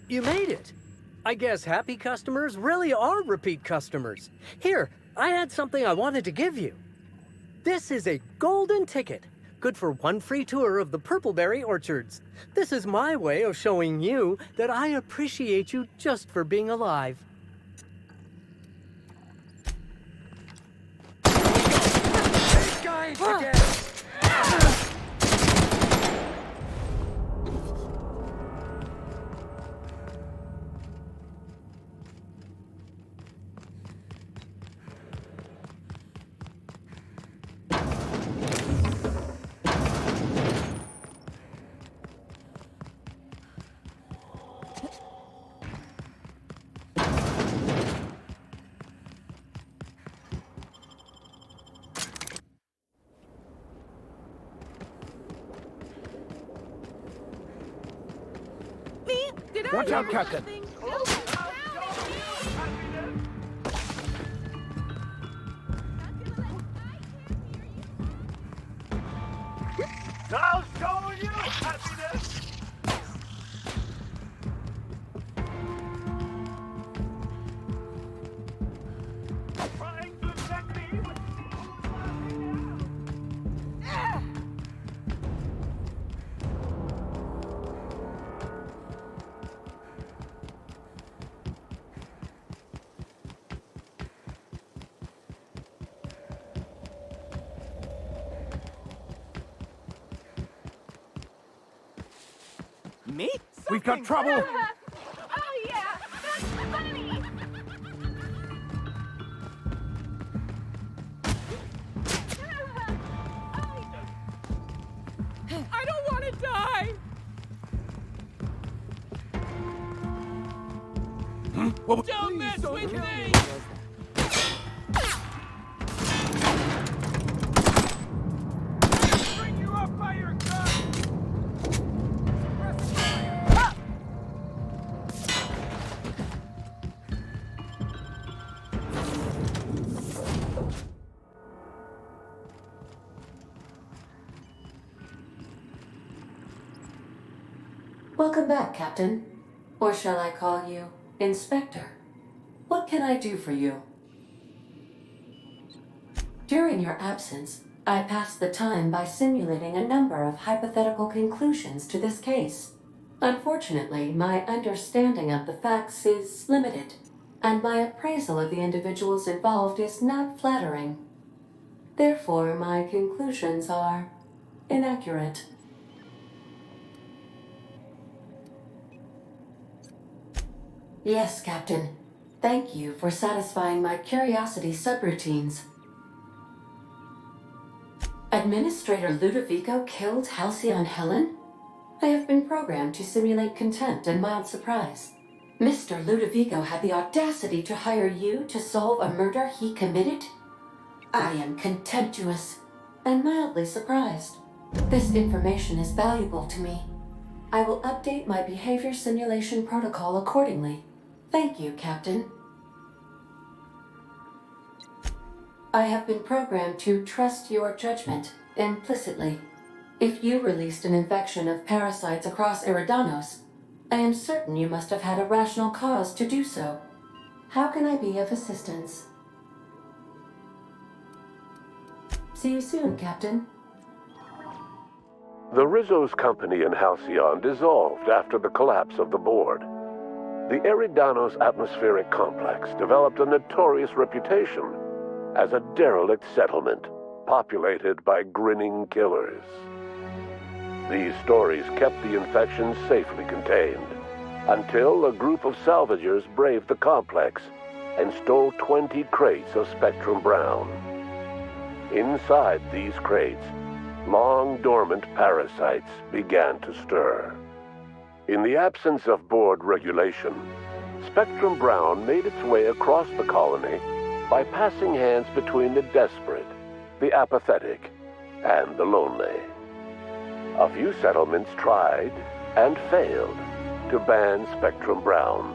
You made it. I guess happy customers really are repeat customers. Here, I had something I wanted to give you. This is a golden ticket, good for one free tour of the purpleberry orchards. This is my way of showing you that I appreciate you just for being alive. Hey guys, again! Watch out, Captain. I'll show you happiness! Trying to check me with Me? We've got trouble! Oh yeah, that's funny! Oh Don't mess with me! Bring you up by your gun! Welcome back, Captain. Or shall I call you Inspector? What can I do for you? During your absence, I passed the time by simulating a number of hypothetical conclusions to this case. Unfortunately, my understanding of the facts is limited, and my appraisal of the individuals involved is not flattering. Therefore, my conclusions are inaccurate. Yes, Captain. Thank you for satisfying my curiosity subroutines. Administrator Ludovico killed Halcyon Helen? I have been programmed to simulate contempt and mild surprise. Mr. Ludovico had the audacity to hire you to solve a murder he committed? I am contemptuous and mildly surprised. This information is valuable to me. I will update my behavior simulation protocol accordingly. Thank you, Captain. I have been programmed to trust your judgment implicitly. If you released an infection of parasites across Eridanos, I am certain you must have had a rational cause to do so. How can I be of assistance? See you soon, Captain. The Rizzo's company in Halcyon dissolved after the collapse of the board. The Eridanos atmospheric complex developed a notorious reputation as a derelict settlement populated by grinning killers. These stories kept the infection safely contained until a group of salvagers braved the complex and stole 20 crates of Spectrum Brown. Inside these crates, long-dormant parasites began to stir. In the absence of board regulation, Spectrum Brown made its way across the colony by passing hands between the desperate, the apathetic, and the lonely. A few settlements tried and failed to ban Spectrum Brown.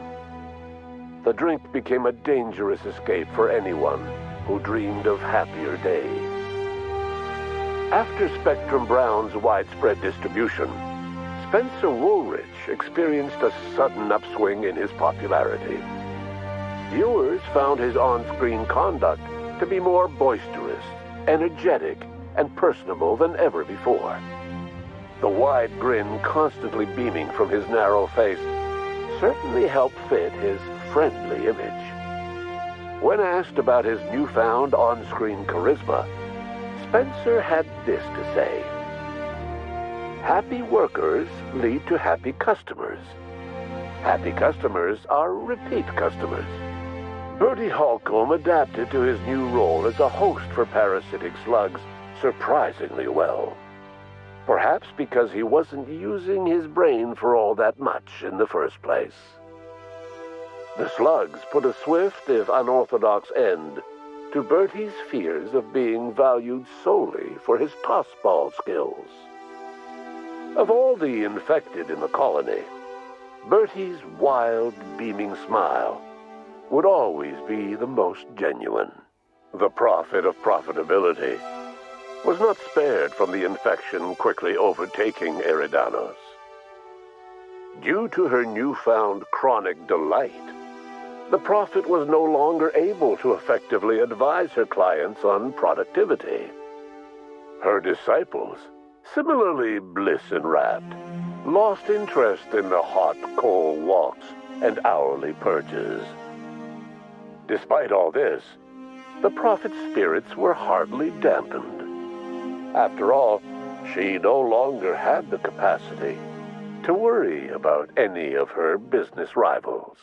The drink became a dangerous escape for anyone who dreamed of happier days. After Spectrum Brown's widespread distribution, Spencer Woolrich experienced a sudden upswing in his popularity. Viewers found his on-screen conduct to be more boisterous, energetic, and personable than ever before. The wide grin constantly beaming from his narrow face certainly helped fit his friendly image. When asked about his newfound on-screen charisma, Spencer had this to say: "Happy workers lead to happy customers. Happy customers are repeat customers." Bertie Holcomb adapted to his new role as a host for parasitic slugs surprisingly well. Perhaps because he wasn't using his brain for all that much in the first place. The slugs put a swift, if unorthodox, end to Bertie's fears of being valued solely for his tossball skills. Of all the infected in the colony, Bertie's wild, beaming smile would always be the most genuine. The prophet of profitability was not spared from the infection quickly overtaking Eridanos. Due to her newfound chronic delight, the prophet was no longer able to effectively advise her clients on productivity. Her disciples, similarly bliss-enwrapped, lost interest in the hot, cold walks and hourly purges. Despite all this, the prophet's spirits were hardly dampened. After all, she no longer had the capacity to worry about any of her business rivals.